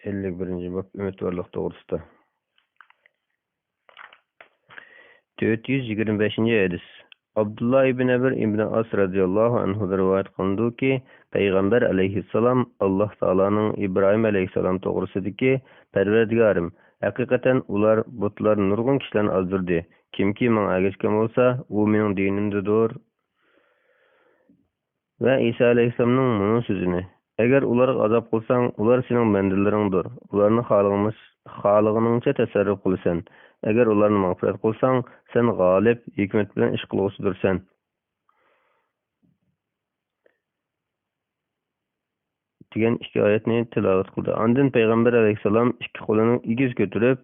51. bab ümitvarlık doğrusunda. 425. hadis. Abdullah ibn Ebir ibn As radıyallahu anhu rivayet kılındı ki Peygamber aleyhisselam Allah Taala'nın İbrahim aleyhisselam doğrusidiki Perverdigarım. Hakikaten ular butlar nurgun kişilerini azdırdı. Kimki mana geçken olsa o mening dinimdedir. Ve İsa aleyhisselamның bunun sözünü. Eğer ularga azap kılsan, ular senin bendeleringdir. Ularni halig'iningcha tasarruf kılsan. Eğer ularni mağfiret kılsan, sen galip, hikmet bilen iş kılgusudursan. Degan iki ayetni tilavat kıldı. Andın Peygamber aleyhisselam iki kolunu igiz götürüp,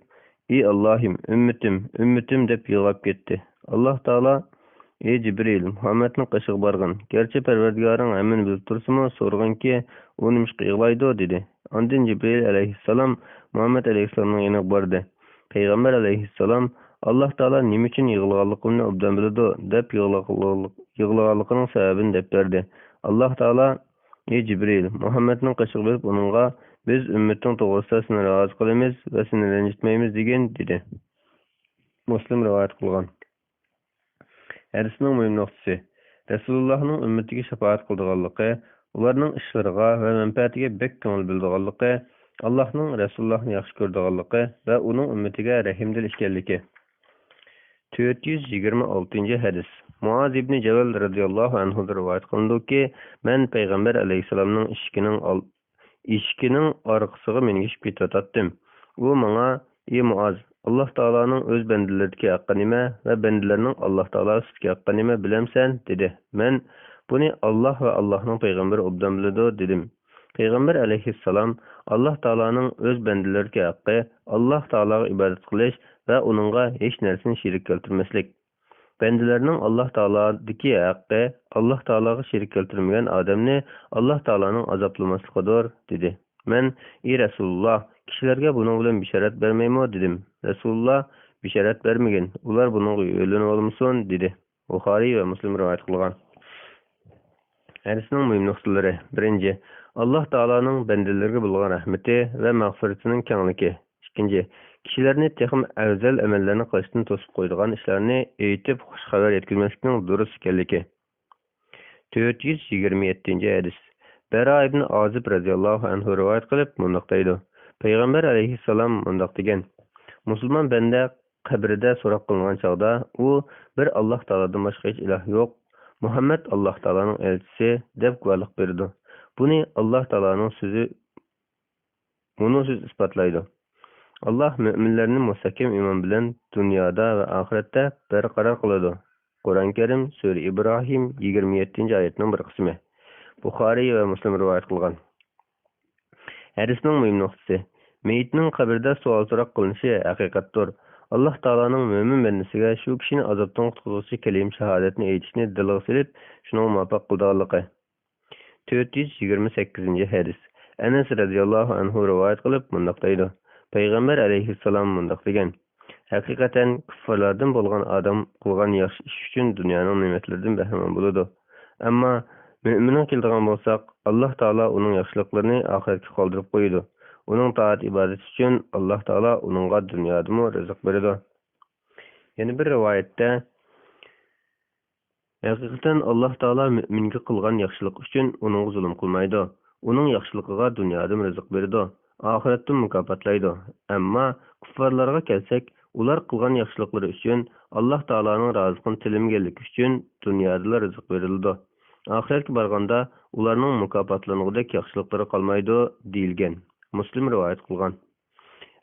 "Ey Allah'ım, ümmetim" dep yığlap ketdi. Allah Taala "Ey Cibril, Muhammed'nin qışığı bargın. Gerçi Perverdigarın hemen bilip tursumu sorgan ki, o nimiş qıyğlaydı" dedi. Andın Cibril aleyhisselam Muhammed aleyhisselamın yanına bardı. Peygamber aleyhisselam Allah Taala nima üçün yığılganligini obdan biladi dep yığılganliginin sebebini dep berdi. Allah Taala "Ey Cibril, Muhammed'nin qışığı berip onunğa biz ümmetin toğrusida seni razı kılamiz ve seni rencitmeymiz" degen dedi. Muslim rivayet kılgan. Hadisning mühim noktası. Resulullah'ның ümmetiga şefaat kıldıganlığı, ularning işlariga ve menfaatiga bek köngil bildiganlığı, Allah'ның Resulullah'ni yaxshi ko'rdiganlığı ve onun ümmetiga rahimdil ekanligi. 426. hadis. Muaz ibn Cebel radıyallahu anhu rivayet kılındı ki, men Peygamber aleyhisselamның ишкінің арқысыға мен ешіп кетіп аттым. O маңа, "Ey Muaz, Allah Taala'nın öz bendilerindeki hakkı nime ve bendilerinin Allah Taala üstündeki hakkı nime bilemsen" dedi. Men bunu Allah ve Allah'ın peygamberi obdan biladi dedim. Peygamber aleyhisselam Allah Taala'nın öz bendilerindeki hakkı Allah Taala'ga ibadet kılış ve onunla hiç nersini şirik keltirmeslik. Bendilerinin Allah Taala'daki hakkı Allah Taala'ga şirik keltirmegen adamni Allah Taala'nın azaplamaslıqıdır dedi. Men "Ey Resulullah, kişilerge bunun bilen bişaret vermeymi" dedim. Resulullah bişaret vermegen. Ular bunun ölünü olmuşsun dedi. Bukhari ve Müslim rivayet kılgan. Hadisning mühim noktaları. 1. Allah Taala'nın bendilerge bulgan rahmeti ve mağfiretinin kengliki. 2. Kişilerini texim evzel emellerini kılıştığını tosip koyduğun işlerini eğitip hoş haber yetkilmesinin durus ekanligi. 427. hadis. Bera ibn Azib radıyallahu anhu rivayet kılıp mundaqdaydı. Peygamber aleyhisselam mundaq degen. Musulman bende kabirde sorak kılıngan çağda o bir Allah Taala'dan başka hiç ilah yok. Muhammed Allah Taala'nın elçisi dep guvallık berdi. Bunu Allah Taala'nın sözü ispatlaydı. Allah müminlerinin mustakim iman bilen dünyada ve ahirette berqarar kıladı. Kur'an-ı Kerim Sure İbrahim 27. ayetinin bir kısmı. Bukhari ve Müslim rivayet kılgan. Hadisning mühim noktası. Meyitning kabirde sual sorak kılınışı hakikattir. Allah Taala'nın mümin bendisiga şu kişini azaptan qutquzuvchi kelim şahadetini aytishni dilga silib, shuni muvaffaq qildiganligi. 428. hadis. Enes radıyallahu anhu rivayet kılıp mundaqdaydı. Peygamber aleyhisselam mundaq degen. Hakikaten küffarlardan bolgan adam kılgan yaxşı iş üçün dünyanın nimetlerden bahramand boladı. Ama müminin kildigan bolsak, Allah Taala onun yaxşılıklarını ahiretke kaldırıp koydu. Onun taat ibadet üçün Allah Taala onunğa dünyadımı rızık berdi. Yani bir rivayette hakikaten Allah Taala müminge kılgan yaxşılık üçün onun zulüm kılmaydı. Onun yaxşılıkıga dünyadım rızık berdi. Ahirettin mükafatlaydı. Ama kuffarlarga kelsek, ular kılgan yaxşılıkları üçün Allah Taala'nın razıqını tilimgellik üçün dünyada rızık verildi. Ahiretke barganda ularning mükafatlanıgıdak yaxşılıkları kalmaydı deyilgen. Müslim rivayet kılgan.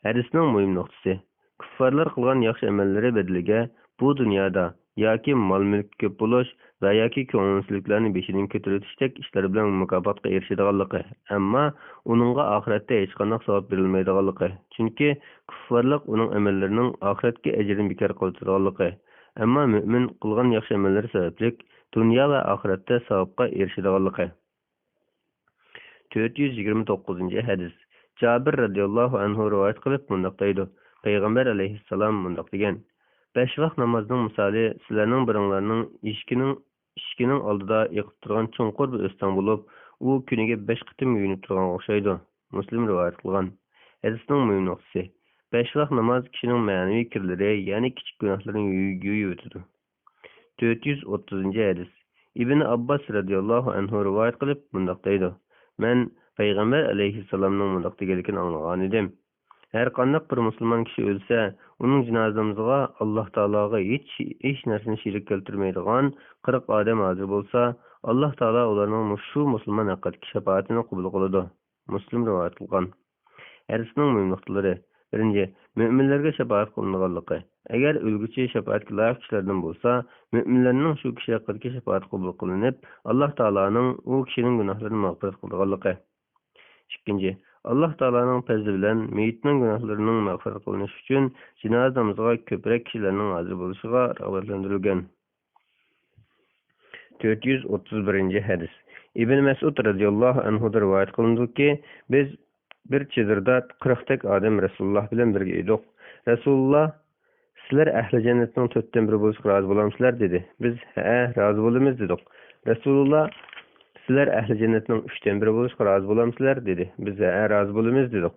Hadisning mühim noktası. Kuffarlar kılgan yaxşı emelleri bedeliga bu dünyada yoki mal-mulk köp buluş va yoki ko'ngilsizliklarni beshidan ko'tarishdek ishlar bilan mukofotga erishadiganligi, ammo uningga oxiratda hech qanday savob berilmaydiganligi. Chunki kuffarlik uning amallarining oxiratga ajrini bekor qiladiganligi, ammo mo'min qilgan yaxshi amallari sababli dunyo va oxiratda savobga erishadiganligi. 429. hadis. Jabir radıyallahu anhu rivayet qilib mundaqdaydi. Peygamber aleyhisselam mundaq degan. 5 vaqt namazning misali sizlarning biringlarning eshikning oldida yiqib turgan cho'nqur bir o'stan bo'lib, u kuniga 5 qitim yuyinib turgan o'xshaydi. Muslim rivayet qilgan. Hadisning muhim nuqtasi. 5 vaqt namoz kishining ma'naviy kirlari, ya'ni kichik gunohlarni yuvib o'tadi. 430-hadis. Ibn Abbas radhiyallohu anhu rivoyat qilib bundoq deydi: Men payg'ambar alayhissalomning bundoq deganligini anglagan edim. Har qanday bir musulmon kishi o'lsa, uning janozasiga Alloh taologa hech narsani shirik keltirmaydigan 40 odam hozir bo'lsa, Alloh taolo ularning shu musulmon haqqidagi shafaatini qabul qiladi. Muslim rivoyat qilgan. Hadisning muhim nuqtalari. Birinchi, mo'minlarga shafaat qilinganligi. Agar o'lguchi shafaatga loyiq kishilardan bo'lsa, mo'minlarning shu kishi haqqidagi shafaat qabul qilinib, Alloh taoloning u kishining gunohlarini mag'firat qilganligi. Ikkinchi, Alloh taoloning fazli bilan meyitning gunohlarining mag'firat qilinishi uchun janoza namoziga ko'proq kishilarning hozir bo'lishiga rag'batlantirilgan. 431-hadis. Ibn Mas'ud radhiyallohu anhu rivoyat qilindiki, biz bir chizirda 40 tak odam Rasululloh bilan birga edik. Rasululloh: "Sizlar ahli jannatning 4dan biri bo'lishga rozi bo'lamsizlar?" dedi. Biz: "Ha, rozi bo'lamiz" dedik. Rasululloh: "Sizlar ahli jannatning 3dan biri bo'lishga rozi bo'lamsizlar?" dedi. Biz: "Ha, rozi bo'lamiz" dedik.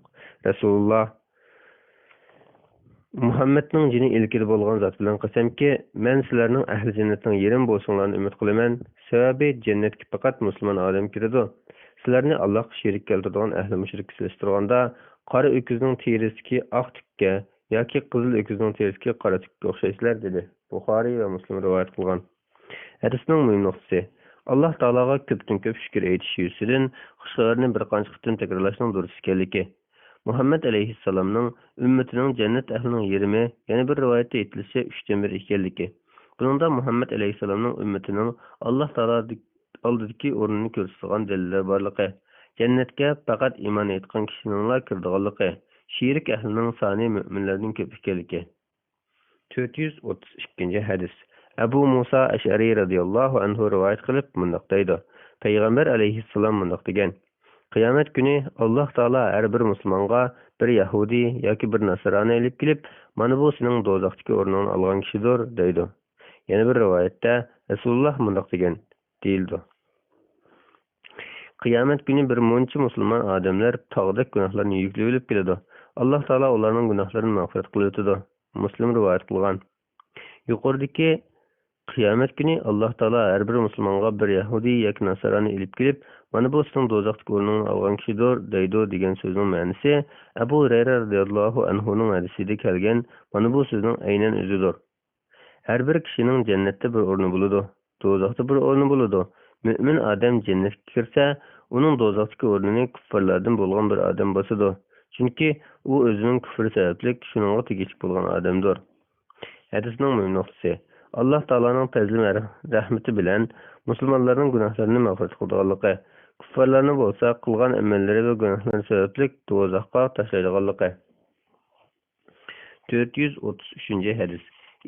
Rasululloh: "Muhammadning jini ilkili bo'lgan zot bilan qasamki, men sizlarning ahli jannatning yerim bo'lishinglarni umid qilaman. Sababi jannatga faqat musulmon odam kiradi. Sizlarni Allohga sherik keltiradigan ahli mushrik solishtirganda, qora o'kizning terisidagi oq tukka yoki qizil o'kizning terisidagi qora tukka o'xshaysizlar" dedi. Buxoriy va Muslim rivoyat qilgan. Hadisning muhim nuqtasi. Alloh taologa ko'pdan ko'p shukr aytish yusidan xushxabarni bir qancha qitim takrorlashning durust ekanligi. Muhammad alayhissalomning ummatining jannat ahlining yerimi, yana bir rivoyatda aytilishicha 3dan 1 ekanligi. Buningda Muhammad alayhissalomning ummatining Alloh taolo oldidagi o'rnini ko'rsatgan dalillar borligi, jannatga faqat iymon etgan kishilarning kiradiganligi, shirik ahlining soni mo'minlarning ko'p ekanligi. 432-hadis. Abu Musa Ash'ari radhiyallohu anhu rivoyat qilib bundoq deydi: Payg'ambar alayhissalom bundoq degan: Qiyomat kuni Alloh taolo har bir musulmonga bir Yahudi yoki bir Nasrani olib kelib, mana bu sening do'zaxdagi o'rningni olgan kishidir deydi. Yana bir rivoyatda Rasululloh bundoq degan deyildi: Qiyomat kuni bir muncha musulmon odamlar tog'dek gunohlarni yuklab olib keladi. Alloh taolo ularning gunohlarini mag'firat qilib o'tadi. Muslim rivoyat qilgan. Yuqoridagi qiyomat kuni Alloh taolo har bir musulmonga bir Yahudi yoki Nasrani olib kelib, mana bu sening do'zaxdagi o'rningni olgan kishidir deydi degan so'zning ma'nosi Abu Hurayra radhiyallohu anhuning hadisida kelgan mana bu so'zning aynan o'zidir. Har bir kishining jannatda bir o'rni bo'ladi, do'zaxda bir o'rni bo'ladi. Mo'min odam jannatga kirsa, uning do'zaxdagi o'rnini kuffarlardan bo'lgan bir odam bosadi. Chunki u o'zining kufri sababli shuningga tegishli bo'lgan odamdir. Hadisning muhim nuqtasi. Alloh taoloning fazli rahmati bilan musulmonlarning gunohlarini mag'firat qilganligi, kuffarlarni bo'lsa qilgan amallari va gunohlari sababli do'zaxga tashlaydiganligi. 433-hadis.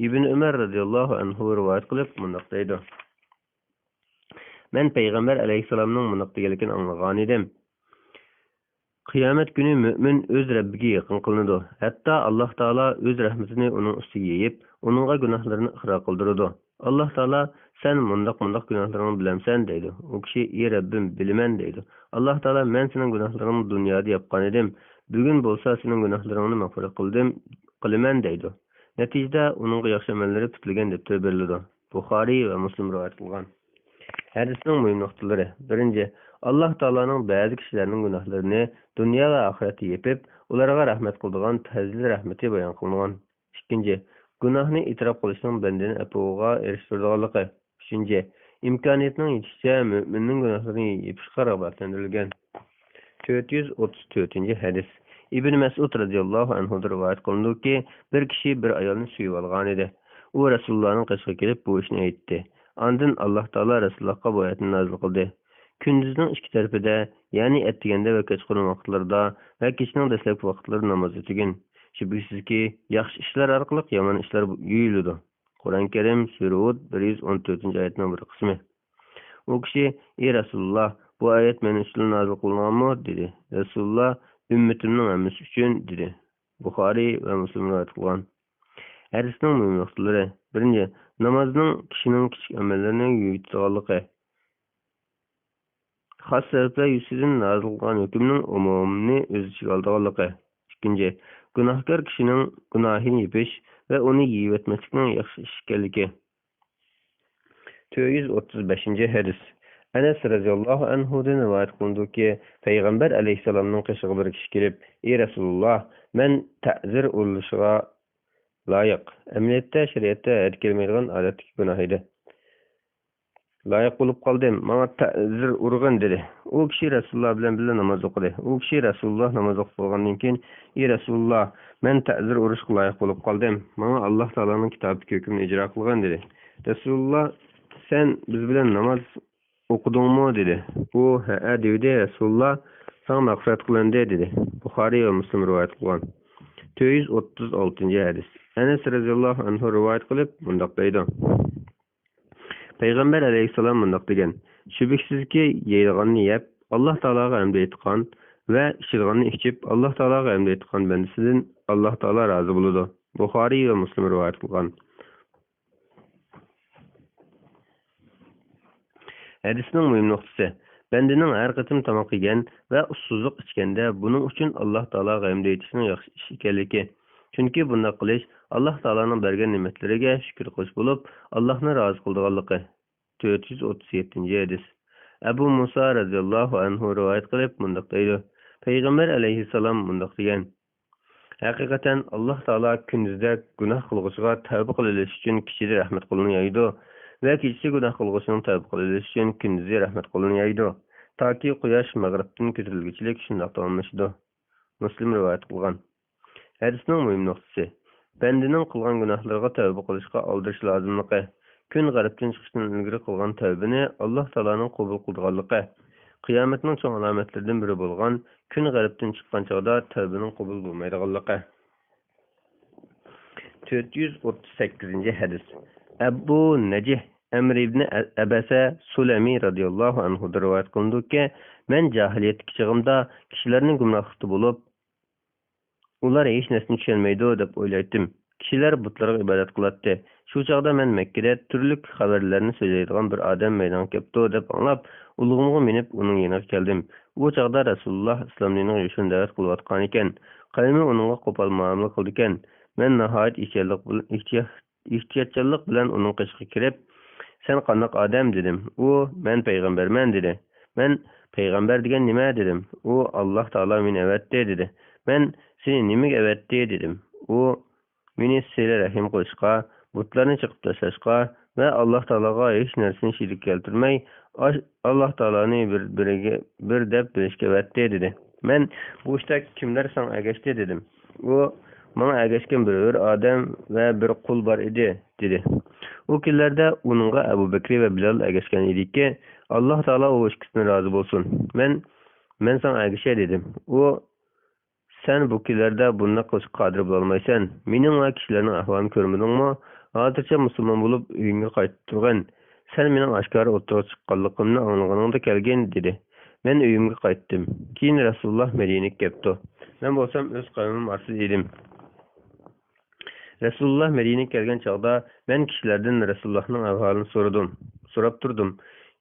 Ibn Umar radhiyallohu anhu rivoyat qilib bundoq deydi: Men payg'ambar alayhissalomning bundoq deganligini anglagan edim. Qiyomat kuni mo'min o'z Rabbiga yaqin qilinadi. Hatto Alloh taolo o'z rahmatini uning ustiga yeyib, uningga gunohlarini iqror qildiradi. Alloh taolo sen mundoq gunohlaringni bilamsan deydi. U kishi ey Rabbim bilaman deydi. Alloh taolo men sening gunohlaringni dunyoda yapgan edim. Bugun bo'lsa sening gunohlaringni mag'firat qilaman deydi. Natijada uning yaxshi amallari bitilgan deb beriladi. Buxoriy va Muslim rivoyat qilgan. Hadisning muhim nuqtalari. Birinchi, Alloh taoloning ba'zi kishilarning gunohlarini dunyo va oxiratda yepib, ularga rahmat qiladigan fazli rahmati bayon qilingan. Ikkinchi, gunohni e'tirof qilishning bandani afuviga erishtiradiganligi. Uchinchi, imkoniyatning yetishicha mo'minning gunohlarini yepishga rag'batlantirilgan. 434-hadis. Ibn Mas'ud radhiyallohu anhu rivoyat qilindiki, bir kishi bir ayolni suyib olgan edi. U Rasulullohning qashiga kelib bu ishni aytdi. Ondan Alloh taolo Rasulullohga bu oyatni nozil qildi. Kunduzning ikki tarafida, ya'ni ertaganda va kechqurun vaqtlarda va kechning dastlabki vaqtlarida namoz o'qigin. Shubhisizki, yaxshi ishlar orqali yomon ishlar yuyiladi. Qur'on Karim Sura Hud 114-oyatning bir qismi. U kishi: "Ey Rasululloh, bu oyat men uchun nozil qilinganmi?" dedi. Rasululloh: "Ummatimning hammasi uchun" dedi. Buxoriy va Muslim rivoyat qilgan. Hadisning muhim nuqtalari. Birinchi, namozning kishining kichik amallarini yuyitganligi. Xos sabablar yusidan nozil qilingan hukmning umumini o'z ichiga olganligi. İkinci, günahkar kişinin günahını yepiş ve onu yiyip etmesinin yaxşı iş ekanligi. 435. hadis. Enes radıyallahu anhu'dan rivayet kılındı ki Peygamber aleyhisselamның kışığı bir kişi gelip "Ey Resulullah, men ta'zir uruluşuğa layık. Emniyette şeriatta etkelmeydiğin adetki günah idi. Layık bulup kaldım. Bana ta'zir urgan dedi. O kişi Resulullah bilen birle namaz okudu. O kişi Resulullah namaz okuduğundan keyin "Ey Resulullah, men ta'zir uruşga layık bulup kaldım. Bana Allah Taala'nın kitabı hükmünü icra kılgan" dedi. Resulullah "Sen biz bilen namaz okudunmu?" dedi. O "Ha" dedi. Resulullah "Sana mağfiret kılan" dedi. Buhari ve Müslim rivayet kılgan. 436. hadis. Enes radıyallahu anhu rivayet kılıp mundaq deydi. Peygamber aleyhisselam mundaq degen: "Şübhəsiz ki, yeyilganını yeyip Allah Taala'ga emri etkan ve içilganını içip Allah Taala'ga emri etkan bendisinden Allah Taala razı buludu." Buhari ve Müslim rivayet kılgan. Hadisning mühim noktası: Bendenin her kıtım tamak yegen ve ussuzluk içkende bunun için Allah Taala emri etişinin yaxşı iş ekanligi. Çünkü bunda kılış Allah Taala'nın bergen nimetleriga şükür kılış bulup Allah'ını razı kıldıganlığı. 437. hadis. Ebu Musa radıyallahu anhu rivayet kılıp mundaq deydi. Peygamber aleyhisselam mundaq degen: "Hakikaten Allah Taala gündüzde günah kılgıçıga tövbe kılış için kişiye rahmet kılını yaydı ve kişi günah kılgıçının tövbe kılış için gündüzde rahmet kılını yaydı. Ta ki quyosh mag'ribdan ko'tarilguncha shundoq davomlashdi." Müslim rivayet kılgan. Hadisning mühim noktası: Bendenin kılgan günahlarga tövbe kılışga aldırış lazımlığı. Gün g'aribdan chiqishdan ilgari kılgan tövbeni Allah Taala'nın qabul qilganligi. Qiyomatning cho'ng alomatlaridan biri bo'lgan kun g'aribdan chiqqan chog'da tövbening qabul bo'lmaydiganligi. 438. hadis. Abu Najih Emr ibn Abasa Sulami radıyallahu anhu rivayet kılındı ki "Men cahiliyet çağımda kişilerin gumrahlıkta bulup ular hech narsani tushunmaydi deb o'ylaydim. Kishilar butlarga ibodat qilatdi. Shu chog'da men Makkada turli xabarlarni so'zlaydigan bir odam maydonga kelibdi deb anglab, ulug'imga minib uning yoniga keldim. U chog'da Rasululloh islom diniga yo'shin da'vat qilayotgan ekan. Qalbi uningga qo'pol muomala qildi ekan. Men nihoyat ehtiyotchanlik bilan uning qishiga kirib, "Sen qanday odam?" dedim. U "Men payg'ambarman" dedi. Men "Payg'ambar degan nima?" dedim. U "Alloh taolo meni avatdi" dedi. Men "Seni nimaga avatdi" dedim. U "Meni sile rahim qilishga, butlarni chiqib tashlashga ve Allah Taolaga hech narsani shirik keltirmay, Allah Taolani bir deb bilishga avatdi" dedi. Men "Bu ishda kimlar sana ergashdi" dedim. U "Bana ergashgan bir odam ve bir qul bor edi" dedi. O kunlarda uningga Abu Bakr ve Bilal ergashgan ediki, Allah Taolo o ikkisidan rozi bo'lsin. Men sana ergashay dedim. U "Sen bu kunlarda bunday qilishga qodir bo'lolmaysan. Mening va kishilarning ahvolini ko'rmadingmi? Hozircha musulmon bo'lib uyingga qaytib turgan. Sen mening oshkora o'tirib chiqqanligimni anglaganingda kelgin" dedi. Men uyimga qaytdim. Keyin Rasululloh Madinaga kelibdi. Men bo'lsam o'z qavmim orasida edim. Rasululloh Madinaga kelgan chog'da men kishilardan Rasulullohning ahvolini so'rab turdim.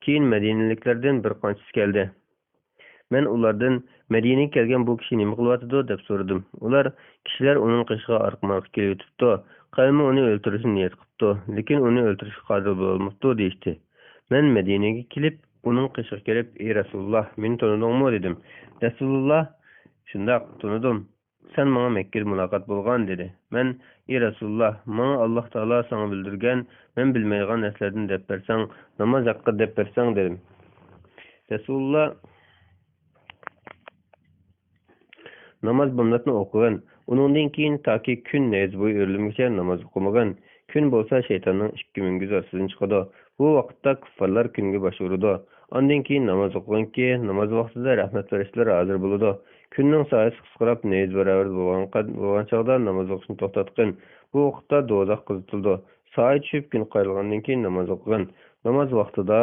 Keyin Madinaliklardan bir qanchasi keldi. Men ulardan Madinaga kelgan bu kishi nima qilyapti deb so'radim. Ular kishilar uning qishiga orqamoq kelib o'tibdi. Qavmi uni o'ldirishni niyat qilibdi, lekin uni o'ldirishga qodir bo'lmabdi deydi. Men Madinaga kelib, uning qishiga kelib, "Ey Rasululloh, meni tanidingmi?" dedim. Rasululloh "Shundoq, tanidim. Sen bana Mekke'de muloqot bo'lgan" dedi. Men "Ey Rasululloh, bana Allah Taala sana bildirgan, men bilmaydigan narsalardan deb bersang, namoz haqida deb bersang" dedim. Rasululloh namoz bundatni o'qigan. Uningdan keyin toki kun namoz bo'yi o'rlimgacha namoz o'qimagan. Kun bo'lsa shaytonning ikki mingiz orasidan chiqadi. Bu vaqtda kuffarlar kunga bosh uradi. Ondan keyin namoz o'qiganki, namoz vaqtida rahmat farishtalar hozir bo'ladi. Kunning soati qisqarib namoz barobar bo'lgan chog'da namoz o'qishni to'xtatgan. Bu vaqtda do'zax qizitildi. Soat tushib kun qayrilgandan keyin namoz o'qigan. Namoz vaqtida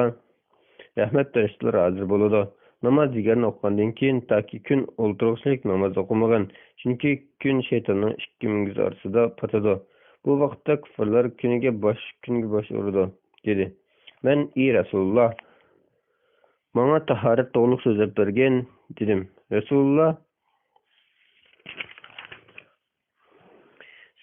rahmat farishtalar hozir bo'ladi. Namoz deganni o'qigandan keyin toki kun o'ltirishlik namoz o'qimagan. Chunki kun shaytonning ikki mingiz orasida patadi. Bu vaqtda kuffarlar kunga bosh urdi dedi. Men "Ey Rasululloh, bana tahorat to'g'riliq so'zlab bergin" dedim. Rasululloh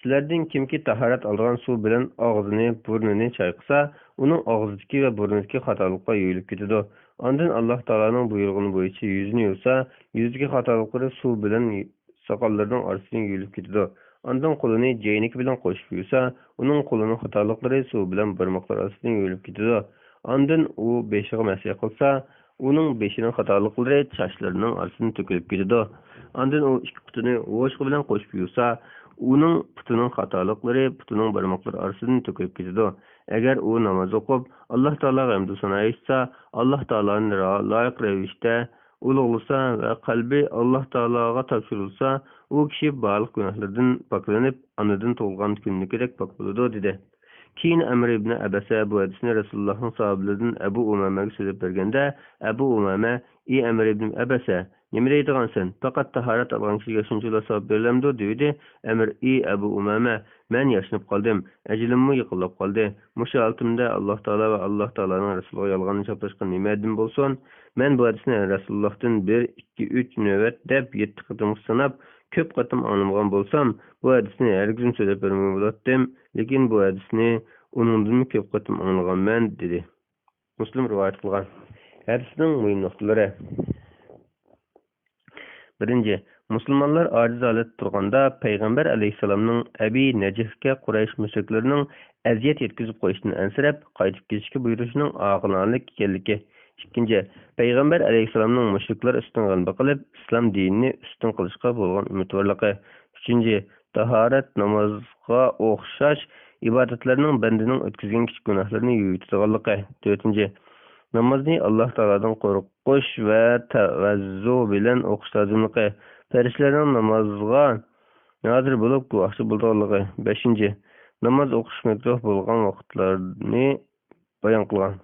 Sizlardan kimki tahorat olgan suv bilan og'zini, burnini chayqasa, uning og'zidagi va burnidagi xatoliklar yuvilib ketadi. Ondan Alloh taolaning buyrug'ini bo'yicha yuzini yuvsa, yuzidagi xatoliklari suv bilan soqollarining orasidan yuvilib ketadi. Ondan qo'lini jaynik bilan qo'shib yuvsa, uning qo'lining xatoliklari suv bilan barmoqlar orasidan yuvilib ketadi. Ondan u beshiga masih qilsa, uning beshining xatoliklari chachlarining orasidan to'kilib ketadi. Ondan u ikki putini o'shqi bilan qo'shib yuvsa, uning putining xatoliklari putining barmoqlari orasidan to'kilib ketadi. Agar u namoz o'qib, Alloh taolaga hamd sano aytsa, Alloh taoloni loyiq ravishda ulug'lasa va qalbi Alloh taologa topshirilsa, u kishi barliq gunohlardan poklanib, anadan tug'ilgan kunnikidek pok bo'ladi dedi. Keyin Amr ibn Abasa bu hadisni Rasulullohning sahobalaridan Abu Umamaga so'zlab berganda, Abu Umama: "Ey Amr ibn Abasa, nima deydigansan? Faqat tahorat olgan kishiga shunchalar savob berilamdi" dedi. Amr: "Ey Abu Umama, men yashnab qoldim, ajlimmi yiqilib qoldi. Musha altimda Alloh taolo va Alloh taoloning rasuliga yolg'onni choplashgan nimadan bo'lsin? Men bu hadisni Rasulullohdan 1, 2, 3 navbat deb 7 qatim sanab, ko'p qatim anglamagan bo'lsam, bu hadisni hargiz so'zlab bermagan bo'lardim, lekin bu hadisni uningdan ko'p qatim anglaganman" dedi. Muslim rivoyat qilgan. Hadisning muhim nuqtalari. Birinchi, musulmonlar ojiz holatda turganda payg'ambar alayhissalomning Abi Najihga Quraysh mushriklarning aziyat yetkazib qo'yishdan ansirab qaytib ketishga buyurishining aqlonlik ekanligi. Ikkinchi, payg'ambar alayhissalomning mushriklar ustidan g'alaba qilib islom dinini ustun qilishga bo'lgan umidvorligi. Uchinchi, tahorat namozga o'xshash ibodatlarning bandining o'tkazgan kichik gunohlarini yuvitadiganligi. To'rtinchi, namozni Alloh taolodan qo'rqish va tavazzu bilan o'qish lozimligi. Farishtalarning namozga nozir bo'lib guvohchi bo'lganligi. Beshinchi, namoz o'qish makruh bo'lgan vaqtlarni bayon qilgan.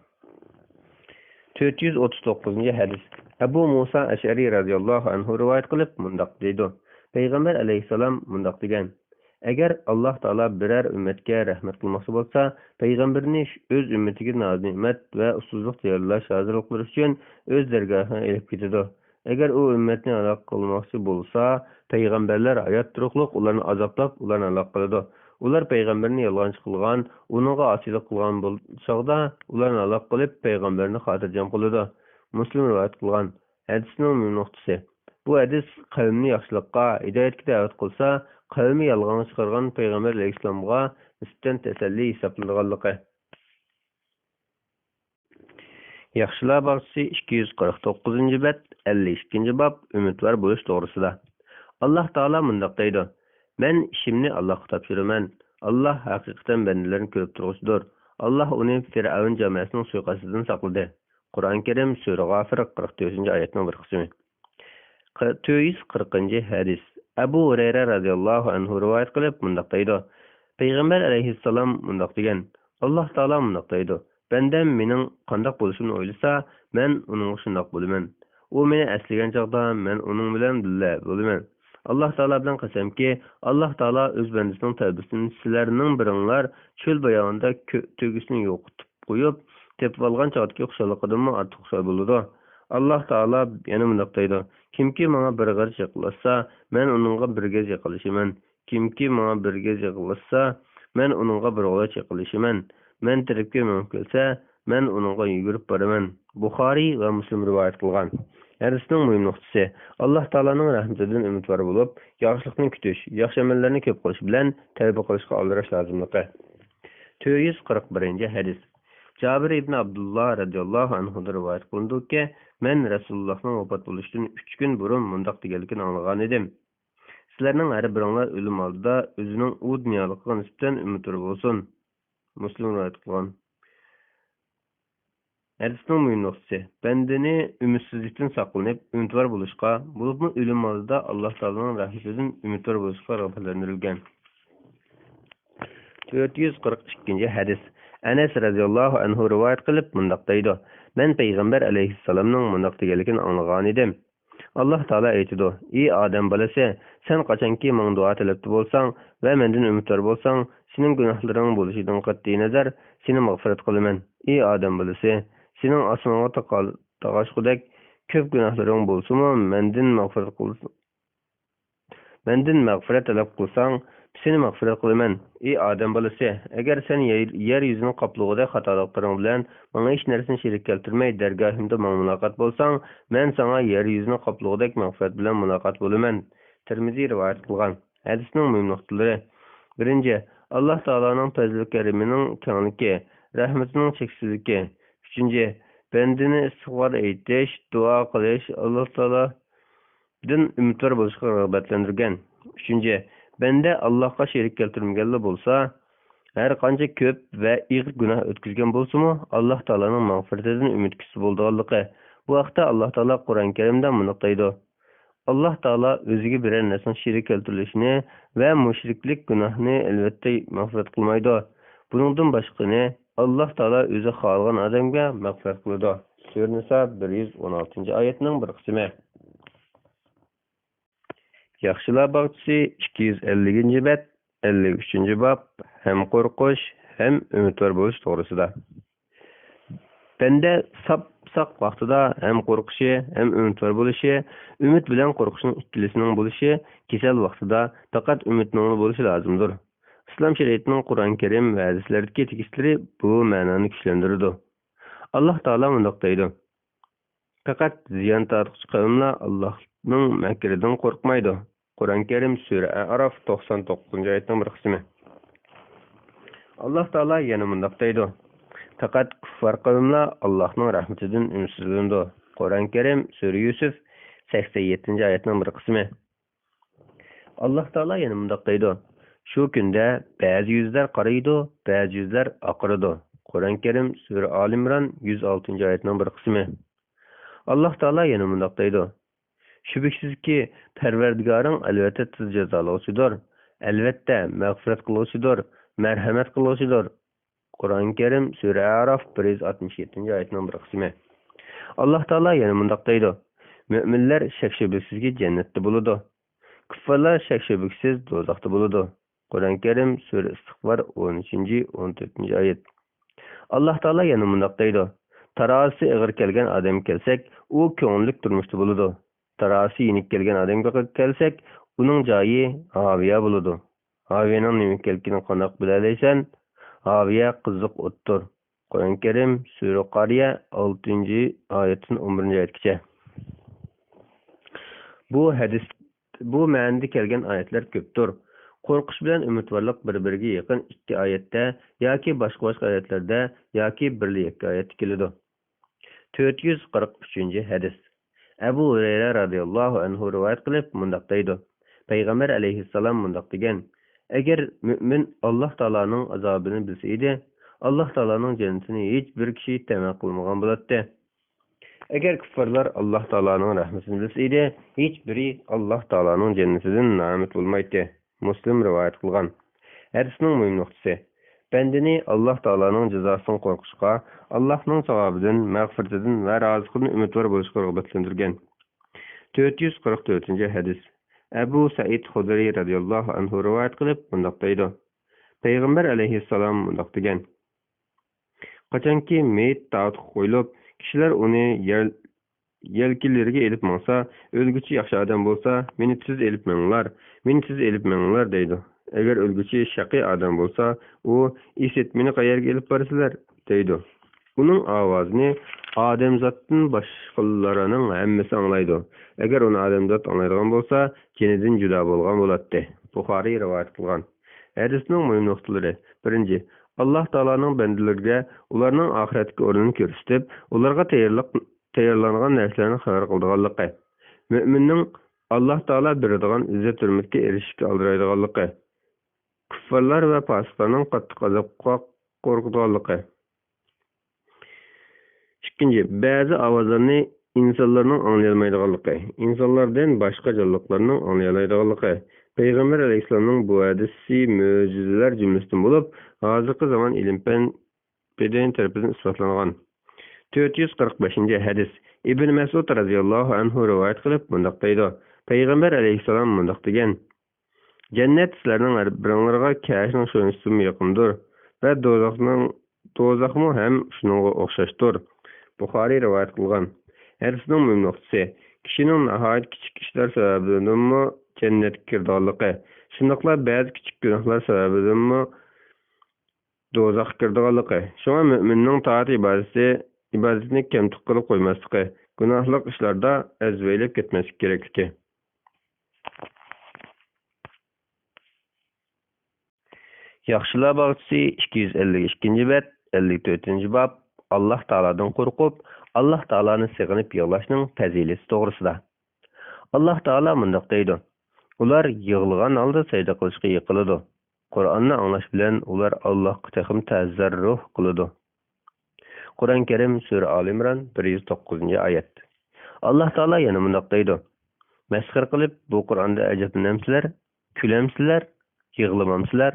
439 hadis. Abu Musa Ash'ari radhiyallohu anhu rivoyat qilib mundoq deydi. Payg'ambar alayhissalom mundoq degan: Agar Alloh taolo biror ummatga rahmat qilmoqchi bo'lsa, payg'ambarni o'z ummatiga noz-ne'mat va ustunlik tayyorlash hozirliklari uchun o'z dargohiga elib ketadi. Agar u ummatni halok qilmoqchi bo'lsa, payg'ambarlar hayot turuqliq ularni azoblab, ularni halok qiladi. Ular payg'ambarni yolg'onchi qilgan, uningga osiylik qilgan bo'lsa, ularni halok qilib, payg'ambarni xotirjam qiladi. Muslim rivoyat qilgan. Hadisning nuqtasi. Bu hadis qavmni yaxshilikqa, hidoyatga da'vat qilsa, qavmi yolg'on chiqargan payg'ambar alayhissalomga nisbatan tasalli hisoblanganligi. Yaxshilar bog'chisi 249-bob, 52-bob umidvor bo'lish to'g'risida. Alloh taolo mundoq deydi: Men ishimni Allohga topshiraman. Alloh haqiqatan bandalarni ko'rib turg'uchidir. Alloh uni Fir'avn jamoasining suiqasdidan saqladi. Qur'oni Karim sura G'ofir 44-oyatning bir qismi. 440-hadis. Abu Hurayra radhiyallohu anhu rivoyat qilib mundoq deydi: Payg'ambar alayhissalom mundoq degan: Alloh taolo mundoq deydi: Bandam mening qandoq bo'lishimni o'ylasa, men uning shundoq bo'laman. U meni aslagan chog'da men uning bilan birga bo'laman. Alloh taolo bilan qasamki, Alloh taolo o'z bandasining tavbasini sizlarning biringlar cho'l bayonida to'gisini yo'qotib qo'yib, tepib olgan chog'dagi xushaliqdan ortiq xushal bo'ladi. Alloh taolo yana mundoq deydi: Kimki menga bir g'arz yaqinlashsa, men uningga bir g'arz yaqinlashaman. Kimki menga bir g'arz yaqinlashsa, men uningga bir g'arz yaqinlashaman. Men tarafga men kelsa, men uningga yugurib boraman. Buxoriy va Muslim rivoyat qilgan. Hadisning muhim nuqtasi: Alloh taolaning rahmatidan umidvor bo'lib, yaxshilikni kutish, yaxshi amallarni ko'p qilish bilan tavba qilishga aldirash lozimligi. 441-hadis. Jabir ibn Abdullah radhiyallohu anhu rivoyat qilindiki, men Rasulullohning vafot bo'lishidan 3 kun burun mundoq deganligini anglagan edim. Sizlarning har biringlar o'lim oldida o'zining u dunyoligiga nisbatan umidvor bo'lsin. Muslim rivoyat qilgan. Hadisning muhim nuqtasi: bandani umidsizlikdan saqlanib, umidvor bo'lishga, bo'libmi o'lim oldida Alloh taolaning rahmatidan umidvor bo'lishga rag'batlantirilgan. 442-hadis. Anas radhiyallohu anhu rivoyat qilib mundoq deydi: Men payg'ambar alayhissalomning mundoq deganligini anglagan edim. Alloh taolo aytadi: Ey odam bolasi, sen qachonki menga duo tilabdi bo'lsang va mendan umidvor bo'lsang, sening gunohlaring bo'lishidan qat'iy nazar seni mag'firat qilaman. Ey odam bolasi, sening osmonga taqashqudek ko'p gunohlaring bo'lsa-mu, mendan mag'firat qilsin. Menden mağfiret talep kılsan, seni mağfiret kılaman. Ey adam balası, eğer sen yer yüzünün kaplığıda hatalıkların bilen bana hiç nersini şerik keltirmey dergahımda bana mulakat bolsan, men sana yer yüzünün kaplığıda mağfiret bilen mulakat bolaman. Tirmizi rivayet kılgan. Hadisinin mühim noktaları. Birinci, Allah Taala'nın fazl-ı keriminin kengliki, rahmetinin çeksizliki. Üçüncü, bendini istiğfar eytiş, dua kılış, Allah Ta'ala'dan ümitvar bolışqa rağbetlendirgen. Üçüncü, bende Allah'a şerik keltirmegende bolsa, her qancha köp ve ig'ir günah ötküzgen bolsumu, Allah Ta'ala'nın mağfiretinden ümitkisi bolduğanlıqı. Bu haqda Allah Ta'ala Kur'an-ı Kerim'de mınıqtaydı. Allah Taala özüge birer narsanın şerik keltirilişini ve müşriklik günahını elbette mağfiret kılmaydı. Bunundan başkını Allah Taala özü xalgan adamga mağfiret kıldı. Sure Nisa 116. ayetinin bir kısmı. Yaxşılar bağçısı 250. bet 53. bab hem korkuş hem ümitvar boluş toğrusida. Bende sap vaqtida hem korkushi hem ümitvar bolishi, ümit bilan korkushning ikkilisining bolishi, kesal vaqtida faqat ümitning bolishi lozimdir. İslam şeriatining Qur'on Karim va hadislardagi tekstlari bu ma'noni kuchlantiradi. Alloh taolo mundoq deydi: Faqat ziyon tortquchi qavmlar Allohning makridan qo'rqmaydi. Qur'on Karim sura Araf 99-oyatning bir qismi. Alloh taolo yana mundoq deydi: Faqat kuffar qavmlar Allohning rahmatidan umidsizdandi. Qur'on Karim sura Yusuf 87-oyatning bir qismi. Alloh taolo yana mundoq deydi: Shu kunda ba'zi yuzlar qaraydi, ba'zi yuzlar oqiradi. Qur'on Karim sura Al Imron 106-oyatning bir qismi. Alloh taolo yana mundoq deydi: Shubhasizki Parvardigoring albatta tez jazolovchidir, albatta mag'firat qiluvchidir, marhamat qiluvchidir. Qur'on Karim sura Araf 167-oyatning bir qismi. Alloh taolo yana mundoq deydi: Mu'minlar shak-shubhasizki jannatda bo'ladi. Kuffarlar shak-shubhasiz do'zaxda bo'ladi. Qur'on Karim sura Istig'for 13-14-oyat. Alloh taolo yana mundoq deydi: Tarozi ig'ir kelgan odam kelsak, u ko'ngillik turmushda bo'ladi. Tarozi yenik kelgan odamga kelsak, uning joyi haviya bo'ladi. Haviyaning nima kelganini qandoq bilalaysan? Haviya qiziq o'tdir. Qur'on Karim sura Qariya 6-oyatdan 11-oyatgacha. Bu ma'noda kelgan oyatlar ko'pdir. Qo'rqish bilan umidvorlik bir-biriga yaqin ikki oyatda yoki boshqa oyatlarda yoki birli ikki oyatda keladi. 443 hadis. Abu Hurayra radhiyallohu anhu rivoyat qilib mundoq deydi: Payg'ambar alayhissalom mundoq degan: Agar mu'min Alloh taolaning azobini bilsa edi, Alloh taolaning jannatini hech bir kishi tama qilmagan bo'ladi. Agar kuffarlar Alloh taolaning rahmatini bilsa edi, hech biri Alloh taolaning jannatidan na'mat bo'lmaydi. Muslim rivoyat qilgan. Hadisning muhim nuqtasi: Bendini Alloh taolaning jazosidan qo'rqishga, Allohning savobidan, mag'firatidan va roziqidan umidvor bo'lishga rag'batlantirgan. 444 hadis. Abu Said Xudri radhiyallohu anhu rivoyat qilib bundoq deydi: Payg'ambar alayhissalom bundoq degan: Qachonki meyit taot qo'yilib, kishilar uni yelkilariga elib monsa, o'lguchi yaxshi odam bo'lsa, meni siz elib menglar deydi. Agar o'lguchi shaqiy odam bo'lsa, u esit meni qayerga elib borsizlar deydi. Uning ovozini odamzotdan boshqalarining hammasi anglaydi. Agar uni odamzot anglaydigan bo'lsa, jinidan judo bo'lgan bo'ladi. Buxoriy rivoyat qilgan. Hadisning muhim nuqtalari: Birinchi, Alloh taolaning bandalariga ularning oxiratga o'rnini ko'rsatib, ularga tayyorlangan narsalarni xabar qildiganligi. Mu'minning Alloh taolo beradigan izzat hurmatga erishishga aldiraydiganligi. Kuffarlar va fosiqlarning qattiq azobga qo'rqadiganligi. Ikkinchi, ba'zi ovozlarni insonlarning anglayolmaydiganligi, insonlardan boshqa jonliqlarning anglayolmaydiganligi. Payg'ambar alayhissalomning bu hadisi mo'jizalar jumlasidan bo'lib, hozirgi zamon ilm-fan tarafidan isbotlangan. 445 hadis. Ibn Mas'ud radhiyallohu anhu rivoyat qilib bundoq deydi: Payg'ambar alayhissalom bundoq degan: Jannat sizlarning har biringlarga kashning sho'nisidan yaqindir va do'zaxmi ham shunga o'xshashdir. Buxoriy rivoyat qilgan. Hadisning muhim nuqtasi: Kishining nihoyat kichik ishlar sababidanmi jannatga kirdiganligi. Shundaqla ba'zi kichik gunohlar sababidanmi do'zaxga kirdiganligi. Shunga mu'minning toat ibodatini kamtuk qilib qo'ymasligi, gunohli ishlarda azvaylab ketmaslik kerakligi. Yaxshilar bog'chisi 252-bet, 54-bob. Allah Taoladan qo'rqib, Allah Taolani sig'inib yig'lashning fazilati to'g'risida. Allah Taolo mundaq deydi: ular yig'ilgan holda sajda qilishga yiqiladi. Qur'onni anglash bilan ular Allohga texim tazarruh qiladi. Qur'on Karim sura Al-Imron 109-oyat. Allah Taolo yana mundaq deydi: masxir qilib bu Qur'onda ajablanamsizlar, kulamsizlar, yig'lamamsizlar.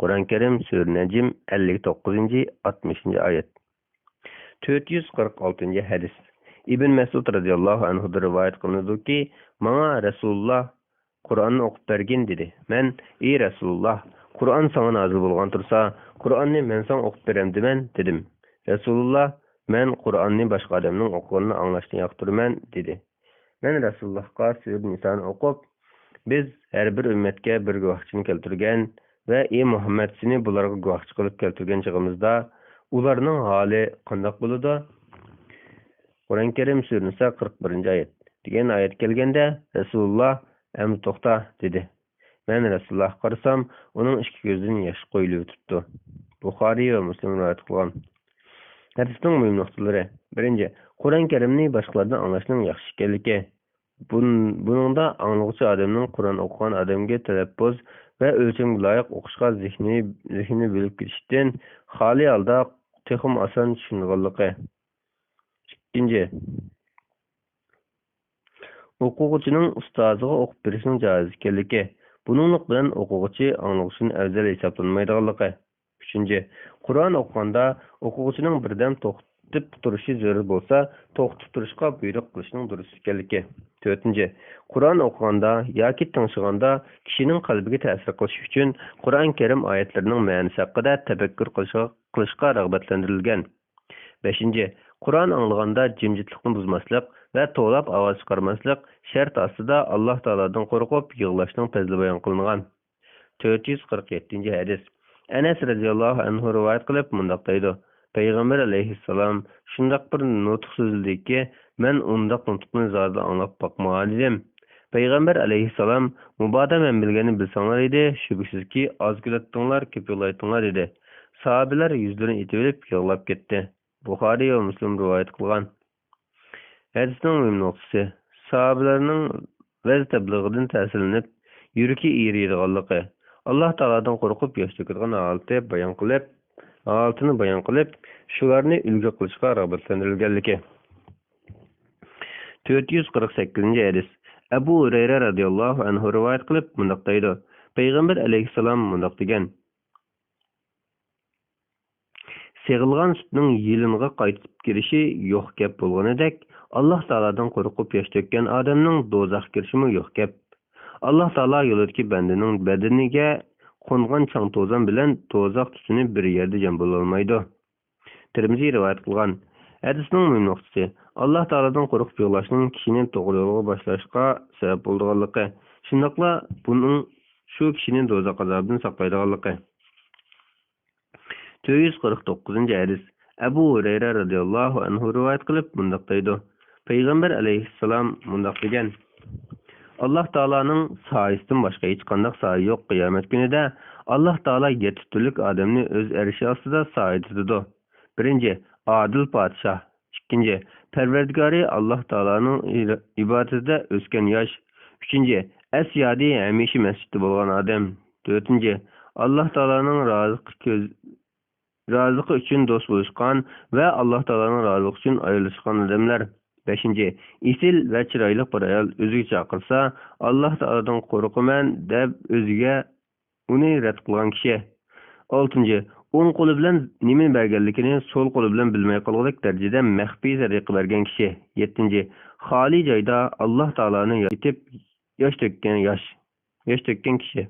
Qur'on Karim sura Najm 59-60-oyat. 446-hadis. İbn Mesud radıyallahu anhu rivayet kılındı ki, "Bana Resulullah Kur'an'ı okup bergin" dedi. "Men, ey Resulullah, Kur'an sana nazil bolgan tursa, Kur'an'ı men sana okup berem demen" dedim. Resulullah, "Men Kur'an'ı başka adamның okuganını anlaştığını yaktırmen" dedi. Men Resulullah'a Sure Nisa'ni okup, "Biz her bir ümmetke bir guvahçını keltirgen ve ey Muhammed seni bularga guvahçı kılıp keltirgen çağımızda ularning hali qandoq bo'ladi?" Qur'on Karim sura Nisa 41-oyat. degan oyat kelganda Rasululloh "Am to'xta" dedi. Men Rasulullohga qarasam, uning ikki ko'zidan yosh qo'yilib o'tibdi. Buxoriy va Muslim rivoyat qilgan. Hadisning muhim nuqtalari. Birinchi, Qur'on Karimni boshqalardan anglashning yaxshi ekanligi. Buningda anglag'uchi odamning Qur'on o'qigan odamga talaffuz va o'lchamga loyiq o'qishga zehni bo'lib ketishdan xoli holda texim oson tushunganligi. İkinci, o'quvchining ustoziga o'qib berishning joiz ekanligi. Buninglik bilan o'quvchi anglag'uchini afzal hisoblanmaydiganligi. Uchinchi, Qur'on o'qiganda o'quvchining birdan to'xtab turishi zarur bo'lsa, to'xtab turishga buyruq qilishning durust ekanligi. To'rtinchi, Qur'on o'qiganda yoki tingshiganda kishining qalbiga ta'sir qilish uchun Qur'on Karim oyatlarining ma'nosi haqida tafakkur qilishga rag'batlantirilgan. Beshinchi, Qur'on anglaganda jimjitlikni buzmaslik va to'lab ovoz chiqarmaslik shart ostida Alloh taolodan qo'rqib yig'lashning fazli bayon qilingan. 447-hadis. Anas radhiyallohu anhu rivoyat qilib mundaq deydi: Payg'ambar alayhissalom shundaq bir nutq so'zladiki, men undaq nutqni zotda anglab boqmagan edim. Payg'ambar alayhissalom mubodo men bilganini bilsanglar edi, shubhisizki oz kulatdinglar, ko'p yig'laytinglar dedi. Sahobalar yuzlarini etib yig'lab ketdi. Buxoriy va Muslim rivoyat qilgan. Hadisning muhim nuqtasi: sahobalarning vaz tablig'idan ta'sirlanib, yuragi eriydiganligi. Alloh taolodan qo'rqib yosh to'kadigan holatini bayon qilib, shularni ulgu qilishga rag'batlantirilganligi. 448-hadis. Abu Hurayra radhiyallohu anhu rivoyat qilib mundaq deydi: Payg'ambar alayhissalom mundaq degan: Seg'ilgan sutning yilinga qaytib kirishi yo'q gap bo'lganidek, Alloh taoladan qo'rqib yosh to'kkan odamning do'zaxga kirishimi yo'q gap. Alloh taolo yo'lidagi bandining badaniga qo'ngan chang to'zon bilan do'zax tutuni bir yerda jam bo'lolmaydi. Tirmiziy rivoyat qilgan. Hadisning muhim nuqtasi: Alloh taoladan qo'rqib yig'lashning kishini to'g'ri yo'lga boshlashga sabab bo'lganligi. Shundaqla buning shu kishini do'zax azobidan saqlaydiganligi. 449-hadis. Abu Hurayra radhiyallohu anhu rivoyat qilib mundaq deydi: Payg'ambar alayhissalom mundaq degan: Alloh taolaning soyasidan boshqa hech qanday soya yo'q. Qiyomat kunida Alloh taolo 7 turlik odamni o'z arshi ostida soya tutadi. Birinchi, adil podshoh. Ikkinchi, Parvardigori Alloh taolaning ibodatida o'sgan yosh. Uchinchi, asyodi hamisha masjidda bo'lgan odam. To'rtinchi, Alloh taolaning roziligi uchun do'st bo'lishgan va Alloh taolaning roziligi uchun ayrilishgan odamlar. 5. Isil va chiroyli bir ayol o'ziga chaqirsa, Alloh taoladan qo'rqaman deb o'ziga uni rad qilgan kishi. 6. O'ng qo'li bilan nima berganligini so'l qo'li bilan bilmay qolganlik darajada maxfiy sadaqa bergan kishi. 7. Xoli joyda Alloh taolani yetib yosh to'kkan kishi.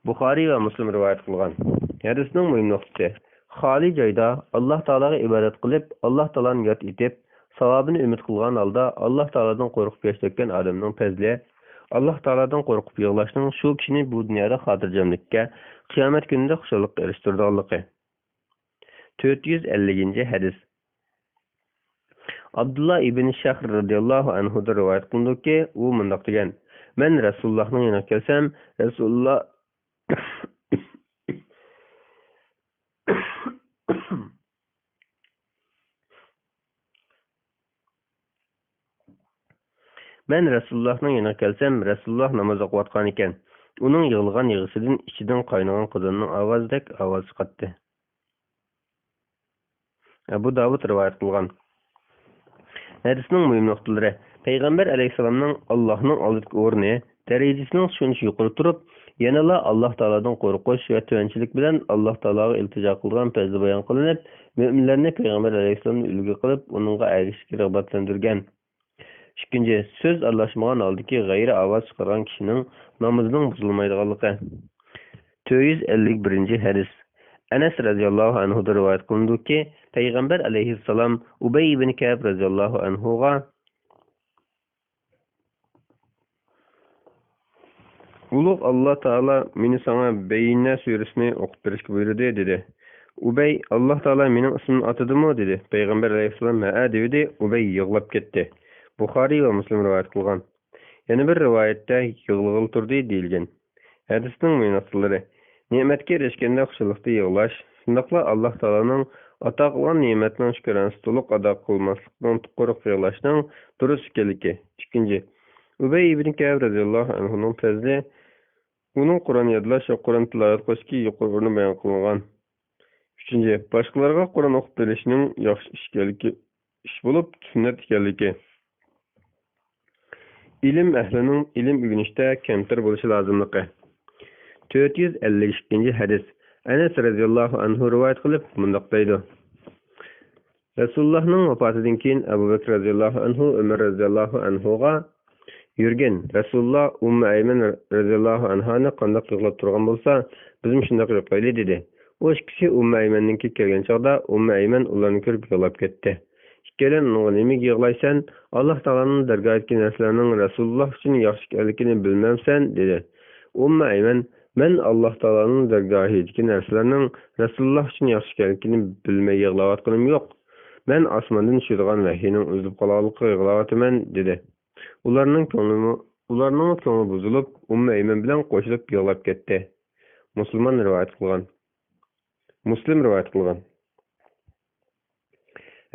Buxoriy va Muslim rivoyat qilgan. Hadisning muhim nuqtasi: xoli joyda Alloh taolaga ibodat qilib, Alloh taolani yod etib, savobini umid qilgan holda Alloh taoladan qo'rqib yosh to'kkan odamning fazli Allah Taoladan qo'rqib yig'lashning shu kishini bu dunyoda xotirjamlikka, qiyomat kunida xushlikqa erishtiradiganligi. 450 hadis. Abdullah ibn Shahr radhiyallohu anhu da rivoyat qilindiki, u mundoq degan: "Men Rasulullohning yoniga kelsam, Rasululloh Rasululloh namoz o'qiyotgan ekan. Uning yig'ilgan yig'isidan ichidan qaynagan qozonning ovozidek ovoz chiqadi." Abu Davud rivoyat qilgan. Hadisning muhim nuqtalari: Payg'ambar alayhisolamning Allohning oldidagi o'rni, darajasining shuncha yuqori turib, yanala Alloh taolodan qo'rqish va tuvanchilik bilan Alloh taologa iltijo qilgan paytda bayon qilinib, mu'minlarni Payg'ambar alayhisolamni ulgu qilib, uningga ergashishga rag'batlantirgan. Ikkinchi, so'z aralashmagan holdagi g'ayri ovoz chiqargan kishining namozining buzilmaydiganligi. 451 hadis. Anas radhiyallohu anhu da rivoyat qilindiki, Payg'ambar alayhissalom Ubay ibn Ka'b radhiyallohu anhuga Ulug' Alloh taolo meni sana Bayna surasini o'qib berishga buyurdi dedi. Ubay, Alloh taolo mening ismimni atadimi dedi. Payg'ambar alayhissalom ha dedi. Ubay yig'lab ketdi. Buxoriy va Muslim rivoyat qilgan. Yana bir rivoyatda yig'lag'il turdi deyilgan. Hadisning ma'nosi: ne'matga erishganda xushlikda yig'lash, shundaqla Alloh taoloning ato qilgan ne'matning shukronasi to'liq ado qilmaslikdan qo'rqib yig'lashning durust ekanligi. Ikkinchi, Ubay ibn Ka'b radhiyallohu anhuning fazli uning Qur'on yodlash va Qur'on tilovat qilishga yuqori o'rni bayon qilingan. Uchinchi, boshqalarga Qur'on o'qib berishning yaxshi ish bo'lib, sunnat ekanligi. Ilm ahlining ilm o'rganishda kamtar bo'lishi lozimligi. 452 hadis. Anas radhiyallohu anhu rivoyat qilib, mundoq deydi: Rasulullohning vafotidan keyin Abu Bakr radhiyallohu anhu Umar radhiyallohu anhuga yurgan. Rasululloh Ummu Ayman radhiyallohu anhani qandoq yig'lab turgan bo'lsa, bizim shundoq yo'qlayli dedi. O ikkisi Ummu Aymanninki kelgan chog'da Ummu Ayman ularni ko'rib yig'lab ketdi. Ikkalan nimaga yig'laysan? Alloh taolaning dargohidagi narsalarning Rasululloh uchun yaxshi ekanligini bilmamsan dedi. Ummu Ayman: men Alloh taolaning dargohidagi narsalarning Rasululloh uchun yaxshi ekanligini bilmay yig'layotganim yo'q. Men osmondan tushadigan vahiyning uzib qolganligiga yig'layotman dedi. Ularning ko'ngli buzilib, Ummu Ayman bilan qo'shilib yig'lab ketdi. Muslim rivoyat qilgan.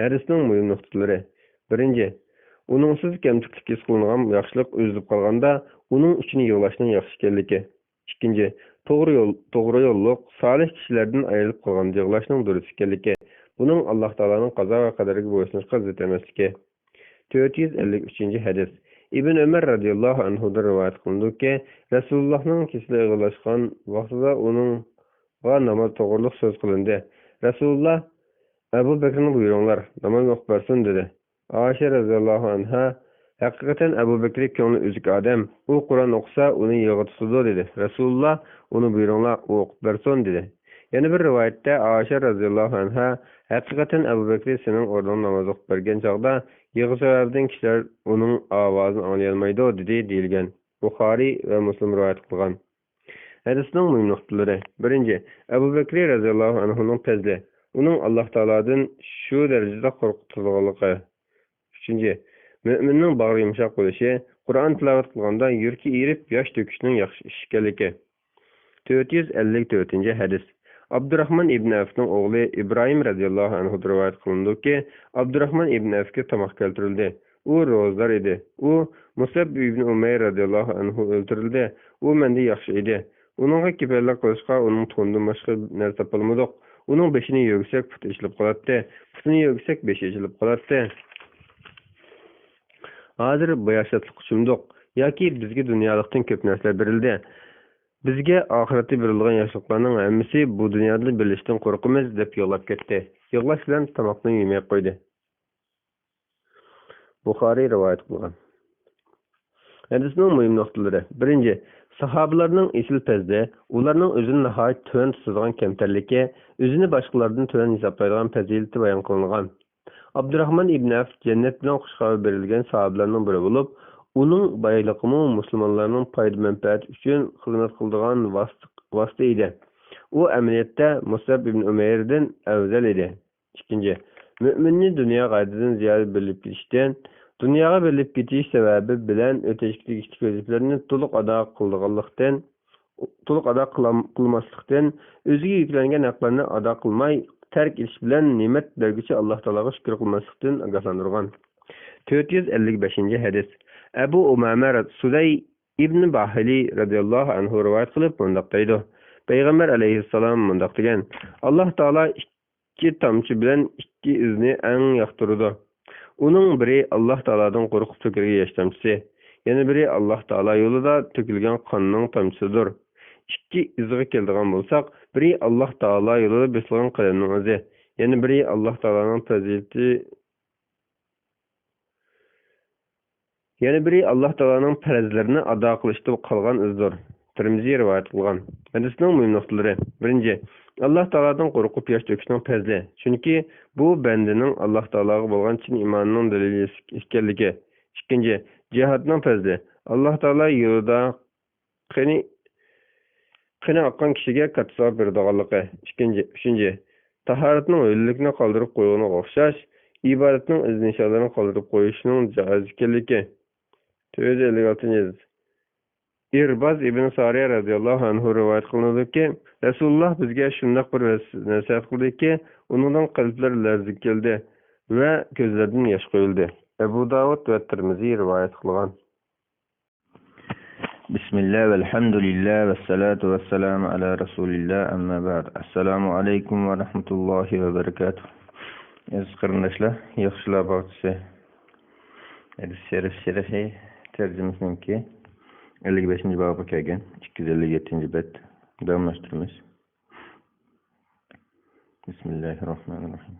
Hadisning muhim nuqtalari: birinchi, uningsiz kamchilik his qilingan yaxshilik uzib qolganda, uning uchun yig'lashning yaxshi ekanligi. Ikkinchi, to'g'ri yo'lliq, solih kishilardan ayrilib qolgan yig'lashning durust ekanligi. Buning Alloh taolaning qazo va qadariga bo'ysunishga zid emasligi. 453 hadis. Ibn Umar radhiyallohu anhu da rivoyat qilindiki, Rasulullohning kesli yig'lashgan vaqtida uningga namoz to'g'riliq so'z qilindi. Rasululloh: Abu Bakrni buyuringlar, namoz o'qib bersin dedi. Oysha radhiyallohu anha: haqiqatan Abu Bakr ko'ngli uzuk odam, u Qur'on o'qisa uni yig'itadi dedi. Rasululloh: uni buyuringlar, u o'qib bersin dedi. Yana bir rivoyatda Oysha radhiyallohu anha: haqiqatan Abu Bakr sening o'rningda namoz o'qib bergan chog'da yig'i sababdan kishilar uning ovozini anglayolmaydi dedi deyilgan. Buxoriy va Muslim rivoyat qilgan. Hadisning muhim nuqtalari: birinchi, Abu Bakr radhiyallohu anhuning fazli, uning Alloh taolodan shu darajada qo'rqitadiganligi. Uchinchi, mu'minning bag'ri yumshoq bo'lishi, Qur'on tilovat qilganda yurki erib, yosh to'kishning yaxshi ish ekanligi. 454 hadis. Abdurrahman ibn Avfning o'g'li Ibrohim radhiyallohu anhu rivoyat qilindiki, Abdurrahman ibn Avfga tomoq keltirildi. U ro'zador edi. U Musab ibn Umayr radhiyallohu anhu o'ltirildi. U menda yaxshi edi. Uningga kifaylik qilishga uning to'ndan boshqa narsa topilmadik. Uning beshini yog'sak puti ishilib qoladi. Putini yog'sak beshi ishilib qoladi. Hozir bu yaşatlık uchunduq yoki bizga dunyolikdan ko'p narsalar berildi. Bizga oxiratda berilgan yaxshiliklarning hammasi bu dunyoda bilishdan qo'rqamiz deb yig'lab ketdi. Yig'lash bilan tomoqni yemay qo'ydi. Buxoriy rivoyat qilgan. Hadisning muhim nuqtalari: birinchi, sahobalarning esil pazda, ularning o'zini nihoyat tuvan tutadigan kamtarligi, o'zini boshqalardan tuvan hisoblaydigan fazilati bayon qilingan. Abdurrahman ibn Avf jannat bilan xush xabar berilgan sahobalarning biri bo'lib, Uning boyligi musulmonlarning foyda manfaati uchun xizmat qiladigan vosita edi. U amaliyotda Musab ibn Umayrdan afzal edi. Ikkinchi, mo'minni dunyo g'ayridan ziyod bilib ketishdan, dunyoga bilib ketish sababi bilan o'tishlik vazifalarni to'liq ado qilmaslikdan, o'ziga yuklangan haqlarni ado qilmay tark etish bilan ne'mat berguchi Alloh taologa shukr qilmaslikdan ogohlantirgan. 455 hadis. Abu Umama Suday ibn Bahili radhiyallohu anhu rivoyat qilib bundoq deydi. Payg'ambar alayhissalom bundoq degan: Alloh taolo ikki tomchi bilan ikki izni eng yoqtirdi. Uning biri Alloh taolodan qo'rqib to'kilgan yosh tomchisi, yana biri Alloh taolo yo'lida to'kilgan qonning tomchisidir. Ikki izga keladigan bo'lsak, biri Alloh taolo yo'lida besilgan qalamning o'zi, yana biri Alloh taoloning fazilati, yana biri Alloh taoloning farzlarini ado qilishda qolgan izdir. Tirmiziy rivoyat qilgan. Hadisning muhim nuqtalari. Birinchi, Alloh taolodan qo'rqib yosh to'kishning fazli. Chunki bu bandaning Alloh taologa bo'lgan chin iymonining dalili ekanligi. Ikkinchi, jihadning fazli. Alloh taolo yo'lida qani oqqan kishiga katta savob beradiganligi. Uchinchi, tahoratning o'likni qoldirib qo'yganiga o'xshash, ibodatning iz nishonlarini qoldirib qo'yishning joiz ekanligi. 456. İrbaz ibn Sariya radhiyallohu anhu rivoyat qilinadiki, Rasululloh bizga shunday bir nasihat qildiki, uningdan qalblar larziga keldi va ko'zlardan yosh qo'yildi. Abu Davud va Tirmiziy rivoyat qilgan. Bismillah valhamdulillah vassalatu vassalamu ala rasulillah amma ba'd. Assalomu alaykum va rahmatullohi va barakatuh. Aziz qarindoshlar, yaxshilar baxtisi. Hadis sharifi tarjimasiniki 55. babı kelgan 257. bet davomlashtiramiz. Bismillahirrohmanirrohim.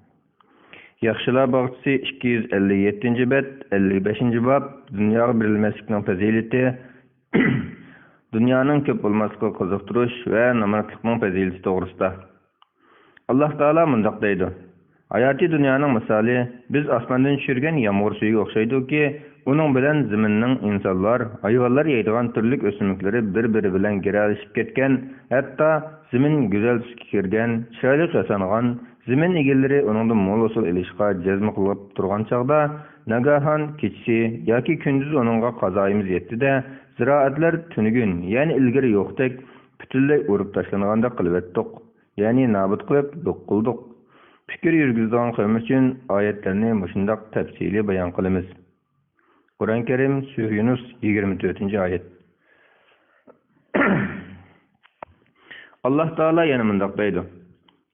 Yaxshilar bog'chisi 257. bet 55. bab dunyoga berilmaslikning fazilati, dunyoning ko'p bo'lmasligiga qiziqtirish va namozlikning fazilati to'g'risida. Alloh taolo mundoq deydi: Hayoti dunyoning misoli biz osmondan tushirgan yomg'ir suyiga o'xshaydiki, uning bilan zaminning insonlar, hayvonlar yeydigan turli o'simliklari bir-biri bilan giralishib ketgan, hatto zamin go'zal tusga kirgan, chiroyli yasangan, zamin egallari uningdan mo'l usul ilishga jazm qilib turgan chog'da, nagahon kechasi yoki kunduz uningga qazoyimiz yetdi-da, ziroatlar tunugun, ya'ni ilgari yo'qdek butunlay urib tashlanganda qilib etdik, ya'ni nobud qilib yo'q qildik. Fikr yurgizgan qavm uchun oyatlarni mushundoq tafsili bayon qilamiz. Qur'on Karim Sura Yunus 24-oyat. Alloh taolo yana mundoq deydi: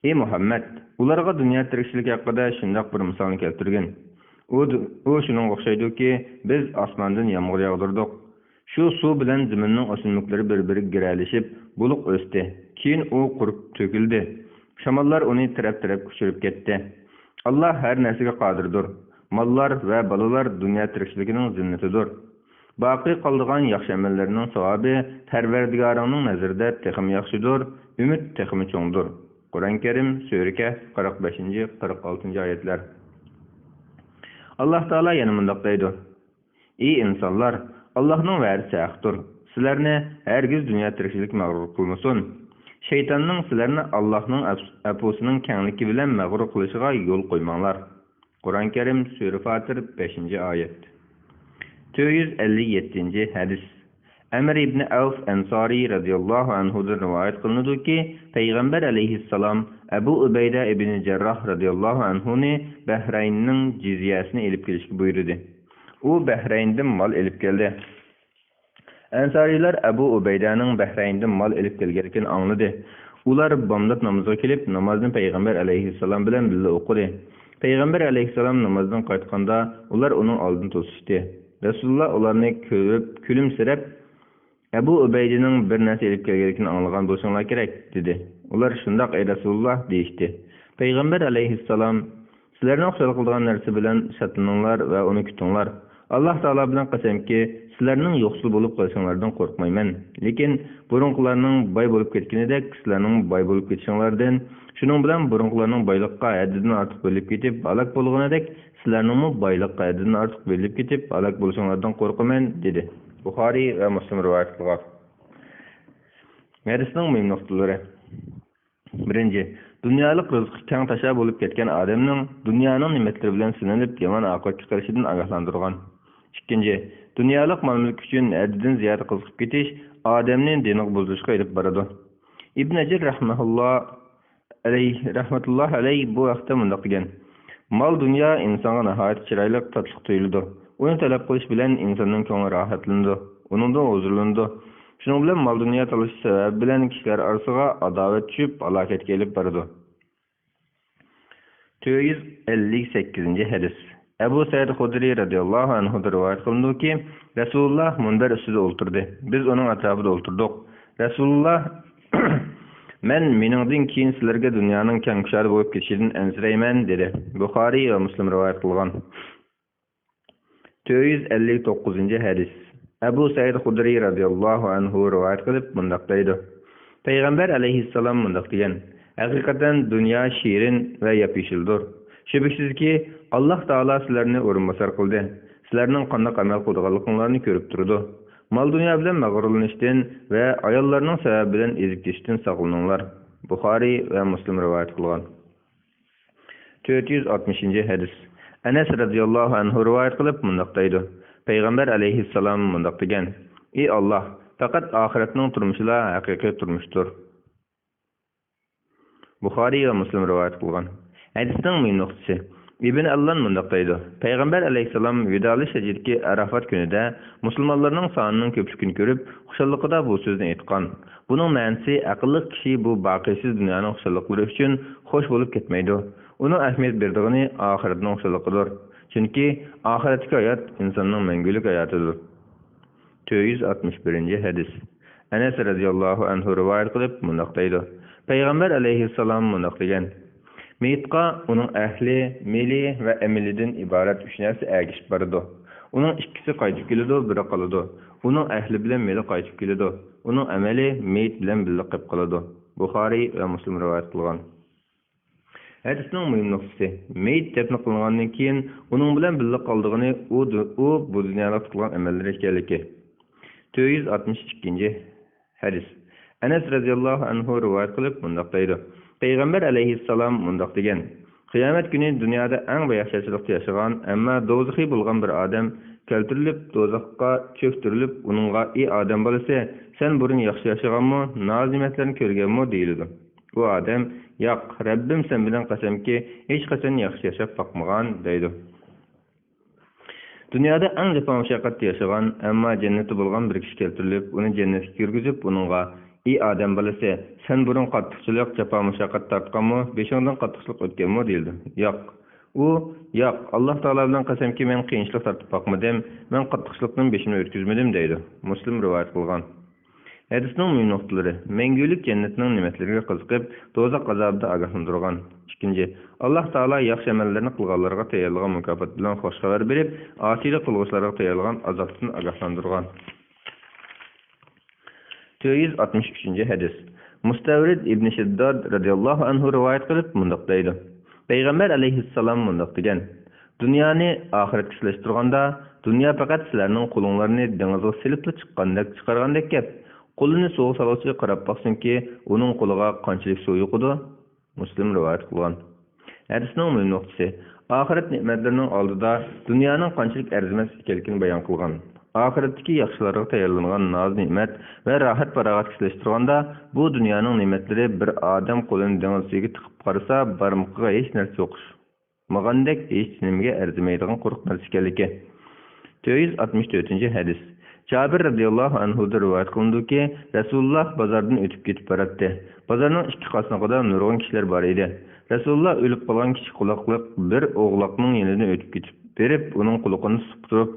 Ey Muhammad, ularga dunyo tirikchiligi haqida shundoq bir misolni keltirgin. U shuning o'xshaydiki, biz osmondan yomg'ir yog'dirdik. Shu suv bilan zaminning o'simliklari bir-biriga giralishib, buluq o'sdi. Keyin u qurib to'kildi. Shamollar uni taraf-taraf uchirib ketdi. Alloh har narsaga qodirdir. Mallar va balalar dunyo tirikchiligining zinnatidir. Baqi qoldigan yaxshi amallarning savobi Parvardigoringning nazarida texim yaxshidir, umid texim cho'ngdir. Qur'on Karim Sura 45-46 oyatlar. Alloh taolo yana mundoq deydi: Ey insonlar, Allohning va'dasi haqdir. Sizlarni hargiz dunyo tirikchilik mag'rur qilmasin. Shaytonning sizlarni Allohning afusining kengligi bilan mag'rur qilishiga yo'l qo'ymanglar. Qur'on Karim Sura Fatir 5-oyat. 457. hadis. Amr ibn Avf Ansari radhiyallohu anhudan rivoyat qilinadiki, Payg'ambar alayhissalom Abu Ubayda ibn Jarroh radhiyallohu anhuni Bahraynning jizyasini elib kelishga buyurdi. U Bahrayndan mol elib keldi. Ansarilar Abu Ubaydaning Bahrayndan mol elib kelganligini angladi. Ular bomdod namoziga kelib, namozni Payg'ambar alayhissalom bilan birga o'qidi. Payg'ambar alayhissalom namozdan qaytganda, ular uning oldini to'sishdi. Rasululloh ularni ko'rib, kulimsirab, Abu Ubaydaning bir narsa elib kelganligini anglagan bo'lsanglar kerak, dedi. Ular shundoq ey Rasululloh deyishdi. Payg'ambar alayhissalom: Sizlarning xushal qilgan narsa bilan shatlaninglar va uni kutinglar. Alloh taolo bilan qasamki, sizlarning yo'qsul bo'lib qolishinglardan qo'rqmayman. Lekin burunqilarning boy bo'lib ketganidek, sizlarning boy bo'lib ketishinglardan, shuning bilan burunqilarning boyliqqa haddidan ortiq bo'lib ketib, halok bo'lganidek, Sizlarning boylik qayerdan ortiq belib ketib, halok bo'lishinglardan qo'rqaman, dedi. Buxoriy va Muslim rivoyat qilgan. Hadisning muhim nuqtalari. Birinchi, dunyolik rizqi keng tasha bo'lib ketgan odamning dunyoning ne'matlari bilan sinalib, yomon oqibatga chiqishidan ogohlantirgan. Ikkinchi, dunyolik mol-mulk uchun haddidan ziyod qiziqib ketish odamni diniga buzilishga olib boradi. Ibn Ajir rahmatulloh alayhi bu vaqtda mundoq degan: Mal dunyo insonga nihoyat chiroyli tatliq tuyuladi. Uni talab qilish bilan insonning ko'ngli rohatlanadi, uningdan huzurlanadi. Shuning bilan mal dunyo talashi sabab bilan kishilar orasiga adovat tushib, halokatga kelib boradi. 458-hadis. Abu Said Xudri radhiyallohu anhu rivoyat qilindiki, Rasululloh munbar ustida o'tirdi. Biz uning atrofida o'tirdik. Rasululloh Men meningdan keyin sizlarga dunyoning keng kushari bo'lib ketishidan ansirayman dedi. Buxoriy va Muslim rivoyat qilgan. 459-hadis. Abu Said Xudri radhiyallohu anhu rivoyat qilib bundoq deydi: Payg'ambar alayhissalom bundoq degan: Haqiqatan dunyo shirin va yapishildir. Shubhasizki, Alloh taolo sizlarni o'rinbosar qildi. Sizlarning qanday amal qilganliklaringizni ko'rib turdi. Mal dünya bilan mag'rurlanishdan va ayollarning sababi bilan ezib ketishdan saqlaninglar. Buxoriy va Muslim rivoyat qilgan. 460-hadis. Anas radhiyallohu anhu rivoyat qilib mundoq deydi: Payg'ambar alayhissalom mundoq degan: Ey Alloh, faqat oxiratning turmushila haqiqiy turmushdir. Buxoriy va Muslim rivoyat qilgan. Hadisning muhim nuqtasi. Ibn Allan mundoq deydi: Payg'ambar alayhissalom vidolish hajidagi Arafat kunida musulmonlarning sonining ko'pligini ko'rib, xushalliqida bu so'zni aytgan. Buning ma'nosi aqlli kishi bu boqiysiz dunyoning xushalliqlari uchun xush bo'lib ketmaydi. Uning ahamiyat berdigini oxiratning xushalliqidir. Chunki oxiratdagi hayot insonning mangulik hayotidir. 461-hadis. Anas radhiyallohu anhu rivoyat qilib mundoq deydi: Payg'ambar alayhissalom mundoq degan: Meyitqa uning ahli, meli va amalidan iborat 3 narsa ergishib boradi. Uning ikkisi qaytib keladi, biri qoladi. Uning ahli bilan meli qaytib keladi. Uning amali meyit bilan birga qolib qoladi. Buxoriy va Muslim rivoyat qilgan. Hadisning muhim nuqtasi: meyit dafn qilingandan keyin uning bilan birga qoldig'ini u bu dunyoda qilgan amallari ekanligi. 462-hadis. Anas radhiyallohu anhu rivoyat qilib bundoq deydi: Payg'ambar alayhissalom mundoq degan: Qiyomat kuni dunyoda eng baxtsizlikda yashagan, ammo do'zaxi bo'lgan bir odam keltirilib do'zaxga cho'ktirilib, uningga: "Ey odam bolasi, sen burun yaxshi yashaganmi, noz-ne'matlarni ko'rganmi?" deyiladi. Bu odam: "Yo'q, Rabbim sen bilan qasamki, hech qachon yaxshi yashab boqmagan" deydi. Dunyoda eng jafo mashaqqatda yashagan, ammo jannati bo'lgan bir kishi keltirilib, uni jannatga kirgizib, uningga: Ey adam balası, sen burun qattiqchilik, jafo mashaqqat tortganmi, beshingdan qattiqchilik o'tganmi deyildi. Yo'q. Yo'q, Alloh taolo bilan qasamki, men qiyinchilik tortib boqmadim, men qattiqchilikdan beshimni o'tkazmadim deydi. Muslim rivoyat qilgan. Hadisning muhim nuqtalari: mangulik jannatning ne'matlariga qiziqib, do'zax azobidan ogohlantirgan. Ikkinchi, Alloh taolo yaxshi amallarni qilganlarga tayyorlagan mukofot bilan xush xabar berib, osiylik qilguvchilarga tayyorlagan azobdan ogohlantirgan. 463-hadis. Mustavrid ibn Shiddad radhiyallohu anhu rivoyat qilib mundoq deydi: Payg'ambar alayhissalom mundoq degan: Dunyoni oxiratga solishtirganda, dunyo faqat sizlarning qo'linglarni dengizga silib chiqqandek chiqargandek gap. Qo'lini suv soluvchi qarab baqsinki, uning qo'liga qanchalik suv yo'qidi. Muslim rivoyat qilgan. Hadisning muhim nuqtasi: oxirat ne'matlarining oldida dunyoning qanchalik arzimas ekanligini bayon qilgan. Oxiratdagi yaxshilarga tayyorlangan noz-ne'mat va rohat farog'at kislashtirganda, bu dunyoning ne'matlari bir odam qo'lini dengizga tiqib qarasa, barmoqqa hech narsa yo'q. Mag'andek hech nimaga arzimaydigan quruq narsa ekanligi. 464-hadis. Jabir radhiyallohu anhu rivoyat qilindiki, Rasululloh bozordan o'tib ketib boradi. Bozorning ikki qasnog'ida nurg'un kishilar bor edi. Rasululloh o'lib qolgan kishi quloqliq bir o'g'loqning yonidan o'tib ketib berib, uning quloqini tutib turib,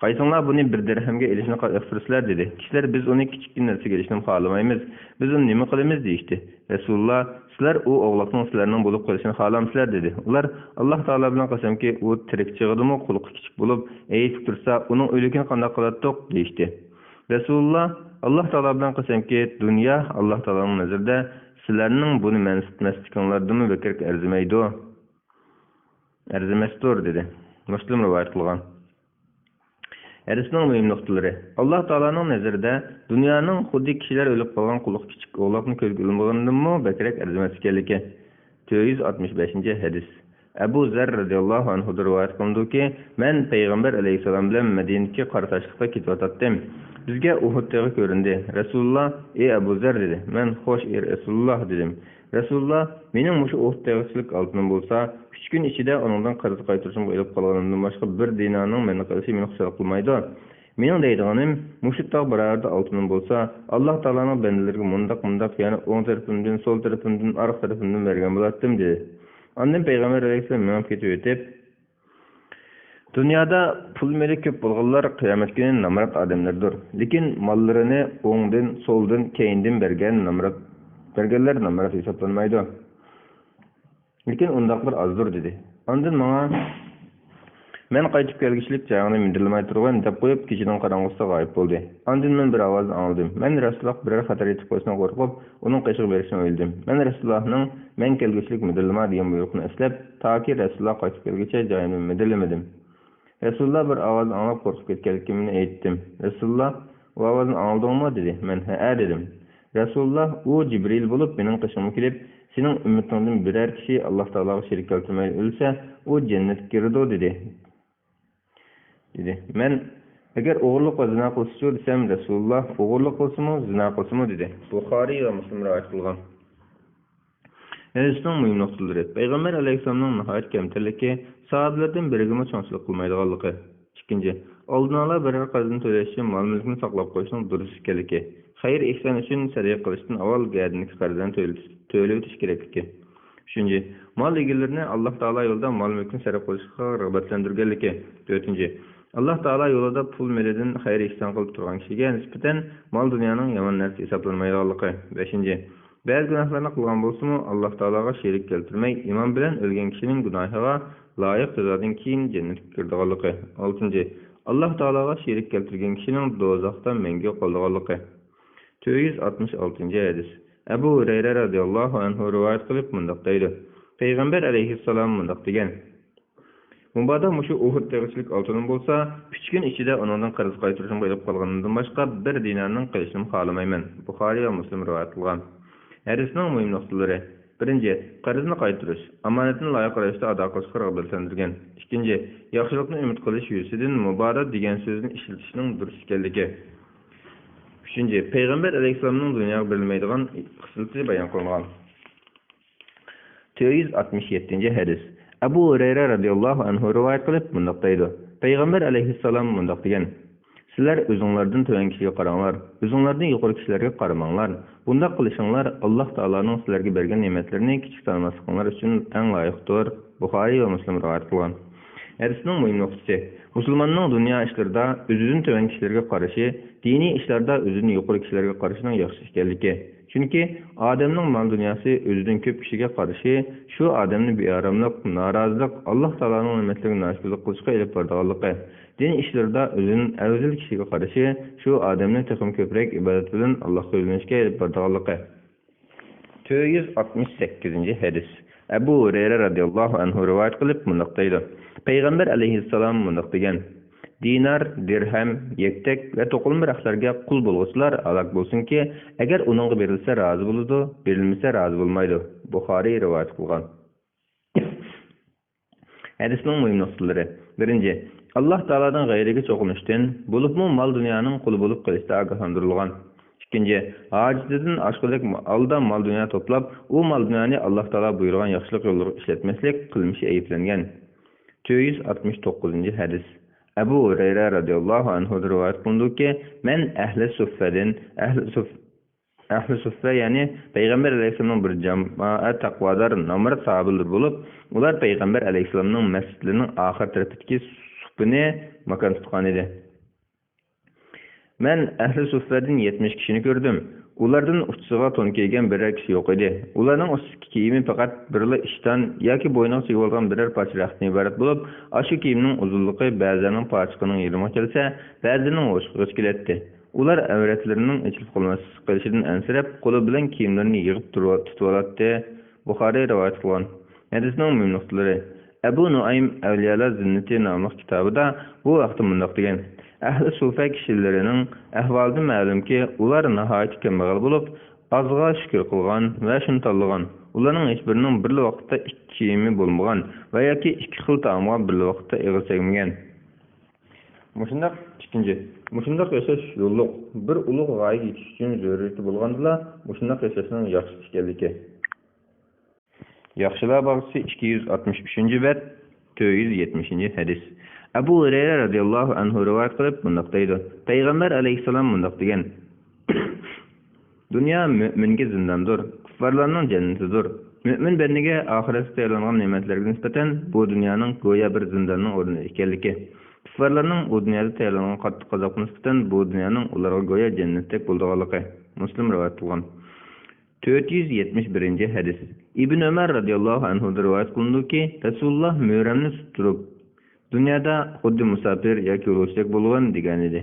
"Qaysinglar buni bir dirhamga elishni yoqtirsizlar" dedi. Kishilar: "Biz uni kichik narsaga elishni xohlamaymiz. Biz uni nima qilamiz?" deydi. Rasululloh: "Sizlar u o'g'loqning sizlarning bo'lib qolishini xohlamsizlar" dedi. Ular: "Alloh taolo bilan qasamki, u tirik chig'idimi, quloqi kichik bo'lib, aytib tursa, uning o'ligini qanday qiladiq" deydi. Rasululloh: "Alloh taolo bilan qasamki, dunyo Alloh taoloning nazarida sizlarning buni mansitmasliklaringlardan bekor arzimaydi. Arzimasdir" dedi. Müslim rivayet kılgan. Hadisning muhim nuqtalari. Alloh taolaning nazarida dunyoning xuddi kishilar o'lib qolgan quloq kichik o'g'loqni ko'rgilmagandanmi bakrak arzimas ekanligi. 465-hadis. Abu Zar radhiyallohu anhu rivoyat qildiki, men payg'ambar alayhisalom bilan Madinaga qartashlikda ketyotdim. Bizga Uhud tog'i ko'rindi. Rasululloh, "Ey Abu Zar" dedi. Men "Xo'sh, ey Rasululloh" dedim. Rasululloh, "Mening mushu Uhud tog'isilik oltinim bo'lsa, 3 kun ichida onundan qarz qaytarishim o'ylab qolganimdan boshqa bir dinarning meni qilishi meni xursand qilmaydi. Mening deydiganim, mushu tog' birorta oltinim bo'lsa, Alloh taolaning bandalariga mundaq yana o'ng tarafimdan, so'l tarafimdan, orqa tarafimdan bergan bo'lardim" dedi. Ondan payg'ambar alayhisalom menga ketib o'tib, "Dunyoda pul meli ko'p bo'lganlar qiyomat kuni namrat odamlardir. Lekin mollarini o'ngdan, so'ldan, keyindan berganlar namrat hisoblanmaydi. Lekin undaqlar azdir" dedi. Ondan menga men qaytib kelgishlik chog'ini mindirilmay turgan deb qo'yib, kechining qorong'usida g'oyib bo'ldi. Ondan men bir ovoz angladim. Men Rasululloh biror xatar yetib qo'yishdan qo'rqib, uning qishib berishini o'yladim. Men Rasulullohning men kelgishlik mindirilma degan buyruqni eslab, toki Rasululloh qaytib kelguncha joyimni mindirlamadim. Rasululloh bir ovoz anglab qo'rqib ketganligimni aytdim. Rasululloh, "U ovozni angladingmi?" dedi. Men "Ha" dedim. Rasululloh, "U Jibril bo'lib mening qishimga kelib, sening ummatingdan biror kishi Alloh taologa sherik keltirmay o'lsa, u jannatga kiradi" dedi. Men agar o'g'irlik va zina qilsa desam, Rasululloh o'g'irlik qilsimi, zina qilsimi dedi. Buxoriy va Muslim rivoyat qilgan. Hadisning muhim nuqtalari. Payg'ambar alayhisolamning nihoyat kamtarligi, sahobalardan biriga cho'nchilik qilmaydiganligi. Ikkinchi, oldin ola biror qarzini to'lash uchun mol-mulkni saqlab qo'yishning durust ekanligi. Xayr ihson uchun sadaqa qilishdan avval gadiniki qarzdan to'lab o'tish kerakligi. Uchinchi, mol egallarini Alloh taolo yo'lida mol-mulkni sarf qilishga rag'batlantirganligi. To'rtinchi, Alloh taolo yo'lida pul melidan xayr ihson qilib turgan kishiga nisbatan mol dunyoning yomon narsa hisoblanmaydiganligi. Beshinchi, ba'zi gunohlarni qilgan bo'lsa-mu, Alloh taologa sherik keltirmay, iymon bilan o'lgan kishining gunohiga loyiq jazodan keyin jannatga kirdiganligi. Oltinchi, Alloh taologa sherik keltirgan kishining do'zaxdan mangu qoldiganligi. 466-hadis. Abu Hurayra radhiyallohu anhu rivoyat qilib mundaq deydi. Payg'ambar alayhissalom mundaq degan: "Mubada mushu Uhud tog'isilik oltinim bo'lsa, 3 kun ichida onundan qarz qaytarishim bo'lib qolganimdan boshqa bir dinarning qilishini xohlamayman." Buxoriy va Muslim rivoyat qilgan. Hadisning muhim nuqtalari. Birinchi, qarzni qaytarish, omonatni loyiq ravishda ado qilishga rag'batlantirgan. Ikkinchi, yaxshilikni umid qilish yuzidan muborak degan so'zni ishlatishning durust ekanligi. Uchinchi, payg'ambar alayhisolamning dunyoga berilmaydigan xislati bayon qilingan. 467-hadis. Abu Hurayra radhiyallohu anhu rivoyat qilib mundaq deydi. Payg'ambar alayhissalom mundaq degan: "Sizlar o'zinglardan to'g'ri kishiga qaranglar, o'zinglardan yuqori kishilarga qaramanglar. Bundaq qilishinglar Alloh taolaning sizlarga bergan ne'matlarini kichik sanmasliklaringiz uchun eng loyiqdir." Buxoriy va Muslim rivoyat qilgan. Hadisning muhim nuqtasi. Musulmonning dunyo ishlarida o'zidan to'g'ri kishilarga qarashi, diniy ishlarda o'zidan yuqori kishilarga qarashining yaxshi ekanligi. Chunki odamning mol dunyosi o'zidan ko'p kishiga qarashi, shu odamni bearomlik, norozilik, Alloh taolaning ne'matlariga noshukrlik qilishga olib boradiganligi. Din ishlarida o'zining afzal kishiga qarashi, shu odamni texim ko'proq ibodat bilan Allohga yo'linishga olib boradiganligi. 468-hadis. Abu Hurayra radhiyallohu anhu rivoyat qilib mundaq deydi. Payg'ambar alayhissalom mundaq degan: "Dinar, dirham, yaktak va to'qilma raqlarga qul bo'lg'uchilar halok bo'lsinki, agar uningga berilsa rozi bo'ladi, berilmasa rozi bo'lmaydi." Buxoriy rivoyat qilgan. Hadisning muhim nuqtalari. Birinchi, Alloh taoladan g'ayriga cho'qinishdan, bo'libmi mol dunyoning quli bo'lib qolishda ogohlantirilgan. Ikkinchi, ojizidan oshqo'lik alda mol dunyo to'plab, u mol dunyoni Alloh taolo buyurgan yaxshilik yo'llarga ishlatmaslik qilmishi ayblangan. 469-hadis. Abu Hurayra radhiyallohu anhu rivoyat qildiki, men ahli suffa ya'ni payg'ambar alayhisolamning bir jamoat taqvodor nomar sahobalar bo'lib, ular payg'ambar alayhisolamning masjidlarining oxir tarafidagi suffini makon tutgan edi. Men ahli suffadan 70 kishini ko'rdim. Ulardan uchiga to'n kiygan biror kishi yo'q edi. Ularning ustki kiyimi faqat birla ishdan yoki bo'yniga sigib olgan biror parcha raqtdan iborat bo'lib, shu kiyimning uzunligi ba'zining parchiqining yarmiga kelsa, ba'zining o'shqiga keladi. Ular avratlarining ichilib qolishidan ansirab, qo'li bilan kiyimlarini yig'ib tutib oladi. Buxoriy rivoyat qilgan. Hadisning muhim nuqtalari. Ebu Nuaym Evliyalar Zinneti namlı kitabıda bu vaqtda mundaq degan: Ahli sufa kişilerinin ahvalida ma'lumki, ular nihoyat kambag'al bo'lib, azga shukr qilgan va shuni tanlagan. Ularning hech birining bir vaqtda ikki kiyimi bo'lmagan va yoki ikki xil taomga bir vaqtda eg'iz tegmagan. Mushundaq yashash yo'lliq bir ulug' g'oyaga yetish uchun zarurati bo'lgandila, mushundaq yashashning yaxshi ekanligi. Yaxshilar bog'chisi 263-bet 470 hadis. Abu Hurayra radhiyallohu anhu rivoyat qilib bunday deydi: Payg'ambar alayhisalom bunday degan: Dunyo mu'minga zindondir, kuffarlarning jannatidir. Mu'min bandaga oxiratda tayyorlangan ne'matlarga nisbatan bu dunyoning go'yo bir zindonning o'rni ekanligi. Kuffarlarning u dunyoda tayyorlangan qattiq azobga nisbatan bu dunyoning ularga go'yo jannatdek bo'lganligi. Muslim rivoyat qilgan. 471 hadis. İbn Ömer radıyallahu anhu'da rivayet qilindiki, Rasululloh mo'ramni suturib, dunyoda xuddi musafir yoki yo'lovchilik bo'lgan degan edi.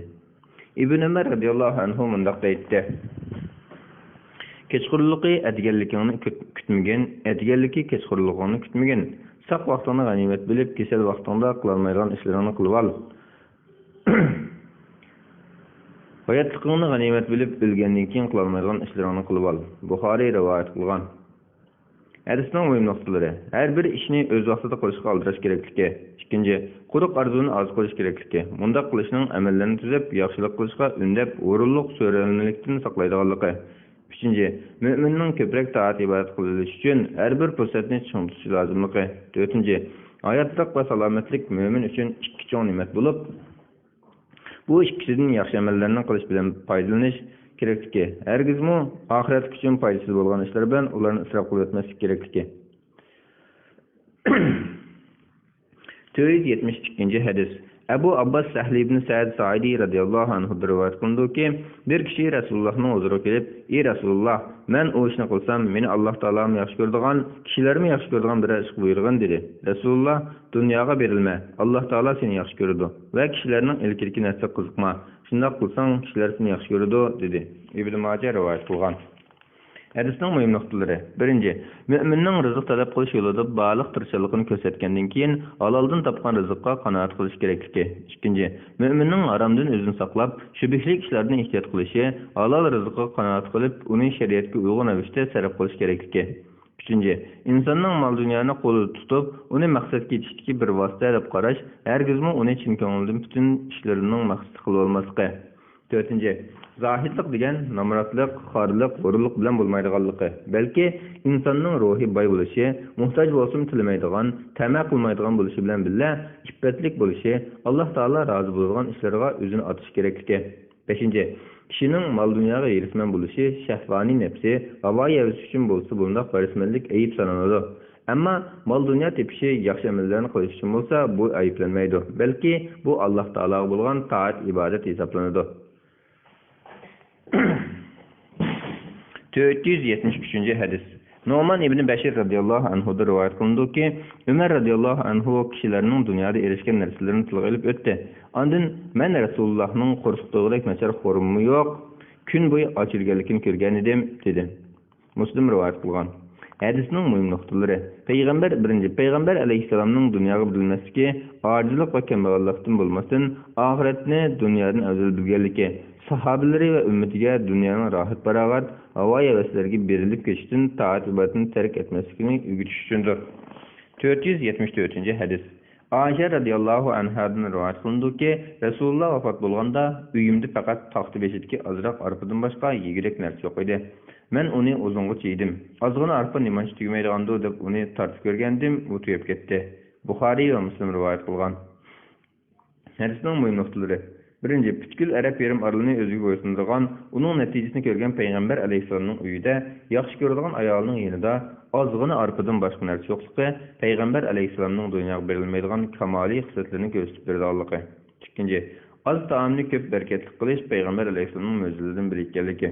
Ibn Ömer radıyallahu anhu mundaq deydi: Kechqurunligi atganligingni kutmagan, atganligi kechqurunligini kutmagan. Saq vaqtini g'animat bilib, kesal vaqtida qilolmaydigan ishlarini qilib ol. Hayatliqni g'animat bilib, o'lgandan keyin qilolmaydigan ishlarini qilib ol. Buxoriy rivoyat qilgan. Hadisning muhim nuqtalari: har bir ishni o'z vaqtida qilishga aldirash kerakligi. Ikkinchi, quruq arzuni oz qilish kerakligi. Bunda qilishning amallarni tuzab, yaxshilik qilishga undab, o'rinliq so'ralmalikdan saqlaydiganligi. Üçüncü, müminning ko'proq taat ibodat qilish uchun har bir fursatni chong tutish lozimligi. To'rtinchi, hayotlik va salomatlik mümin uchun ikki chong ne'mat bo'lib, bu ikkisidan yaxshi amallarni qilish bilan foydalanish kerakligi. Hargizmi oxirat uchun foydasiz bo'lgan ishlar bilan ularni isrof qilib o'tmaslik kerakligi. 472 hadis. Abu Abbas Sahl ibn Sa'd Sa'idi radhiyallohu anhu rivoyat qildi-ki, bir kishi Rasulullohning huzuriga kelib: "Ey Rasululloh, men o ishni qilsam, meni Alloh taolam yaxshi ko'radigan, kishilarni yaxshi ko'radigan bir ish buyurgan" dedi. Rasululloh: "Dunyoga berilma, Alloh taolo seni yaxshi ko'radi va kishilarning ilkirki narsa qiziqma. Shunday qilsang, kishilar seni yaxshi ko'radi" dedi. Ibn Majah rivoyat qilgan. Hadisning muhim nuqtalari: birinchi, mu'minning rizq talab qilish yo'lida baliq tirishchiligini ko'rsatgandan keyin haloldan topgan rizqqa qanoat qilish kerakligi. Ikkinchi, mu'minning haromdan o'zini saqlab, shubhli ishlardan ehtiyot qilishi, halol rizqqa qanoat qilib, uni shariatga uyg'un ravishda sarf qilish kerakligi. Uchinchi, insonning mol dunyoni qo'lida tutib, uni maqsadga yetishdagi bir vosita deb qarash, hargizmi uni chin ko'ngildan butun ishlarining maqsadi qilib olmasligi. To'rtinchi, zahidlik degan namratlik, xorlik, g'ururlik bilan bo'lmaydiganligi, balki insonning ruhi boy bo'lishi, muhtoj bo'lsin tilmaydigan, tama qilmaydigan bo'lishi bilan birga iffatlik bo'lishi, Alloh taolo rozi bo'lgan ishlarga o'zini otish kerakligi. Beshinchi, kishining mol dunyoga erisman bo'lishi, shahvoniy nafsi, havo havasi uchun bo'lsa, bunday farismanlik ayib sanaladi. Ammo mol dunyo tepishi yaxshi amallarni qilish uchun bo'lsa, bu ayiblanmaydi, balki bu Alloh taologa bo'lgan taat ibodat hisoblanadi. 473 hadis. Nu'man ibn Bashir radhiyallohu anhu da rivoyat qilindi-ki, Umar radhiyallohu anhu kishilarning dunyoda erishgan narsalarini tilga olib o'tdi. Ondan men Rasulullohning qo'rqituvdek nachar xorumi yo'q, kun bo'yi ochilganligini ko'rgan edim dedi. Muslim rivoyat qilgan. Hadisning muhim nuqtalari: Payg'ambar alayhisalomning dunyoga bilmasligi, ojizlik va kambag'allikdan bo'lmasdan, oxiratni dunyodan afzal bilganligi, sahobalari va ummatiga dunyoning rohat barobat, havo havaslarga berilib ketishdan taat ibodatini tark etmasligini o'rgatish uchundir. 474 hadis. Aisha radhiyallohu anhadan rivoyat qilindi-ki, Rasululloh vafot bo'lganda uyimda faqat taxti beshidagi ozroq arpadan boshqa yegirik narsa yo'q edi. Men uni uzungacha yedim. Ozg'ina arpa nimaga tugamaydigandi deb uni tortib ko'rgandim, u tugab ketdi. Buxoriy va Muslim rivoyat qilgan. Hadisning muhim nuqtalari: birinchi, butkul Arab yarim orolini o'ziga bo'ysundirgan, uning natijasini ko'rgan payg'ambar alayhisolamning uyida, yaxshi ko'radigan ayolining yonida ozg'ina arpadan boshqa narsa yo'qligi, payg'ambar alayhisolamning dunyoga berilmaydigan kamoliy xislatlarini ko'rsatib berganligi. Ikkinchi, oz taomni ko'p barakatli qilish payg'ambar alayhisolamning mo'jizalaridan biri ekanligi.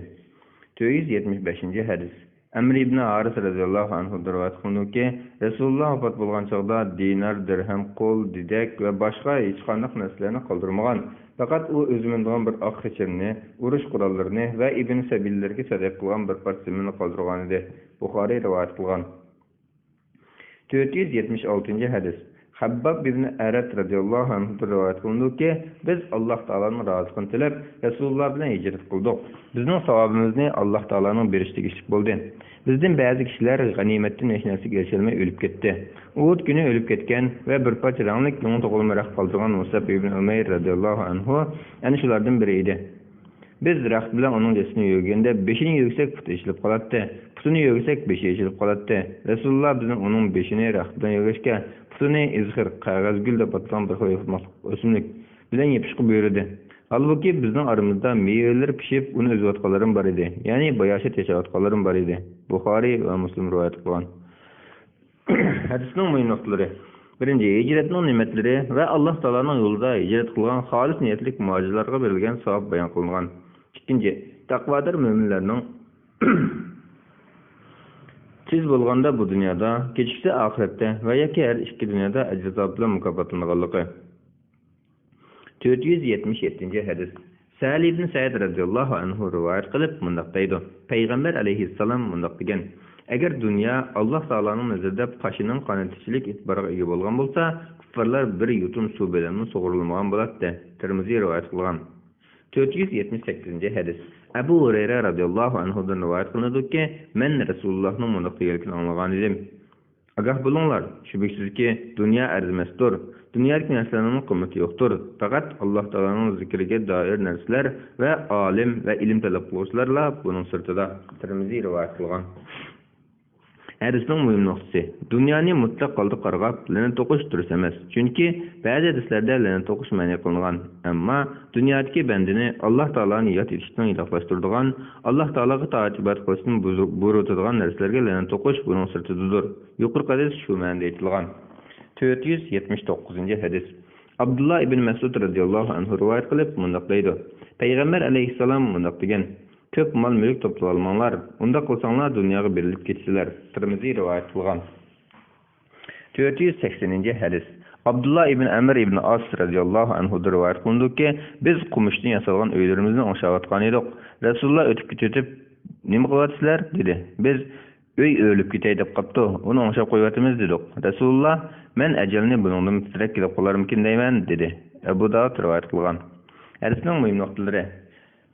475 hadis. Amr ibn Aris radhiyallohu anhu rivoyat qildi-ki, Rasululloh vafot bo'lgan chog'da dinar, dirham, qo'l, didak va boshqa hech qanday narsalarni qoldirmagan. Faqat u o'zimindigan bir oq xechirni, urush qurollarini va ibn sabillarga sadaqa qilgan bir parsimini qoldirgan edi. Buxoriy rivoyat qilgan. 476 hadis. Habbab ibn Arat radhiyallohu anhu rivoyat qilindiki, biz Alloh taolaning roziligini tilab, Rasululloh bilan hijrat qildik. Bizning savobimizni Alloh taolaning berishiga ishib bo'ldi. Bizdan ba'zi kishilar g'animatdan hech narsaga erisholmay o'lib ketdi. Uhud kuni o'lib ketgan va bir parcha ranglik yo'ng tug'ilmaroq qoldirgan Musab ibn Umayr radhiyallohu anhu ana shulardan biri edi. Biz raxt bilan uning jasadini yurganda beshini yursak puti ishilib qoladi. Putini yursak beshi ishilib qoladi. Rasululloh bizning uning beshini raxt bilan yurgashga putini izhir qog'oz gul deb atlan bir xil o'simlik bilan yepishqib buyurdi. Halbuki bizning aramizda mevalar pishib uni uzayotganlarim bor edi. Ya'ni bayashat yashayotganlarim bor edi. Buxoriy va Muslim rivoyat qilgan. Hadisning muhim nuqtalari. Birinchi, hijratning ne'matlari va Alloh taolaning yo'lida hijrat qilgan xolis niyatlik muhojirlarga berilgan savob bayon qilingan. Ikkinchi, taqvodor mo'minlarning siz bo'lganda bu dunyoda, kechiksa oxiratda va yoki har ikki dunyoda ajr bilan mukofotlanganligi. 477 hadis. Sa'd ibn Sa'id radhiyallohu anhu rivoyat qilib mundaq deydi. Payg'ambar alayhissalom mundaq degan: Agar dunyo Alloh taolaning nazarida qashining qanotchilik e'tiboriga ega bo'lgan bo'lsa, kuffarlar bir yutum suv bilan sug'urilmagan bo'ladi. Tirmiziy rivoyat qilgan. 478 hadis. Abu Hurayra radhiyallohu anhudan rivoyat qilinadiki, men Rasulullohning mundaq deganligini anglagan edim. Agah bo'linglar, shubhasizki, dunyo arzimasdir. Dunyodagi narsalarning qiymati yo'qdir. Faqat Alloh taolaning zikriga doir narsalar va olim va ilm talab qiluvchilarla buning sirtida. Tirmiziy rivoyat qilgan. Hadisning muhim nuqtasi: dunyoni mutlaq holda qarab, la'nat to'qish durust emas. Chunki ba'zi hadislarda la'nat to'qish ma'ni qilingan. Ammo dunyodagi bandini Alloh taolani yod etishdan yiroqlashtiradigan, Alloh taolaga toat ibodat qilishni buyuradigan narsalarga la'nat to'qish buning sirtidir. Yuqorqi hadis shu ma'noda aytilgan. 479 hadis. Abdullah ibn Mas'ud radhiyallohu anhu rivoyat qilib mundaq deydi: Payg'ambar alayhissalom mundaq degan: Ko'p mol-mulk to'plab olmanglar, unda qilsanglar dunyoga berilib ketishlar. Tirmiziy rivoyat qilgan. 480 hadis. Abdullah ibn Amr ibn As radhiyallohu anhu rivoyat qilindiki, biz qumushdan yasalgan uylarimizni o'ngshayotgan edik. Rasululloh o'tib ketib, "Nima qilyapsizlar?" dedi. Biz "Uy o'lib ketay deb qopti, uni o'ngshab qo'yapmiz" dedik. Rasululloh "Men ajalni buningdan tezroq kelib qolarmikin deyman" dedi. Abu Dawud rivoyat qilgan. Hadisning muhim nuqtalari.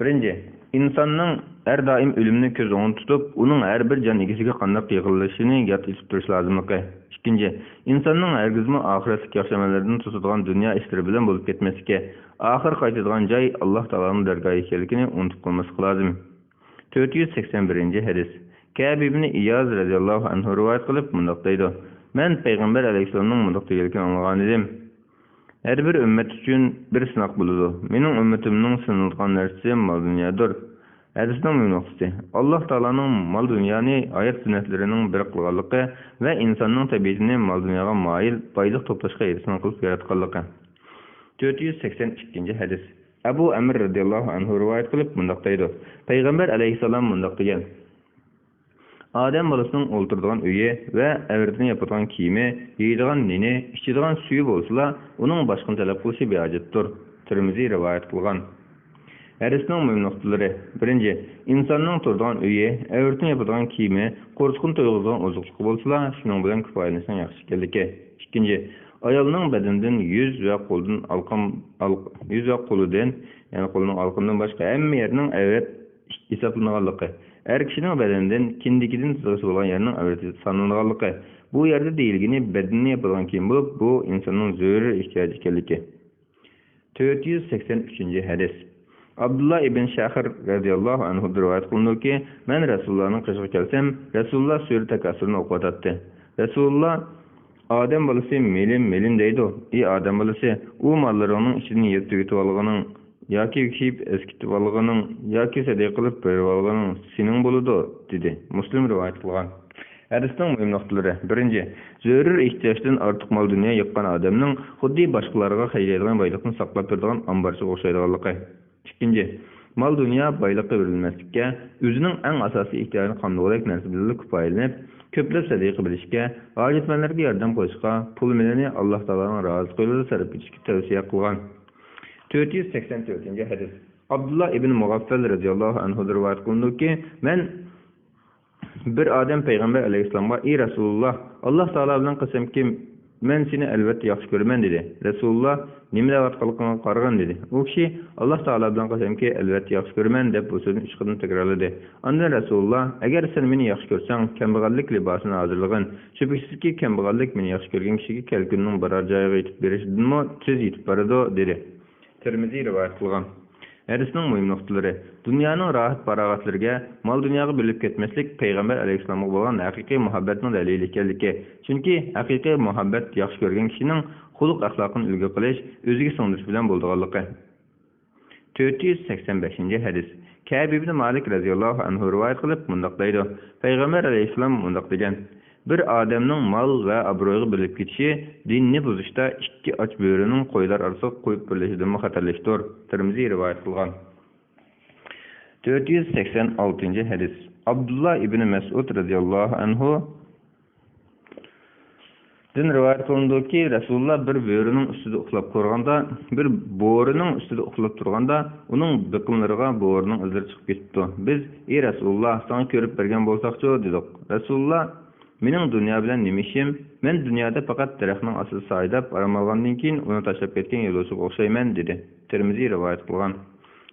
Birinchi, insonning har doim o'limni ko'z o'ngida tutib, uning har bir jon egasiga qanday yig'ilishini yod etib turish lozimligi. Ikkinchi, insonning hargizmi oxiratdagi yaxshiliklardan tutadigan dunyo ishlari bilan bo'lib ketmasligi, oxir qaytadigan joy Alloh taolaning dargohi ekanligini unutib qolmaslik lozim. 481 hadis. Ka'b ibn Iyaz radhiyallohu anhu rivoyat qilib mundaq deydi: Men payg'ambar alayhissalomning mundaq deganligini anglagan edim. Her bir ümmet için bir sınak buludu. Mening ümmetimning sınılgan narsi mal dunyodir. Hadisning ma'nosi: Alloh taolaning mal dunyoni oyat sunnatlarining bir qilganligi va insonning tabiatini mal dunyoga moyil boylik to'plashga erishgan qilib yaratganligi. 482 hadis. Abu Amr radhiyallohu anhu rivoyat qilib mundaq deydi: Payg'ambar alayhissalom mundaq degan: Adam bolasının o'ltiradigan uyi va avrdan yapadigan kiyimi, yeydigan neni, ichadigan suvi bo'lsa, uning boshqa talab qilishi bejizdir. Tirmiziy rivoyat qilgan. Hadisning muhim nuqtalari. Birinchi, insonning turadigan uyi, avrdan yapadigan kiyimi, qo'rqin to'yg'izgan oziqlik bo'lsa, shuning bilan kifoyalanishning yaxshi ekanligi. Ikkinchi, ayolning badanidan yuz va qo'lidan, ya'ni qo'lining alqinidan boshqa hamma yerning avrat hisoblanganligi. Er kişinin bedeninden kindikidan tuzg'isi bo'lgan yerning avrati sanalganligi. Bu yerde deyilgini bedenini yapılan kim bu insanın zörür ihtiyacı ekanligi. 483 hadis. Abdullah ibn Shahir radhiyallohu anhu rivoyat qilindiki, men Rasulullahning qishga kelsam, Rasululloh sura takassurni o'qiyotdi. Rasululloh Odam bolasi melim deydi. Ey odam bolasi, u mollarining ichini yeb tugitib olganing yoki kiyib eskitib olganing yoki sadiq qilib berib olganing sening bo'ladi dedi. Muslim rivoyat qilgan. Hadisning muhim nuqtalari. Birinchi, zarur ehtiyojdan ortiq mol dunyo yoqqan odamning xuddi boshqalarga xayriydigan boylikni saqlab turadigan ambarchiga o'xshaydiganligi. Ikkinchi, mol dunyo boylikqa berilmaslikka, o'zining eng asosiy ehtiyojini qamdovlik narsa bilan kifoyalanib, ko'plab sadiq bilishga, hojatmandlarga yordam qilishga, pul milini Alloh taolaning rozi qo'lida sarf etishga tavsiya qilgan. 484 hadis. Abdullah ibn Mughaffal radhiyallohu anhu rivoyat qilindiki, men bir odam payg'ambar alayhissalomga: "Ey Rasululloh, Alloh taolo bilan qasamki, "Men seni albatta yaxshi ko'raman" dedi. Rasululloh "Nima deyotganligingga qaragan" dedi. U kishi "Alloh taolo bilan qasamki, albatta yaxshi ko'raman" deb bu so'zni 3 qatim takrorladi. Ondan Rasululloh "Agar sen meni yaxshi ko'rsang, kambag'allik libosini hozirlig'in. Shubhasizki, kambag'allik meni yaxshi ko'rgan kishiga kelgunning barar joyiga yetib berishidanmi tez yetib boradi" dedi. Tirmiziy rivoyat qilgan. Hadisning muhim nuqtalari: dunyoning rohat farog'atlariga, mol dunyoga bilib ketmaslik payg'ambar alayhissalomga bo'lgan haqiqiy muhabbatning dalili ekanligi. Chunki haqiqiy muhabbat yaxshi ko'rgan kishining xulq axloqini ulgu qilish, o'ziga singdirish bilan bo'lganligi. 485-hadis. Ka'b ibn Malik radhiyallohu anhu rivoyat qilib mundaq deydi: Payg'ambar alayhissalom mundaq degan: Bir odamning mol va obro'yiga bilib ketishi dinni buzishda ikki och bo'rining qo'ylar orasiga qo'yib birlashidan xatarlashdir. Tirmiziy rivoyat qilgan. 486-hadis. Abdullah ibn Mas'ud radhiyallohu anhu din rivoyat qilindiki, Rasululloh bir bo'rining ustida uxlab qo'rganda, bir bo'rining ustida uxlab turganda, uning biqinlariga bo'rining izlari chiqib ketdi. Biz: "Ey Rasululloh, sana ko'rib bergan bo'lsaqchi" dedik. Rasululloh: "Mening dunyo bilan nima ishim? Men dunyoda faqat daraxtning ostida soydab orom olgandan keyin uni tashlab ketgan yo'lovchiga o'xshayman" dedi. Tirmiziy rivoyat qilgan.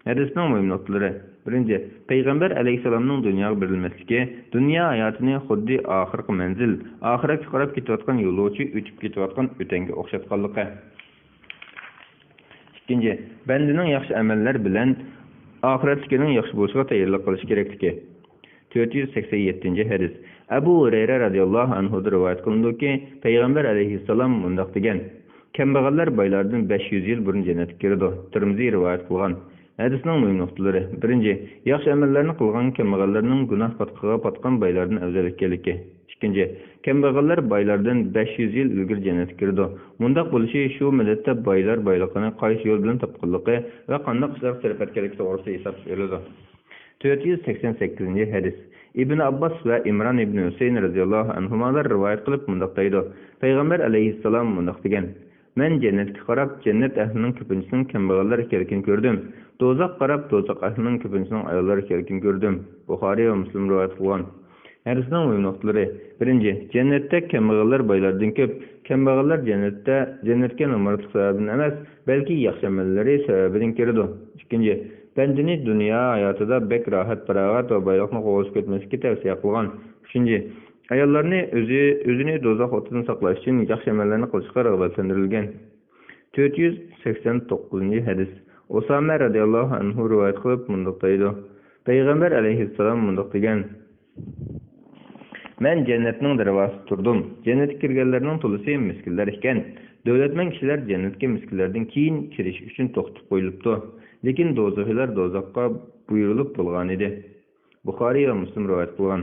Hadisning muhim nuqtalari: birinchi, payg'ambar alayhissalomning dunyoga berilmasligi, dunyo hayotini xuddi oxirgi manzil, oxiratga qarab ketayotgan yo'lovchi o'tib ketayotgan o'tanga o'xshatganligi. Ikkinchi, bandaning yaxshi amallar bilan oxiratning yaxshi bo'lishiga tayyorlik qilish kerakligi. 487-hadis. Abu Hurayra radhiyallohu anhu rivoyat qilindiki, payg'ambar alayhissalom mundaq degan: Kambag'allar boylardan 500 yil burun jannatga kiradi. Tirmiziy rivoyat qilgan. Hadisning muhim nuqtalari: birinchi, yaxshi amallarni qilgan kambag'allarning gunoh patqiga patgan boylardan afzal ekanligi. Ikkinchi, kambag'allar boylardan 500 yil ilgari jannatga kiradi. Mundaq bo'lishi shu millatda boylar boyligini qaysi yo'l bilan topganligi va qanday ishlar sarf etganligi to'g'risida hisob beriladi. 488-hadis. Ibn Abbas va Imron ibn Husayn radhiyallohu anhumalar rivoyat qilib mundaq deydi: Payg'ambar alayhissalom mundaq degan: Men jannatga qarab, jannat ahlining ko'pinchisining kambag'allar ekanligini ko'rdim. Do'zaxga qarab, do'zax ahlining ko'pinchisining ayollar ekanligini ko'rdim. Buxoriy va Muslim rivoyat qilgan. Hadisning muhim nuqtalari: birinchi, jannatda kambag'allar boylardan ko'p. Kambag'allar jannatga no'marlik sababidan emas, balki yaxshi amallari sababidan kiradi. Ikkinchi, bandani dunyo hayotida bek rohat, farog'at va boylikni qo'g'ishib ketmaslikka tavsiya qilgan. Uchinchi, ayollarni o'zini do'zax o'tidan saqlash uchun yaxshi amallarni qilishga rag'batlantirilgan. 489-hadis. Usama radhiyallohu anhu rivoyat qilib mundaq deydi: Payg'ambar alayhissalom mundaq degan: Men jannatning darvozasida turdim. Jannatga kirganlarning to'lisi miskinlar ekan. Davlatman kishilar jannatga miskinlardan keyin kirish uchun to'xtatib qo'yilibdi. Lekin do'zaxlar do'zaxga buyurilib bo'lgan edi. Buxoriy va Muslim rivoyat qilgan.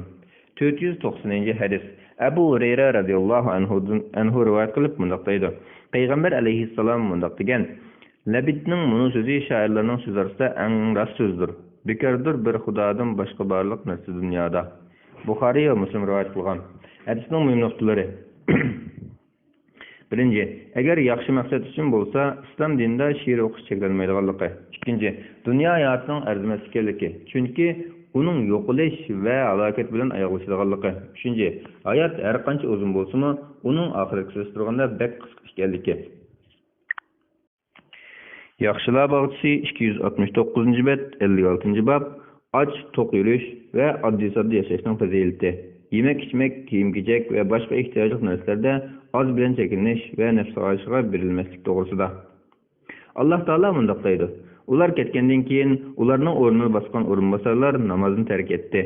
490-hadis. Abu Hurayra radhiyallohu anhu rivoyat qilib mundaq deydi: Payg'ambar alayhissalom mundaq degan: Labidning muni so'zi shoirlarning so'zi orasida eng rost so'zdir. Bekordir bir xudodan boshqa barliq narsa dunyoda. Buxoriy va Muslim rivoyat qilgan. Hadisning muhim nuqtalari: birinchi, agar yaxshi maqsad uchun bo'lsa, islom dinida she'r o'qish cheklanmaydiganligi. Ikkinchi, dunyo hayotining arzimas ekanligi, chunki uning yo'qolish va halokat bilan oyoqlashadiganligi. Uchinchi, hayot har qancha uzun bo'lsa-mu, uning oxiratga solishtirganda bek qisqa ekanligi. Yaxshilar bog'chisi 269-bet, 56-bob. Och, to'q yurish va oddiy-sodda yashashning fazilati. Yemek-ichmek, kiyim-kechak va boshqa ehtiyojli narsalarda oz bilan chekinish va nafs g'oyishiga berilmaslik to'g'risida. Alloh taolo mundaq deydi: Ular ketgandan keyin ularning o'rnini bosgan o'rinbosarlar namozni tark etdi.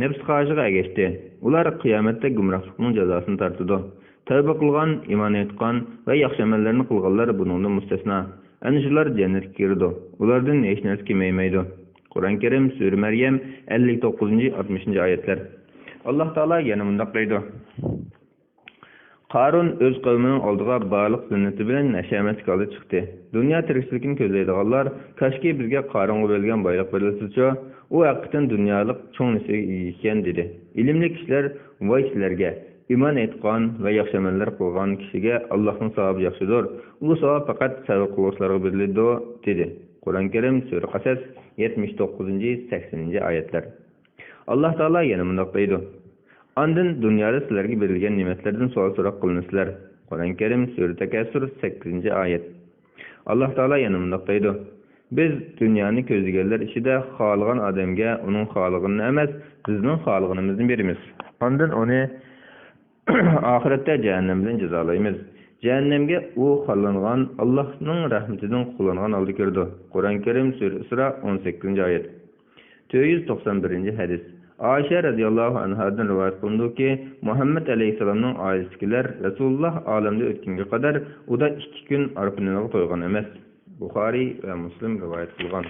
Nafs g'oyishiga ergashdi. Ular qiyomatda gumrohlikning jazosini tortadi. Tavba qilgan, iymon etgan va yaxshi amallarni qilganlar buningdan mustasno. Ana shular jannatga kirdi. Ulardan hech narsa kelmaydi. Qur'on Karim Sura Maryam 59-60-oyatlar. Alloh taolo yana mundaq deydi: Qarun o'z qavmining oldiga barliq zinnati bilan nashamatga olib chiqdi. Dunyo tirikchilikni ko'zlaydiganlar, kashki bizga Qarunga berilgan boylik berilsa, u haqiqatan dunyolik cho'ng narsa ekan dedi. Ilmli kishilar voy sizlarga, iymon etgan va yaxshi amallar qilgan kishiga Allohning savobi yaxshidir. U savob faqat sabr qiluvchilarga beriladi dedi. Qur'on Karim Sura Qasas 79-80-oyatlar. Alloh taolo yana mundaq deydi: Ondan dunyoda sizlarga berilgan ne'matlardan savol-so'roq qilinsizlar. Kur'an-ı Kerim Sure Tekessür 8. ayet. Allah Taala yana mundaqdaydı. Biz dünyani közlegenler içinde xalığan adamga onun xalığını emas, bizning xalığımızı berimiz. Ondan onu ahiretde cehennemden cezalaymiz. Cehennemge o xallanğan Allah'ның rahmetinden kullanğan aldı kirdi. Kur'an-ı Kerim Sure Isra 18. ayet. 491. hadis. Ayşe radıyallahu anhadan rivayet kılındı ki Muhammed aleyhisselamның ailesikiler Resulullah alemde ötkinge kadar o da 2 gün arpınına toygan emas. Bukhari ve Müslim rivayet kılgan.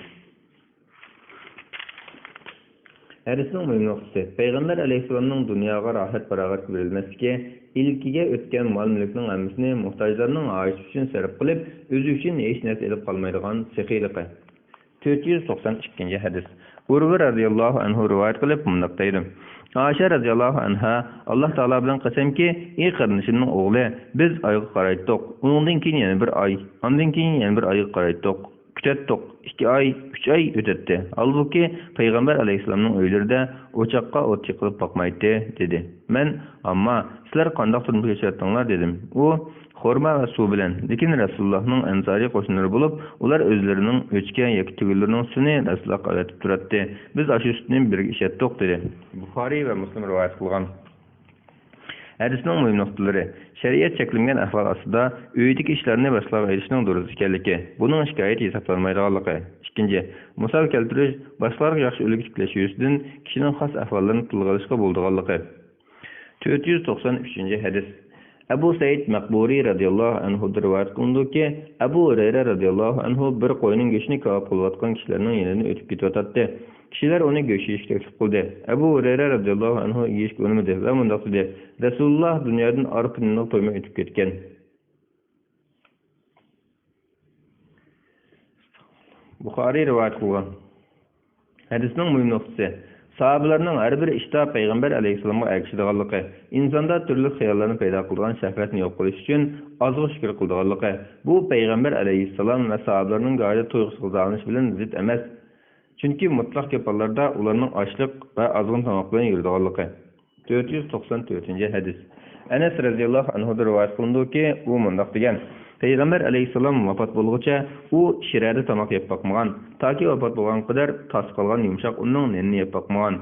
Hadisning mühim noktası Peygamber aleyhisselamның dünyaga rahat paragat verilmesike ilkiga ötken mal-mulkning hammasini muhtojlarning aish uchun sarf qilib, o'zi uchun hech narsa elib qolmaydigan sehiyligi. 492. hadis. Urva radıyallahu anhu rivayet qilib mundaqdaydi. Ayşe radıyallahu anha Allah Taala bilan qasamki, "Ey qarindishimning o'g'li, biz oyga qaraydik. Undan keyin yana bir oy, ondan keyin yana bir oyga qaraydik. Kütetdik. 2 ay, 3 ay ötedi. Halbuki Peygamber aleyhisselamның öylerde oçaqqa ot yıqılıp bakmaydı dedi. Men amma sizler qandaq turmuş geçirdinglar dedim. O xorma ve su bilen. Lekin Resulullahның ensari qoşunları bulup, ular özlerinin öçke yoki tugullarının sütünü Resulullah'a öğretip turatdı. Biz aşı sütünü birge işetdik dedi. Bukhari ve Müslim rivayet kılgan. Hadisning mühim noktaları. Şeriat çekilgan ahval asida öydeki işlerini başlap erişning duruz ekanligi. Bunun şikayet hesaplanmaydiganligi. İkinci, misal keltirish başlar yaxshi ulgu tikleşi yüzünden kişinin xas ahvallarini tilga olishga bo'ldiganligi. 493. hadis. Abu Said Maqburi radıyallahu anhu rivayet kılındı ki Abu Hurayra radıyallahu anhu bir qo'yning go'shtini kebab qilayotgan kishilarning yonidan o'tib ketyotdi. Kishilar uni go'sht yeyishga taklif qildi. Abu Hurayra radıyallahu anhu yeyishga unamadi va mundaq dedi: Rasululloh dunyodan orqinni to'ymay o'tib ketgan. Bukhari rivayet kılgan. Hadisning mühim noktası Sahabelerinin her bir işte Peygamber aleyhisselam'a erkişidiganlığı, insanda türlü xiyallarını peyda kıldıgan şehvetini yok kılış için azgı şükür kıldıganlığı. Bu Peygamber aleyhisselam ve sahabelerinin gayet tuygusuz davranış bilen zid emas. Çünkü mutlak yaparlarda onların açlık ve azgın tamaklarını yürüdüganlığı. 494. hadis. Enes radıyallahu anhu'da rivayet kılındı ki o mundaq degan. Peygamber aleyhisselam vafat bolğuça o şirade tamak yap bakmagan. Taki vafat bolgan kadar tas kalgan yumşak onun nenini yap bakmagan.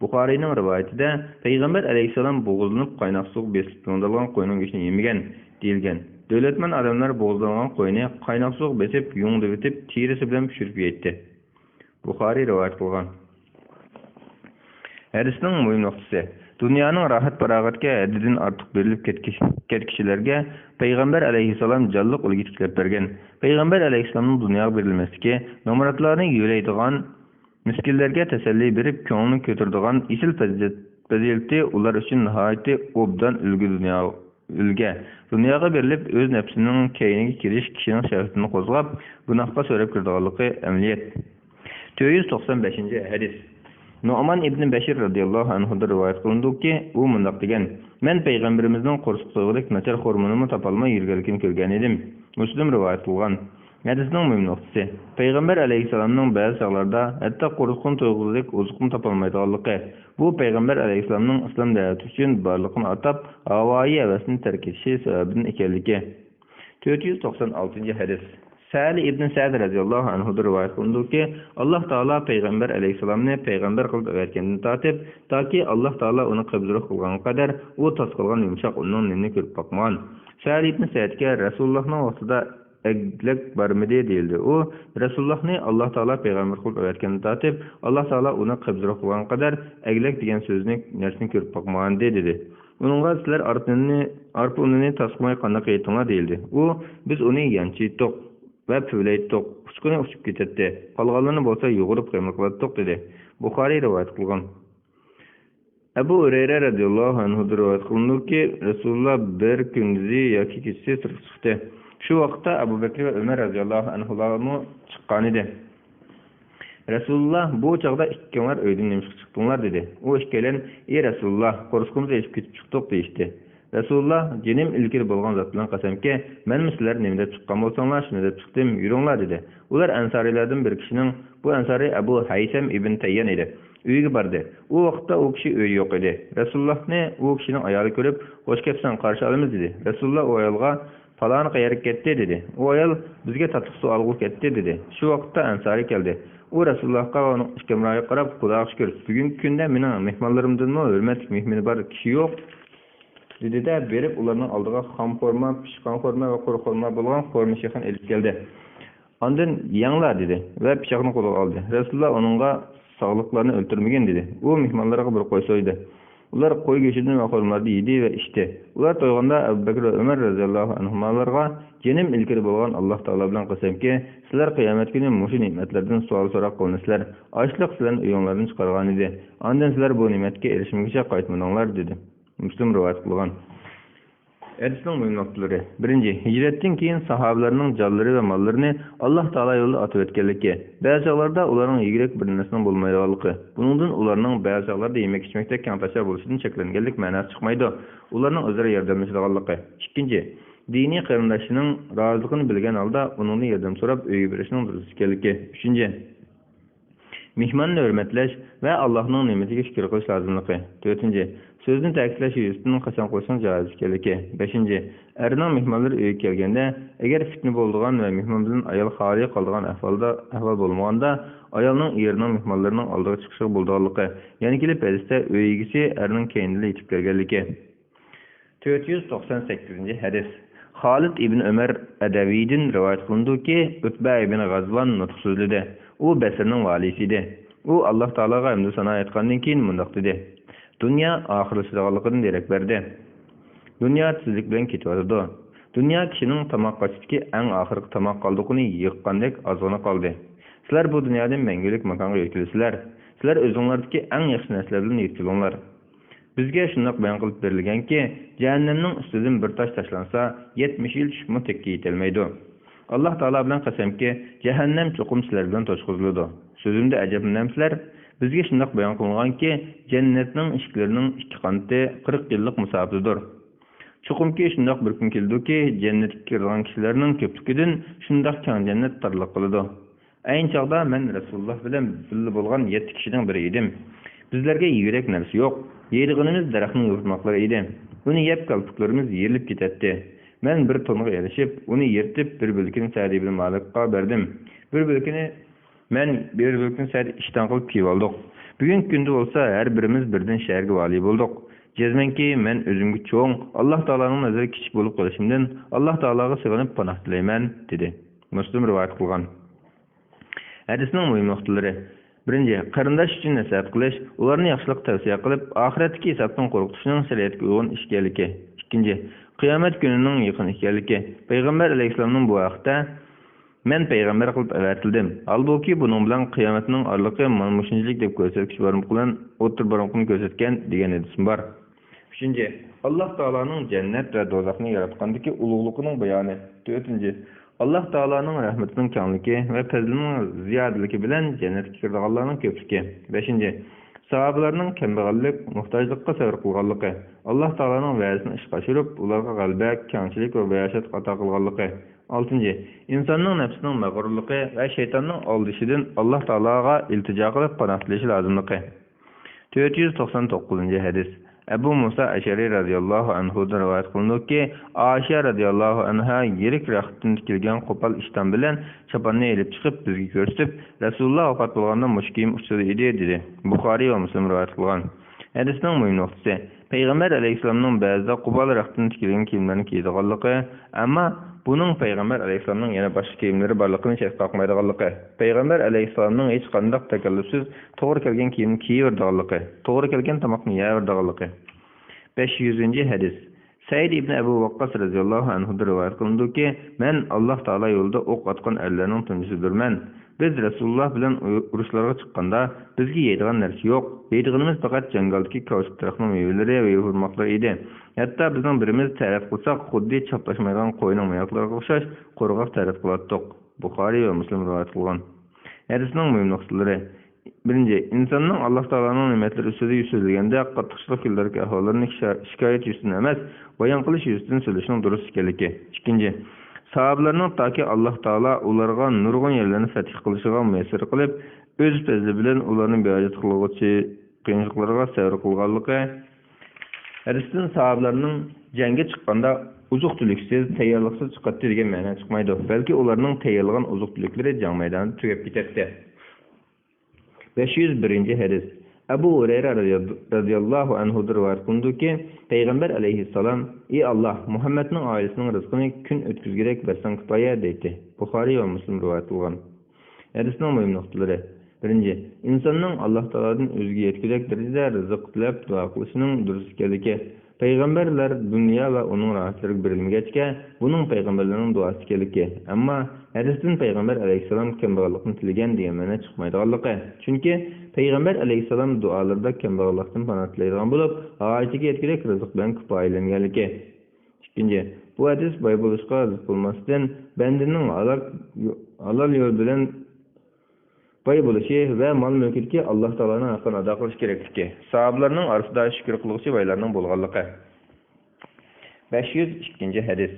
Bukhari'nin rivayetinde Peygamber aleyhisselam boğulunup kaynak suq besilip yondalgan qo'yning go'shtini yemigen deyilgen. Dövletmen adamlar boğuldangan qo'yni kaynak suq besip yungdu bitip tirisi bilen pişirip yeydi. Bukhari rivayet kılgan. Hadisning mühim noktası Dünyanın rahat paragatga haddidan ortiq berilib ketkişilerge Peygamber aleyhisselam canlıq ulgu tiklep bergen. Peygamber aleyhisselamның dunyoga berilmesiga nomuratlarni yo'laydigan miskinlerge teselli berip ko'ngilni ko'taradigan isil fazilati ular uchun nihoyatda obdan dunyoga berilib o'z nafsining keyniga kirish kishining shahvatini qo'zg'ab gunohga so'rab kirdiganligi amaliyat. 495. hadis. Nu'man ibn Beşir radıyallahu anhu'da rivayet kılındı ki o mundaq degan: "Men peygamberimizning qo'rqituvlik nachar hormonini topolmay yurganligini ko'rgan edim." Müslim rivayet kılgan. Hadisning mühim noktası Peygamber aleyhisselamның ba'zi chaqlarda hatto qo'rqin tuyg'ulik ozuqni topolmaydiganligi. Bu Peygamber aleyhisselamның islom da'vati uchun barliqni atab havoyi havasini tark etishi sababidan ekanligi. 496. hadis. Salih ibn Sa'd radıyallahu anhu'da rivayet kılındı ki Allah Taala Peygamber aleyhisselamni peygamber kılıp öğretkenini tatip taki Allah Taala onu kıbzırıq kılgan kadar o tas kılgan yumşak onun nenini körüp bakmagan. Salih ibn Sa'd'ga Resulullah'ның vaqtida eglek barmidi deyildi. O Resulullah'ni Allah Taala peygamber kılıp öğretkenini tatip Allah Taala onu kıbzırıq kılgan kadar eglek degan sözünü nersini körüp bakmagan dedi. Onunğa sizler arpa ununu tasqımay qandaq eytinglar deyildi. O biz onu yanchitdik ve püvleyttik. Uçkuna uçup ketetti. Qalğanlarını bolsa yoğurup qıymıqlattık dedi. Bukhari rivayet kılgan. Ebu Hureyre radıyallahu anhu rivayet kılındı ki Resulullah bir gündüzü yoki kechasi chiqdi. Shu vaqtda Abu Bakr ve Ömer radıyallahu anhularni chiqqan edi. Resulullah bu çağda ikkiler öyden nemişik çıktılar dedi. O ikkilen ey Resulullah qo'rqimiz eshib ketib chiqdik deyishdi. Resulullah jenim ilgili bolgan zat bilan qasamki, men sizlar nemde chiqqan bolsanglar, shuni deb chiqdim, yuringlar dedi. Ular ansarilardan bir kishining, bu ansari Abu Haysam ibn Tayyan edi. Uyga bardi. U vaqtda u kishi uyi yo'q edi. Rasulullohni u kishining ayoli ko'rib, "Xo'sh kelibsan, qarshi olamiz" dedi. Rasululloh o ayolga "Falon qayerga ketdi" dedi. U ayol "Bizga tatliq suv olib ketdi" dedi. Shu vaqtda Ansari keldi. U Rasulullohga va uning ishkamroyiga qarab, "Xudoga shukr, bugungi kunda mening mehmonlarimdanmi hurmatli mehmoni bor kishi yo'q" dedi-de berib ularning oldiga xom xurmo, pishgan xurmo va quruq xurmo bo'lgan xurmo shayxini elib keldi. Ondan "Yanglar" dedi va pichoqni qo'liga oldi. Rasululloh uningga sog'liqlarni o'ltirmagan dedi. U mehmonlarga bir qo'y so'ydi. Ular qo'y go'shtidan va xurmolarni yedi va ichdi. Ular to'yganda Abu Bakr va Umar roziyallohu anhularga "Jenim ilgari bo'lgan Alloh taolo bilan qasamki, sizlar qiyomat kuni mushu ne'matlardan savol so'roq qilinsizlar. Ochliq sizlarni uyinglardan chiqargan edi. Ondan sizlar bu ne'matga erishmaguncha qaytmadinglar" dedi. Müslim rivoyat qilgan. Hadisning muhim nuqtalari. 1. Hijratdan keyin sahobalarning jonlari va mollarini Alloh taolo yo'lida otib o'tganligi. Ba'zi joylarda ularning yigrak bir narsaning bo'lmaydiganligi. Buningdan ularning ba'zi joylarda yemak ichmakda keng tashar bo'lishidan cheklanganlik ma'nosi chiqmaydi. Ularning o'zlari yordamlashadiganligi. 2. Diniy qarindoshining roziligini bilgan holda uningdan yordam so'rab uyga berishining durust ekanligi. 3. Mehmonni hurmatlash va Allohning ne'matiga shukr qilish lozimligi. 4. So'zni ta'kidlash yuzasidan qachon qo'ysan joiz ekanligi. 5. Erning mehmonlar uyga kelganda, agar fitna bo'ladigan va mehmon bilan ayol xoli qolgan ahvol bo'lmaganda, ayolning erining mehmonlarning oldiga chiqishi bo'lganligi. Ya'ni kelib hadisda uy egisi erning keyinida yetib kelganligi. 498-hadis. Xolid ibn Umar Adaviydan rivoyat qilindiki, Utba ibn G'azvan nutq so'zladi. U Basrning valisi edi. U Alloh taologa hamd sano aytgandan keyin mundoq dedi: "Dunyo oxirlashadiganligidan derak berdi. Dunyo tezlik bilan ketyotdi. Dunyo kishining tomoq qachidagi eng oxirgi tomoq qoldiqini yiqqandek ozg'ina qoldi. Sizlar bu dunyodan mangulik makonga yetkilisizlar. Sizlar o'zinglardagi eng yaxshi narsalar bilan yetkilinglar. Bizga shundoq bayon qilib berilganki, jahannamning ustidan bir tosh tashlansa, 70 yil tushibmi tekka yetolmaydi. Alloh taolo bilan qasamki, jahannam cho'qim sizlar bilan to'shqiziladi. So'zimda ajablanamsizlar. Bizga shundoq bayon qilinganki, jannatning eshiklarining ikki qanoti 40 yillik masofadir. Chuqumki shundoq bir kun keldiki, jannatga kirgan kishilarning ko'pligidan shundoq keng jannat tarliq qiladi. Ayni chog'da men Rasululloh bilan birga bo'lgan 7 kishining biri edim. Bizlarga yeyrak narsa yo'q. Yeydiganimiz daraxtning yurtmoqlari edi. Uni yeb qalpoqlarimiz yerilib ketdi. Men bir to'nga erishib, uni yirtib bir bo'lkini Sa'd ibn Malikqa berdim. Bir bo'lkini Sa'd ishdan qilib kiyib oldik. Bugungi kunda bo'lsa har birimiz birdan shaharga vali bo'ldik. Jazmanki men o'zimga cho'ng, Alloh taolaning nazari kichik bo'lib qolishimdan Alloh taolaga sig'inib panoh tilayman dedi. Muslim rivoyat qilgan. Hadisning muhim nuqtalari. 1. Qarindosh uchun nasihat qilish, ularni yaxshilik tavsiya qilib, oxiratdagi hisobdan qo'rqitishning shariatga uyg'un ish ekanligi. 2. Qiyomat kunining yaqin ekanligi. Payg'ambar alayhisolamning bu vaqtda men payg'ambar qilib avatildim. Albuki buning bilan qiyomatning orliqi mana shunchalik deb ko'rsatkish bilan o'tir bormoqni ko'rsatgan degan hadisim bor. 3. Alloh taolaning jannat va do'zaxni yaratgandagi ulug'ligining bayoni. 4. Alloh taolaning rahmatining kengligi va fazlining ziyodaligi bilan jannatga kirganlarning ko'pligi. 5. Sahobalarning kambag'allik, muhtojlikqa sabr qilganligi, Alloh taolaning va'zasini ishga oshirib, ularga g'alaba, kengchilik va bayoshat ato qilganligi. 6. İnsanның nafsining mag'rurligi va shaytonning oldishidan Alloh taologa iltijo qilib panoh tilashi lozimligi. 499-hadis. Abu Musa Ashari radhiyallohu anhu rivoyat qilindiki, Aisha radhiyallohu anha yirik raxtdan tikilgan qo'pol ishton bilan choponni elib chiqib bizga ko'rsatib, Rasululloh vafot bo'lganda mushkim ustida edi dedi. Buxoriy va Muslim rivoyat qilgan. Hadisning muhim nuqtasi. Payg'ambar alayhisolamning ba'zida qo'pol raxtdan tikilgan kiyimlarni kiydiganligi, ammo buning payg'ambar alayhisolamning yana boshqa kiyimlari borligini shak qo'ymaydiganligi. Payg'ambar alayhisolamning hech qanday takallufsiz to'g'ri kelgan kiyimni kiyirdiganligi, to'g'ri kelgan tomoqni yeyirdiganligi. 500-hadis. Said ibn Abu Waqqas radhiyallohu anhu rivoyat qilindiki, men Alloh taolo yo'lida o'q otgan erlarning tunjisidirman. Biz Rasululloh bilan urushlarga chiqqanda bizga yeydigan narsa yo'q. Yeydiganimiz faqat jangaldagi kavshib daraxtning mevalari va hurmoqlar edi. Hatto bizning birimiz taraf qilsak, xuddi chaplashmaydigan qo'yning oyoqlariga o'xshash qo'rg'oq taraf qilatdik. Buxoriy va Muslim rivoyat qilgan. Hadisning muhim nuqtalari. 1. İnsanның Alloh taolaning ne'matlari ustida yuzlanganda qattiqchilik qildirgan ahvollarini shikoyat yuzidan emas, bayon qilish yuzidan so'zlashning durust ekanligi. 2. Sahobalarning toki Alloh taolo ularga nurg'un yerlarni fath qilishiga muyassar qilib, öz pezli bilen ularning bejat qilg'uchi qiyinchiliklarga sabr qilganligi. Hadisdan sahabalarning jangga chiqqanda uzuq-tuluksiz, tayyorliksiz chiqadi degan ma'no chiqmaydi. Balki ularning tayyorlagan uzuq-tuluklari jang maydonida tugab ketadi. 501 hadis. Abu Hurayra radhiyallohu anhu rivoyat qilindiki, Payg'ambar alayhissalom: "Ey Alloh, Muhammadning oilasining rizqini kun o'tkazgidek bersang kifoya" deydi. Buxoriy va Muslim rivoyat qilgan. Hadisning muhim nuqtalari. Birinchi, insonning Alloh taolodan o'ziga yetkazak darajada rizq tilab duo qilishining durust ekanligi. Payg'ambarlar dunyo va uning rohatlariga berilmagachga, buning payg'ambarlarning duosi ekanligi. Ammo hadisdan payg'ambar alayhissalom kambag'allikni tilagan degan ma'no chiqmaydiganligi. Chunki payg'ambar alayhissalom duolarida kambag'allikdan panoh tilaydigan bo'lib, hojatiga yetkazak rizq bilan kifoyalanganligi. Ikkinchi, bu hadis boy bo'lishga rizq bo'lmasdan bandaning halol yo'l bilan boy bo'lishi va mol mulkidagi Alloh taoloning haqqini ado qilish kerakligi. Sahabalarning orasida shukr qiluvchi boylarning bo'lganligi. 502 hadis.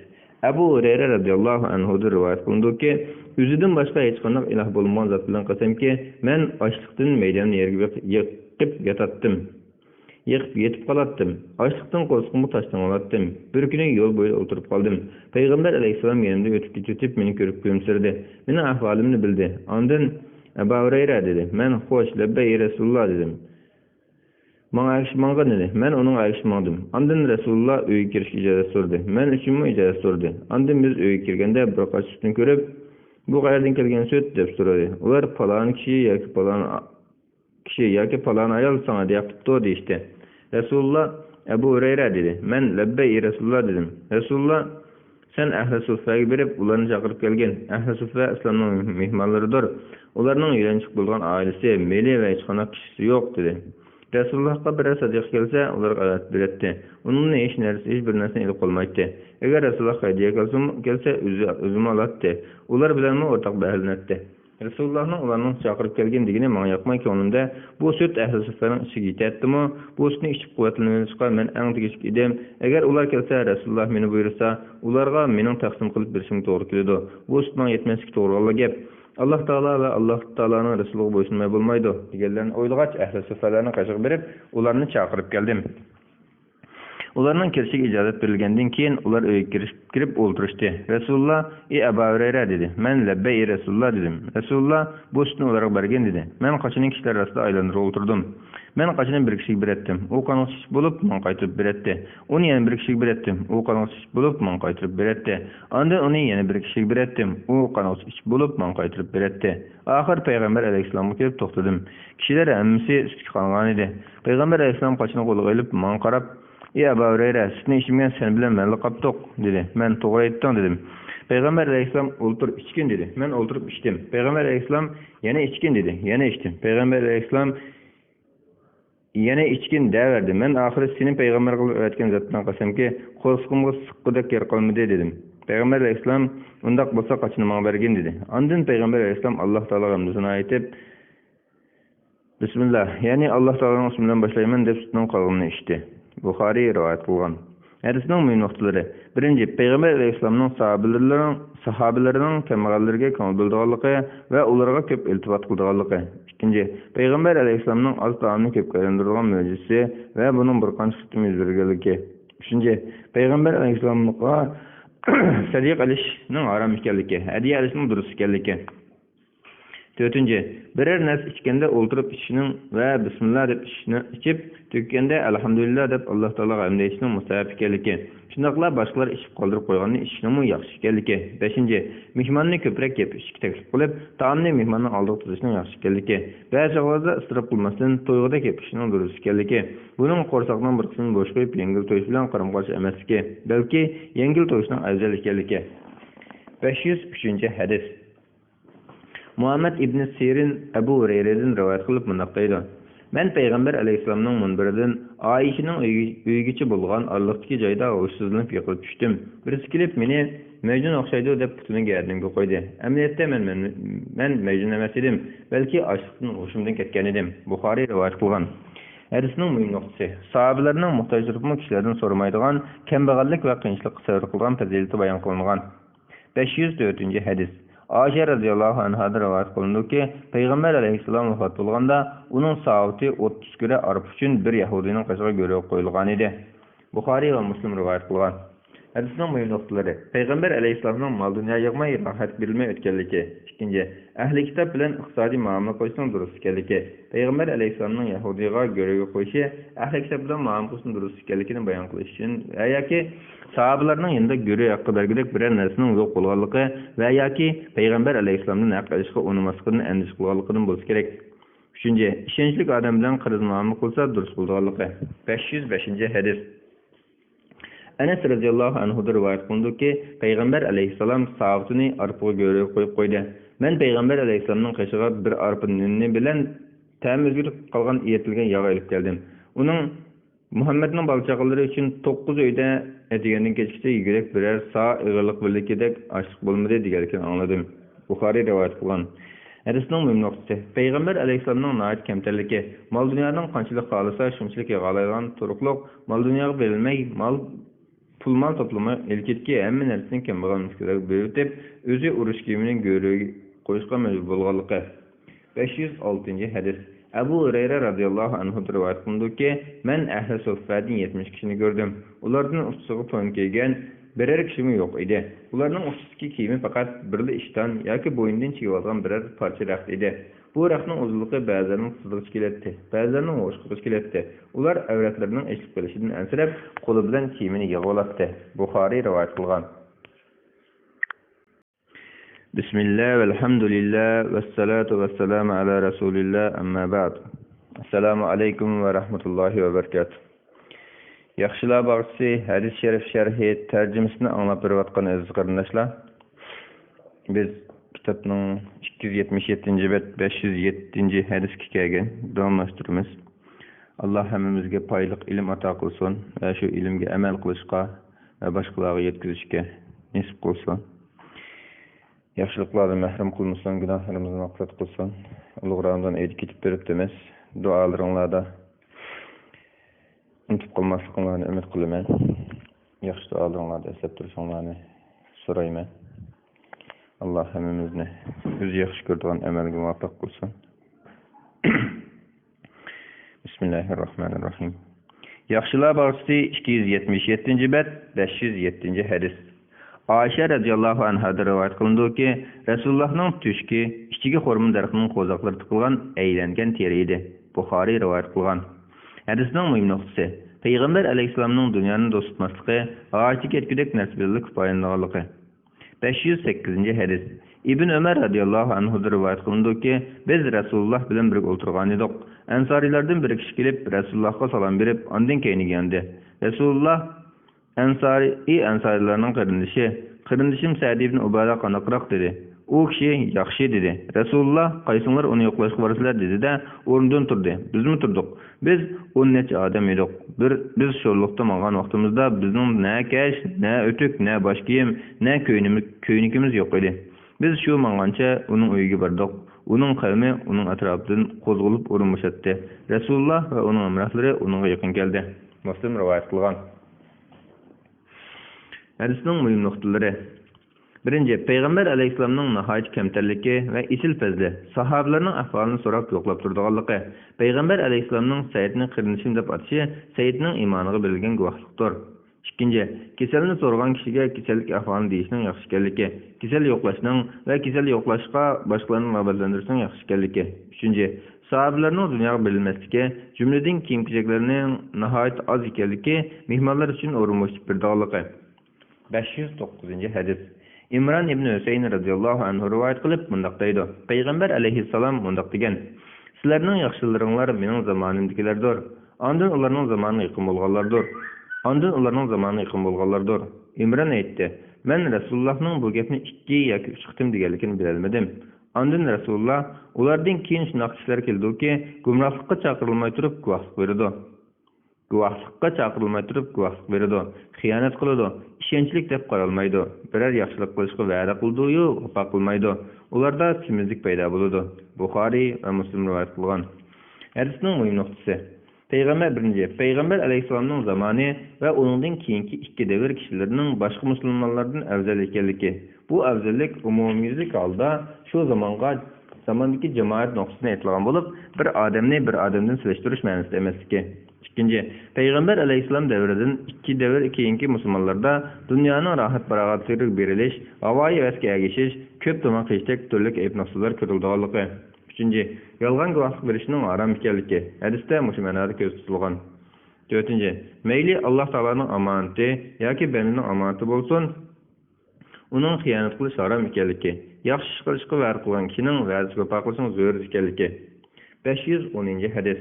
Abu Hurayra radhiyallohu anhu rivoyat qilindiki, o'zidan boshqa hech qanday iloh bo'lmagan zot bilan qasamki, men ochliqdan maydonni yerga yiqib yotatdim. Yetib qolatdim. Ochliqdan qo'rqib toshdan olatdim. Bir kuni yo'l bo'yida o'tirib qoldim. Payg'ambar alayhissalom yanimda o'tib ketib meni ko'rib kulimsirdi. Meni ahvolimni bildi. Ondan Abu Hurayra dedi. Men xo'sh, labbay Rasululloh dedim. Manga dedi. Men uning aytishmadim. Ondan Rasululloh uyga kirish ijozat so'radi. Men uchunmi ijozat so'radi. Ondan biz uyga kirganda bir qoch sutni ko'rib, bu qayerdan kelgan sut deb so'radi. Ular falon kishi yoki falon ayol sana deyapti deydi. Rasululloh Abu Hurayra dedi. Men labbay Rasululloh dedim. Rasululloh sen ahli suffaga berib, ularni chaqirib kelgan. Ahli suffa islomning mehmonlaridir. Ularning uylanchiq bo'lgan oilasi, meli va hech qanday kishisi yo'q dedi. Rasulullohga bir sadiq kelsa, ularga ayat berdi. Uning hech bir narsani ilib qolmaydi. Agar Rasululloh hadiya kelsa, o'zim oladi. Ular bilanmi o'rtoq bahilnatdi. Rasulullohning ularni chaqirib kelgan degani menga yoqmay ko'nglimda bu sut ahli suffaning ichiga yetadimi? Bu sutni ichib quvvatlanishga men eng tegishli edim. Agar ular kelsa, Rasululloh meni buyursa, ularga mening taqsim qilib berishim to'g'ri keladi. Bu sutning yetmasligi to'g'ri gap. Alloh taolo va Alloh taoloning rasuliga bo'ysunmay bo'lmaydi deganlarni o'ylagach, ahli suffalarni qashig' berib, ularni chaqirib keldim. Ularning kirishiga ijozat berilgandan keyin ular uyga kirib o'ltirishdi. Rasululloh: "Ey Abu Hurayra" dedi. Men labbay Rasululloh dedim. Rasululloh bu sutni ularga bergan dedi. Men qochning kishilar orasida aylanib o'tirdim. Men qochini bir kishiga beretdim. U qanosish bo'lib, men qaytirib beretdi. Uni yana bir kishiga beretdim. U qanosish bo'lib, men qaytirib beretdi. Ondan uni yana bir kishiga beretdim. U qanosish bo'lib, men qaytirib beretdi. Oxir payg'ambar alayhissalomga kelib to'xtadim. Kishilar hammasi sutga qolgan edi. Payg'ambar alayhissalom qochini qo'liga olib, men qarab: "Ey Abu Hurayra, sutni ichimgan sen bilan menga qopdiq" dedi. Men to'g'ri aytding dedim. Payg'ambar alayhissalom o'ltirib ichgin dedi. Men o'ltirib ichdim. Payg'ambar alayhissalom yana ichgin dedi. Yana ichdim. Payg'ambar alayhissalom yana ichgin deverdi. Men oxiri seni payg'ambar qilib aytgan zotdan qasamki, qo'rqimga siqqidek yer qolmadi dedim. Payg'ambar alayhissalom undaq bo'lsa qochini menga bergin dedi. Ondan payg'ambar alayhissalom Alloh taolo hamdini aytib, Bismillah, ya'ni Alloh taoloning ismi bilan boshlayman deb sutning qolganini ichdi. Buxoriy rivoyat qilgan. Hadisning muhim nuqtalari. Birinchi, payg'ambar alayhissalomning sahobalarining kambag'allarga ko'ngil bildirganligi va ularga ko'p iltifot qilganligi. Ikkinchi, payg'ambar alayhissalomning oz taomni ko'pga aylantirgan mo'jizasi va buning bir qancha qitim yuz berganligi. Uchinchi, payg'ambar alayhissalomga sadiq alishning harom ekanligi, hadiya alishning durust ekanligi. To'rtinchi, biror narsa ichganda o'ltirib ichishning va bismillah deb ichib, to'kkanda alhamdulillah deb Alloh taologa hamd aytishning mustahab ekanligi. Shundaqla boshqalar ichib qoldirib qo'yganini ichishning yaxshi ekanligi. Beshinchi, mehmonni ko'proq yeb ishga taklif qilib, taomni mehmonning oldiga tuzishning yaxshi ekanligi. Ba'zi vaqtda isrof qilmasdan to'yg'ida yeb ishning durust ekanligi. Buning qo'rsoqning bir qismini bo'sh qo'yib, yengil to'yish bilan qaram-qarshi emasligi, balki yengil to'yishning afzal ekanligi. 503 hadis. Muhammad ibn Sirin Abu Hurayradan rivoyat qilib bunday deydi. Men payg'ambar alayhissalomning munbiridan Oyshaning uyigacha bo'lgan orliqdagi joyda o'shsizlanib yiqilib tushdim. Birisi kelib meni Majnun o'xshaydi deb putini gardimga qo'ydi. Amaliyotda men Majnun emas edim, balki ochliqdan o'shimdan ketgan edim. Buxoriy rivoyat qilgan. Hadisning muhim nuqtasi. Sahobalarning muhtojligini kishilardan so'ramaydigan, kambag'allik va qiyinchilikqa sabr qilgan fazilati bayon qilingan. 504 hadis. Ayşe radıyallahu anhadan rivayet kılındı ki, Peygamber aleyhisselam vefat bulganda, onun saati 30 kere arp üçün bir Yahudinin kaşığa göre koyulgan idi. Bukhari ve Müslim rivayet kılgan. Hadisning mühim noktaları. Peygamber aleyhisselamның mal dünya yığmay rahat berilmey ötkenligi. İkinci, ahli kitap bilen iqtisadi muamele koysun durust ekanligi. Peygamber aleyhisselamның Yahudiga görevga qo'yishi ahli kitap bilan muamele koysun durust ekanligini bayon qilish uchun va yoki sahabalarning yanında görev haqqı belgilek birer narsaning yo'q bo'lganligi va yoki Peygamber aleyhisselamning haq qilishga unumasligini andish qilganligidan bo'lsa kerak. Üçüncü, ishonchli odam bilan qiz muomala qilsa durust bo'lganligi. 505 hadis. Enes radıyallahu anhu'da rivayet kılındı ki Peygamber aleyhisselam sahabını arpaga göre koyup koydu. Ben Peygamber aleyhisselamның kaşığa bir arpanın bilen temizgir kalgan iyetilgen yağa ilip geldim. Onun Muhammed'nin balçakları için 9 öyde etigenden geçkisi yürek birer sağ ığırlık birlikidek açlık bulmadı digerken anladım. Bukhari rivayet kılan. Hadisning mühim noktası. Peygamber aleyhisselamның naat kemterligi, mal dünyanın qanchalik qalasa shunchalik yig'alaydigan turuqliq, mal dunyoga berilmay, pul-mal toplama elketki hamma narsaning kambag'al mushkulaga berib, o'zi urush kiyimining go'riga qo'yishga majbur bo'lganligi. 506 hadis. Abu Hurayra radıyallahu anhu rivayet kılındaki, men ahli suffadin 70 kişini gördüm. Ulardan 30'u to'n kiygen birer kişimi yok idi. Ularning 32 kiyimi fakat birli ishdan yoki bo'yindan chigib olgan birer parcha raxt edi. Bu raxtning uzunligi ba'zilarining sizg'ish kelatdi, ba'zilarining o'shqish kelatdi. Ular avratlarining eshib kelishidan ansirab, qo'li bilan kiyimini yig'ib oladi. Buxoriy rivoyat qilgan. Bismillah velhamdülillah vessalatu vesselamu ala Rasulillah amma ba'd. Assalamu alaykum ve rahmetullahi ve berekatuh. Yaxşılar bağısı hadis şerif şerhi tercümesini anlap beriyotgan aziz qarindoshlar. Biz kitapning 277-bet 507 hadisga kelgan davomlashtiramiz. Alloh hammamizga foydali ilm ato qilsin va shu ilmga amal qilishga va boshqalarga yetkazishga nasib qilsin. Yaxshiliklardan mahrum qilmasin, gunohlarimizni mag'firat qilsin. Ulug'roqdan aytib ketib beribmiz. Duolaringlarda unutib qolmasliklarini umid qilaman. Yaxshi duolaringlarda eslab turishinglarni so'rayman. Alloh hammamizni o'zi yaxshi ko'radigan amalga muvaffaq qilsin. Bismillahirrahmanirrahim. Yaxshilar bağısı 277-bet 507 hadis. Ayşe radıyallahu anh'a rivayet kılındı ki Resulullah'ның tüşki içki xormun darxining qo'zoqlari tiqilgan aylangan teri edi. Buxoriy rivayet qilgan. Hadisning mühim noktası. Peygamber aleyhisselamның dunyoning do'st tutmasligi, g'ayati ketgudek narsalarga foydalanganligi. 508 hadis. İbn Ömer radıyallahu anhu rivayet kılındı ki biz Resulullah bilen birlikte oturgan edik. Ensarilerden bir kişi gelip Resulullah'a salam verip ondan keyin geldi. Resulullah Ensarilarning qarindishim Sa'd ibn Ubada qanaqroq dedi. U kishi yaxshi dedi. Rasululloh qaysinglar uni yo'qlashga borsizlar dedi-da, o'rnidan turdi. Bizmi turdik. Biz 10 necha odam edik. Biz sho'rliqda maqan vaqtimizda bizning na kash, na o'tuk, na bosh kiyim, na ko'ynikimiz yo'q edi. Biz shu maqancha uning uyiga bordik. Uning qavmi uning atrofidan qo'zg'alib o'rinmashatdi. Rasululloh va uning amrohlari uningga yaqin keldi. Muslim rivoyat qilgan. Hadisning mühim noktaları. Birinci, Peygamber aleyhisselamның nahayet kemterligi ve isil fezli, sahabelerinin ahvalini so'rab yo'qlab turdiganligi. Peygamber aleyhisselamның Sayyidni qirindishim deb atishi Sayyidning iymoniga berilgan guvohlikdir. İkinci, keselni so'rgan kishiga kesellik ahvolini deyishning yaxshi ekanligi, kesel yo'qlashning va kesel yo'qlashga boshqalarni rag'batlantirishning yaxshi ekanligi. Üçüncü, sahabelerning dunyoga berilmasligi, jumladan kiyim-kechaklarning nahayet az ekanligi mehmonlar uchun o'rin bo'shib berdiganligi. 509 hadis. İmran ibn Hüseyin radıyallahu anhu rivayet qilib mundaq deydi. Peygamber aleyhisselam mundaq degan: "Sizlarning yaxshilaringlar mening zamonimdagilardir. Ondan ularning zamoni yaqin bo'lganlardir." İmran aytdi: "Men Rasulullohning bu gapni 2 yoki 3 qitim deganligini bilolmadim." Ondan Rasululloh ulardan keyin shunday kishilar keldiki, gumrohlikqa chaqirilmay turib guvohlik berdi. Xiyonat qiladi, ishonchlik deb qaralmaydi, biror yaxshilik qilishga va'da qildi-yu, vafo qilmaydi. Ularda semizlik paydo bo'ladi. Buxoriy va Muslim rivoyat qilgan. Hadisning muhim nuqtasi. Peygamber aleyhisselamның zamani ve onundan keyinki iki devir kişilerinin başka Müslümanlardan afzal ekanligi. Bu afzallik umumiylik halda şu zamandaki cemaat noktasına aytilgan bulup, bir adamdan sileshtirish ma'nosida emasligi. İkinci, Peygamber aleyhisselam devridan iki devir keyinki Müslümanlarda dünyanın rahat baragatlığı berilish, havoyi vaskiga geçiş, köp tomoq yeyishdek turli ayb noksalar ko'rilganligi. Üçüncü, yalgan guvohlik berishning haram ekanligi. Hadisda mushu ma'noda ko'z tutilgan. Dördüncü, meyli Allah Ta'ala'nın amanati yoki bandining amanati bo'lsin, uning xiyonat qilish haram ekanligi. Yaxshi ish qilishga va'da qilgan kishining va'dasiga vafo qilishning zo'r ekanligi. 510 hadis.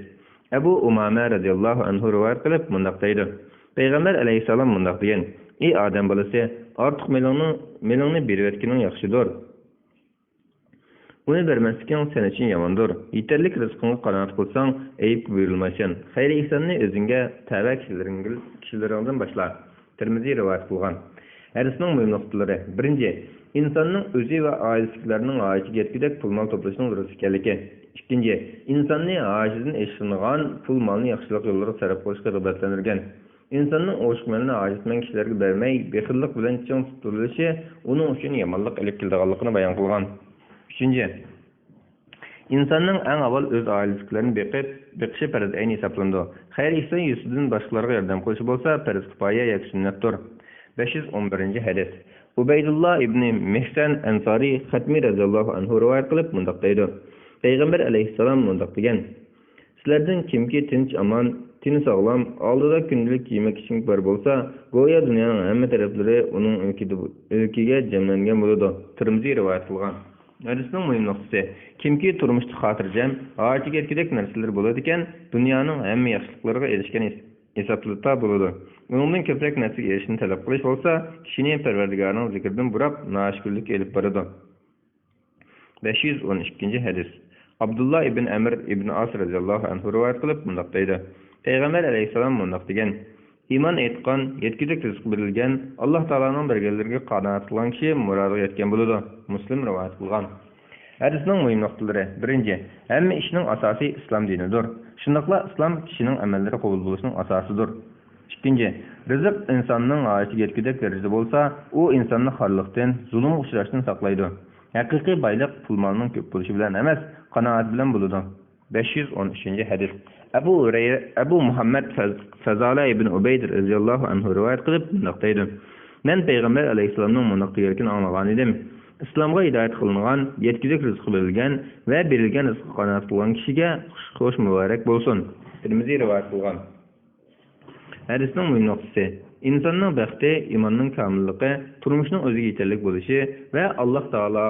Abu Umama radhiyallohu anhu rivoyat qilib mundaq deydi. Payg'ambar alayhisalom mundaq degan: "Ey odam bolasi, ortiq melingni berib etganing yaxshidir. Uni bermasliging sen uchun yomondir. Yetarlik rizqingga qanoat qilsang, ayib buyurilmaysan. Xayri ihsonni o'zingga tava kishilaringdan boshla." Tirmiziy rivoyat qilgan. Hadisning muhim nuqtalari: 1. İnsanның o'zi va oilasidagilarning ojiga yetkidek pul mol to'plashning durust ekanligi. 2. İnsanni ojidan eshilgan pul molni yaxshilik yo'llariga sarf qilishga rag'batlantirgan. İnsanның oshq molini ojizman kishilarga bermay, bexillik bilan ching tutilishi uning uchun yomonlik ilib kelganligini bayon qilgan. 3. İnsanның eng avval o'z oilasidagilarni beqishi farz ayni hisoblanadi. Xayr ihson yuzidan boshqalarga yordam qilish bo'lsa, farz kifoya yoki sunnatdir. 511 hadis. Ubaydullah ibn Mihsan Ansari Xatmi radhiyallohu anhu rivoyat qilib mundaq deydi. Payg'ambar alayhissalom mundaq degan: "Sizlardan kimki tinch amon, tini sog'lom, oldida kundalik kiymak ichmak bor bo'lsa, go'yo dunyoning hamma taraflari uning ilkiga jamlangan bo'ladi." Tirmiziy rivoyat qilgan. Hadisning muhim nuqtasi: kimki turmushda xotirjam, ojiga yetkidek narsalar bo'ladi ekan, dunyoning hamma yaxshiliklariga erishgan hisoblata bo'ladi. Uningdan ko'proq narsaga erishishni talab qilish bo'lsa, kishini Parvardigorning zikridan burab, noshukirlik elib boradi. 512 hadis. Abdullah ibn Amr ibn As radhiyallohu anhu rivoyat qilib mundaq deydi. Payg'ambar alayhisalom mundaq degan: "Iymon etgan, yetkidek rizq berilgan, Alloh taolaning berganlariga qanoat qilgan kishi murodiga yetgan bo'ladi." Muslim rivoyat qilgan. Hadisning muhim nuqtalari: 1. Hamma ishning asosi islom dinidir. Shundaqla islom kishining amallari qabul bo'lishining asosidir. 2. Rizq insonning ojiga yetkidek darajada bo'lsa, u insonni xorlikdan, zulmga uchrashdan saqlaydi. Haqiqiy boylik pul molning ko'p bo'lishi bilan emas, qanoat bilan bo'ladi. 513 hadis. Abu Muhammad Fazala ibn Ubayd radhiyallohu anhu rivoyat qilib mundaq deydi: "Men payg'ambar alayhisalomning mundaq deganini anglagan edim. İslamga hidayet kılınan, yetkizek rızkı berilgen ve berilgen rızkı qanoat qilgan kishiga xush muborak bo'lsin." Tirmiziy rivoyat qilgan. Hadisning muhim nuqtasi: insonning baxti, iymonning komilligi, turmushning o'ziga yetarlik bo'lishi va Alloh taolo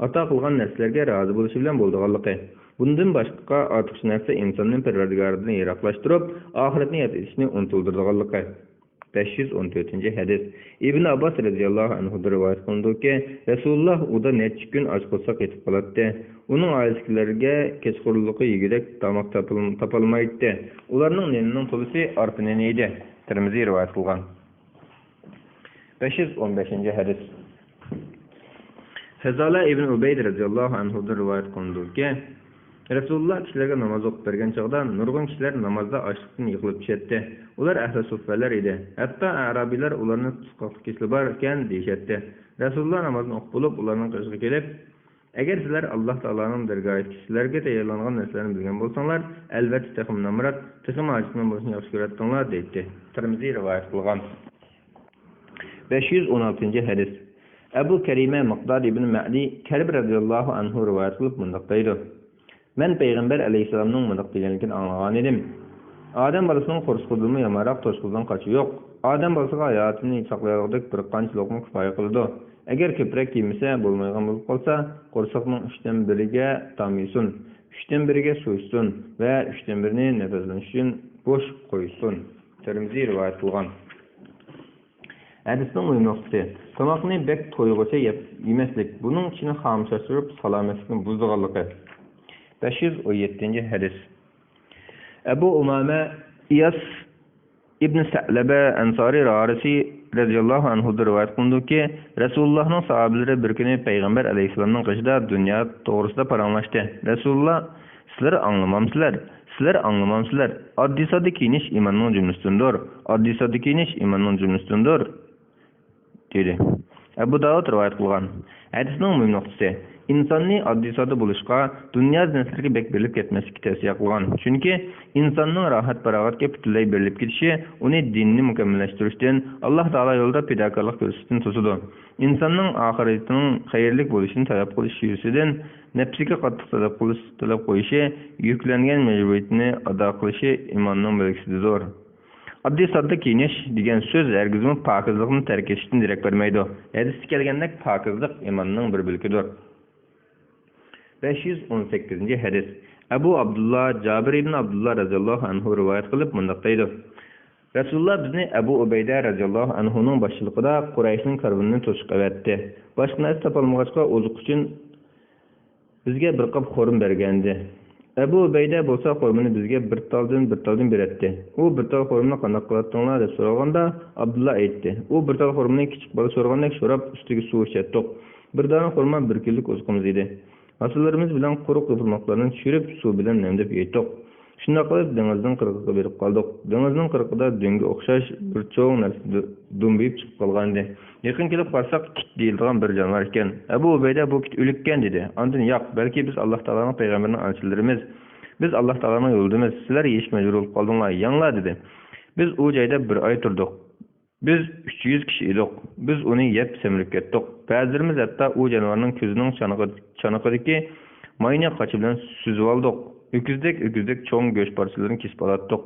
ato qilgan narsalarga rozi bo'lishi bilan bo'lganligi. Bundan boshqa ortiqcha narsa insonning Parvardigoridan yiroqlashtirib, oxiratni yod etishni unutildirganligi. 514 hadis. İbn Abbas radhiyallohu anhu rivoyat qilindiki, Rasululloh uda necha kun och qolsa ketib qoladi. Uning oilasidagilarga kechqurunlikqa yegidek tomoq topolmaydi. Ularning nenining tulisi orpineni edi. Tirmiziy rivoyat qilgan. 515 hadis. Fazala ibn Ubayd radhiyallohu anhu rivoyat qilindiki, Rasululloh kishilarga namoz o'qib bergan chog'da nurg'un kishilar namozda ochlikdan yiqilib tushadi. Ular ahli suffalar edi. Hatto arabiylar ularni tutqoqlik kesli bor ekan deyishadi. Rasululloh namozni o'qib bo'lib, ularning qishiga kelib: "Agar sizlar Alloh taolaning dargohiga kishilarga tayyorlangan narsalarni bilgan bo'lsanglar, albatta texim namrat, texim ajisman bo'lishni yaxshi ko'radinglar" deydi. Tirmiziy rivoyat qilgan. 516 hadis. Abu Karima Maqdad ibn Ma'di Kalb radhiyallohu anhu rivoyat qilib mundaq deydi: "Men payg'ambar alayhisalomning mundaq deganligini anglagan edim. Odam bolasining qo'rsqudimi yomonroq to'shquldan qochi yo'q. Odam bolasiga hayotini saqlayotgan bir qancha luqma kifoya qiladi. Agar ko'proq yemasa bo'lmaydigan bo'lib qolsa, qo'rsoqning 3dan 1iga tom yesin, 3dan 1iga so'ysin va 3dan 1ini nafaslanish uchun bo'sh qo'ysin." Tirmiziy rivoyat qilgan. Hadisning muhim nuqtasi: tomoqni bek to'yg'icha yemaslik, buning ichini xomshashtirib salomatlikni buzdiganligi. 517 hadis. Abu Umama Iyas ibn Sa'laba Ansari radhiyallohu anhu rivoyat qilindiki, Rasulullohning sahobalari bir kuni payg'ambar alayhisalomning qoshida dunyo to'g'risida paranglashdi. Rasululloh: "Sizlar anglamamsizlar? Sizler anlamamsızlar. Addi sodda kiyinish imanning jumlasidindir. Addi sodda kiyinish imanning jumlasidindir. dedi. Abu Davud rivoyat qilgan. Hadisning muhim nuqtasi insonni oddiy sodda bo'lishga, dunyo zinasiga bek berilib ketmaslikka tavsiya qilgan. Chunki insonning rohat farog'atga butunlay berilib ketishi uni dinni mukammallashtirishdan, Alloh taolo yo'lida fidokorlik ko'rsatishdan to'sadi. Insonning oxiratining xayrlik bo'lishini talab qilish yuzasidan nafsiga qattiq talab qo'yishi, yuklangan majburiyatni ado qilishi imonning belgisidir. Addi sodda kiyinish degan so'z hargizmi pokizlikni tark etishdan darak bermaydi. Hadisda kelgandek pokizlik imonning bir bo'lkidir. 518 hadis. Abu Abdullah Jabir ibn Abdullah radhiyallohu anhu rivoyat qilib mundaq deydi. Rasululloh bizni Abu Ubayda radhiyallohu anhuning boshchiligida Qurayshning karvonini to'siq avatdi. Boshqa narsa topolmag'achqa o'ziq uchun bizga bir qop xo'rim bergandi. Abu Ubayda bo'lsa xo'rimini bizga bir taldan beradi. U bir tal xo'rimni qanday qilasizlar deb so'raganda Abdullah aytdi. U bir tal xo'rimni kichik bola so'ragandek so'rab ustiga suv ichirdik. Bir dona xo'rma 1 kunlik o'zimiz edi. Hasillarimiz bilan quruq yopirmoqlarni tushirib suv bilan namdab yedik. Shunday qilib dengizning qirg'iga berib qoldik. Dengizning qirg'ida dengga o'xshash bir cho'ng narsa dumbib chiqib qolgandi. Yaqin kelib qarsak kit deyilgan bir jonivor ekan. Abu Ubayda bu kit o'likkan dedi. Ondan yo'q, balki biz Alloh taolaning payg'ambarining elchilarimiz. Biz Alloh taolaning yo'ldamiz. Sizlar yeyish majbur bo'lib qoldinglar, yanglar dedi. Biz u joyda bir oy turdik. Biz 300 kishi edik. Biz uni yeb semirib ketdik. Ba'zilarimiz hatto u jonivorning ko'zining chanoqidagi mayni qochi bilan suzib oldik. Öküzdek cho'ng go'sht parchalarini kesib olatdik.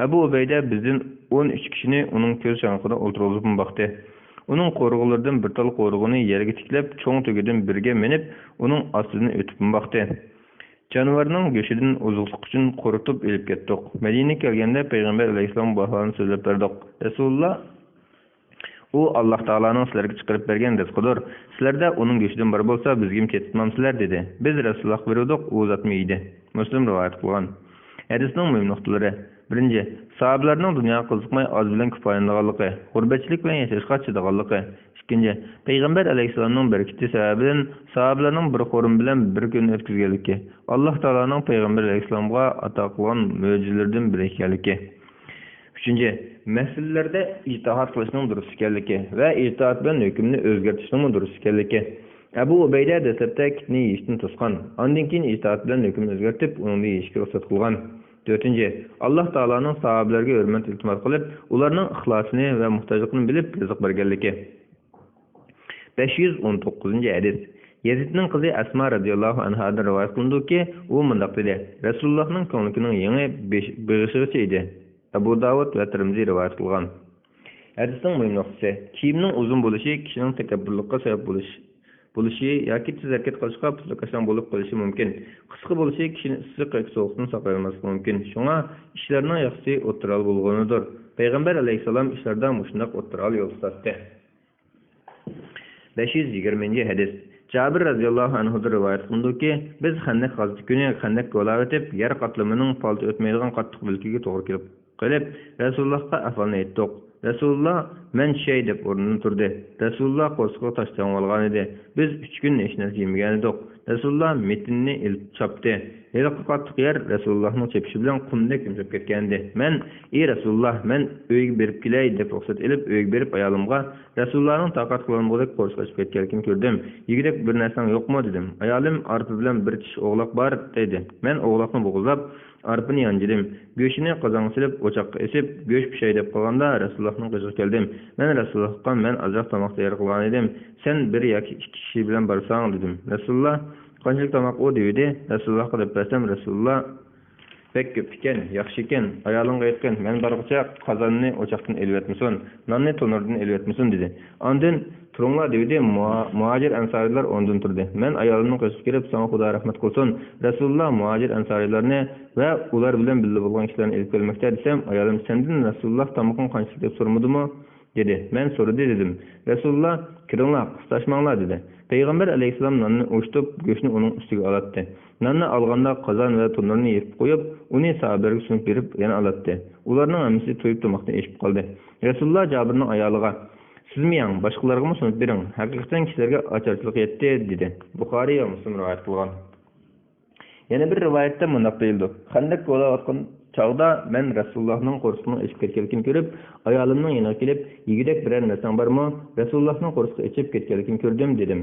Abu Ubayda bizdan 13 kishini uning ko'z chanoqida o'ltirib boqdi. Uning qo'rg'ilaridan bir tal qo'rg'ini yerga tiklab, cho'ng tugidan birga minib, uning ostidan o'tib boqdi. Jonivorning go'shidan oziqlik uchun quritib elib ketdik. Madinaga kelganda payg'ambar alayhisalom bu holni so'zlab berdik. Rasululloh u Alloh taolaning sizlarga chiqarib bergan rizqidir. Sizlarda uning go'shidan bir bo'lsa, bizga ham ketmamsizlar dedi. Biz Rasululloh berdik, u zot meydi. Muslim rivoyat qilgan. Hadisning muhim nuqtalari. 1. Sahabalarning dunyoga qiziqmay oz bilan kifoyalanganligi, g'urbatchilik bilan yashashga chidaganligi. 2. Payg'ambar alayhisalomning barakati sababidan sahabalarning bir xo'rim bilan bir kun o'tkazganligi, Alloh taolaning payg'ambar alayhisalomga ato qilgan mo'jizalardan biri ekanligi. 3. Məsələlərdə itaat qilishning durust ekanligi va itaat bilan hukmni o'zgartirishning durust ekanligi. Abu Ubayda dastlabda kitni yeyishni to'sgan, ondan keyin itoat bilan hukmni o'zgartirib, uni yeyishga ruxsat qilgan. 4. Alloh taolaning sahobalarga hurmat iltimos qilib, ularning ixlosini va muhtojligini bilib rizq berganligi. 519 hadis. Yazidning qizi Asma radhiyallohu anhadan rivoyat qilindiki, u mundaq dedi: Rasulullohning ko'nglining yangi beg'ishigacha edi. Abu Davud va Tirmizi rivoyat qilgan. Hadisning muhim nuqtasi kiyimning uzun bo'lishi kishining takabburlikka sabab bo'lishi yoki tez harakat qilishga puslakashdan bo'lib qolishi mumkin. Qisqa bo'lishi kishining issiq yoki sovuqdan saqlamasligi mumkin. Shunga ishlarning yaxshisi o'tiral bo'lganidir. Payg'ambar alayhisalom ishlarda mushundoq o'tiral yo'l tutdi. 520 hadis. Jabir radhiyallohu anhu rivoyat qilindiki, biz Xandaq g'azoti kuni Xandaq yo'lab o'tib, yer qatlamining falti o'tmaydigan qattiq bilkiga to'g'ri kelib qilib, Rasulullohga ahvolni aytdik. Rasululloh men shay deb o'rnidan turdi. Rasululloh qo'rqib tashdan olgan edi. Biz 3 kun hech narsa yemagan edik. Rasululloh metinni ilib chopdi. Yeriqqa qattiq yer Rasulullohning chepishi bilan qumdek yumshab ketgandi. Men, "Ey Rasululloh, men uyga berib kelay" deb ruxsat elib, uyga berib ayolimga Rasulullohning taqat qilganligidek qo'rqib ketganligini ko'rdim. "Yigidek bir narsang yo'qmi?" dedim. Ayolim arpa bilan bir tish o'g'loq bor dedi. Men o'g'loqni bo'g'izlab arpini yanjidim. Go'shini qozonga silib, o'choqqa esib, go'sht pishay deb qolganda Rasulullohning qiziga keldim. Men Rasulullohga men azoq tomoq tayyor qilgan edim. Sen bir yoki 2 kishi bilan borsang dedim. Rasululloh qanchalik tomoq o dedi. Rasulullohga deb bersam Rasululloh pek ko'p ekan, yaxshi ekan. Ayolimga aytgan, men borgacha qozonni o'choqdan elib etmisin, nonni to'nirdan elib etmisin dedi. Ondan turunglar dedi, muhojir ansorilar ondan turdi. Men ayolimning qo'shib kelib, "Sana Xudo rahmat qilsin." Rasululloh muhojir ansorilarni va ular bilan birga bo'lgan kishilarni elib kelmoqda desam, ayolim "Sendan Rasululloh tomoqni qanchalik deb so'ramadimi?" dedi. Men so'radi dedim. Rasululloh "Kiringlar, qistashmanglar" dedi. Payg'ambar alayhisalom nonni o'shtib, go'shtni uning ustiga olatdi. Nonni olganda qozon va to'nirni yeb qo'yib, uni sahobalarga sunib berib, yana olatdi. Ularning hammasi to'yib tomoqdan eshib qoldi. Rasululloh Jabirning ayoliga "Sizmi yang, boshqalarga sunib bering. Haqiqatan kishilarga ocharchilik yetdi" dedi. Buxoriy va Muslim rivoyat qilgan. Yana bir rivayette mundaq deyildi. Xandaq bo'layotgan chaqda men Rasulullohning qo'rsqini ichib ketganligini ko'rib, ayolimning yoniga kelib, "Yigidek biror narsang bormi? Rasulullohning qo'rsqi ichib ketganligini ko'rdim" dedim.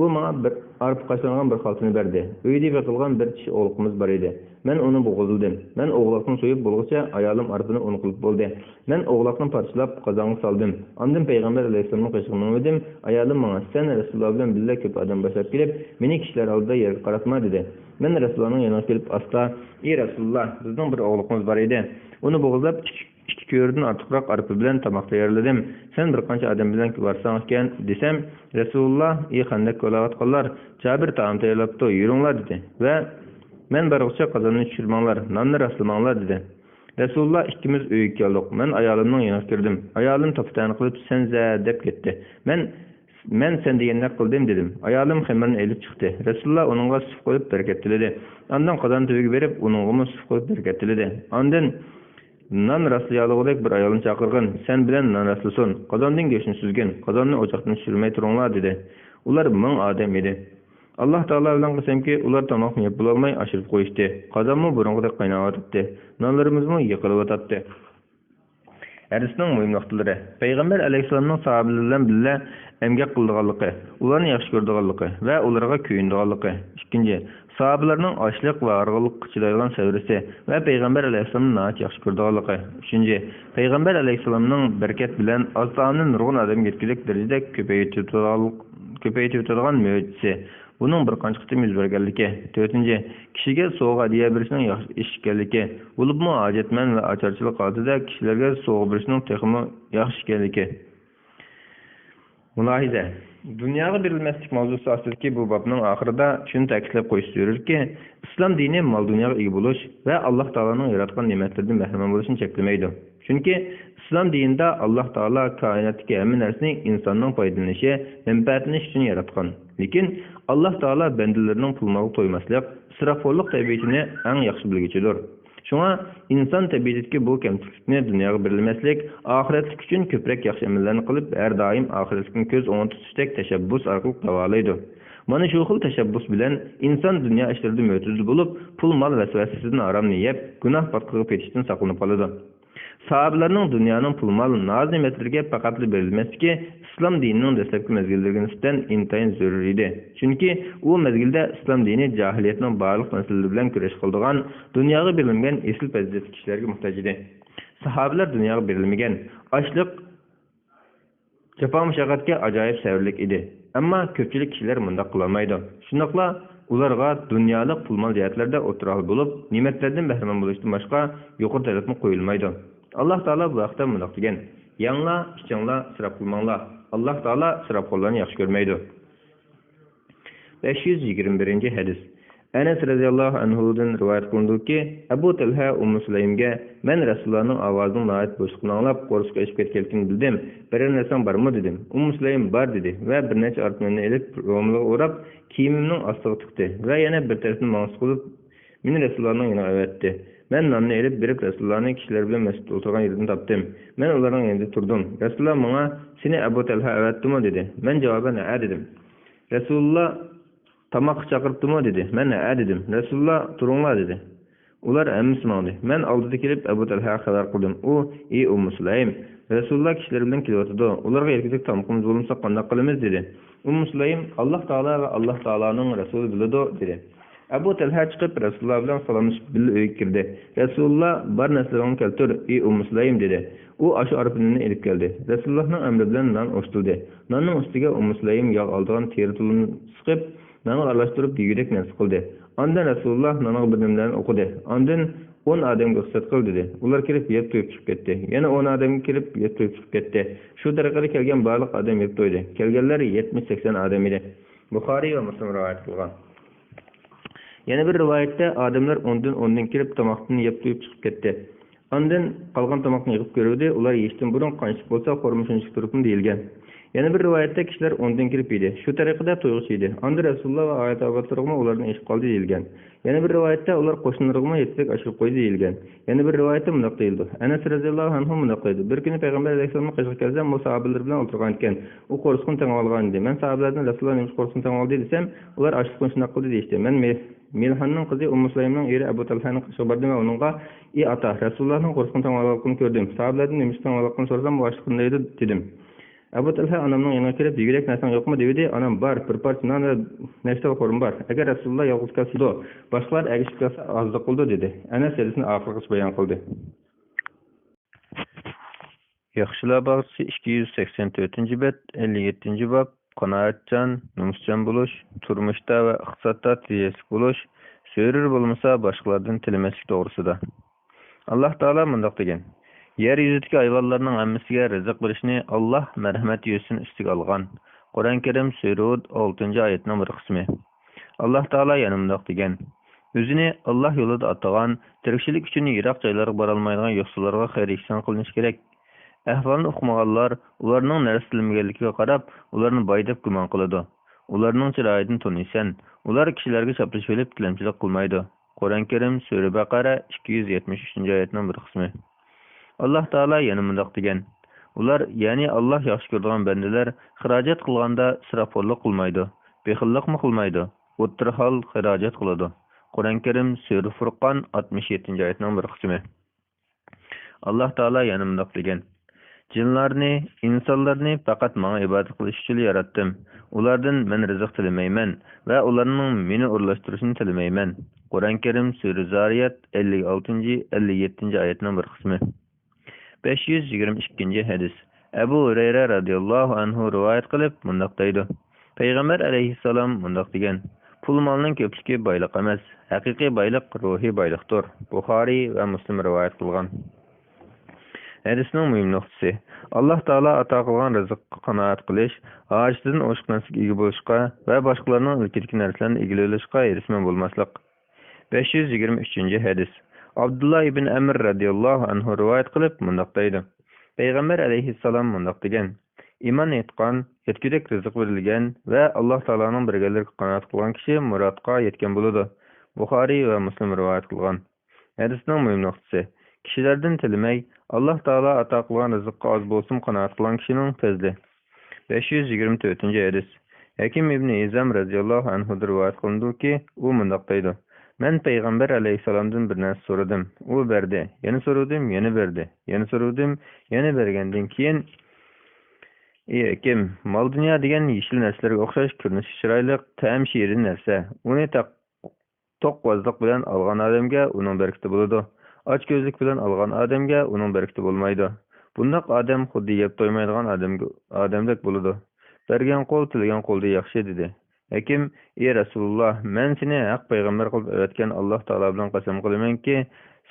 U menga bir arpa qaşlangan bir xaltını berdi. Uyda yıkılgan bir kishi o'g'limiz bor edi. Men uni bo'g'izladim. Men o'g'loqni so'yib bo'lguncha ayolim arpini un qilib bo'ldi. Men o'g'loqni parchalab qozonga soldim. Ondan payg'ambar alayhisolamning qishig'ini o'dim. Ayolim menga "Sen Rasululloh bilan birga ko'p odam boshlab kelib, meni kishilar oldida yerga qaratma" dedi. Men Rasulullohning yoniga kelib asta, "Ey Rasululloh, bizning bir o'g'limiz bor edi. Uni bo'g'izlab ikki ko'rdan ortiqroq arpa bilan tomoq tayyorladim. Sen bir qancha odam bilan borsang ekan" desam, Rasululloh "Ey Xandaq bo'layotganlar, Jabir taom tayyorlabdi, yuringlar" dedi. Va "Men barg'cha qozonni tushirmanglar, nonni raslamanglar" dedi. Rasululloh ikkimiz uyga keldik. Men ayolimning yoniga kirdim. Ayolim toptan qilib "Senza" deb ketdi. Men sen degandek qildim dedim. Ayolim xamirni elib chiqdi. Rasululloh uningga suv qo'yib barakat tiladi. Ondan qozon tubiga berib, uningga suv qo'yib barakat tiladi. Ondan "Non raslayolug'idek bir ayolni chaqirgin, sen bilan non raslasin. Qozondan go'shtni suzgin, qozonni o'choqdan tushirmay turinglar" dedi. Ular 1000 odam edi. Alloh taolo bilan qasamki, ular tomoqni yeb bo'lolmay ashirib qo'yishdi. Qozonmi burung'idek qaynayotdi. Nonlarimizmi yiqilib o'tadi. Hadisning muhim nuqtalari. Payg'ambar alayhisolamning sahobalari bilan birga emgak qildiganligi, ularni yaxshi ko'rdiganligi va ularga kuyindiganligi. Ikkinchi, sahobalarning ochliq va og'irlikqa chidaydigan sabrisi va payg'ambar alayhisolamni yaxshi ko'rdiganligi. Uchinchi, payg'ambar alayhisolamning barakat bilan oz taomni nurg'un odamga yetkazib darajada ko'paytiradigan mo'jiza. Bunun bir qancha qitim yuz berganligi. To'rtinchi, kishiga sovg'a hadiya berishning yaxshi ish ekanligi. Bo'libmi hojatman va ocharchilik holatida kishilarga sovg'a berishning texmi yaxshi ekanligi. Mulohiza. Dunyoga berilmaslik mavzusi ostidagi bu bobning oxirida shuni ta'kidlab qo'yish zarurki, islom dini mol dunyoga ega bo'lish va Alloh taoloning yaratgan ne'matlaridan mahrum bo'lishni cheklamaydi. Chunki islom dinida Alloh taolo koinotdagi hamma narsani insonning foydalanishi, manfaatlanishi uchun yaratgan. Lekin Alloh taolo bandalarining pulmoq to'ymaslik, isrofxo'rlik tabiatini eng yaxshi bilguchidir. Shunga inson tabiatidagi bu kamchilikni dunyoga berilmaslik, oxiratlik uchun ko'proq yaxshi amallarni qilib, har doim oxiratlikni ko'z o'ngida tutishdek tashabbus orqali davolaydi. Mana shu xil tashabbus bilan inson dunyo ishlarida mo'tadil bo'lib, pul mol vasvasasidan aromni yeb, gunoh botqiga ketishdan saqlanib qoladi. Sahabalarning dunyoning pul mol noz-ne'matlariga faqat berilmasligi islom dinining dastlabki mezgillariga nisbatan intayin zarur edi. Chunki u mezgilda islom dini jahiliyatning barliq masalalari bilan kurash qiladigan, dunyoga berilgan esil fazilatli kishilarga muhtoj edi. Sahabalar dunyoga berilmagan, ochliq, jafo mushaqqatga ajoyib sabrlik edi. Ammo ko'pchilik kishilar bunday qila olmaydi. Shundaqla ularga dunyolik pul mol jihatlarda o'tiroq bo'lib, ne'matlardan bahramand bo'lishdan boshqa yuqori talabni qo'yilmaydi. Alloh taolo bu vaqtda bunday degan: "Yanglar, ichinglar, isrof qilmanglar. Alloh taolo isrofxo'rlarni yaxshi ko'rmaydi." 521-hadis. Anas radhiyallohu anhudan rivoyat qilindiki, Abu Talha Sulaymga "Men Rasulullohning ovozining nihoyat bo'shliqni anglab, qo'rqishga ichib ketganligini bildim. Bir narsang bormi?" dedim. Sulaym "Bor" dedi va bir necha arqonni elib ro'mliga o'rab, kiyimimning ostiga tiqdi va yana bir tarafini ma'nus qilib, meni Rasulullohning yoniga avatdi. Men nonni elib berib Rasulullohning kishilar bilan masjidda o'tirgan yerini topdim. Men ularning yanında turdim. Rasululloh menga "Seni Abu Talha avatdimi?" dedi. Men javoban "Ha" dedim. Rasululloh "Tamoq chaqiribdimi?" dedi. Men "Ha" dedim. Rasululloh "Turinglar" dedi. Ular hammasi mandi. Men oldida kelib Abu Talha xabar qildim. U "Ey Sulaym, Rasululloh kishilar bilan kelyapti. Ularga erkak tamoqimiz bo'lmasa qanday qilamiz?" dedi. Sulaym "Alloh taolo va Alloh taoloning rasuli biladi" dedi. Abu Talha chiqib Rasululloh bilan salomlashib uyga kirdi. Rasululloh "Bar narsalarni keltir, ey Sulaym" dedi. U ashu arpini elib keldi. Rasulullohning amri bilan non o'stildi. Nonning ustiga Sulaym yog' oldigan teri tulini siqib, nonni aralashtirib yegidek nasib qildi. Ondan Rasululloh nonning bilimlarini o'qidi. Ondan 10 odamga ruxsat qildi dedi. Ular kelib yeb to'yib chiqib ketdi. Yana 10 odamga kelib yeb to'yib chiqib ketdi. Shu tariqada kelgan barliq odam yeb to'ydi. Kelganlar 70-80 odam edi. Buxoriy va Muslim rivoyat qilgan. Yana bir rivoyatda odamlar ondan kirib tomoqni yeb to'yib chiqib ketdi. Ondan qolgan tomoqni yig'ib ko'rdi. Ular yeyishdan burun qancha bo'lsa qo'rmishuncha turibmi deyilgan. Yana bir rivoyatda kishilar ondan kirib yedi. Shu tariqada to'yg'ish edi. Onda Rasululloh va oyat obatlarga ularni eshib qoldi deyilgan. Yana bir rivoyatda ular qo'shnilarga yetib ashirib qo'ydi deyilgan. Yana bir rivoyatda bunday deyildi. Anas radhiyallohu anhu bunday dedi. Bir kuni payg'ambar alayhisolamning qishga kelsa, musohabalar bilan o'tirgan ekan. U qo'rsqini tang olgan edi. Men sahobalardan Rasululloh nima qo'rsqini tang oldi desam, ular ashirib shunday qildi deydi. Men Milhanning qizi Sulaymning eri Abu Talhaning qishiga bordim va uningga: "Ey ata, Rasulullohning qo'rqinch tangaligini ko'rdim. Sahobalardan nima tangaligini so'rasam, boshliq qanday edi?" dedim. Abu Talha onamning yanına kelib, "Yegirek narsan yo'qmi?" dedi. Onam: "Bor, bir parcha non va nechta xo'rim bor. Agar Rasululloh yolg'iz kelsa, boshqalar agishib kelsa, ozliq qildi" dedi. Ana serisini oxirgacha bayon qildi. Yaxshilar bog'chisi 284-bet, 57-bob qanoatchan, nomuschan bo'lish, turmushda va iqtisodda tejasli bo'lish, so'rir bo'lmasa boshqalardan tilamaslik to'g'risida. Alloh taolo mundoq degan: Yer yuzidagi hayvonlarning hammasiga rizq berishni Alloh marhamat yo'sin ustiga olgan. Qur'on Karim sura 6-oyatning bir qismi. Alloh taolo yana mundoq degan: O'zini Alloh yo'lida atagan, tirikchilik uchun yiroq joylarga bora olmaydigan yo'qsullarga xayr ihson qilinish kerak. Ahvolni o'qimaganlar ularning narsatilmaganligiga qarab, ularni boy deb gumon qiladi. Ularning chiroyidan taniysan, ular kishilarga chaplashib olib tilamchilik qilmaydi. Qur'on Karim sura Baqara 273-oyatning bir qismi. Alloh taolo yana mundoq degan: Ular, ya'ni Alloh yaxshi ko'radigan bandalar xarajat qilganda isrofgarlik qilmaydi, bexillikmi qilmaydi, o'ttir hol xarajat qiladi. Qur'on Karim sura Furqon 67-oyatning bir qismi. Alloh taolo yana mundoq degan: Jinlarni, insonlarni faqat menga ibodat qilish uchun yaratdim. Ulardan men rizq tilamayman va ularning meni o'rlashtirishini tilamayman. Qur'on Karim sura Zariyat 56-57-oyatning bir qismi. 522-hadis. Abu Hurayra radhiyallohu anhu rivoyat qilib mundoq deydi: Payg'ambar alayhissalom mundoq degan: Pul molning ko'pligi boylik emas, haqiqiy boylik ruhiy boylikdir. Buxoriy va Muslim rivoyat qilgan. Hadisning muhim nuqtasi: Alloh taolo ato qilgan rizqqa qanoat qilish, hojatidan o'shiq narsaga ega bo'lishga va boshqalarning ilkidagi narsalarni egallashga erishman bo'lmaslik. 523-hadis. Abdullah ibn Amr radhiyallohu anhu rivoyat qilib mundoq deydi: Payg'ambar alayhissalom mundoq degan: Iymon etgan, yetkudek rizq berilgan va Alloh taoloning birgaligiga qanoat qilgan kishi murodga yetgan bo'ladi. Buxoriy va Muslim rivoyat qilgan. Hadisning muhim nuqtasi: kishilardan tilamay, Alloh taolo ato qilgan rizqqa oz bo'lsin qanoat qilgan kishining fazli. 524-hadis. Hakim ibn Hizam radhiyallohu anhu rivoyat qilindiki, u mundoq deydi: Men Payg'ambar alayhissalomdan bir narsa so'radim, u berdi. Yana so'radim, yana berdi. Yana so'radim, yana bergandan keyin: Ey Hakim, mol dunyo degan yeshil narsalarga o'xshash ko'rinishi chiroyli, ta'm shirin narsa. Uni to'qvozlik bilan olgan odamga uning barakati bo'ladi. Ochko'zlik bilan olgan odamga uning barakati bo'lmaydi. Bundoq odam xuddi yeb to'ymaydigan odamdek bo'ladi. Bergan qo'l tilagan qo'lda yaxshi dedi. Hakim: Ey Rasululloh, men seni haq payg'ambar qilib o'tgan Alloh taolo bilan qasam qilamanki,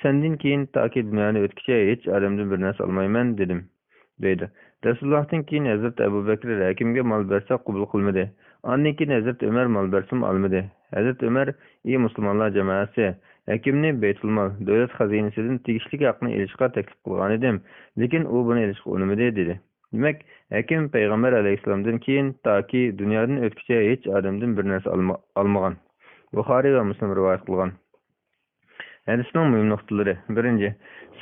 sendan keyin toki dunyoni o'tkicha hech odamdan bir narsa olmayman dedim, deydi. Rasulullohdan keyin Hazrat Abu Bakr hakimga mol bersa qabul qilmadi. Ondan keyin Hazrat Umar mol bersam olmadi. Hazrat Umar: Ey musulmonlar jamoasi, hakimni Baytulmol, davlat xazinasidan tegishli haqni elishga taklif qilgan edim, lekin u buni elishga urinmadi dedi. Demak, hakim payg'ambar alayhissalomdan keyin toki dunyodan o'tkicha hech odamdan bir narsa olmagan. Buxoriy va Muslim rivoyat qilgan. Hadisning muhim nuqtalari: 1.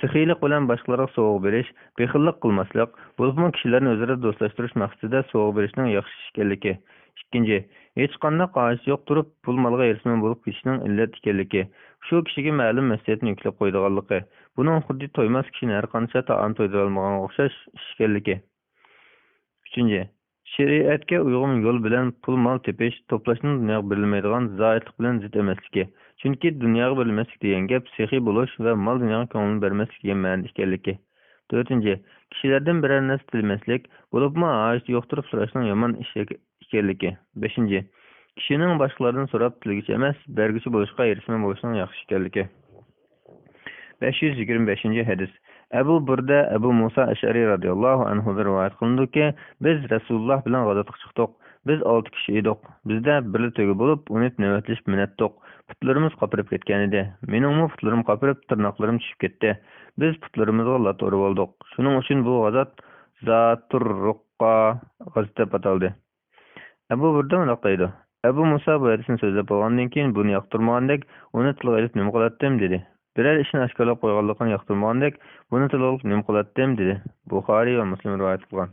Saxiylik bilan boshqalarga sovg'a berish, bexillik qilmaslik, bo'libmi kishilarni o'zaro do'stlashtirish maqsadida sovg'a berishning yaxshi ish ekanligi. 2. Hech qanday qoish yo'q turib pul molga erishman bo'lib ketishning illat ekanligi. Shu kishiga ma'lum mas'uliyatni yuklab qo'ydiganligi. Buning xuddi to'ymas kishini har qancha taom to'ydira olmaganga o'xshash ish ekanligi. 3. Shariatga uyg'un yo'l bilan pul mol tepish, to'plashning dunyoga berilmaydigan zoitlik bilan zid emasligi. Chunki dunyoga berilmaslik degan gap sexiy bo'lish va mol dunyoga ko'ngil bermaslik degan ma'noda ekanligi. 4. Kishilardan biror narsa tilmaslik, bo'libmi hojat yo'q turib so'rashning yomon ish ekanligi. 5. Kishining boshqalardan so'rab tilgichi emas, bergichi bo'lishga erishman bo'lishning yaxshi ekanligi. 525-hadis. Abu Burda Abu Musa Ash'ari radhiyallohu anhu rivoyat qilindiki, biz Rasululloh bilan g'azotga chiqdik. Biz 6 kishi edik. Bizda birli to'gi bo'lib, uni navbatlashib minatdik. Putlarimiz qopirib ketgan edi. Meningmi putlarim qopirib, tirnoqlarim tushib ketdi. Biz putlarimizga lat urib oldik. Shuning uchun bu g'azot Zaturruqqa g'azot deb ataldi. Abu Burda mundoq deydi: Abu Musa bu hadisni so'zlab bo'lgandan keyin buni yoqtirmagandek, uni tilga olib nima qilatdim dedi. Biror ishni oshkorlab qo'yganligini yoqtirmagandek, buni tilga olib nima qilatdim dedi. Buxoriy va Muslim rivoyat qilgan.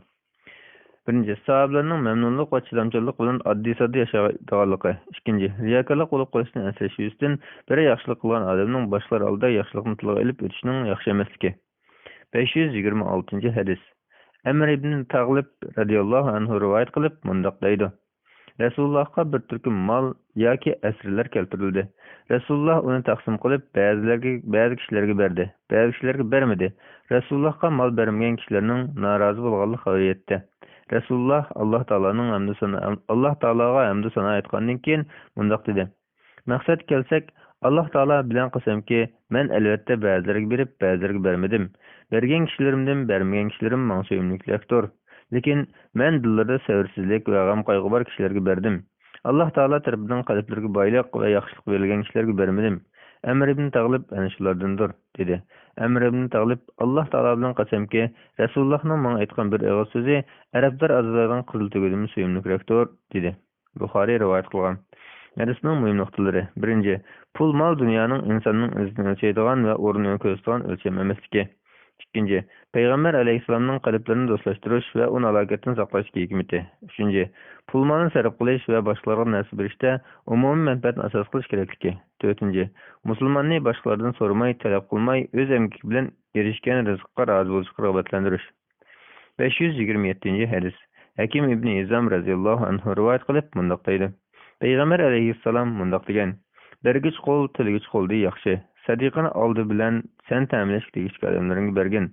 Birinci, sahabelerning memnunluk va chidamchanlik bilan oddiy-sodda yashaydiganligi. Ikkinchi, riyokorlik bo'lib qolishdan asrash yuzasidan biri yaxshilik qilgan odamning boshqalar oldida yaxshilikni tilga ilib o'tishining yaxshi emasligi. 526 hadis. Amr ibn Tag'lib radhiyallohu anhu rivoyat qilib mundoq deydi: Rasulullohga bir turkum mol yoki asirlar keltirildi. Rasululloh uni taqsim qilib, ba'zi kishilarga berdi, ba'zi kishilarga bermadi. Rasulullohga mol bermagan kishilarning norozi bo'lganligi xabar yetdi. Rasululloh Alloh taologa hamd sano aytgandan keyin mundoq dedi: Maqsad kelsak, Alloh taolo bilan qasamki, men albatta ba'zilarga berib, ba'zilarga bermadim. Bergan kishilarimdan bermagan kishilarim menga suyimlikdir. Lekin men dillarda sabrsizlik va g'am qayg'u bor kishilarga berdim. Alloh taolo tarafidan qalblariga boylik va yaxshilik berilgan kishilarga bermadim. Amr ibn Tag'lib ana shulardandir, dedi. Amr ibn Tag'lib Alloh taolo bilan qasamki, Rasulullohning menga aytgan bir og'iz so'zi arablar azizlardan qizil tugudim suyimlikdir, dedi. Buxoriy rivoyat qilgan. Hadisning muhim nuqtalari. Birinchi, pul mol dunyoning insonning izzatini o'lchaydigan va o'rnini ko'rsatadigan o'lcham emasligi. Ikkinchi, Payg'ambar alayhissalomning qalblarini do'stlashtirish va uni halokatdan saqlash hikmati. Uchinchi, pul molni sarf qilish va boshqalarga narsa berishda umumiy manfaatni asos qilish kerakligi. To'rtinchi, musulmonni boshqalardan so'ramay, talab qilmay, o'z emgaki bilan erishgan rizqqa rozi bo'lishga rag'batlantirish. 527 hadis. Hakim ibn Hizam radhiyallohu anhu rivoyat qilib mundoq deydi: Payg'ambar alayhissalom mundoq degan: Bergich qo'l tilgich qo'lda yaxshi. Sadiqani oldi bilan sen ta'minlash tegishli odamlarga bergin.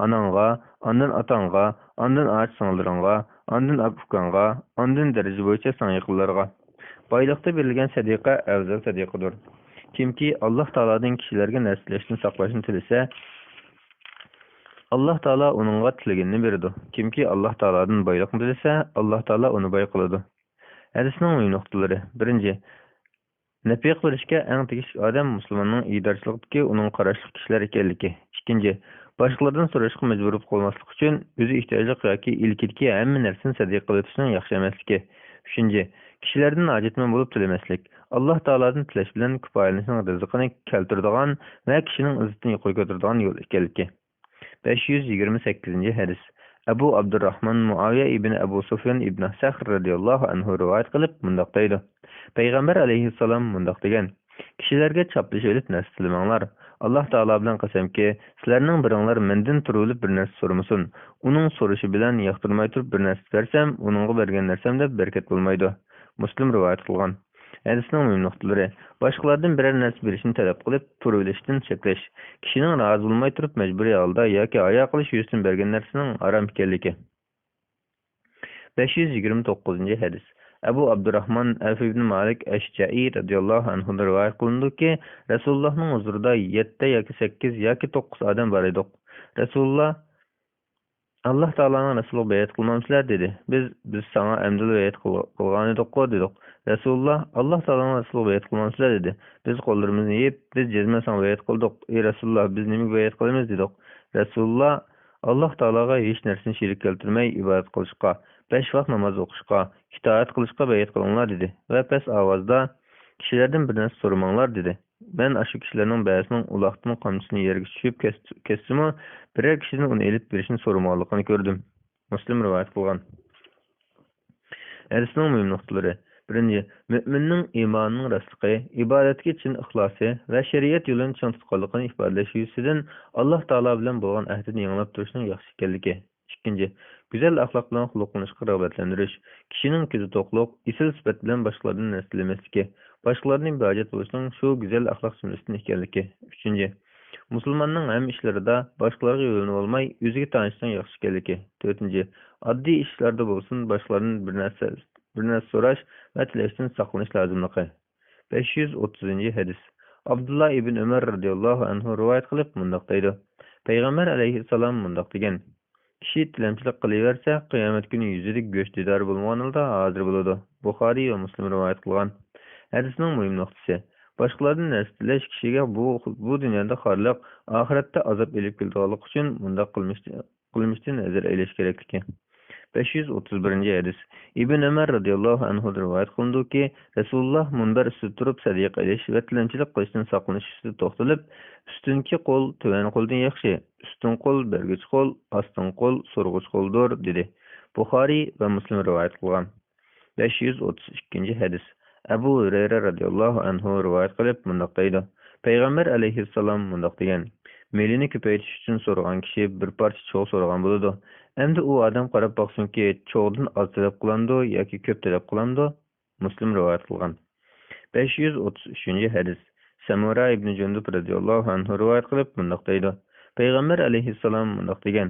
Anangga, ondan otangga, ondan och singillarga, ondan abukanga, ondan daraja bo'yicha san yaqinlarga. Boyliqda berilgan sadiqa afzal sadiqadir. Kimki Alloh taolodan kishilarga narsalashni saqlashni tilasa, Alloh taolo uningga tilaganini beradi. Kimki Alloh taolodan boyliqni tilasa, Alloh taolo uni boy qiladi. Hadisning muhim nuqtalari. Birinchi, nafiq bo'lishga eng tegishli odam musulmonning iydorchiligidagi uning qarashli kishilar ekanligi. Ikkinchi, boshqalardan so'rashga majbur bo'lib qolmaslik uchun o'zi ehtiyojli yoki ilkidagi hamma narsani sadiq qilib o'tishning yaxshi emasligi. Uchinchi, kishilardan hojatmand bo'lib tilamaslik. Alloh taolodan tilash bilan kifoyalanishning rizqini keltiradigan va kishining izzatini yuqori ko'taradigan yo'l ekanligi. 528 hadis. Abu Abdurrahman Muaviya ibn Abu Sufyan ibn Sahr radhiyallohu anhu rivoyat qilib mundoq deydi: Payg'ambar alayhissalom mundoq degan: Kishilarga chaplish olib narsa tilamanglar. Alloh taolo bilan qasamki, sizlarning biringlar mendan turilib bir narsa so'ramasin. Uning so'rashi bilan yoqtirmay turib bir narsa bersam, uningga bergan narsamda barakat bo'lmaydi. Muslim rivoyat qilgan. Hadisning muhim nuqtalari. Boshqalardan biror narsa berishni talab qilib, turilishdan cheklash. Kishining rozi bo'lmay turib majburiy holda yoki oyoq qilish yuzasidan bergan narsaning harom ekanligi. 529 hadis. Abu Abdurrahman Auf ibn Malik Ashja'i radhiyallohu anhu rivoyat qilindiki, Rasulullohning huzurida 7 yoki 8 yoki 9 odam bor edi. Rasululloh Alloh taolaning rasuli bayat qilmamsizlar dedi. Biz sana emdil bayat qilgan edik dedik. Rasululloh Alloh taolaning rasuli bayat qilmamsizlar dedi. Biz qo'llarimizni yeb, biz jazma sana bayat qildik. Ey Rasululloh, biz nima bayat qilamiz dedik. Rasululloh Alloh taolaga hech narsani shirik keltirmay ibodat qilishga, 5 vaqt namoz o'qishga, itoat qilishga bayat qilinglar dedi. Va past ovozda kishilardan bir narsa so'ramanglar dedi. Ben aşı kishilarning ba'zisining uloqdan qamchisini yerga tushib kesdimi, biror kishidan uni elib berishini so'ramoqligini ko'rdim. Muslim rivoyat qilgan. Hadisning muhim nuqtalari. Birinchi, mo'minning iymonining rostligi, ibodatga chin ixlosi va shariat yo'lini chin tutganligini ifodalash yuzasidan Alloh taolo bilan bo'lgan ahdini yanglab turishning yaxshi ekanligi. Ikkinchi, güzel axloq bilan xulqlanishga rag'batlantirish, kishining ko'zi to'qliq, isil sifat bilan boshqalardan narsalamasligi, boshqalarning bajat bo'lishining shu güzel axloq sunnasidan ekanligi. Uchinchi, musulmonning ham ishlarida boshqalarga yo'linib olmay, o'ziga tanishning yaxshi ekanligi. To'rtinchi, oddiy ishlarda bo'lsin, boshqalardan bir narsa so'rash va tilashdan saqlanish lozimligi. 530 hadis. Abdullah ibn Umar radhiyallohu anhu rivoyat qilib mundoq deydi: Payg'ambar alayhissalom mundoq degan: Kishi tilamchilik qilaversa, qiyomat kuni yuzida go'sht didor bo'lganida hozir bo'ladi. Buxoriy va Muslim rivoyat qilgan. Hadisning muhim nuqtasi. Boshqalardan narsa tilash kishiga bu dunyoda xorliq, oxiratda azob elib keladiganlik uchun bunday qilmishdan nazar aylash kerakligi. 531 hadis. Ibn Umar radhiyallohu anhu rivoyat qilindiki, Rasululloh munbar ustida turib sadiq qilish va tilamchilik qilishdan saqlanish ustida to'xtalib, ustunki qo'l tuvan qo'ldan yaxshi, ustun qo'l bergich qo'l, ostun qo'l so'rg'ich qo'ldir dedi. Buxoriy va Muslim rivoyat qilgan. 532 hadis. Abu Hurayra radhiyallohu anhu rivoyat qilib mundoq deydi. Payg'ambar alayhissalom mundoq degan: "Melini ko'paytirish uchun so'ragan kishi bir parcha cho'g' so'ragan bo'ladi. Endi u odam qarab boqsinki, cho'g'dan oz talab qilandi yoki ko'p talab qilandi." Muslim rivoyat qilgan. 533 hadis. Samura ibn Jundub radhiyallohu anhu rivoyat qilib mundoq deydi. Payg'ambar alayhissalom mundoq degan: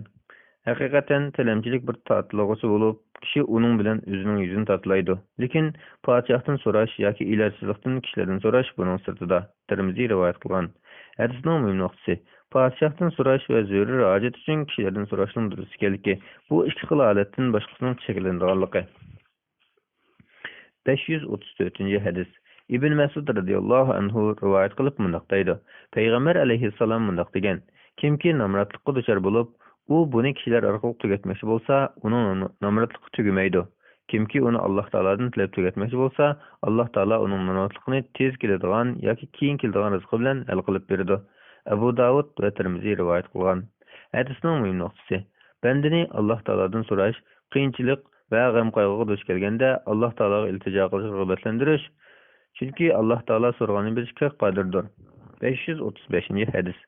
"Haqiqatan tilamchilik bir tatlıg'usi bo'lib, kishi uning bilan o'zining yuzini tatlaydi. Lekin podshohdan so'rash yoki ilojsizlikdan kishilardan so'rash buning sirtida." Tirmiziy rivoyat qilgan. Hadisning muhim nuqtasi: podshohdan so'rash va zarur hojat uchun kishilardan so'rashning durust ekanligi. Bu ikki xil holatdan boshqasining cheklanganligi. 534 hadis. Ibn Mas'ud radhiyallohu anhu rivoyat qilib mundoq deydi. Payg'ambar alayhissalom mundoq degan: "Kimki nomrodlikqa duchor bo'lib, u buni kishilar orqali tugatmoqchi bo'lsa, uning nomrodligi tugamaydi. Kimki uni Alloh taoladan tilab tugatmoqchi bo'lsa, Alloh taolo uning nomrodligini tez keladigan yoki keyin keladigan rizqi bilan hal qilib beradi." Abu Davud va Tirmiziy rivoyat qilgan. Hadisning muhim nuqtasi: bandani Alloh taoladan so'rash, qiyinchilik va g'am-qayg'uga duch kelganda Alloh taologa iltijo qilish rag'batlantirish. Chunki Alloh taolo so'raganini berishga qodirdir. 535 hadis.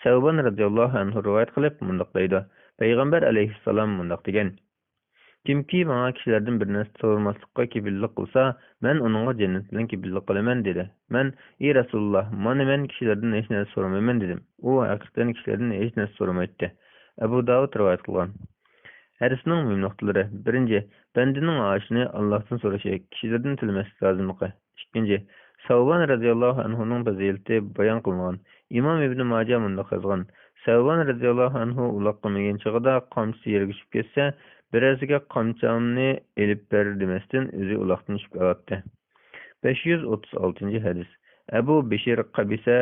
Savban radhiyallohu anhu rivoyat qilib mundoq deydi. Payg'ambar alayhissalom mundoq degan: "Kimki menga kishilardan bir narsa so'ramaslikqa kepillik qilsa, men uningga jannat bilan kepillik qilaman" dedi. Men: "Ey Rasululloh, men kishilardan hech narsa so'ramayman" dedim. U haqiqatan kishilardan hech narsa so'ramaydi. Abu Davud rivoyat qilgan. Hadisning muhim nuqtalari: 1. Bandining oshini Allohdan so'rashi, kishilardan tilmaslik lozimligi. 2. Savban radhiyallohu anhuning fazilati bayon qilingan. Imom Ibn Majah mundoq yozgan: Savban radhiyallohu anhu uloq qilmagan chog'ida qamchisi yerga tushib ketsa, birasiga qamchamni elib ber demasdan o'zi uloqdan tushib oladi. 536 hadis. Abu Bishir Qabisa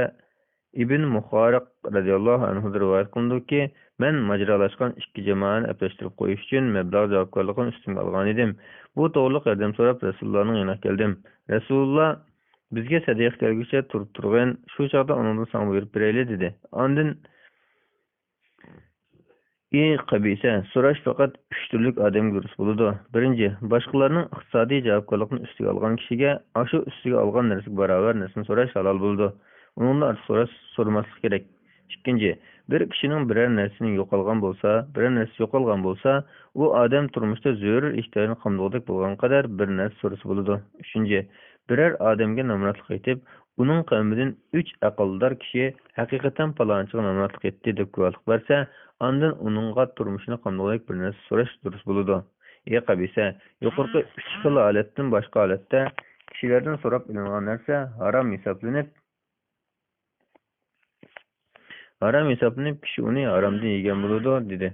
ibn Muhariq radhiyallohu anhu rivoyat qildiki, men majralashgan ikki jamoani aplashtirib qo'yish uchun mablag' javobgarligini ustimga olgan edim. Bu to'g'riliq yordam so'rab Rasulullohning yoniga keldim. Rasululloh bizga sadiq kelguncha turib turgan, shu chog'da uningdan sang buyurib berayli dedi. Ondan: "Ey Qabisa, so'rash faqat 3 turlik odamga durust bo'ladi. 1. boshqalarning iqtisodiy javobgarlikni ustiga olgan kishiga shu ustiga olgan narsaga barobar narsani so'rash halol bo'ladi. Uningdan ortiq so'ramaslik kerak. 2. bir kishining biror narsasi yo'qolgan bo'lsa, u odam turmushda zarur ehtiyojni qamdag'udek bo'lgan qadar bir narsa so'rasa bo'ladi. 3. biror odamga nomrodlik aytib, uning qavmidan 3 aqldor kishi haqiqatan palonchiga nomrodlik etdi deb guvohlik bersa, ondan uningga turmushini qamdag'udek bir narsa so'rash durust bo'ladi. Ey Qabisa, yuqorqi 3 xil holatdan boshqa holatda kishilardan so'rab ilingan narsa harom hisoblanib kishi uni haromdan yegan bo'ladi dedi.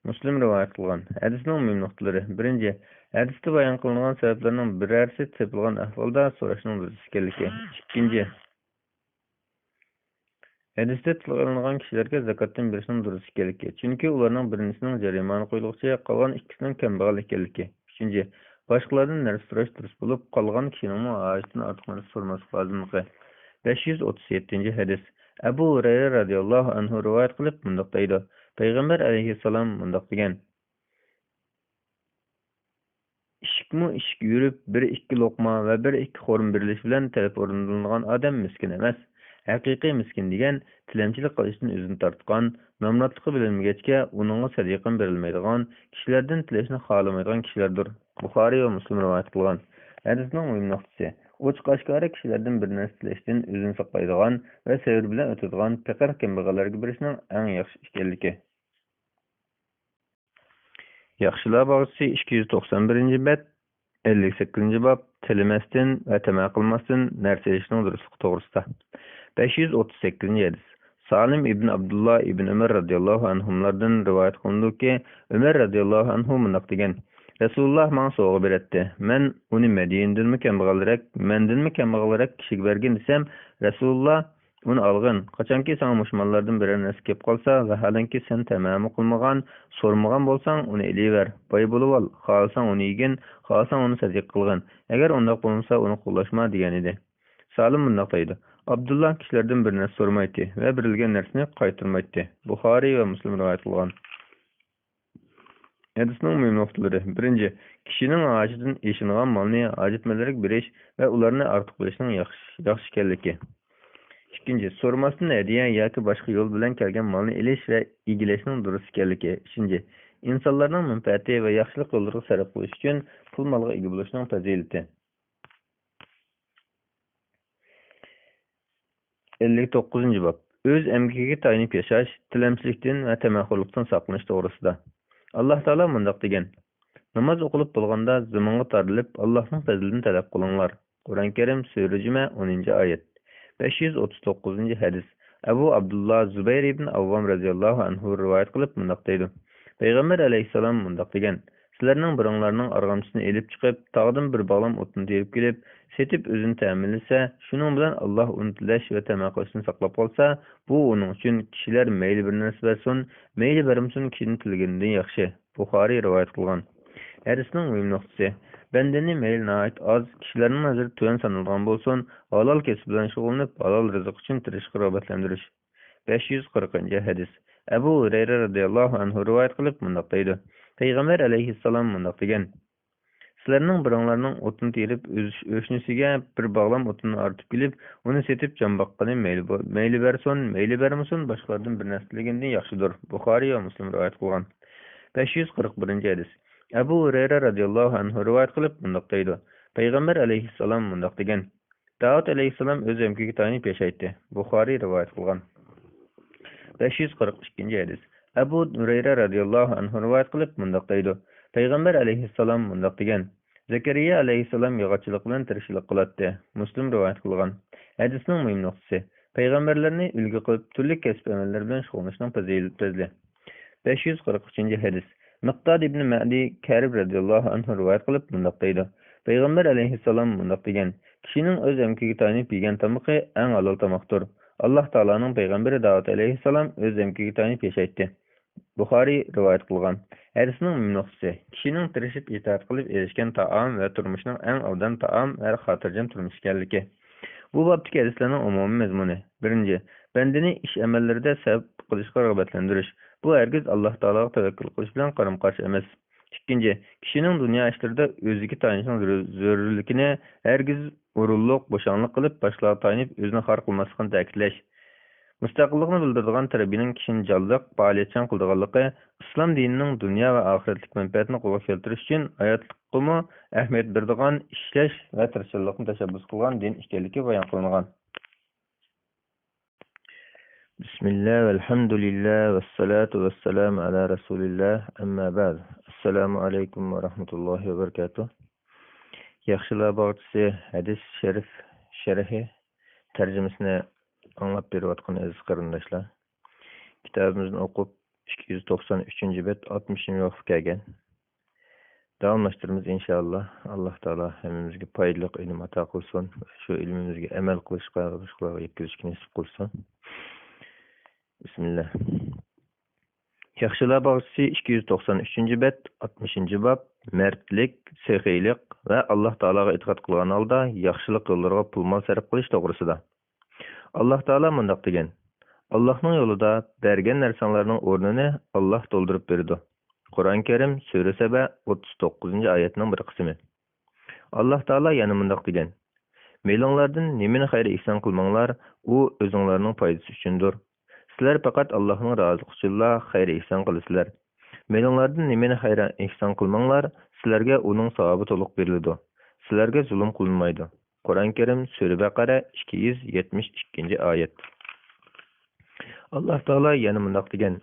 Muslim rivoyat qilgan. Hadisning muhim nuqtalari: 1. Hadisda bayon qilingan sabablarning birarsi tepilgan ahvolda so'rashning durust ekanligi. 2. Hadisda tilga kishilarga zakotdan berishning durust ekanligi. Chunki ularning birisining jarimani qo'yilg'icha, qolgan ikkisining kambag'al ekanligi. 3. boshqalardan narsa so'rash durust bo'lib, qolgan kishining hojatidan ortiq narsa so'ramaslik lozimligi. 537 hadis. Abu Hurayra radhiyallohu anhu rivoyat qilib mundoq deydi. Payg'ambar alayhissalom mundoq degan: "Ishik yurib, 1-2 loqma va 1-2 xo'rim birilish bilan talab o'rnilgan odam miskin emas. Haqiqiy miskin degan tilamchilik qilishdan o'zini tortgan, nomrodligi bilinmagachga uningga sadiqan berilmaydigan, kishilardan tilashni xohlamaydigan kishilardir." Buxoriy va Muslim rivoyat qilgan. Hadisning muhim nuqtasi: ochiq oshkora kishilardan bir narsa tilashdan o'zini saqlaydigan va sabr bilan o'tadigan faqir kambag'allarga berishning eng yaxshi ekanligi. Yaxshilar bog'chisi 291-bab 58-bab tilmasdan va tama qilmasdan narsa yeyishning durustligi to'g'risida. 538 hadis. Salim ibn Abdullah ibn Umar radhiyallohu anhulardan rivoyat qilindiki, Umar radhiyallohu anhu mundoq degan: Rasululloh menga sovg'a berdi. Men uni Madinadan kambag'alroq kishiga bergan desam, Rasululloh uni olgin. Qachonki sen musulmonlardan bir narsa kelib qolsa, vaholanki sen tamom qilmagan, so'rmagan bo'lsang, uni eliver. Boy bo'lib ol. Xohlasang uni yegin, xohlasang uni sadiq qilgin. Agar undoq bo'lmasa, uni qo'llashma degan edi. Salim bundoq deydi: Abdullah kishilardan bir narsa so'ramaydi va berilgan narsani qaytarmaydi. Buxoriy va Muslim rivoyat qilgan. Hadisning mühim noktaları. Birinci, kişinin hacetinden eşinğan malını hacetmelerek biriş ve ularını artık bilişinin yaxşı ekanligi. İkinci, sormasdan hediye yoki boshqa yo'l bilan kelgan malni ilish va egilashning durust ekanligi. Uchinchi, insonlarning manfaati va yaxshilik yo'llariga sarf qilish uchun pul molga ega bo'lishning fazilati. 59. bab. Öz emgiga tayanib yashash, tilamchilikdan va tamaxurlikdan saqlanish to'g'risida. Alloh taolo mundaq degan: Namoz o'qilib bo'lganda zamonga tarilib, Allohning fazlini talab qilinglar. Qur'oni Karim Sura Juma 10-oyat. 539 hadis. Abu Abdullah Zubayr ibn Avvam radhiyallohu anhu rivoyat qilib mundaq deydi. Payg'ambar alayhissalom mundaq degan: Sizlarning biringlarning arg'amchisini elib chiqib, tog'dan bir bog'lam o'tni terib kelib, setib o'zini ta'minlasa, shuning bilan Alloh uni tilash va tamaqishni saqlab qolsa, bu uning uchun kishilar mayli bir narsa bersin, mayli bermasin kishini tilganidan yaxshi. Buxoriy rivoyat qilgan. Hadisning mühim nuqtasi: Bendeni mayli nəhayət az, kişilərin nazarı tüvən sanılğan bolsun, halal kesib bilan şug'ullanib, halal rızıq üçün tirishqi rəğbətlendiriş. 540. hadis. Abu Hurayra radhiyallohu anhu rivoyat qilib mundaq deydi. Payg'ambar alayhissalom mundaq degan: Sizlarning biringlarning o'tini terib, o'shnisiga bir bog'lam o'tini ortib kelib, uni setib jon boqqani mayli bersin, mayli bermasin, boshqalardan bir narsa tilagandan yaxshidir. Buxoriy va Muslim rivoyat qilgan. 541. hadis. Abu Hurayra radhiyallohu anhu rivoyat qilib mundaq deydi. Payg'ambar alayhissalom mundaq degan: Davud alayhissalom o'z emkiga tayanib yashaydi. Buxoriy rivoyat qilgan. 542. hadis. Abu Hurayra radhiyallohu anhu rivoyat qilib mundaq deydi. Payg'ambar alayhissalom mundaq degan: Zakariya alayhissalom yog'ochchilik bilan tirikchilik qiladi. Muslim rivoyat qilgan. Hadisning muhim nuqtasi: Payg'ambarlarni ulgu qilib, turli kasb amallar bilan shug'ullanishning fazilati. 543. hadis. Miqdad ibn Ma'di Karib radhiyallohu anhu rivoyat qilib mundaq deydi. Payg'ambar alayhissalom mundaq degan: Kishining o'z emkiga tayanib yegan tamoqi eng halol tamoqdir. Alloh taoloning payg'ambari Davud alayhissalom o'z emkiga tayanib yashaydi. Buxoriy rivoyat qilgan. Hadisning nuqtasi: Kishining tirishib itoat qilib erishgan taom va turmushning eng afdal taom va xotirjam turmush ekanligi. Bu bobdagi hadislarning umumiy mazmuni: Birinchi, bandani ish amallarida sabab qilishga rag'batlantirish. Bu hergiz Alloh taologa tavakkul qilish bilan qaram-qarshi emas. Ikkinchi, kishining dunyo ishlarida o'ziga tayanishning zarurligini hergiz urunliq, bo'shanlik qilib, boshqalarga tayanib o'zini xor qilmaslikni ta'kidlash. Mustaqillikni bildiradigan tarbiyaning kishini jonliq, faoliyatchan qildiganligi, islom dinining dunyo va oxiratlik manfaatini qo'lga keltirish uchun hayotlikqa ahamiyat beradigan ishlash va tirishchilikni tashabbus qilgan din ekanligi bayon qilingan. Bismillah, alhamdulillah, vassalatu vassalamu ala rasulillah, amma ba'd. Assalomu alaykum va rahmatullohi va barakatuh. Yaxshilar bog'chisi hadis sharif sharhi tarjimasini anlab berayotgan aziz qarindoshlar. Kitobimizni o'qib 293-bet 60-vaqtga kelgan. Davomlashtiramiz inshaalloh. Alloh taolo hammamizga foydali ilm ato qilsin. Shu ilmimizga amal qilishga va boshqalarga yetkazishga nasib qilsin. Bismillah. Yaxshilar bog'chisi 293-bet 60-bob mardlik, sexiylik va Alloh taologa itoat qilgan holda yaxshilik yo'llariga pul mol sarf qilish to'g'risida. Alloh taolo mundaq degan: Allohning yo'lida bergan narsalarning o'rnini Alloh to'ldirib berdi. Qur'oni Karim Sura Saba 39-oyatning bir qismi. Alloh taolo yana mundaq degan: Meylinglardan nimani xayr ihson qilmanglar, u o'zinglarning foydasi uchundir. Sizlar faqat Allohning roziligi uchun xayr ihson qilasizlar. Meylinglardan nimani xayr ihson qilmanglar, sizlarga uning savobi to'liq beriladi. Sizlarga zulm qilinmaydi. Qur'oni Karim Sura Baqara 272-oyat. Alloh taolo yana mundaq degan: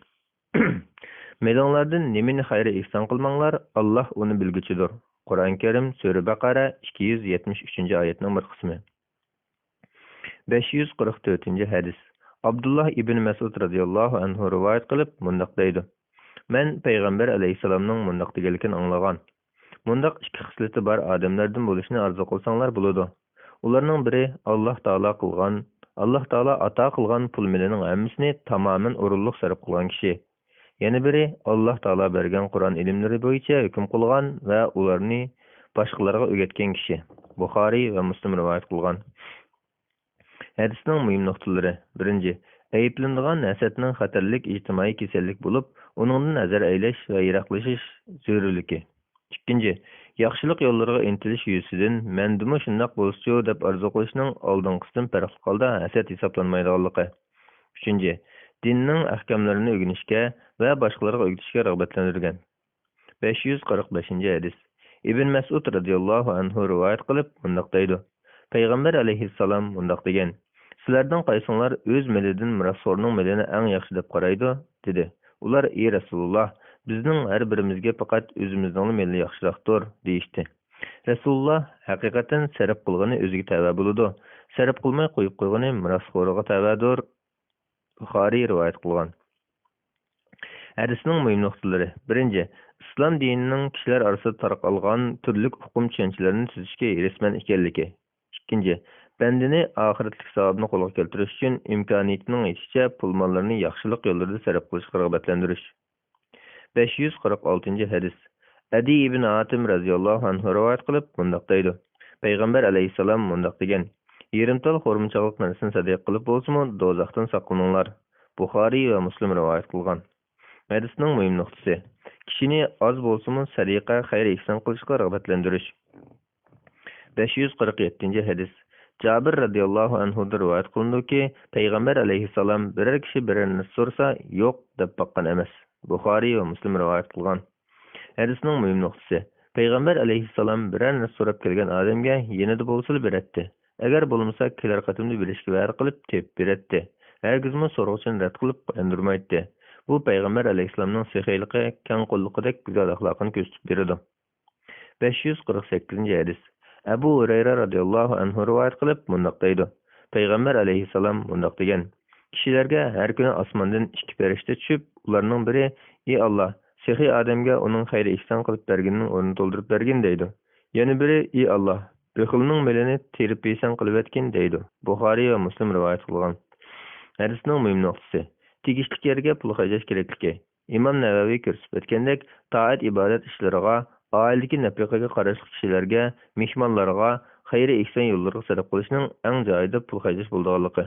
Meylinglardan nimani xayr ihson qilmanglar, Alloh uni bilguchidir. Qur'oni Karim Sura Baqara 273-oyatning bir qismi. 544-hadis. Abdullah ibn Mas'ud radhiyallohu anhu rivoyat qilib mundaq deydi: Men payg'ambar alayhissalomning mundaq deganligini anglagan. Mundaq ikki xislati bor odamlardan bo'lishni orzu qilsanglar bo'ladi. Ularning biri Alloh taolo ato qilgan pul milining hammasini tamoman o'rinliq sarf qilgan kishi. Yana biri Alloh taolo bergan Qur'on ilmlari bo'yicha hukm qilgan va ularni boshqalarga o'rgatgan kishi. Buxoriy va Muslim rivoyat qilgan. Hadisning muhim nuqtalari: Birinchi, ayıplanadigan hasadning xatarlik ijtimoiy kasallik bo'lib, uningdan nazar aylash va yiroqlashish zarurligi. Ikkinchi, yaxshilik yo'llariga intilish yuzasidan mendimi shundoq bo'lsa deb orzu qilishning oldinqisidan farqli holda hasad hisoblanmaydiganligi. Uchinchi, dinning ahkamlarini o'rganishga va boshqalarga o'rgatishga rag'batlantirgan. 545 hadis. Ibn Mas'ud radhiyallohu anhu rivoyat qilib bundoq deydi: Payg'ambar alayhissalom bundoq degan: Sizlardan qaysinglar o'z milidan mirosxo'rning milini eng yaxshi deb qaraydi? dedi. Ular: "Ey Rasululloh, bizning har birimizga faqat o'zimizning mili yaxshiroqdir" deyishdi. Rasululloh: "Haqiqatan sarf qilgani o'ziga tava bo'ladi. Sarf qilmay qo'yib qo'ygani mirosxo'riga tavadir." Buxoriy rivoyat qilgan. Hadisning muhim nuqtalari. Birinchi, islom dinining kishilar orasida tarqalgan turli hukm tushunchalarini tuzishga rasman ekanligi. Ikkinchi, bandini oxiratlik savobni qo'lga keltirish uchun imkoniyatining yetishicha pul-mollarni yaxshilik yo'llarida sarf qilishga rag'batlantirish. 546 hadis. Adi ibn Atim radhiyallohu anhu rivoyat qilib bundoq deydi: Payg'ambar alayhissalom bundoq degan: Yerimtal xo'rminchalik narsani sadaqa qilib bo'lsa-mu, do'zaxdan saqlaninglar. Buxoriy va Muslim rivoyat qilgan. Hadisning muhim nuqtasi. Kishini oz bo'lsa-mu sadaqa, xayr ihson qilishga rag'batlantirish. 547 hadis. Jabir radhiyallohu anhu rivoyat qilindiki, Payg'ambar alayhissalom biror kishi birorni so'rasa, yo'q deb boqqan emas. Buxoriy va Muslim rivoyat qilgan. Hadisning muhim nuqtasi. Payg'ambar alayhissalom birorni so'rab kelgan odamga yenida bo'lsa beradi. Agar bo'lmasa, kelar qatimda berishga va'da qilib tep beradi. Hargizmi so'roqchini rad qilib qo'ydirmaydi. Bu Payg'ambar alayhissalomning sehiyligi, keng qo'lliqidek go'zal axloqini ko'rsatib beradi. 548 hadis. Abu Hurayra radhiyallohu anhu rivoyat qilib bundoq deydi: Payg'ambar alayhissalom bundoq degan: Kishilarga har kuni osmondan ikki farishta tushib, ularning biri: "Ey Alloh, sehiy odamga uning xayri ihson qilib berganining o'rnini to'ldirib bergin" deydi. Yana biri: "Ey Alloh, bexilning milini terib ihson qilib etgin" deydi. Buxoriy va Muslim rivoyat qilgan. Hadisning muhim nuqtasi. Tegishli yerga pul xarjlash kerakligi. Imom Navaviy ko'rsatib o'tgandek, toat ibodat ishlariga, oiladagi nafaqaga qarashli kishilarga, mehmonlarga, xayri ihson yo'llariga sarf qilishning eng joyida pul xarjlash bo'lganligi.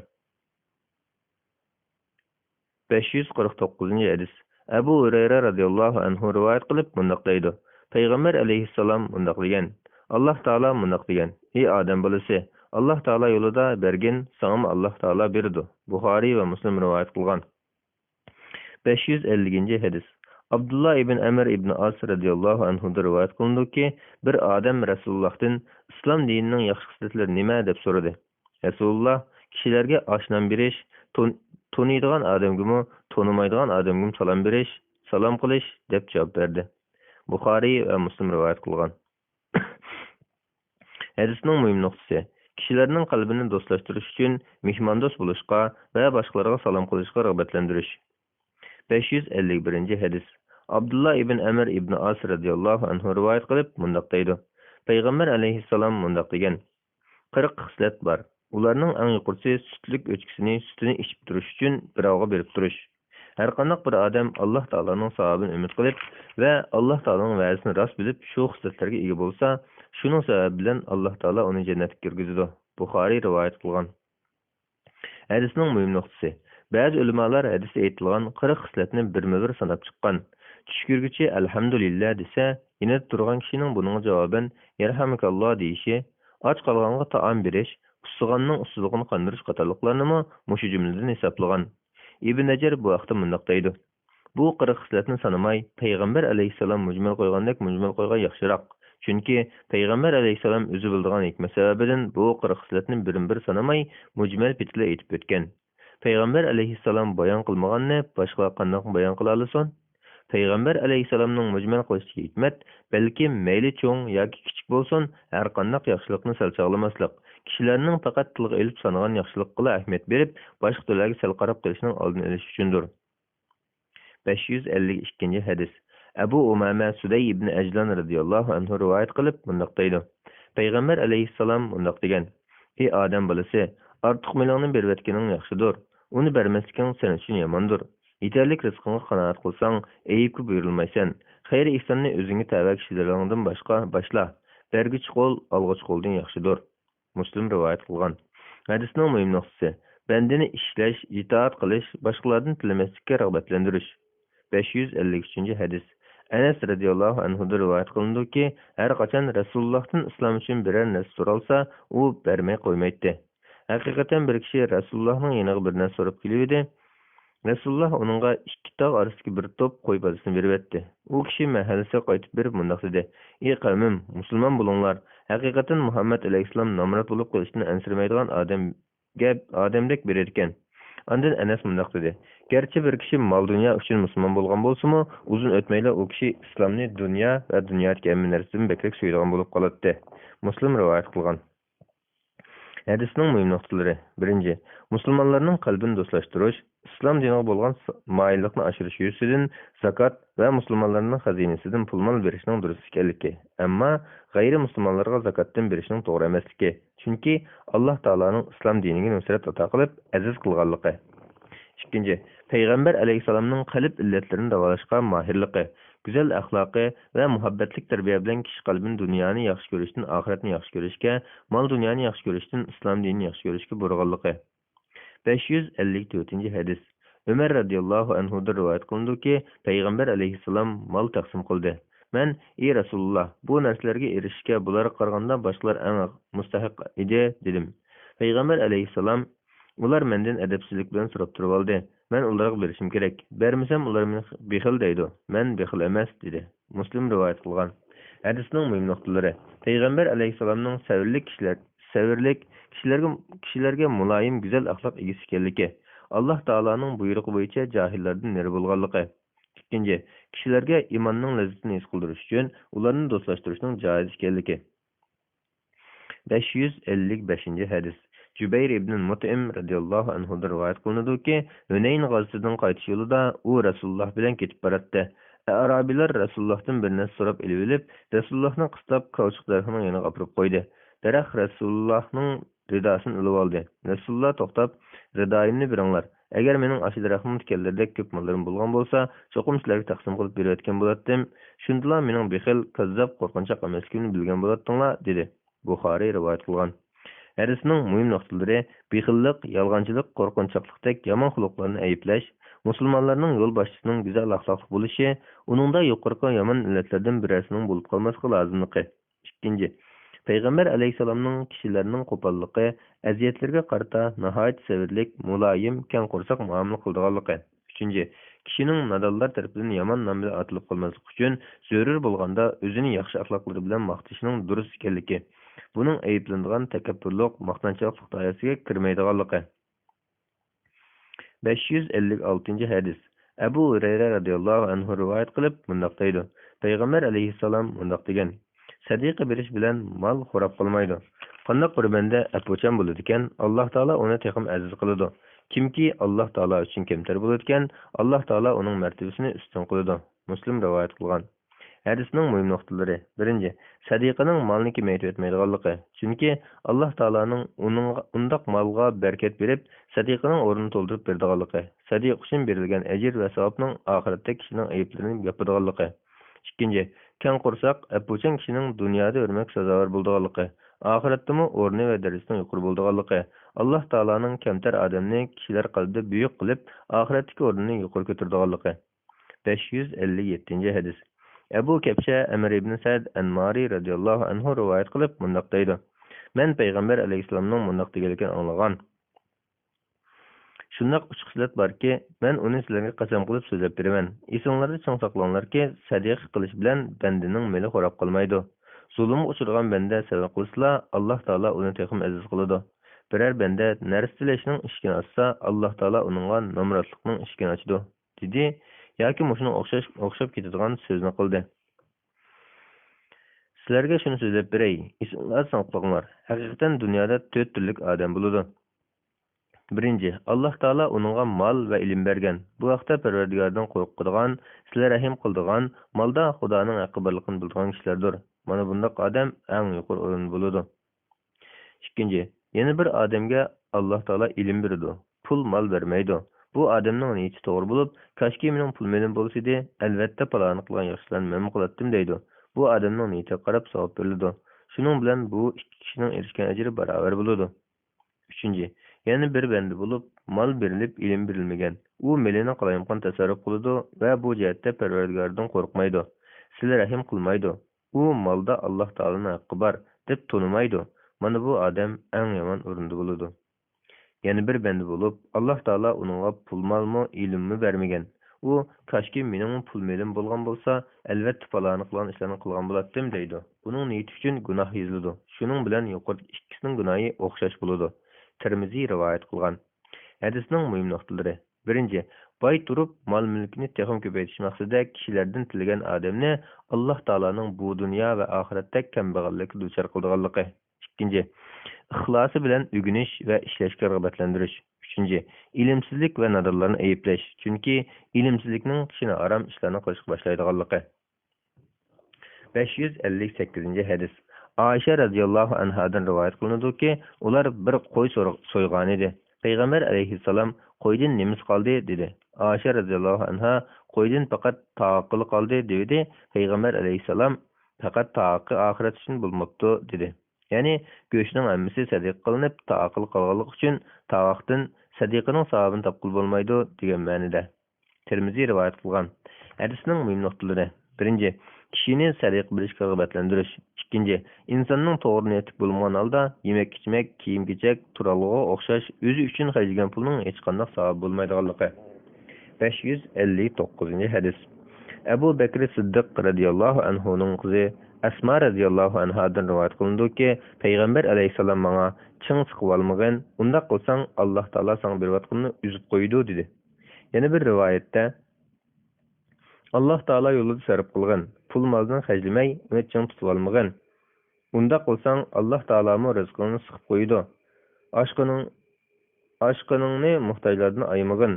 549 hadis. Abu Hurayra radhiyallohu anhu rivoyat qilib bundoq deydi: Payg'ambar alayhissalom bundoq degan: Alloh taolo bundoq degan: Ey odam bolasi, Alloh taolo yo'lida bergin, sana Alloh taolo berdi. Buxoriy va Muslim rivoyat qilgan. 550 hadis. Abdullah ibn Amr ibn As radhiyallohu anhu rivoyat qilindiki, bir odam Rasulullohdan islom dinining yaxshi xislatlari nima deb so'radi. Rasululloh kishilarga oshnom berish, taniydigan odamga, tanimaydigan odamga salom qilish deb javob berdi. Buxoriy va Muslim rivoyat qilgan. Hadisning muhim nuqtasi. Kishilarning qalbini do'stlashtirish uchun mehmondo'st bo'lishga va boshqalarga salom qilishga rag'batlantirish. 551 hadis. Abdullah ibn Amr ibn As radhiyallohu anhu rivoyat qilib bundoq deydi: Payg'ambar alayhissalom bundoq degan: 40 xislat bor. Ularning eng yuqorisi sutini ichib turish uchun birovga berib turish. Har qanday bir odam Alloh taoloning savobini umid qilib va Alloh taoloning va'dasini rost bilib shu xislatlarga ega bo'lsa, shuning sababi bilan Alloh taolo uni jannatga kirgizadi. Buxoriy rivoyat qilgan. Hadisning muhim nuqtasi. Ba'zi ulamolar hadisda aytilgan 40 xislatni birma-bir sanab chiqqan. Tush ko'rguchi alhamdulillah desa, yana turgan kishining buning javoban yarhamakalloh deyishi, och qolganga taom berish, ussiganning ussilligini qandirish qatorliqlarni mushu jumladan hisoblagan. Ibn Hajar bu vaqtda bundoq deydi: Bu 40 xislatni sanamay, Payg'ambar alayhissalom mujmal qo'ygandek mujmal qo'ygan yaxshiroq. Chunki Payg'ambar alayhissalom o'zi bildigan hikmat sababidan bu 40 xislatni bir-bir sanamay, mujmal pitla aytib o'tgan. Payg'ambar alayhissalom bayon qilmaganni boshqa qanday bayon qila olasan? Payg'ambar alayhissalomning mujmal qilishdagi hikmat balki mayli cho'ng yoki kichik bo'lsin, har qanday yaxshilikni sal chog'lamaslik, kishilarning faqat tilga ilib sanagan yaxshilikqa ahamiyat berib, boshqalarga sal qarab qo'yishning oldini olish uchundir. 552 hadis. Abu Umama Suday ibn Ajlan radhiyallohu anhu rivoyat qilib bundoq deydi: Payg'ambar alayhissalom bundoq degan: Ey odam bolasi, ortiq milingni berib etganing yaxshidir. Uni bermasliging sen uchun yomondir. Yetarlik rizqingga qanoat qilsang, ayibga buyurilmaysan. Xayr ihsonni o'zingga tava kishilardan boshla. Berguchi qo'l olg'uchi qo'ldan yaxshidir. Muslim rivoyat qilgan. Hadisning muhim nuqtasi. Bandini ishlash, itoat qilish, boshqalardan tilamaslikka rag'batlantirish. 553 hadis. Enes radıyallahu anhu'da rivayet kılındaki her kaçan Resulullah'tan İslam için birer narsa soralsa o vermey koymaydı. Hakikaten bir kişi Resulullah'ın yanına bir narsa sorup geliyordu. Resulullah onunğa ikki tağ arasındaki bir top koy bazısını verip etdi. O kişi mahallese qaytib berip mundaq dedi. Ey qavmim, musulmon bo'linglar. Haqiqatan Muhammad alayhissalom nomrod bo'lib qolishni ansirmaydigan odamdek bir ekan. Ondan Enes mundaq dedi. Gerçi bir kişi mal dünya üçün musulmon bo'lgan bo'lsa-mu, uzun o'tmayla o kişi islomni dunyo va dunyodagi hamma narsadan bekrak suyadigan bo'lib qoladi. Muslim rivoyat qilgan. Hadisning muhim nuqtalari. 1. Musulmonlarning qalbini do'stlashtirish, islom diniga bo'lgan moyillikni oshirish yuzasidan zakat va musulmonlarning xazinasidan pul-mol berishning durust ekanligi. Ammo g'ayri musulmonlarga zakatdan berishning to'g'ri emasligi. Chunki Alloh taolaning islom diniga nusrat ato qilib, aziz qilganligi. 2. Payg'ambar alayhissalomning qalb illatlarini davolashga mohirligi, go'zal axloqi va muhabbatlik tarbiya bilan kishi qalbini dunyoni yaxshi ko'rishdan oxiratni yaxshi ko'rishga, mol dunyoni yaxshi ko'rishdan islom dinini yaxshi ko'rishga burg'anligi. 554 hadis. Ömer radıyallahu anhu'da rivayet kılındaki Peygamber aleyhisselam mal taksim kıldı. Men, ey Resulullah, bu narsalarga erishishga bular qaraganda boshqalar eng mustahiq edi dedim. Peygamber aleyhisselam ular mendan adabsizlik bilan so'rab turib oldi. Men ularga berishim kerak. Bermasam ular meni bexil deydi. Men bexil emas dedi. Muslim rivayet qilgan. Hadisning muhim nuqtalari. Peygamber aleyhisselamning kishilarga muloyim go'zal axloq egasi ekanligi. Allah Taala'nın buyrug'i bo'yicha jahillardan neri bo'lganligi. 2. Kishilarga iymonning lazzatini his qildirish uchun ularni do'stlashtirishning joiz ekanligi. 555 hadis. Jubayr ibn Mut'im radıyallahu anhu'dan rivayet kılındıki, Hunayn g'azosidan qaytish yo'lida u Rasululloh bilan ketib boradi. Arabilar Rasulullahdan bir narsa so'rab elib, Rasulullahni qistab kavchiq daraxtining yoniga olib qo'ydi. Daraxt Rasulullahning ridosini ilib oldi. Rasululloh to'xtab, ridoyimni beringlar. Agar mening ashi daraxtim tikanlardek ko'p mollarim bo'lgan bo'lsa, cho'qim sizlarga taqsim qilib berayotgan bo'lardim. Shundala mening bexil, kazzab, qo'rqinchoq emasligimni bilgan bo'lardinglar, dedi. Buxoriy rivoyat qilgan. Hadisning muhim nuqtalari bexillik, yolg'onchilik, qo'rqinchoqlikdek yomon xuluqlarni ayiblash, musulmonlarning yo'l boshchisining go'zal axloqli bo'lishi, uningda yuqorqi yomon illatlardan birasining bo'lib qolmasligi lozimligi. 2. Peygamber aleyhisselamның kişilərinin qo'pollıqi, aziyatlarga qarata nihoyat sevirlik, muloyim, keng qo'rsoq muomala qildiganligi. 3. Kishining nodonlar tarafidan yomon nom bilan atilib qolmaslik uchun zarur bo'lganda o'zini yaxshi axloqlari bilan maqtashining durust ekanligi. Buning ayiblanadigan takabburlik, maqtanchoqlik doirasiga kirmaydiganligi. 556 hadis. Abu Hurayra radhiyallohu anhu rivoyat qilib bundoq deydi. Payg'ambar alayhissalom bundoq degan: Sadiqa berish bilan mal xo'rab qolmaydi. Qandoq bir banda apocham bo'ladi ekan, Alloh taolo uni texim aziz qiladi. Kimki Alloh taolo uchun kamtar bo'ladi ekan, Alloh taolo uning martabasini ustun qiladi. Muslim rivoyat qilgan. Hadisning muhim nuqtalari. 1. Sadiqaning malni kemaytib etmaydiganligi. Chunki Alloh taoloning undaq malga barakat berib, sadiqaning o'rnini to'ldirib berdiganligi. Sadiq uchun berilgan ajr va savobning oxiratda kishining ayiblarini yopadiganligi. 2. Keng qo'rsoq, apuchan kishining dunyoda o'rmak sazovor bo'lganligi, oxiratdami o'rni va darajasining yuqori bo'lganligi, Alloh taolaning kamtar odamni kishilar qalbida buyuk qilib, oxiratdagi o'rnini yuqori ko'tardiganligi. 557 hadis. Abu Kabsha Amr ibn Sa'd an-Nari radhiyallohu anhu rivoyat qilib bundoq deydi. Men payg'ambar alayhissalomning bundoq deganligini anglagan. Shundoq uch xislat borki, men uni sizlarga qasam qilib so'zlab beraman. Esinglarda chong saqlanglarki, sadiqa qilish bilan bandaning meli xo'rab qolmaydi. Zulmga uchragan banda sabr qilsa, Alloh taolo uni texim aziz qiladi. Biror banda narsilashning ishkini ochsa, Alloh taolo uningga nomrodlikning ishkini ochadi, dedi yoki mushuni o'xshab ketadigan so'zni qildi. Sizlarga shuni so'zlab beray. Esinglarda saqlanglar. Haqiqatan dunyoda 4 turlik odam bo'ladi. 1. Allah Taala onunğa mal ve ilim bergen. Bu haqda Parvardigordan qo'rqadigan, sizlar rahim qildigan, malda Xudoning haqqi borligini bildigan kishilardir. Mana bundaq odam eng yuqori o'rin bo'ladi. 2. Yana bir odamga Alloh Taala ilim berdi. Pul mal bermaydi. Bu odamning niyati to'g'ri bo'lib, kashki mening pul menim bo'lsa-da, albatta paloni qilgan yaxshilarni men qilatdim deydi. Bu odamning niyatiga qarab savob beriladi. Shuning bilan bu ikki kishining erishgan ajri barobar bo'ladi. 3. Yana bir bende bulup, mal berilip ilim berilmegen. U melini qalayımqan tasarruf qılıdı ve bu cihetde Perverdigardan korkmaydı. Sizler rahim qılmaydı. U malda Allah Taala'nın hakkı bar, dep tonumaydı. Mana bu adam en yaman urundu buludu. Yani bir bende bulup, Allah Taala onunğa pul malmı, ilimmi vermegen. U kaşki mening pul melim bolgan bolsa, elbette palany qılan işlerini qılgan bolatdım deydi. Bunun niyeti üçün günah yazılıdı. Şunun bilen yuqorqi ikkisinin günahı oxşaş buludu. Tirmizi rivayet qılgan. Hadisning muhim nuqtalari. Birinchi, boy turib mol mulkini texim ko'paytirish maqsadida kishilardan tilagan odamni Alloh taolaning bu dunyo va oxiratda kambag'allikka duchor qilganligi. Ikkinchi, ixlosi bilan o'rganish va ishlashga rag'batlantirish. Uchinchi, ilmsizlik va nodonlarni ayiblash, chunki ilmsizlikning kishini aram ishlarni qilishga boshlaydiganligi. 558 hadis. Ayşe radhiyallohu anhadan rivoyat qilinadiki, ular bir qo'y so'ygan edi. Peygamber aleyhisselam qo'ydan nemiz qoldi dedi. Ayşe radhiyallohu anha qo'ydan faqat taqili qoldi dedi. Peygamber aleyhisselam faqat taqi oxirat uchun bo'lmabdi dedi. Ya'ni go'shtning hammasi sadiq qilinib, taqil qolganlik uchun taqdan sadiqining savobini topqil bo'lmaydi degan ma'noda. Tirmizi rivoyat qilgan. Hadisning muhim nuqtalari. Birinchi, kishini sadiq bilishga rag'batlantirish. Ikkinchi, insonning to'g'ri niyati bo'lmagan holda yemak-ichmak, kiyim-kechak, turalg'iga o'xshash o'zi uchun xarjlagan pulning hech qanday savob bo'lmaydiganligi. 559 hadis. Abu Bakr Siddiq radhiyallohu anhuning qizi Asma radhiyallohu anhadan rivoyat qilindiki, Payg'ambar alayhisalom menga ching siqib olmagan, unda qilsang Alloh taolo senga berayotganini uzib qo'ydi dedi. Yana bir rivoyatda Allah Taala yo'lida sarf qilgan, pul moldan xajlamay, uni ching tutib olmagan. Unda qilsang Alloh taolami rizqini siqib qo'ydi. Oshqiningni muhtojlardan ayamagan.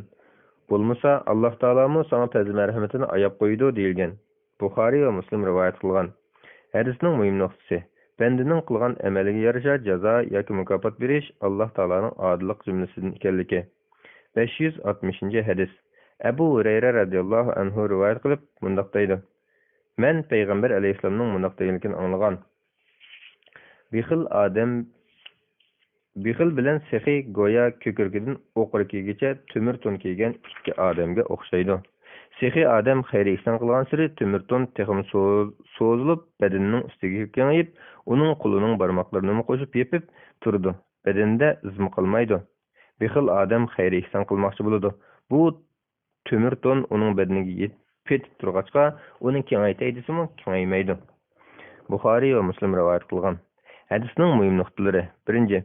Bo'lmasa Alloh taolami sana fazl marhamatini ayab qo'ydi deyilgan. Buxoriy va Muslim rivoyat qilgan. Hadisning muhim nuqtasi. Bandining qilgan amaliga yarasha jazo yoki mukofot berish Alloh taolaning odillik jumlasidan ekanligi. 560 hadis. Abu Hurayra radhiyallohu anhu rivoyat qilib mundaq deydi. Men Payg'ambar alayhisolamning mundaq deganligini anglagan. Bixil bilan sehi go'yo ko'kirgidan o'qirkigacha temir to'n kiygan ikki odamga o'xshaydi. Sehi odam xayr ihson qilgan siri temir to'n texim so'zilib, badanining ustiga kengayib, uning qo'lining barmoqlarini qo'shib yepib turdi. Badanda izm qolmaydi. Bixil odam xayr ihson qilmoqchi bo'ladi. Bu temir to'n uning badaniga yetib turg'achqa, uning kengaytay desimi kengaymaydi. Buxoriy va Muslim rivoyat qilgan. Hadisning muhim nuqtalari. Birinchi,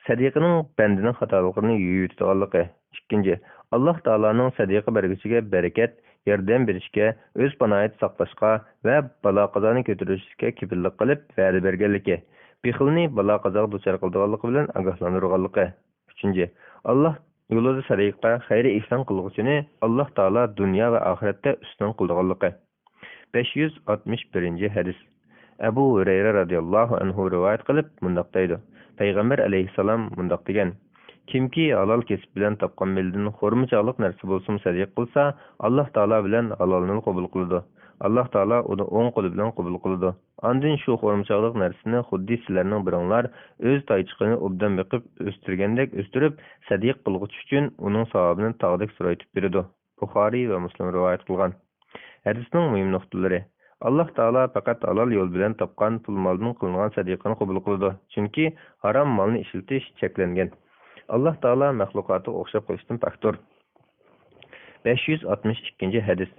sadiqining bandining xatoligini yuyitganligi. Ikkinchi, Alloh taolaning sadiqa bergisiga barakat, yordam berishga, o'z panoyat saqlashga va balo qazoni ko'tarishga kifillik qilib va'da berganligi. Bixilni balo qazoga duchor qilganligi bilan ogohlantirganligi. Uchinchi, Alloh yo'lida sadiqa xayri ihson qilg'uvchini Alloh taolo dunyo va oxiratda ustun qilganligi. 561 hadis. Abu Hurayra radhiyallohu anhu rivoyat qilib mundaq deydi. Payg'ambar alayhisalom mundaq degan: Kimki halol kesib bilan topgan meldan xurmichalik narsa bo'lsin sadiq qilsa, Alloh taolo bilan halolni qabul qiladi. Alloh taolo uni o'ng qo'li bilan qabul qiladi. Ondan shu xurmichalik narsani xuddi sizlarning biringlar o'z toychiqini obdan biqib o'stirgandek o'stirib, sadiq qilg'uchi uchun uning savobini tog'dek suraytib beradi. Buxoriy va Muslim rivoyat qilgan. Hadisning muhim nuqtalari. Allah Taala faqat halol yo'l bilan topgan pul moldan qilingan sadiqani qabul qiladi. Chunki harom molni ishiltish cheklangan. Allah Taala maxluqotga o'xshab qo'yishdan paktor. 562 hadis.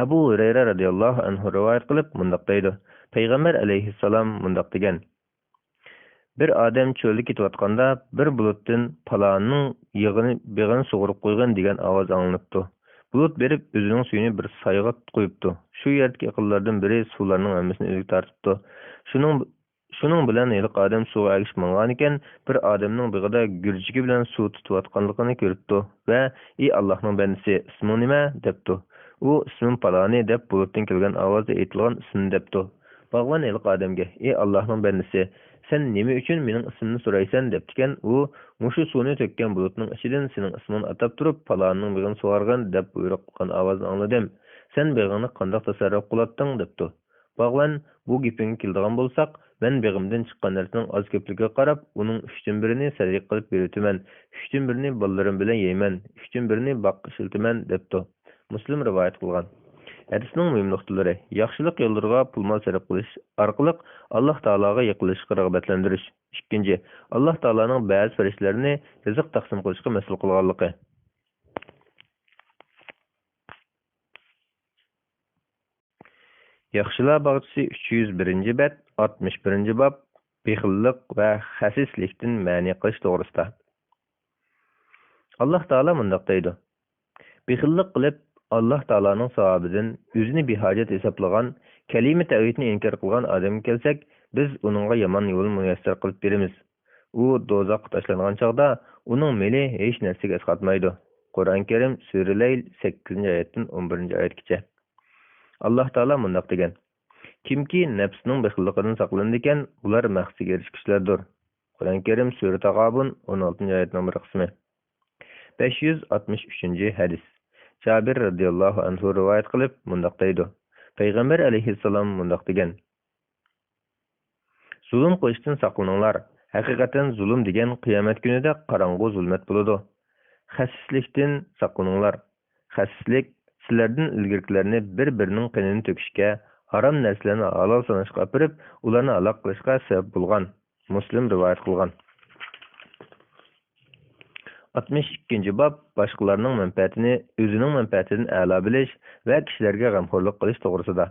Abu Hurayra radhiyallohu anhu rivoyat qilib mundaq deydi. Payg'ambar alayhissalom mundaq degan: Bir odam cho'lda ketayotganda bir bulutdan palonning beg'ini sug'urib qo'ygan degan ovoz anglanibdi. Bulut berib o'zining suyini bir soyga qo'yibdi. Shu yerdagi aqllardan biri suvlarning hammasini o'ziga tortibdi. Shuning bilan eliq odam suvga agishmagan ekan, bir odamning beg'ida gurjigi bilan suv tutayotganligini ko'ribdi va "Ey Allohning bandasi, isming nima?" debdi. U "Ismim paloni" deb bulutdan kelgan ovozda aytilgan ismini debdi. Bag'van eliq odamga "Ey Allohning bandasi, sen nima uchun mening ismimni so'raysan?" debdikan, u "Mushu suvni to'kkan bulutning ichidan sening ismini atab turib, palonning beg'ini sug'argan" deb buyruq qilgan ovozni angladim. "Sen beg'ini qanday tasarruf qilatding?" debdi. Bağlan, bu gepingga keladigan bo'lsak, men beg'imdan chiqqan narsaning oz ko'pligiga qarab, uning 3dan 1ni sadaqa qilib beritaman, 3dan 1ni bolalarim bilan yeyman, 3dan 1ni boqqa ishiltaman debdi. Muslim rivoyat qilgan. Hadisning muhim nuqtalari: yaxshilik yo'llariga pul-mol sarf qilish orqali Alloh taologa yiqilishga rag'batlantirish. Ikkinchi, Alloh taoloning ba'zi farishlarini rizq taqsim qilishga mas'ul qilganligi. Yaxshilar bog'chisi 301-bet, 61-bob bexillik va xasislikdan ma'ni qilish to'g'risida. Alloh taolo mundaq deydi: bexillik qilib Alloh taoloning savobidan o'zini behojat hisoblagan, kalima tavhidni inkor qilgan odamga kelsak, biz uningga yomon yo'l muyassar qilib beramiz. U do'zaxga tashlangan chog'da uning meli hech narsaga asqatmaydi. Qur'on Karim Sura Layl 8-oyatdan 11-oyatgacha. Alloh taolo mundaq degan: kimki nafsining bexilligidan saqlanadi ekan, ular maqsadga erishkichlardir. Qur'on Karim Sura Tag'abun 16-oyatning bir qismi. 563-hadis. Jabir radhiyallohu anhu rivoyat qilib mundaq deydi: Payg'ambar alayhissalom mundaq degan: zulm qilishdan saqlaninglar. Haqiqatan zulm degan qiyomat kunida qorong'u zulmat bo'ladi. Xasislikdan saqlaninglar. Xasislik sizlardan ilgirkilarni bir-birining qinini to'kishga, harom narsalarni halol sanashga apirib, ularni halok qilishga sabab bo'lgan. Muslim rivoyat qilgan. 62-bob boshqalarning manfaatini o'zining manfaatidan a'lo bilish va kishilarga g'amxo'rlik qilish to'g'risida.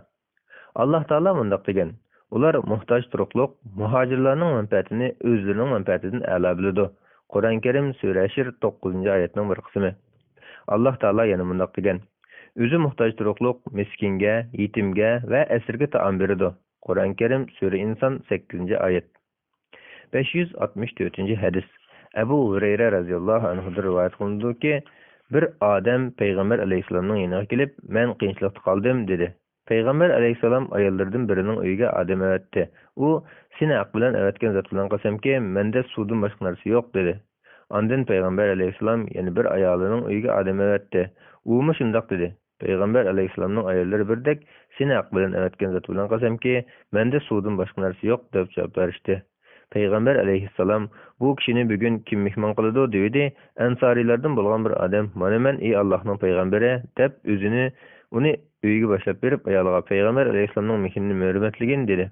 Alloh taolo mundaq degan: ular muhtoj turuqliq muhojirlarning manfaatini o'zlarining manfaatidan a'lo biladi. Qur'on Karim Sura Shir 9-oyatning bir qismi. Alloh taolo yana mundaq degan: o'zi muhtoj turuqliq miskinga, yetimga va asirga taom beradi. Qur'on Karim Sura Inson 8-oyat. 564-hadis. Abu Hurayra radhiyallohu anhu rivoyat qilindiki, bir odam Payg'ambar alayhissalomning yoniga kelib, "Men qiyinchilikda qoldim" dedi. Payg'ambar alayhissalom ayollardan birining uyiga odam avatdi. U: "Seni haq bilan avatgan zot bilan qasamki, menda suvdan boshqa narsa yo'q" dedi. Ondan Payg'ambar alayhissalom yana bir ayolining uyiga odam avatdi. U mu shundoq dedi. Payg'ambar alayhissalomning ayollari birdek: "Seni haq bilan avatgan zot bilan qasamki, menda suvdan boshqa narsa yo'q" deb javob berishdi. Payg'ambar alayhissalom: "Bu kishini bugun kim mehmon qiladi?" dedi. Ansorilardan bo'lgan bir odam: "Mana men ey Allohning payg'ambari" deb uni uyiga boshlab berib, ayoliga Payg'ambar alayhissalomning mehnini hurmatligin dedi.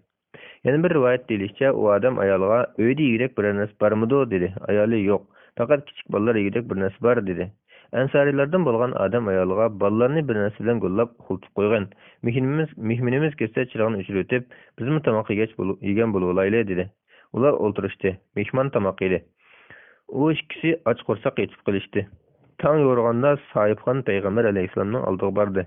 Yana bir rivoyat deyilishicha, u odam ayoliga: "Uyda yeyrak bir narsa bormidi?" dedi. Ayoli: "Yo'q, faqat kichik bolalar yeyrak bir narsa bor" dedi. Ansorilardan bo'lgan odam ayoliga bolalarni bir narsa bilan go'llab xultib qo'ygan. Mehmonimiz kelsa chirog'ini o'chirib o'tib, bizmi tomoq yegan bo'lib olayli dedi. Ular o'ltirishdi. Mehmon tomoq yedi. U ikkisi och qo'rsoq yetib qilishdi. Tong yo'rg'anda sohibxon Payg'ambar alayhissalomning oldiga bordi.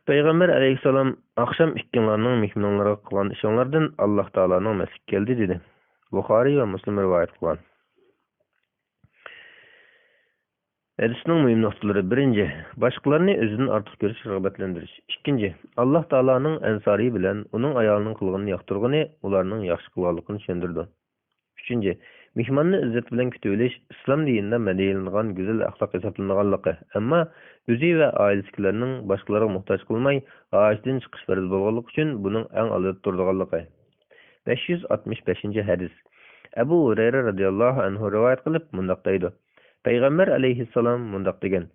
Payg'ambar alayhissalom: "Oqshom ikkinlarning mehmonlarga qilgan ishinglardan Alloh taoloning masjid keldi" dedi. Buxoriy va Muslim rivoyat qilgan. Hadisning muhim nuqtalari: 1. Boshqalarni o'zidan ortiq ko'rish rag'batlantirish. 2. Alloh taoloning ansoriy bilan uning ayolining qilganini yoqtirgani ularning yaxshi qilganligini tushundirdi. 3. Mehmonni izzat bilan kutib olish islom dinida madaniyalangan go'zal axloq hisoblanganligi, ammo o'zi va oilasidagilarning boshqalarga muhtoj qilmay, g'oyatdan chiqish farz bo'lganligi uchun buning eng oldida turadiganligi. 565-hadis. Abu Hurayra radhiyallohu anhu rivoyat qilib mundaq deydi: Payg'ambar alayhissalom mundaq degan: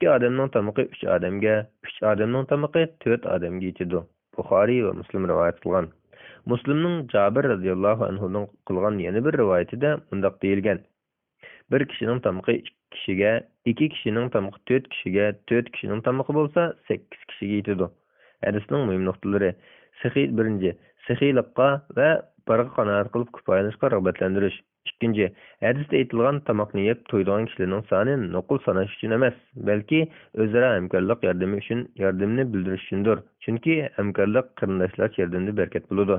2 odamning tamoqi 3 odamga, 3 odamning tamoqi 4 odamga yetadi. Buxoriy va Muslim rivoyat qilgan. Muslimning Jabir radhiyallohu anhuning qilgan yana bir rivoyatida mundaq deyilgan: bir kishining tamoqi 2 kishiga, 2 kishining tamoqi 4 kishiga, 4 kishining tamoqi bo'lsa 8 kishiga yetadi. Hadisning muhim nuqtalari: 1. Sahiylikqa va barga qanoat qilib kifoyalanishga rag'batlantirish. 2. Hadisda aytilgan tamoqni yeb to'ydigan kishilarning soni nuqul sanash uchun emas, balki o'zaro hamkorlik yordamni bildirish uchundir. Chunki hamkorlik qarindoshlar yordamida barakat bo'ladi.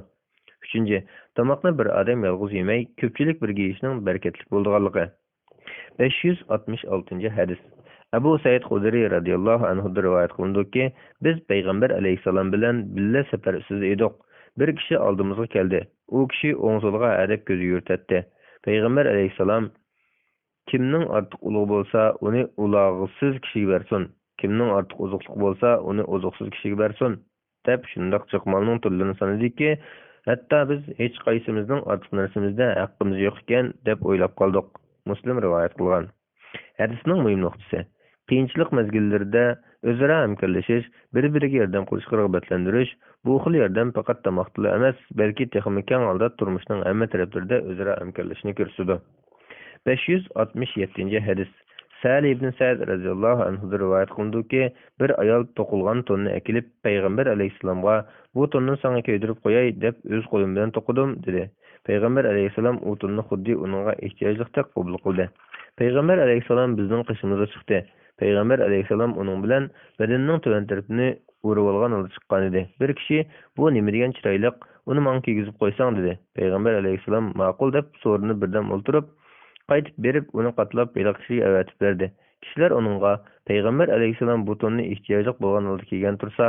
3. Tamoqni bir odam yolg'iz yemay, ko'pchilik birga yeyishning barakatli bo'lganligi. 566-hadis. Abu Said Xudri radhiyallohu anhu rivoyat qilindiki, biz Payg'ambar alayhissalom bilan billa safar ustida edik. Bir kishi oldimizga keldi. U kishi o'ng so'lga adab ko'zi yurtatdi. Payg'ambar alayhissalom: kimning ortiq ulug' bo'lsa, uni ulog'siz kishiga bersin. kimning ortiq ozuqliq bo'lsa, uni ozuqsiz kishiga bersin, deb shundoq jiqmolning turlarini sanadiki, hatto biz hech qaysimizning ortiq narsamizda haqqimiz yo'q ekan deb o'ylab qoldik. Muslim rivoyat qilgan. Hadisning muhim nuqtasi: qiyinchilik mezgillarida o'zaro hamkorlashish, bir-biriga yordam qilishga rag'batlantirish. Bu xil yordam faqat tamoqda emas, balki texnik keng holda turmushning hamma taraflarida o'zaro hamkorlashni ko'rsatadi. 567 hadis. Sa'd ibn Sa'd radhiyallohu anhu rivoyat qilindiki, bir ayol to'qilgan tonni akilib payg'ambar alayhissalomga bu tonni senga ko'ydirib qo'yay deb o'z qo'lim bilan to'qidim dedi. Payg'ambar alayhissalom u tonni xuddi uningga ehtiyojliqdek qabul qildi. Payg'ambar alayhissalom bizning qishimizga chiqdi. Payg'ambar alayhissalom uning bilan badanining tuvan tarafini urib olgan holda chiqqan edi. Bir kishi bu nima degan chiroyliq, uni menga kiygizib qo'ysang dedi. Payg'ambar alayhissalom ma'qul deb so'rini birdan o'ltirib qaytib berib uni qatlab beliq kishiga avatib berdi. Kishilar uningga Payg'ambar alayhissalom bu tonni ehtiyojli bo'lgan holda kiygan tursa,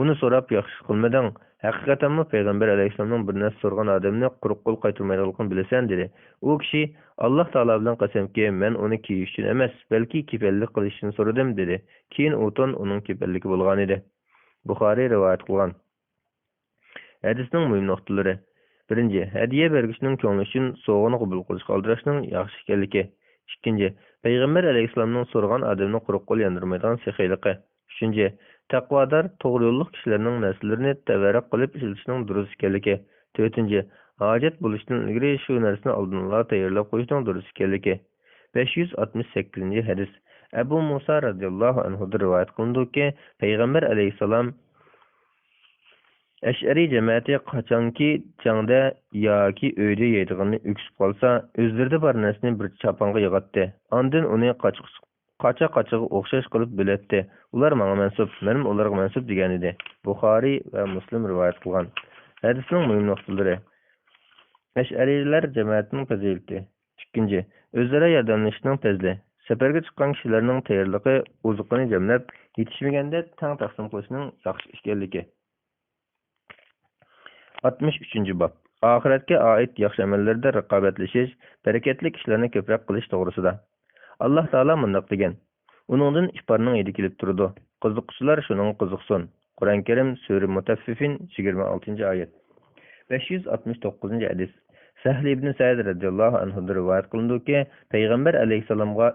uni so'rab yaxshi qilmading. Haqiqatanmi Payg'ambar alayhissalomning bir narsa so'rgan odamni quruq qo'l qaytarmaydiganligini bilasan dedi. U kishi Alloh taolo bilan qasamki, men uni kiyish uchun emas, balki kepallik qilish uchun so'radim dedi. Keyin u ton uning kepalligi bo'lgan edi. Buxoriy rivoyat qilgan. Hadisning muhim nuqtalari: 1. Hadiya bergichning ko'ngli uchun sovg'ani qabul qilishga aldirashning yaxshi ekanligi. 2. Payg'ambar alayhissalomning so'rgan odamni quruq qo'l yondirmaydigan saxiyligi. 3. Taqvodor, to'g'ri yo'lli kishilarning narsalarni tavarruq qilib ishlatishning durust ekanligi. 4. Hojat bo'lishdan ilgari shu narsani oldindan tayyorlab qo'yishning durust ekanligi. 568 hadis. Abu Musa radhiyallohu anhu rivoyat qilindiki, Payg'ambar alayhissalom Ash'ari jamoati qachonki jangda yoki uyda yeydiganni o'ksib qolsa, o'zlarida bor narsani bir chaponga yig'atdi. Ondan uni qacha-qachaga o'xshash qilib bo'latdi. Ular menga mansub, men ularga mansub degan edi. Buxoriy va Muslim rivoyat qilgan. Hadisning muhim nuqtalari: Ash'arilar jamoatining fazilati. 2. O'zaro yordamlashishning tezligi. Safarga chiqqan kishilarning tayyorligi ozuqini jamlab, yetishmaganda tang taqsim qilishning yaxshi ekanligi. 63. bob. Oxiratga oid yaxshi amallarda raqobatlashish, barakatli ishlarni ko'proq qilish to'g'risida. Alloh taolo mundaq degan: Uningdan iforning hidi kelib turdi. Qiziquvchilar shuning qiziqsin. Qur'on Karim Sura Mutaffifin 26-oyat. 569 hadis. Sahl ibn Sa'd radhiyallohu anhu rivoyat qilindiki, Payg'ambar alayhissalomga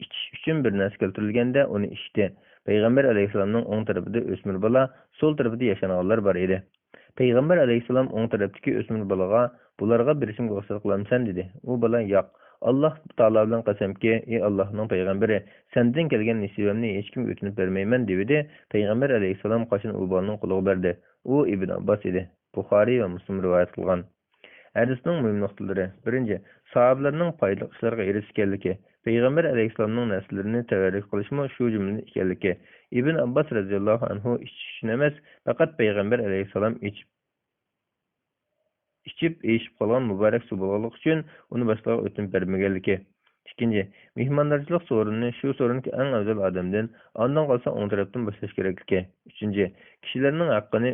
ichish uchun bir narsa keltirilganda uni ichdi. Payg'ambar alayhissalomning o'ng tarafida o'smir bola, so'l tarafida yashanganlar bor edi. Payg'ambar alayhissalom o'ng tarafdagi o'smir bolaga bularga berishimga ruxsat qilamsan dedi. U bola yo'q. Alloh taolo bilan qasamki, ey Allohning payg'ambari, sendan kelgan nisibamni hech kimga o'tinib bermayman dedi. Payg'ambar alayhissalom qo'shin u bolaning quliga berdi. U Ibn Abbos edi. Buxoriy va Muslim rivoyat qilgan. Hadisning muhim nuqtalari: 1. Sahobalarning foydali ishlarga erishganligi. Payg'ambar alayhissalomning naslarini tavarruk qilishmi shu jumladan ekanligi. Ibn Abbos radhiyallohu anhu ichishni emas, faqat Payg'ambar alayhissalom ichib qolgan muborak suv bo'lganligi uchun uni boshqaga o'tinib bermaganligi. 2. Mehmondorchilik so'rinni shu so'rinki eng afzal odamdan, ondan qolsa o'ng tarafdan boshlash kerakligi. 3. Kishilarning haqqini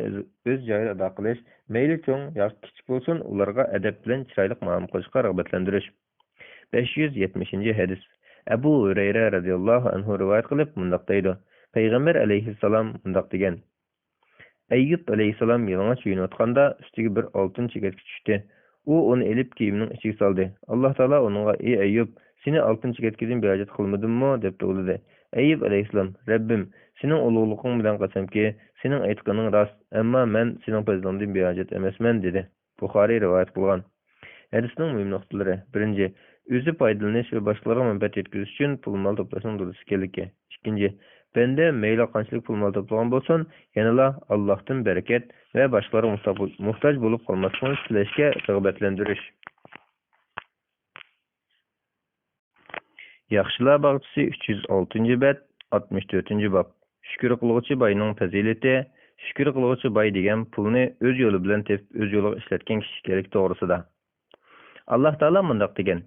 o'z joyida ado qilish, mayli cho'ng yoki kichik bo'lsin, ularga adab bilan chiroyli muomala qilishga rag'batlantirish. 570 hadis. Abu Hurayra radhiyallohu anhu rivoyat qilib mundaq deydi: Payg'ambar alayhissalom mundaq degan: Ayyub alayhissalom yalang'och yuyinayotganda ustiga bir oltin chigirtka tushdi. U uni elib kiyimining ichiga soldi. Alloh taolo unga: "Ey Ayyub, seni oltin chigirtkadan behojat qilmadimmi?" deb so'radi. Ayyub alayhissalom: "Rabbim, sening ulug'liging bilan qasamki, sening aytganing rost, ammo men sening fazlingdan behojat emasman" dedi. Buxoriy rivoyat qilgan. Hadisning muhim nuqtalari: 1. O'zi foydalanish va boshqalarga manfaat yetkazish uchun pul-mol to'plashning durust ekanligi. 2. Bende mayli qanchalik pul-mol to'plagan bo'lsin, yanala Allohdan barakat va boshqalarga muhtoj bo'lib qolmasligini tilashga rag'batlantirish. Yaxshilar bog'chisi 306-bob, 64-bob. Shukr qiluvchi boyning fazilati. Shukr qiluvchi boy degan pulni o'z yo'li bilan tepib, o'z yo'liga ishlatgan kishi kerak to'g'risida. Alloh taolo mundaq degan: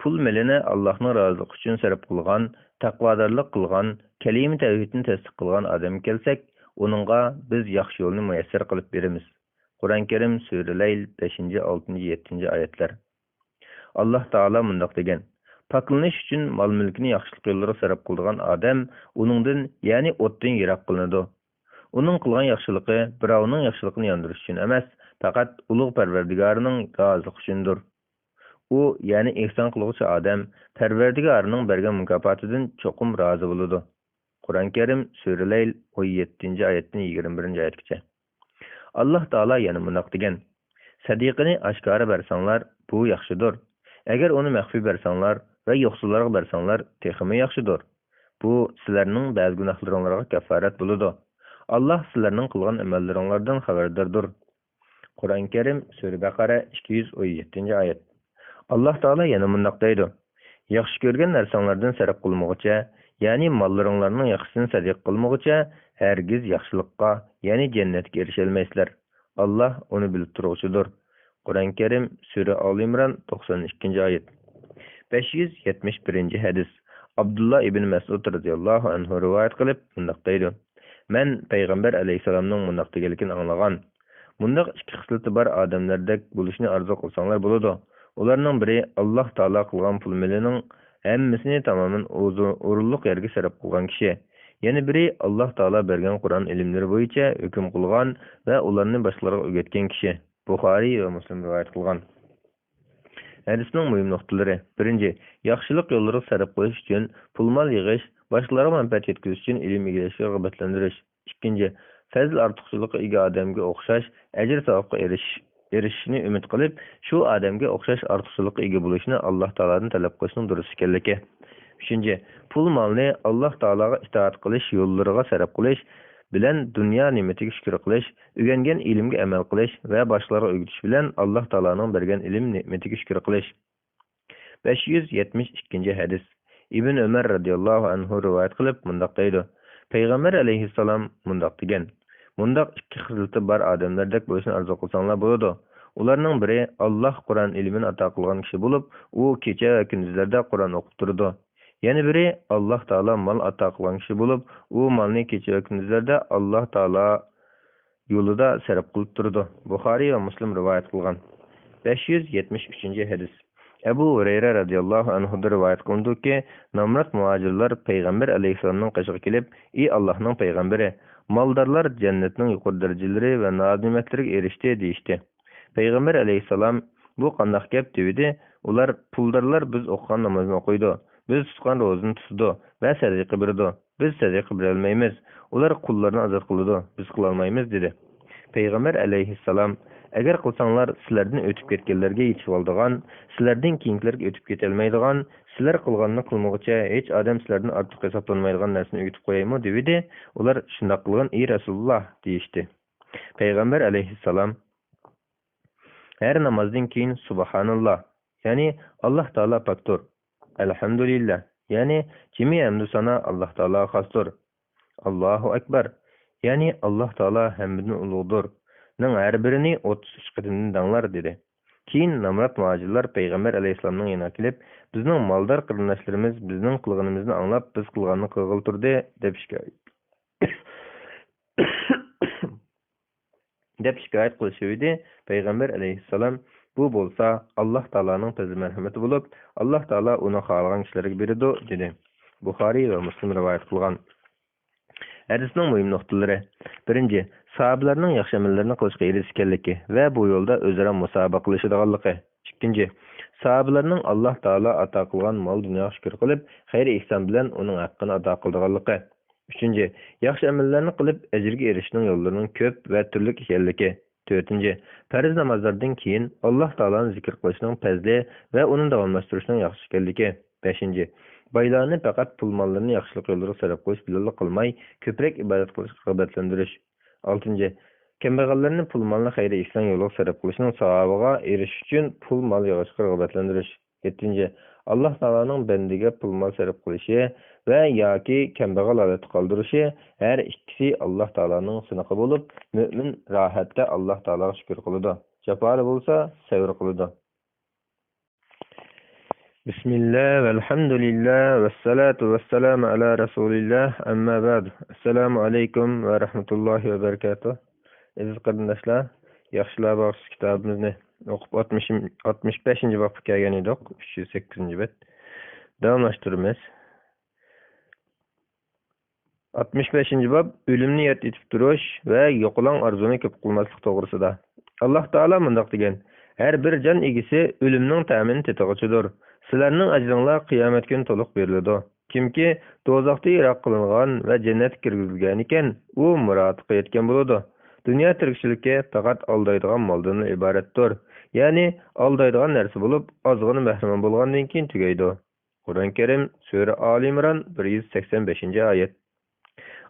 Pul melini Allohning roziligi uchun sarf qilgan, taqvodorlik qilgan, kalima tavhidni tasdiq qilgan odam kelsak, uningga biz yaxshi yo'lni muyassar qilib beramiz. Qur'on Karim Sura Layl 5, 6, 7 oyatlar. Alloh taolo mundaq degan: Paklanish uchun mol-mulkini yaxshilik yo'llariga sarf qiladigan odam uningdan, ya'ni o'tdan yiroq qilinadi. Uning qilgan yaxshiligi birovning yaxshiligini yondirish uchun emas, faqat ulug' Parvardigorining roziligi uchundir. U, ya'ni ihson qiluvchi odam Parvardigorining bergan mukofotidan cho'qim rozi bo'ladi. Qur'oni Karim Sura Layl 17-oyatdan 21-oyatgacha. Alloh taolo yana bunday degan: Sadiqini oshkora bersanglar, bu yaxshidir. Agar uni maxfiy bersanglar va yo'qsullarga bersanglar, texmi yaxshidir. Bu sizlarning ba'zi gunohlaringlarga kafarat bo'ladi. Alloh sizlarning qilgan amallaringlardan xabardordir. Qur'oni Karim Sura Baqara 217-oyat. Alloh taolo yana bunday deydi: Yaxshi ko'rgan narsanglardan sarf qilmoqcha, ya'ni mollaringlarning yaxshisini sadiq qilmoqcha, hargiz yaxshilikqa, ya'ni jannatga erisha olmaysizlar. Alloh uni bilib turuvchidir. Qur'oni Karim Sura Al-Imron 92-oyat. 571-hadis. Abdullah ibn Mas'ud radhiyallohu anhu rivoyat qilib bunday deydi: Men payg'ambar alayhisolamning bunday deganligini anglagan. Bunday ikki xislati bor odamlardek bo'lishni orzu qilsanglar bo'ladi. Ularning biri Alloh taolo qilgan pul milining hammasini tamoman o'rinliq yerga sarf qilgan kishi. Yana biri Alloh taolo bergan Qur'on ilmlari bo'yicha hukm qilgan va ularni boshqalarga o'rgatgan kishi. Buxoriy va Muslim rivoyat qilgan. Hadisning muhim nuqtalari: birinchi, yaxshilik yo'llariga sarf qilish uchun pul-mol yig'ish, boshqalarga manfaat yetkazish uchun ilm egallashga rag'batlantirish. Ikkinchi, fazl ortiqchiligi ega odamga o'xshash ajr-savobga erishishni umid qilib, shu odamga o'xshash ortiqchiligi ega bo'lishni Alloh taoladan talab qilishning durust ekanligi. Uchinchi, pul-molni Alloh taolaga itoat qilish yo'llariga sarf qilish bilan dunyo ne'matiga shukr qilish, o'rgangan ilmga amal qilish va boshqalarga o'rgatish bilan Alloh taolaning bergan ilm ne'matiga shukr qilish. 572-hadis. Ibn Umar radhiyallohu anhu rivoyat qilib bunday deydi: Payg'ambar alayhissalom bunday degan: Bunday ikki xislati bor odamlardek bo'lishni orzu qilsanglar bo'ladi. Ularning biri Alloh Qur'on ilmini ato qilgan kishi bo'lib, u kecha va kunduzlarda Qur'on o'qib turdi. Yana biri Alloh taolo mol ato qilgan kishi bo'lib, u molni kecha va kunduzlarda Alloh taolo yo'lida sarf qilib turdi. Buxoriy va Muslim rivoyat qilgan. 573-hadis. Abu Hurayra radhiyallohu anhu rivoyat qilindiki, Namrat muhojirlar payg'ambar alayhissalomning qashiga kelib: "Ey Allohning payg'ambari, moldorlar jannatning yuqori darajalari va ne'matlariga erishdi" deyishdi. Payg'ambar alayhissalom bu qanday gap dedi? Ular: "Puldorlar biz o'qigan namozni o'qiydi, biz tutgan ro'zani tutadi va sadaqa beradi. Biz sadaqa bera olmaymiz. Ular qullarni ozod qiladi, biz qila olmaymiz" dedi. Payg'ambar alayhissalom: Agar qilsanglar, sizlardan o'tib ketganlarga yetib oladigan, sizlardan keyingilarga o'tib ketolmaydigan, sizlar qilganini qilmoqcha hech odam sizlardan ortiq hisoblanmaydigan narsani o'tib qo'yaymi dedi. Ular shunday qilgan, ey Rasululloh deyishdi. Payg'ambar alayhissalom her namazdan keyin subhanalloh, ya'ni Alloh taolo pokdir, alhamdulillah, ya'ni jami hamdu sana Alloh taolo xosdir, Allohu akbar, ya'ni Alloh taolo hammadan ulug'dir ning har birini 33 qadamdan danglar dedi. Keyin Namrat muhojirlar payg'ambar alayhissalomning yoniga kelib, bizning moldor qarindoshlarimiz bizning qilganimizni anglab, biz qilganini qilg'il turdi deb shikoyat qilishdi. Payg'ambar alayhissalom: bu bo'lsa Alloh taolaning fazl marhamati bo'lib, Alloh taolo uni xohlagan kishilarga beradi dedi. Buxoriy va Muslim rivoyat qilgan. Hadisning muhim nuqtalari: birinchi, sahobalarning yaxshi amallarni qilishga erishganligi va bu yo'lda o'zaro musobaqa qilishadiganligi. Ikkinchi, sahobalarning Alloh taolo ato qilgan mol dunyoga shukr qilib, xayr ihson bilan uning haqqini ato qiladiganligi. Uchinchi, yaxshi amallarni qilib ajrga erishishning yo'llarining ko'p va turli ekanligi. To'rtinchi, farz namozlardan keyin Alloh taoloni zikr qilishning fazli va uni davomlashtirishning yaxshi ekanligi. Beshinchi, boylarni faqat pul mollarini yaxshilik yo'llariga sarf qilish bilan qilmay, ko'proq ibodat qilishga rag'batlantirish. Oltinchi, kambag'allarni pul molni xayr ihson yo'liga sarf qilishning savobiga erishish uchun pul mol yig'ishga rag'batlantirish. Yettinchi, Alloh taoloning bandaga pul mol sarf qilishi va yoki kambag'al holatda qoldirishi har ikkisi Alloh taoloning sinovi bo'lib, mo'min rohatda Alloh taologa shukr qiladi. Jafoli bo'lsa, sabr qiladi. Bismillah, valhamdulillah, vassalatu vassalamu ala rasulillah, amma ba'd. Assalomu alaykum va rahmatullohi va barakatuh. Aziz qarindoshlar, yaxshilar baxshi kitobimizni o'qib 65-babga kelgan edik, 308-bet. Davamlaştırmaz. 65. bab ölümni yat etip duruş ve yokulan arzunu köp kılmaslık doğrusida. Allah Taala mundaq degen: "Her bir can egisi ölümning ta'mini tetagıçıdır. Sizlarning ajrыңlar kıyamet gün toluq beriladi. Kimki dozaqda yirak kılıngan ve cennet kirgizilgen iken, u muratqa yetken boladı. Dünya tirikçilikke faqat aldaydigan maldan ibaretdir. Yani aldaydigan narsa bolup, azgını mahrum bolgandan keyin tugaydi." Kur'an-ı Kerim Sure Ali İmran 185. ayet.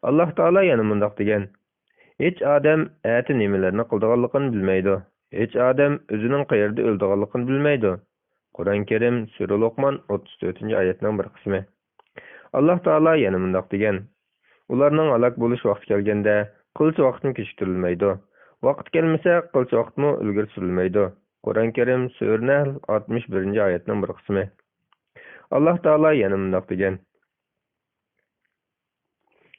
Allah Taala yana mundaq degen: "Hiç adam äti nimelerini kıldıganlygyn bilmeydi. Hiç adam özünün qayerda öldüganlygyn bilmeydi." Kur'an-ı Kerim Sure Luqman 34. ayetning bir qismi. Allah Taala yana mundaq degen: "Ularning alak boluş vaqti kelgende qılç vaqtini kechiktirilmeydi. Vaqt gelmese qılç vaqtmi ilgir surilmeydi." Kur'an-ı Kerim Sure Nahl 61. ayetning bir qismi. Allah Taala yana mundaq degen: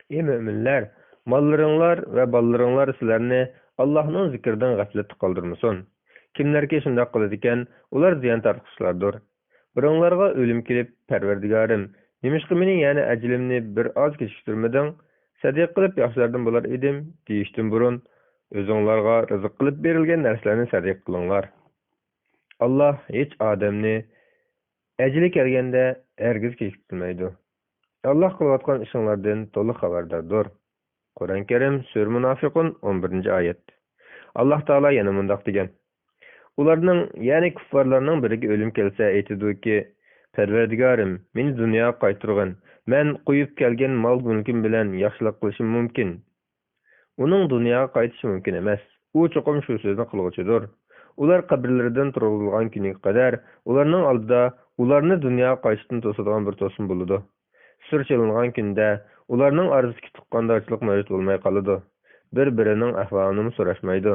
"Ey müminler, mallarыңlar ve ballarыңlar sizlarni Allah'ның zikirden gafletde kaldırmasın. Kimlerki şunday kılır iken, ular ziyan tartışlardır. Biroңlarga ölüm kelip, Perverdigarım, nemişki meni yani acilimni bir az kechiktirmedin, sadiq kılıp yaxşılardan bular edim, deyiştin burun, özüңlarga rızık kılıp berilgen derslerini sadiq kılыңlar. Allah hiç adamni acili kelgende ergiz kechiktirmeydi. Allah kılayotgan işinglardan to'liq xabardardır." Kur'an-ı Kerim Sure Munafiqun 11. ayet. Allah Taala yana mundaq degen: "Ularning, yani kuffarlarning biriga ölüm kelse aytidiki: Perverdigarım, meni dunyoga qaytirgin. Men qo'yib kelgan mol-mulkim bilan yaxshilik qilishim mumkin." Uning dunyoga qaytishi mumkin emas. U cho'qim shu so'zni qilg'uchidir. Ular qabrlaridan turilgan kuniga qadar ularning oldida ularni dunyoga qaytishdan to'sadigan bir to'sin bo'ladi. Sır çalıngan günde ularning arzusi tuqqandarchilik mavjud bo'lmay qoladi. Bir-birining ahvolini so'rashmaydi.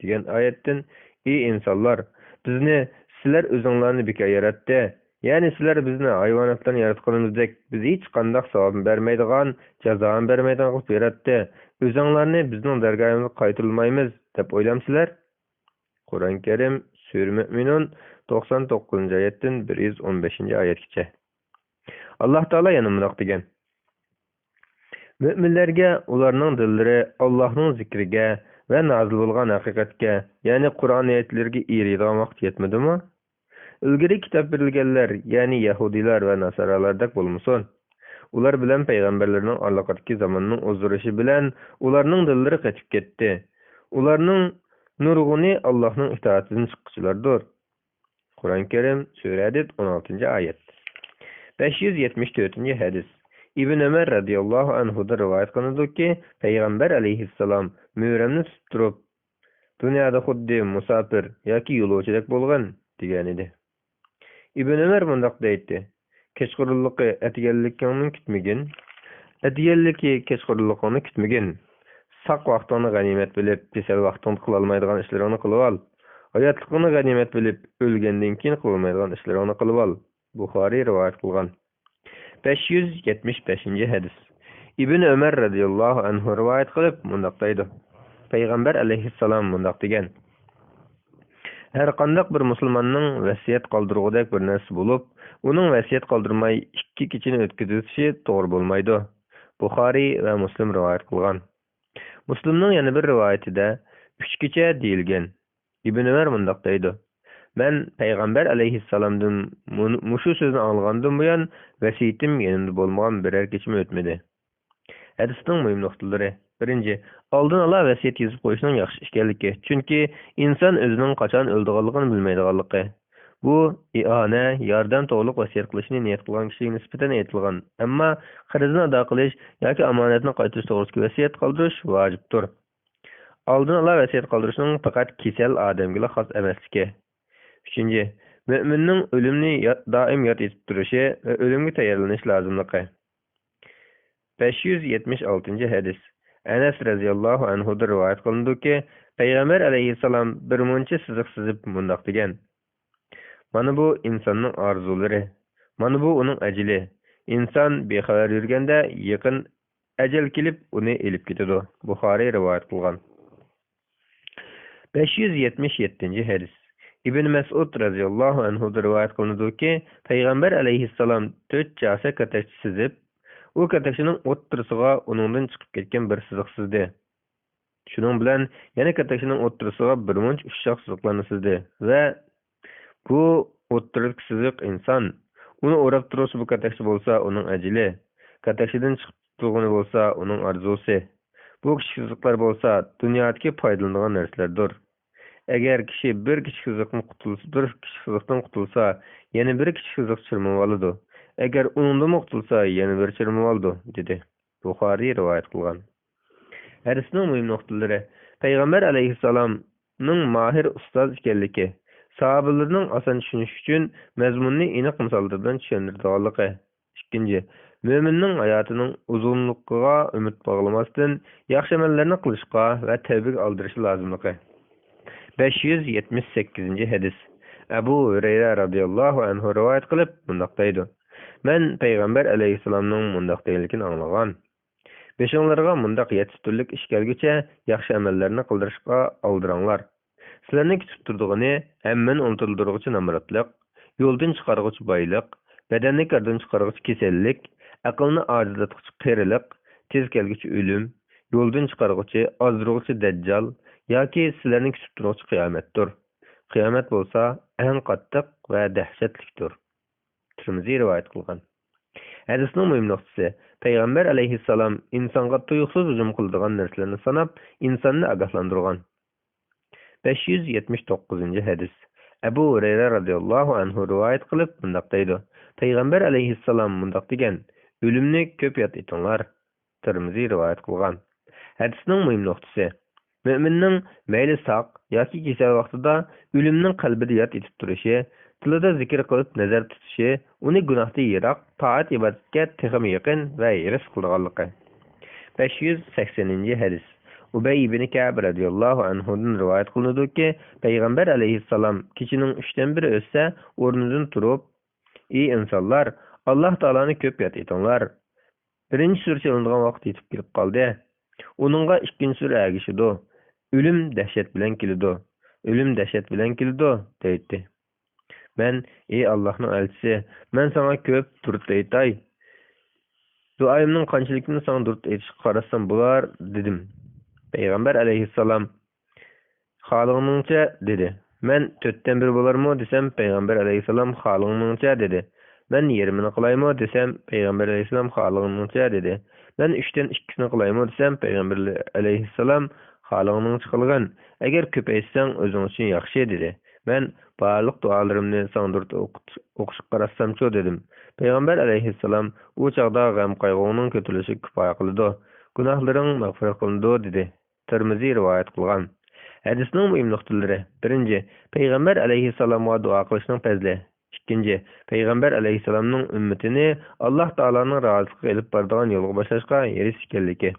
degan oyatdan: "Ey insonlar, bizni sizlar o'zinglarni bekor yaratdi. Ya'ni sizlar bizni hayvonotdan yaratganimizdek biz hech qanday savob bermaydigan, jazoni bermaydigan qilib yaratdi. O'zinglarni bizning dargohimizga qaytarilmaymiz deb o'ylamsizlar?" Kur'an-ı Kerim Sure Mü'minun 99. oyatdan 115. oyatgacha. Allah Taala yana mundaq degen: "Müminlerge ularning dillari Allohning zikriga ve nazil bo'lgan haqiqatga, ya'ni Qur'on oyatlariga eriydigan vaqt yetmadimi? Ilgari kitap berilganlar, ya'ni Yahudilar ve Nasaralardek bo'lmasin. Ular bilan payg'ambarlarning orliqdagi zamonning o'zgarishi bilan ularning dillari qetib ketdi. Ularning nurg'uni Allohning itoatidan chiqquvchilardir." Kur'an-ı Kerim Sure Hadid 16. ayet. 574. hadis. İbn Ömer radıyallahu anhu'da rivayet kılınadı ki, Peygamber aleyhisselam mühremni tutup dünyada xuddi musafir yoki yo'lovchilik bo'lgan degan edi. Ibn Ömer mundaq deydi: "Kechqurunlikka atganlikni kutmagin, atganlikki kechqurunlikni kutmagin. Saq vaqtini g'animat bilib, kesal vaqtini qila olmaydigan ishlarni qilib ol. Hayotlikni g'animat bilib, o'lgandan keyin qilmaydigan ishlarni qilib ol." Buxoriy rivayet kılgan. 575. hadis. İbn Ömer radıyallahu anhu rivayet kılıp mundaq deydi: Peygamber aleyhisselam mundaq degen: "Her qandaq bir musulmanning vasiyat qoldirgudek bir narsa bulup, uning vasiyat qoldirmay ikki kechini o'tkazishi to'g'ri bo'lmaydi." Buxoriy ve Muslim rivayet kılgan. Muslimning yana bir rivayetida 3 kecha deyilgan. İbn Ömer mundaq deydi: "Ben Peygamber aleyhisselamdan muşu sözünü algandan buyan vasiyetim yanımda bolmagan birer keçim ötmedi." Hadisning mühim noktaları: 1. Aldın ala vasiyet yazıp qo'yishning yaxshi ekanligi. Chunki inson o'zining qachon o'ldiganligini bilmaydiganligi. Bu i'ona, yordam to'g'liq vasiyat qilishni niyat qilgan kishiga nisbatan aytilgan. Ammo qarzni ado qilish yoki omonatni qaytarish to'g'risida vasiyat qoldirish vojibdir. Aldın ala vasiyat qoldirishning faqat kesal odamga xos emasligi. 3. Müminning ölümni daim yad etib turishi ve ölümge tayyorlanish lozimligi. 576. hadis. Enes radıyallahu anhu'da rivayet kılındı ki, Peygamber aleyhisselam bir muncha siziq sizib mundaq degen: "Mana bu insonning arzuları, mana bu uning ajili. İnson bexabar yurganda yaqin ajal kelib uni elib ketadi." Buxoriy rivayet kılgan. 577. hadis. İbn Mas'ud radhiyallohu anhu rivoyat qilinadiki, payg'ambar alayhissalom 4 jasa katakchi sizib, u katakchining o'ttirisiga uningdan chiqib ketgan bir siziq sizdi. Shuning bilan yana katakchining o'ttirisiga bir munch ushoq siziqlarni sizdi va bu o'ttirik siziq inson uni o'rab turuvchi bu katakchi bo'lsa, uning ajili, katakchidan chiqib turg'uni bo'lsa, uning orzusi. Bu kichik siziqlar bo'lsa, dunyodagi foydalanadigan narsalardir. Agar kishi bir kichik siziqdan qutulsa, yana bir kichik siziq chirmab oladi. Agar undan qutulsa, yana bir chirmab oladi, dedi. Buxoriy rivoyat qilgan. Hadisning muhim nuqtalari: Payg'ambar alayhissalomning mahir ustoz ekanligi, sahobalarning oson tushunish uchun mazmunni aniq misollar bilan tushuntirganligi. Ikkinchi, mo'minning hayotining uzunligiga umid bog'lamasdan yaxshi amallarni qilishga va tavbaga oldirishi lozimligi. 578 hadis. Abu Hurayra radhiyallohu anhu rivoyat qilib, bunday deydi: Men payg'ambar alayhissalomning bunday deganligini anglagan. Beşonlarga mundaq 7 turlik ish kelguncha yaxshi amallarni qildirishga oldiranglar. Sizlarni kutib turdig'ini hammani unutildiruvchi namratlik, yo'ldan chiqarg'uvchi boylik, badanni kardan chiqarg'uvchi kasallik, aqlni ojizlatuvchi qarilik, tez kelguchi o'lim, yo'ldan chiqarg'uvchi ozdiruvchi dajjal yoki sizlarni kutib turuvchi qiyomatdir. Qiyomat bo'lsa, eng qattiq va dahshatlikdir. Tirmiziy rivoyat qilgan. Hadisning muhim nuqtasi: Payg'ambar alayhissalom insonga tuyuqsiz hujum qiladigan narsalarni sanab, insonni ogohlantirgan. 579 hadis. Abu Hurayra radhiyallohu anhu rivoyat qilib, bunday deydi: Payg'ambar alayhissalom bunday degan: O'limni ko'p yod etinglar. Tirmiziy rivoyat qilgan. Hadisning muhim nuqtasi: Mo'minning mayli sog' yoki kasal vaqtida o'limning qalbida yod etib turishi, tilida zikr qilib nazar tutishi, uni gunohdan yiroq, toat ibodatga texim yaqin va hiris qilganligi. 580 hadis. Ubay ibn Ka'b radhiyallohu anhudan rivoyat qilinadiki, payg'ambar alayhissalom kechining 3dan biri o'tsa, o'rnidan turib: "Ey insonlar, Alloh taoloni ko'p yod etinglar. Birinchi sura chilingan vaqt yetib kelib qoldi. Uningga ikkinchi sura agishidi. O'lim dahshat bilan keladi. O'lim dahshat bilan keladi", deydi. Men: "Ey Allohning elchisi, men sana ko'p durud aytay. Duoyimning qanchalikini sana durud aytishga qarasam bo'lar", dedim. Payg'ambar alayhissalom: "Xohlingingcha", dedi. Men 4dan 1 bo'larmi desam, payg'ambar alayhissalom: "Xohlingingcha", dedi. Men 20ni qilaymi desam, payg'ambar alayhissalom: "Xohlingingcha", dedi. Men 3dan 2sini qilaymi desam, payg'ambar alayhissalom: "Xohlingingcha qilgin. Agar ko'paysang o'zing uchun yaxshi", dedi. Men: "Barliq duolarimni sana durud o'qishga qarasam-chu", dedim. Payg'ambar alayhissalom: "U chaqda g'am qayg'uning ko'tarilishiga kifoya qiladi. Gunohlaring mag'firat qilindi", dedi. Tirmiziy rivoyat qilgan. Hadisning muhim nuqtalari: Birinchi, payg'ambar alayhissalomga duo qilishning fazli. Ikkinchi, payg'ambar alayhissalomning ummatini Alloh taoloning roziligiga elib boradigan yo'lga boshlashga eris ekanligi.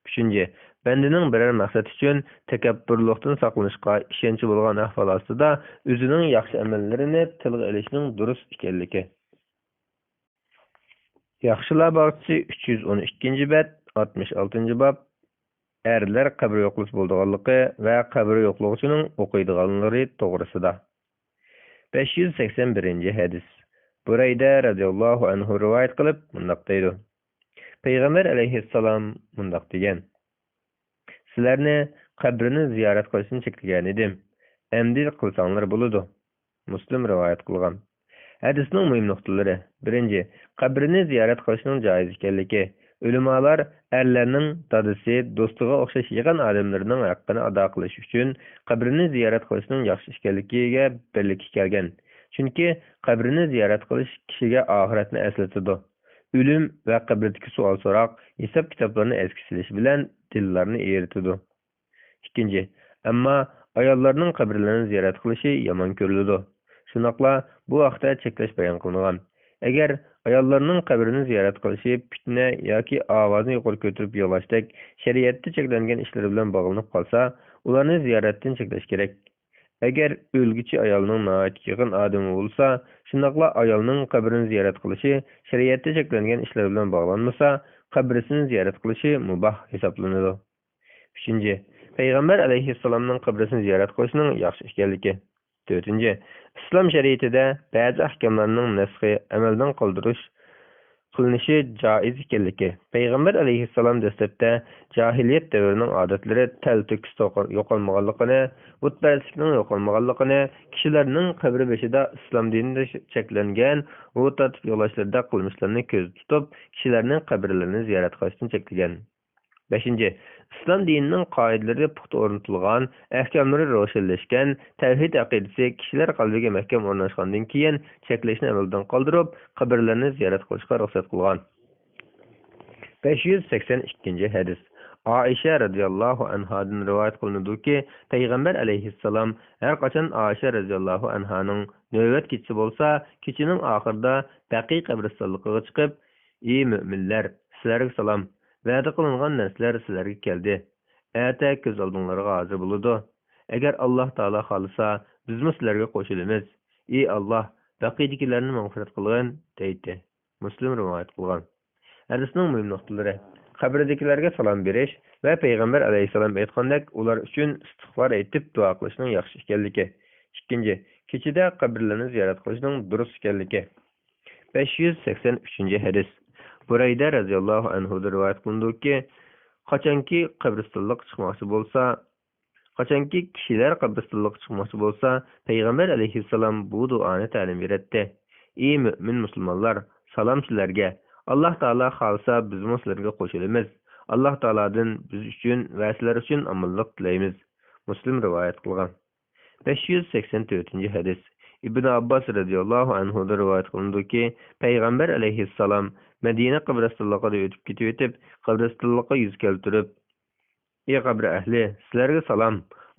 Uchinchi, bandining biror maqsad uchun takabburlikdan saqlanishga ishonchi bo'lgan ahvol ostida o'zining yaxshi amallarini tilga olishning durust ekanligi. Yaxshilar bog'chisi 312-bab, 66-bob. Erlar qabr yo'qligi bo'lganligi va qabr yo'qlovchining o'qiydiganlari to'g'risida. 581 hadis. Burayda radhiyallohu anhu rivoyat qilib, bunday deydi: Payg'ambar alayhissalom bunday degan: "Sizlarni qabrini ziyorat qilishni cheklagan edim. Endi qilsanglar bo'ladi." Muslim rivoyat qilgan. Hadisning muhim nuqtalari: Birinchi, qabrini ziyorat qilishning joiz ekanligi. Ulamolar erlarning dadasi, do'stiga o'xshash yaqin odamlarning haqqini ado qilish uchun qabrini ziyorat qilishning yaxshi ekanligiga birlikka kelgan. Chunki qabrini ziyorat qilish kishiga oxiratni eslatadi. O'lim va qabrdagi savol-so'roq, hisob kitoblarni esga silish bilan dillarni eritadi. Ikkinchi, ammo ayollarning qabrlarini ziyorat qilishi yomon ko'riladi. Shunaqla bu vaqtda cheklash bayon qilingan. Agar ayollarning qabrini ziyorat qilishi fitna yoki ovozni yuqori ko'tarib yig'lashdek shariatda cheklangan ishlar bilan bog'lanib qolsa, ularni ziyoratdan cheklash kerak. Agar o'lguchi ayolning yaqin odami bo'lsa, shunaqla ayolning qabrini ziyorat qilishi shariatda cheklangan ishlar bilan bog'lanmasa, qabrisini ziyorat qilishi mubah hisoblanadi. Uchinchi, payg'ambar alayhissalomning qabrisini ziyorat qilishning yaxshi ekanligi. 4. İslam şeriatida ba'zi ahkamlarning nasxi amaldan qilinishi joiz ekanligi. Payg'ambar alayhissalom dastlabda jahiliyat davrining odatlari talto'kis yo'qolmaganligini, butparastlikning yo'qolmaganligini, kishilarning qabri beshida islom dinida cheklangan o't otib yo'lashlarda qilmishlarni ko'z tutib, kishilarning qabrlarini ziyorat qilishdan cheklagan. 5. İslam dininin qoidalari puxta o'rnatilgan, ahkamlari ro'shanlashgan, tavhid aqidasi kishilar qalbiga mahkam o'rnashgandan keyin cheklashni amaldan qoldirib, qabrlarni ziyorat qilishga ruxsat qilgan. 582 hadis. Aisha radhiyallohu anhadan rivoyat qilinadiki, payg'ambar alayhissalom har qachon Aisha radhiyallohu anhaning navbat kechisi bo'lsa, kechining oxirida Baqi qabristonligiga chiqib, "Ey mu'minlar, sizlarga salom. Va'da qilingan narsalar sizlarga keldi. Ata ko'z oldinglarga hozir bo'ladi. Agar Alloh taolo xolisa, biz sizlarga qo'shilamiz. Ey Alloh, baqidagilarni mag'firat qilgin", deydi. Muslim rivoyat qilgan. Hadisning muhim nuqtalari: qabrdagilarga salom berish va payg'ambar alayhisalom aytgandek, ular uchun istig'for aytib duo qilishning yaxshi ekanligi. 2. Kechida qabrlarni ziyorat qilishning durust ekanligi. 583 hadis. Burayda radhiyallohu anhu rivoyat qilindiki, qachonki kishilar qabristonlikqa chiqmoqchi bo'lsa, payg'ambar alayhissalom bu duoni ta'lim beradi. Ey mu'min musulmonlar, salom sizlarga. Alloh taolo xolsa biz sizlarga qo'shilamiz. Alloh taolodan biz uchun va sizlar uchun omonlik tilaymiz. Muslim rivoyat qilgan. 584 hadis. Ibn Abbas radhiyallohu anhu rivoyat qilindiki, payg'ambar alayhissalom Madina qabristonligiga o'tib ketib, qabristonlikqa yuz keltirib, "Ey qabr ahli, sizlarga salom.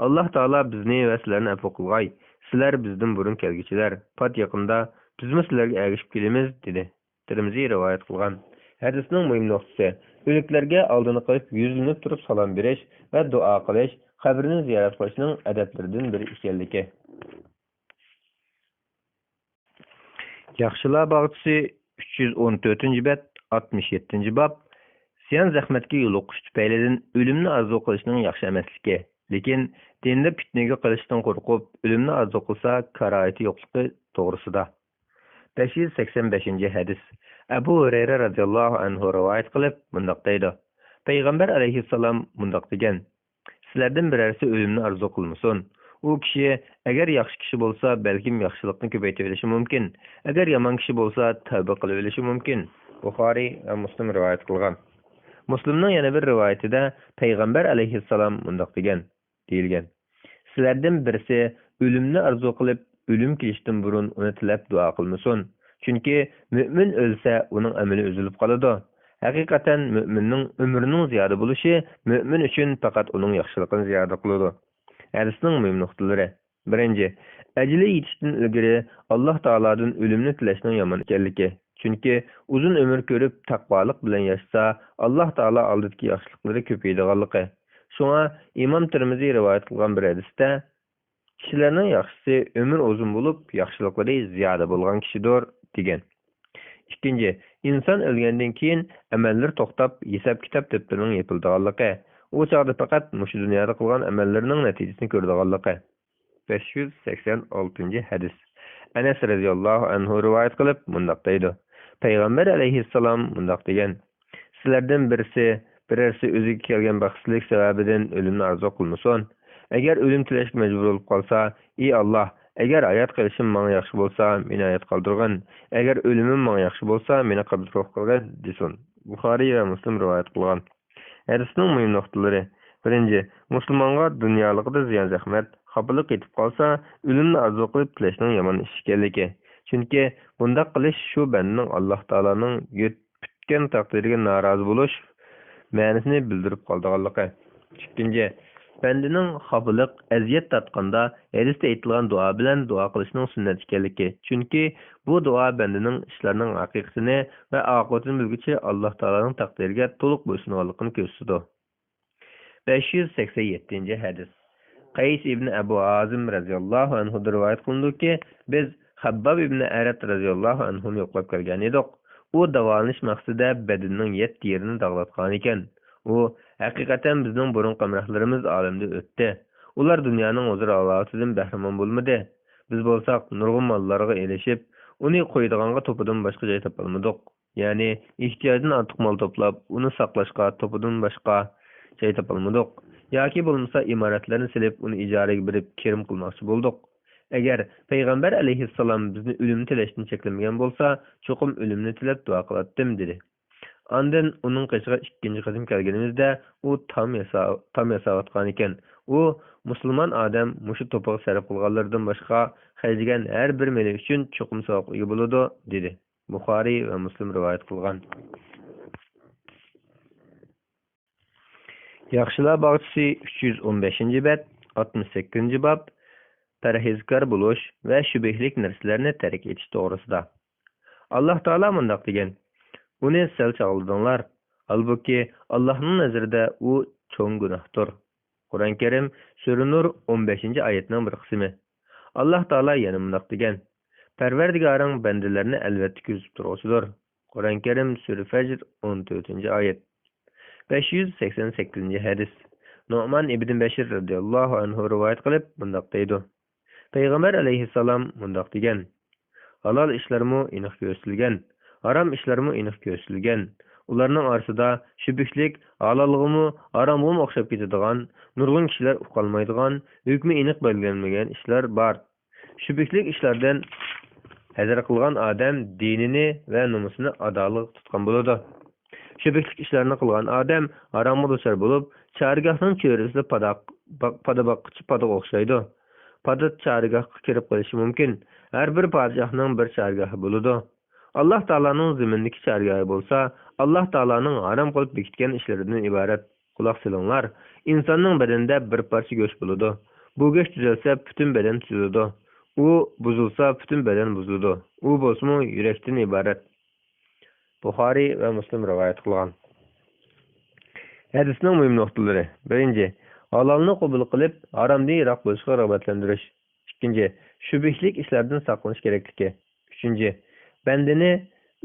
Alloh taolo bizni va sizlarni afv qilg'ay. Sizlar bizdan burun kelguchilar. Pat yaqinda biz sizlarga ergishib kelamiz", dedi. Tirmiziy rivoyat qilgan. Hadisning muhim nuqtasi: o'liklarga oldini qo'yib yuzlanib turib salom berish va duo qilish qabrini ziyorat qilishning odatlaridan biri ekanligi. Yaxshilar bog'chisi 314-bab, 67-bab. Sen zahmatga yo'liqish tufaylidan o'limni arzu qilishning yaxshi emasligi, lekin dinda fitnaga qilishdan qo'rqib, o'limni arzu qilsa karoyati yo'qligi to'g'risida. 585 hadis. Abu Hurayra radhiyallohu anhu rivoyat qilib, bundoq deydi: Payg'ambar alayhissalom bundoq degan: "Sizlardan birarsi o'limni arzu qilmasin. U kishi agar yaxshi kishi bo'lsa, balkim yaxshilikni ko'paytirib olishi mumkin. Agar yomon kishi bo'lsa, tavba qilib olishi mumkin." Buxoriy va Muslim rivoyat qilgan. Muslimning yana bir rivoyatida payg'ambar alayhissalom bundoq degan deyilgan: "Sizlardan birisi o'limni arzu qilib, o'lim kelishdan burun uni tilab duo qilmasin. Chunki mu'min o'lsa, uning amali uzilib qoladi. Haqiqatan mu'minning umrining ziyoda bo'lishi mu'min uchun faqat uning yaxshiligini ziyoda qiladi." Hadisning muhim nuqtalari: 1. Ajli yetishdan ilgari Alloh taolodan o'limni tilashning yomon ekanligi. Chunki uzun umr ko'rib taqvolik bilan yashasa, Alloh taolo oldidagi yaxshiliklari ko'payadiganligi. Shunga Imom Tirmiziy rivoyat qilgan bir hadisda kishilarning yaxshisi umr uzun bo'lib, yaxshiliklari ziyoda bo'lgan kishidir degan. 2. Inson o'lgandan keyin amallar to'xtab, hisob-kitob defterining yopiladiganligi. U chog'da faqat mushu dunyoda qilgan amallarining natijasini ko'radiganligi. 586 hadis. Anas radhiyallohu anhu rivoyat qilib, bundoq deydi: Payg'ambar alayhissalom bundoq degan: "Sizlardan birarsi o'ziga kelgan baxtsizlik sababidan o'limni arzu qilmasin. Agar o'lim tilashga majbur bo'lib qolsa, ey Alloh, agar hayot qilishim menga yaxshi bo'lsa, meni hayot qoldirgin. Agar o'limim menga yaxshi bo'lsa, meni qabr qilgin", desin. Buxoriy va Muslim rivoyat qilgan. Hadisning muhim nuqtalari: 1. Musulmonga dunyolikda ziyon zahmat, xafalik yetib qolsa, o'limni arzu qilib tilashning yomon ish ekanligi. Chunki bunday qilish shu bandaning Alloh taoloning yetgan taqdiriga norozi bo'lish ma'nosini bildirib qoldiganligi. 2. Bandaning xafalik, aziyat tatqanda hadisda aytilgan duo bilan duo qilishning sunnat ekanligi. Chunki bu duo bandaning ishlarining haqiqatini va oqibatini bilguchi Alloh taoloning taqdiriga to'liq bo'ysunganligini ko'rsatadi. 587 hadis. Qays ibn Abu Azim radhiyallohu anhu rivoyat qilindiki, biz Habbab ibn Arat radhiyallohu anhu yo'qlab kelgan edik. U davolanish maqsadida badanining 7 yerini dog'latgan ekan. U haqiqatan bizning burun qamrahlarimiz olamda o'tdi. Ular dunyoning huzur-halosidan bahramon bo'lmadi. Biz bolsaq, nurg'un mallarga elishib, uni qo'ydiganға topidan boshqa joy topolmadik. Ya'ni, ehtiyojdan ortiq mal to'plab, uni saqlashga topidan boshqa joy topolmadik. Yoki bo'lmasa imoratlarni silib, uni ijaraga berib kirim qilmoqchi bo'ldik. Agar payg'ambar alayhissalom bizni o'limni tilashdan cheklamagan bo'lsa, cho'qim o'limni tilab duo qilatdim dedi. Ondan uning qishiga ikkinchi qatim kelganimizda, u tam yasayotgan ekan. U musulmon odam mushu to'piq sarf qilganlardan boshqa xarjigan har bir meli uchun cho'qim savob ega bo'ladi, dedi. Buxoriy va Muslim rivoyat qilgan. Yaxshilar bog'chisi 315-bab, 68-bab parhezkor bo'lish va shubhli narsalarni tark etish to'g'risida. Alloh taolo mundaq degan: Uni sal chaqildinglar, albuki Allohning nazarida u cho'ng gunohdir. Qur'on Karim Sura Nur 15-oyatning bir qismi. Alloh taolo yana mundaq degan: Parvardigoring bandalarni albatta kuzatib turuvchidir. Qur'on Karim Sura Fajr 14-oyat. 588-hadis. Nu'man ibn Bashir radhiyallohu anhu rivoyat qilib mundaq deydi: Payg'ambar alayhissalom mundaq degan: Halol ishlarmi aniq ko'rsatilgan, harom ishlarmi aniq ko'rsatilgan. Ularning orasida shubhlik, halollig'imi, haromg'imi o'xshab ketadigan, nurg'un kishilar uqolmaydigan, hukmi aniq belgilanmagan ishlar bor. Shubhlik ishlardan hazar qilgan odam dinini va nomusini adolat tutgan bo'ladi. Shubhlik ishlarni qilgan odam haromga duchor bo'lib, chargohning cho'risida pada o'xshaydi. Pada chargohga kirib qolishi mumkin. Har bir podshohning bir chargohi bo'ladi. Alloh taolaning zimindagi chargohi bo'lsa, Alloh taolaning harom qilib bekitgan ishlaridan iborat. Quloq solinglar. Insonning badanida bir parcha go'sht bo'ladi. Bu go'sht tuzalsa, butun badan tuzaladi. U buzilsa, butun badan buziladi. U bo'lsa-mu yurakdan iborat. Buxoriy va Muslim rivoyat qilgan. Hadisning muhim nuqtalari. 1. Halolni qabul qilib, haromdan yiroq bo'lishga rag'batlantirish. 2. Shubhlik ishlardan saqlanish kerakligi. 3. Bandani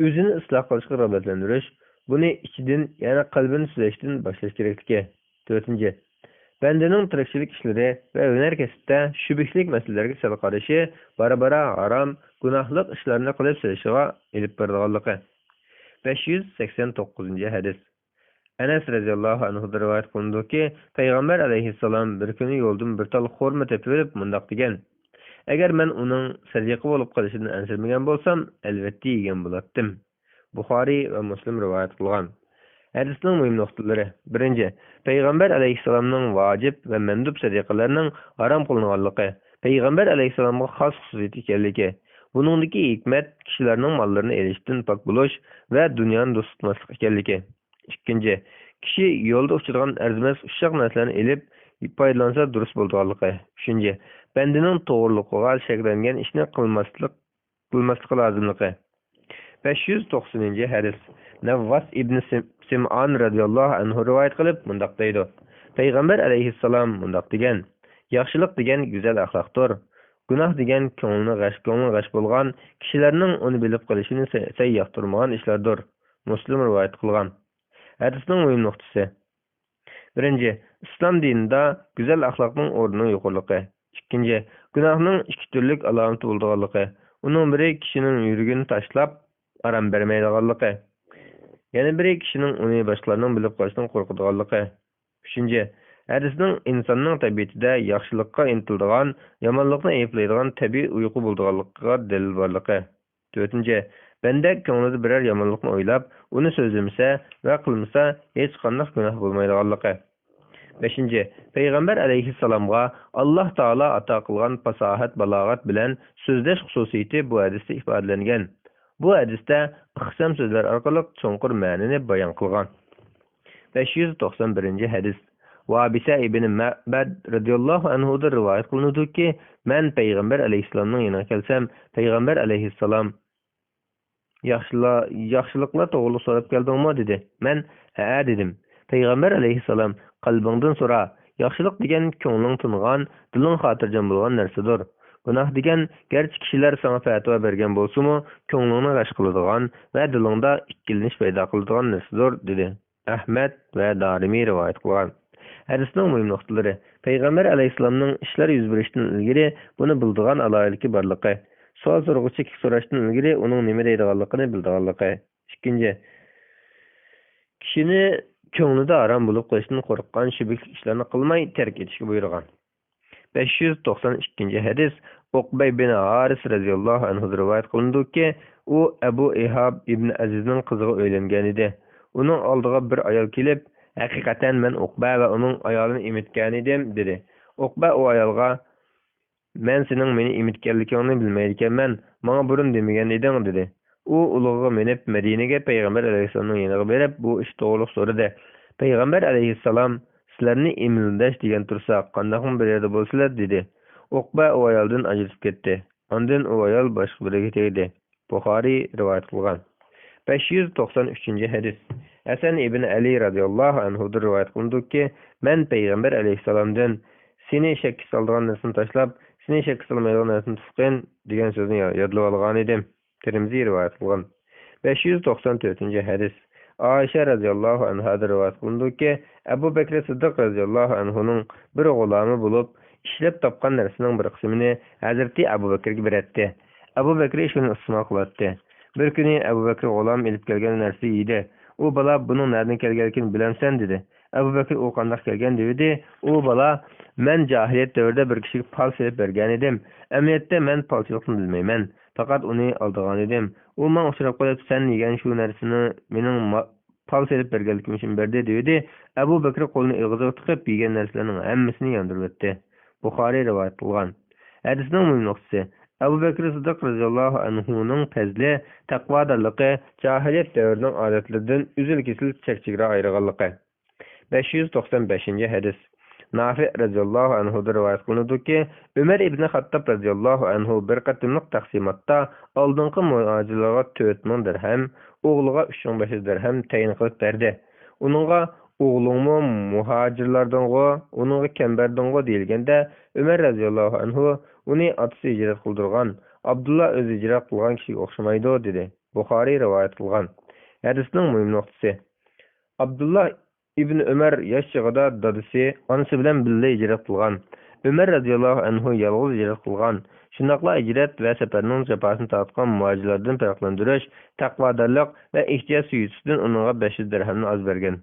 o'zini isloh qilishga rag'batlantirish. Buni ichidan, ya'ni qalbini tuzashdan boshlash kerakligi. 4. Bandaning tirikchilik ishlari va hunar kasbida shubhlik masalalarga sal qarashi bara harom, gunohlik ishlarni qilib silishiga ilib borganligi. 589-hadis. Anas radhiyallohu anhu rivoyat qilindiki, payg'ambar alayhissalom bir kuni yo'ldan bir tal xurma tepib olib mundaq degan: Agar men uning sadiqa bo'lib qolishidan ansirmagan bo'lsam, albatta yegan bo'lardim. Buxoriy va Muslim rivoyat qilgan. Hadisning muhim nuqtalari. 1. Payg'ambar alayhissalomning vojib va mandub sadiqalarining harom qilinganligi, payg'ambar alayhissalomga xos xususiyat ekanligi. Buningdagi hikmat kishilarning mollarini elishdan pok bo'lish va dunyoni do'st tutmaslik ekanligi. 2. Kishi yo'lda uchirgan arzimas ushshaq narsalarni elib foydalansa durust bo'lganligi. 3. Bandaning to'g'riligiga shaklangan ishni qilmasligi lozimligi. 590-hadis. Navvas ibn Sim'on radhiyallohu anhu rivoyat qilib mundaq deydi: Payg'ambar alayhissalom mundaq degan: Yaxshilik degan go'zal axloqdir. Gunoh degan ko'ngli g'ash bo'lgan kishilarning uni bilib qolishini yoqtirmagan ishlardir. Muslim rivoyat qilgan. Hadisning muhim nuqtasi. 1. Islom dinida go'zal axloqning o'rnining yuqorligi. 2. Gunohning ikki turli alomati bo'lganligi. Uning biri kishining yuragini tashlab aram bermaydiganligi. Yana biri kishining uni boshqalarning bilib qolishidan qo'rqadiganligi. 3. Hadisning insonning tabiatida yaxshilikqa intiladigan, yomonlikni ayblaydigan tabiiy uyqu bo'lganligiga dalil borligi. 4. Banda ko'nglida biror yomonlikni o'ylab, uni so'zlamasa va qilmasa hech qanday gunoh bo'lmaydiganligi. 5. Payg'ambar alayhissalomga Alloh taolo ato qilgan fasohat, balog'at bilan so'zlash xususiyati bu hadisda ifodalangan. Bu hadisda ixcham so'zlar orqali cho'nqur ma'noni bayon qilgan. 591-hadis. Vabisa ibn Ma'bad radhiyallohu anhu da rivoyat qilinadiki, men payg'ambar alayhissalomning yoniga kelsam, payg'ambar alayhissalom yaxshiliklar to'g'riliq so'rab keldingmi dedi. Men ha dedim. Payg'ambar alayhissalom qalbingdan so'ra. Yaxshilik degan ko'ngling tingan, diling xotirjam bo'lgan narsadir. Gunoh degan garchi kishilar sana fatvo bergan bo'lsa-mu, ko'nglingni g'ash qiladigan va dilingda ikkilanish paydo qiladigan narsadir dedi. Ahmad va Darimi rivoyat qilgan. Hadisning muhim nuqtalari: Payg'ambar alayhissalomning ishlar yuz berishidan ilgari buni bildigan aloyiligi borligi. Savol so'rag'uchi so'rashdan ilgari uning nima deydiganligini bildiganligi. Ikkinchi, kishini ko'nglida aram bo'lib qo'yishdan qo'rqqan shubhli ishlarni qilmay tark etishga buyurgan. 592 hadis Uqba ibn Haris radhiyallohu anhu rivoyat qilindiki, u Abu Ihab ibn Azizning qiziga uylangan edi. Uning oldiga bir ayol kelib, "Haqiqatan men Uqba va uning ayolini emitgan edim" dedi. Uqba o ayolga, "Men sening meni emitganligingni bilmaydiganman, menga burun demagan eding" dedi. U ulug'iga minib Madinaga payg'ambar alayhissalomning yoniga berib, bu ish to'g'riliq so'radi. Payg'ambar alayhissalom, "Sizlarni emildash degan tursa, qandaqmi bir yerda bo'lsalar" dedi. Uqba o ayoldan ajrashib ketdi. Ondan o ayol boshqa biriga tegdi. Buxoriy rivoyat qilgan. 593 hadis. Hasan ibn Ali radhiyallohu anhu rivoyat qilindiki, "Men payg'ambar alayhissalomdan seni shakka soladigan narsani tashlab, seni shakka solmaydigan narsani tutqin" degan so'zni yodlab olgan edim. Tirmiziy rivoyat qilgan. 594 hadis. Aisha radhiyallohu anha rivoyat qilindiki, Abu Bakr Siddiq radhiyallohu anhuning bir g'ulami bo'lib, ishlab topgan narsaning bir qismini Hazrati Abu Bakrga berdi. Abu Bakr shuni iste'mol qildi. Bir kuni Abu Bakr g'ulam elib kelgan narsa yedi. U bola buning nereden kelganligini bilamsan dedi. Abu Bakr u qandoq kelgan dedi. U bola, "Men jahiliyat davrida bir kishiga pal selib bergan edim. Amniyatda men palchilikni bilmayman. Faqat uni oldigan edim. U men uchrab qolib, sen yegan shu narsani mening pal selib berganligim uchun berdi" dedi. Abu Bakr qo'lini ig'ziga tiqib yegan narsalarning hammasini yondirib o'tdi. Buxoriy rivoyat qilgan. Hadisning muhim nuqtasi: Abu Bakr Siddiq radhiyallohu anhuning fazli, taqvodorligi, jahiliyat davrining odatlaridan uzil-kesil chekchigara ayirganligi. 595 hadis. Nafi radhiyallohu anhu rivoyat qilindiki, Umar ibn Xattob radhiyallohu anhu bir qatimliq taqsimotda oldingi muhojirlarga 4000 dirham, o'g'liga 3500 dirham tayin qilib berdi. Uningga "O'g'lingmi muhojirlardango, uningga kambardingo" deyilganda, Umar radhiyallohu anhu uni otasi hijrat qildirgan, Abdullah o'zi hijrat qilgan kishiga o'xshamaydi dedi. Buxoriy rivoyat qilgan. Hadisning muhim nuqtasi: Abdullah ibn Umar yosh chog'ida dadasi, onasi bilan birga hijrat qilgan. Umar radhiyallohu anhu yolg'iz hijrat qilgan. Shundoqla hijrat va safarning jafosini tortgan muhojirlardan farqlantirish, taqvodorlik va ehtiyot suyusidan uningga 500 dirhamni oz bergan.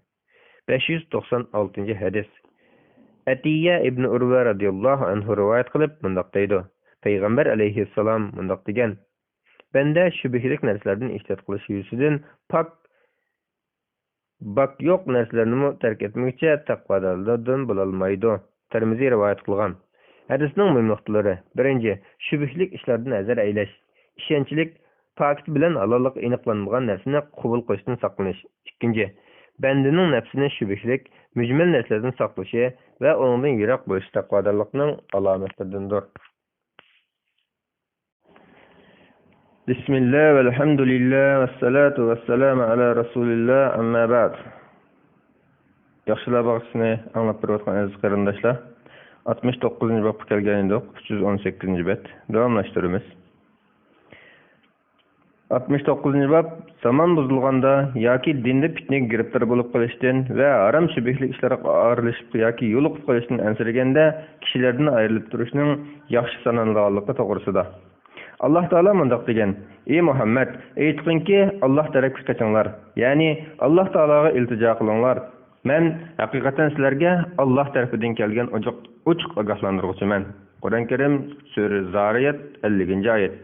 596 hadis. Atiya ibn Urva radhiyallohu anhu rivoyat qilib mundoq deydi. Payg'ambar alayhissalom mundoq degan: "Banda shubhli narsalardan ehtiyot qilish yuzidan bak yo'q narsalarni tark etmoqcha taqvodorlardan bo'lolmaydi." Tirmiziy rivoyat qilgan. Hadisning muhim nuqtalari: 1. Shubhli ishlardan nazar aylash. Ishonchlik, pokit bilan halollik aniqlanmagan narsani qabul qilishdan saqlanish. 2. Bandining nafsini shubhlik, mujmal narsalardan saqlashi va undan yiroq bo'lish taqvodorlikning alomatlaridandir. Bismillah va alhamdulillah va salatu va salam ala rasulillah amma ba'd. Yaxshilar bag'isini anglab berayotgan aziz qarindoshlar, 69-bobga kelgan edik, 318-bob. Davomlashtiramiz. 69-bob zaman buzilganda yoki dinda fitnaga giribtor bo'lib qolishdan va harom shubhli ishlarga aralashib yoki yo'liqib qolishdan ansirganda kishilardan ayrilib turishning yaxshi sanalganligi to'g'risida. Allah Taala mundoq degan: "Ey Muhammad, aytqinki, Alloh tarafga qochinglar, ya'ni Alloh Taolaga iltijo qilinglar. Men haqiqatan sizlarga Alloh tarafidan kelgan ochiq ogohlantiruvchiman." Qur'on Karim sura Zariyat 50-oyat.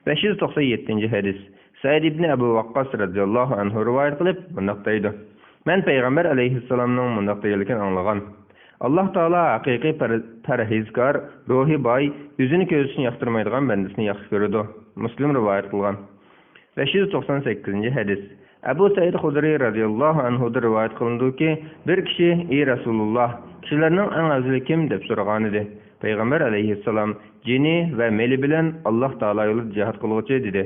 597 hadis. Said ibn Abu Waqqas radhiyallohu anhu rivoyat qilib mundoq deydi: "Men payg'ambar alayhissalomning mundoq deganligini anglagan. Allah Taala haqiqiy parhezkor, ruhi boy, o'zini ko'rishni yoqtirmaydigan bandasini yaxshi ko'radi." Muslim rivoyat qilgan. 598 hadis. Abu Said Xudri radhiyallohu anhu rivoyat qilindiki, bir kishi: "Ey Rasululloh, kishilarning eng afzali kim?" deb so'ragan edi. Payg'ambar alayhissalom: "Jini va meli bilan Alloh Taolo yo'lida jihad qiluvchi" dedi.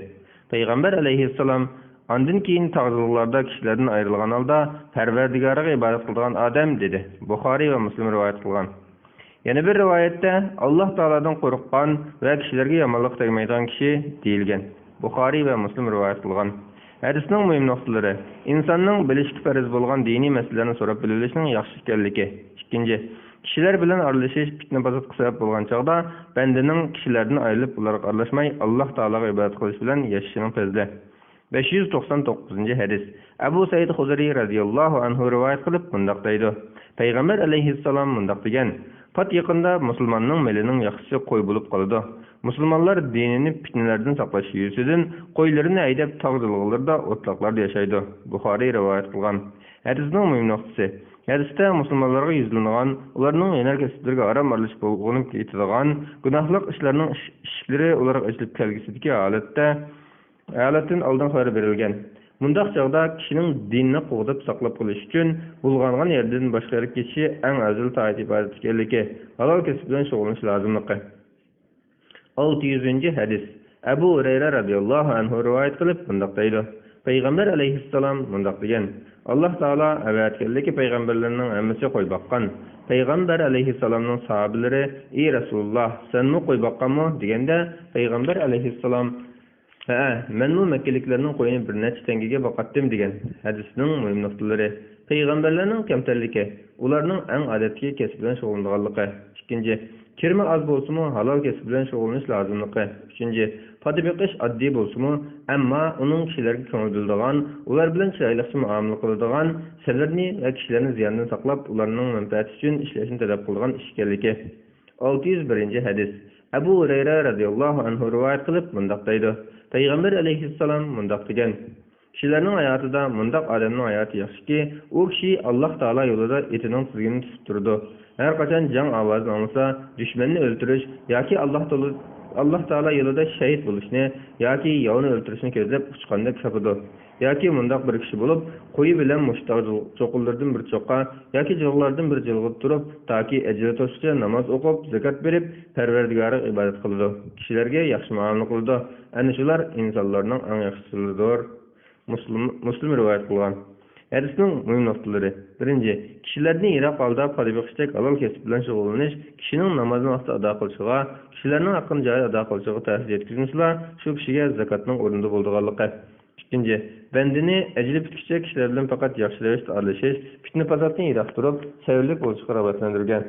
Payg'ambar alayhissalom: "Ondan keyin tog'ziliqlarda kishilardan ayrilgan holda Parvardigoriga ibodat qilgan odam" dedi. Buxoriy va Muslim rivoyat qilgan. Yana bir rivoyatda Alloh Taolodan qo'rqqan va kishilarga yomonlik tegmaydigan kishi deyilgan. Buxoriy va Muslim rivoyat qilgan. Hadisning muhim nuqtalari: insonning bilishga farz bo'lgan diniy masalalarni so'rab bilishning yaxshi ekanligi. Ikkinchi, kishilar bilan aralashish fitna-fasodga sabab bo'lgan chog'da bandaning kishilardan ayrilib ularga aralashmay Alloh taologa ibodat qilish bilan yashashining fazli. 599 hadis. Abu Said Xudri radhiyallohu anhu rivoyat qilib bundoq deydi: Payg'ambar alayhissalom bundoq degan: Pat yaqinda musulmonning melining yaxshisi qo'y bo'lib qoladi. Musulmonlar dinini fitnalardan saqlash yuzasidan qo'ylarini haydab tog' jilg'alarda, o'tloqlarda yashaydi. Buxoriy rivoyat qilgan. Hadisning muhim nuqtasi: hadisda musulmonlarga yuzlangan, ularning yana kasblarga aram aralashib bo'lganib ketadigan gunohlik ishlarning ishlari ularga ajlib kelgisidagi holatdan oldin xabar berilgan. Mundaq chog'da kishining dinni qo'g'dab saqlab qolish uchun bulg'angan yerdan boshqa yerga ketishi eng afzal toat ibodat ekanligi, halol kasb bilan shug'ullanish lozimligi. 600 hadis. Abu Hurayra radhiyallohu anhu rivoyat qilib bundoq deydi: Payg'ambar alayhissalom bundoq degan: Alloh taolo avatganligi payg'ambarlarning hammasi qo'y boqqan. Payg'ambar alayhissalomning sahobalari: "Ey Rasululloh, senmi qo'y boqqanmi?" deganda payg'ambar alayhissalom: "Ha, menmi Makkaliklarning qo'yini bir necha tangaga boqatdim" degan. Hadisning muhim nuqtalari: payg'ambarlarning kamtarligi, ularning eng odatga kasb bilan shug'ullanganligi. Ikkinchi, kirma az bo'lsa-mu halol kasb bilan shug'ullanish lozimligi. Uchinchi, foda beqish oddiy bo'lsa-mu, ammo uning kishilarga ko'ngil bildigan, ular bilan chiroyli muomala qiladigan, sirlarni va kishilarni ziyondan saqlab, ularning manfaati uchun ishlashni talab qilgan ish ekanligi. 601 hadis. Abu Hurayra radhiyallohu anhu rivoyat qilib bundoq deydi: Payg'ambar alayhissalom bundoq degan: kishilarning hayotida bundoq odamning hayoti yaxshiki, u kishi Alloh taolo yo'lida etining tizgini tutib turdi. Har qachon jang ovozini olsa, dushmanni o'ldirish yoki Alloh taolo yo'lida shahid bo'lishni yoki yovni o'ldirishni ko'zlab uchqanda kapidi. Yoki bundoq bir kishi bo'lib, qo'yi bilan mushtaq cho'qillardan bir cho'qqa yoki jilg'lardan bir jilg'ib turib, toki ajri to'shcha namoz o'qib, zakot berib, Parvardigoriga ibodat qildi. Kishilarga yaxshi muomala qildi. Ana shular insonlarning eng yaxshisidir. Muslim rivoyat qilgan. Hadisning muhim nuqtalari: birinchi, kishilarning yiroq holda foydalanishdak halol kasb bilan shug'ullanish kishining namozini vaqtida ado qilishiga, kishilarning haqqini joyida ado qilishiga ta'sir yetkazmasa, shu kishiga zakotning o'rnida bo'lganligi. Ikkinchi, bandini ajli bitkicha kishilar bilan faqat yaxshi ravishda aralashish, fitna fasoddan yiroq turib, sayrlik bo'lishga rag'batlantirgan.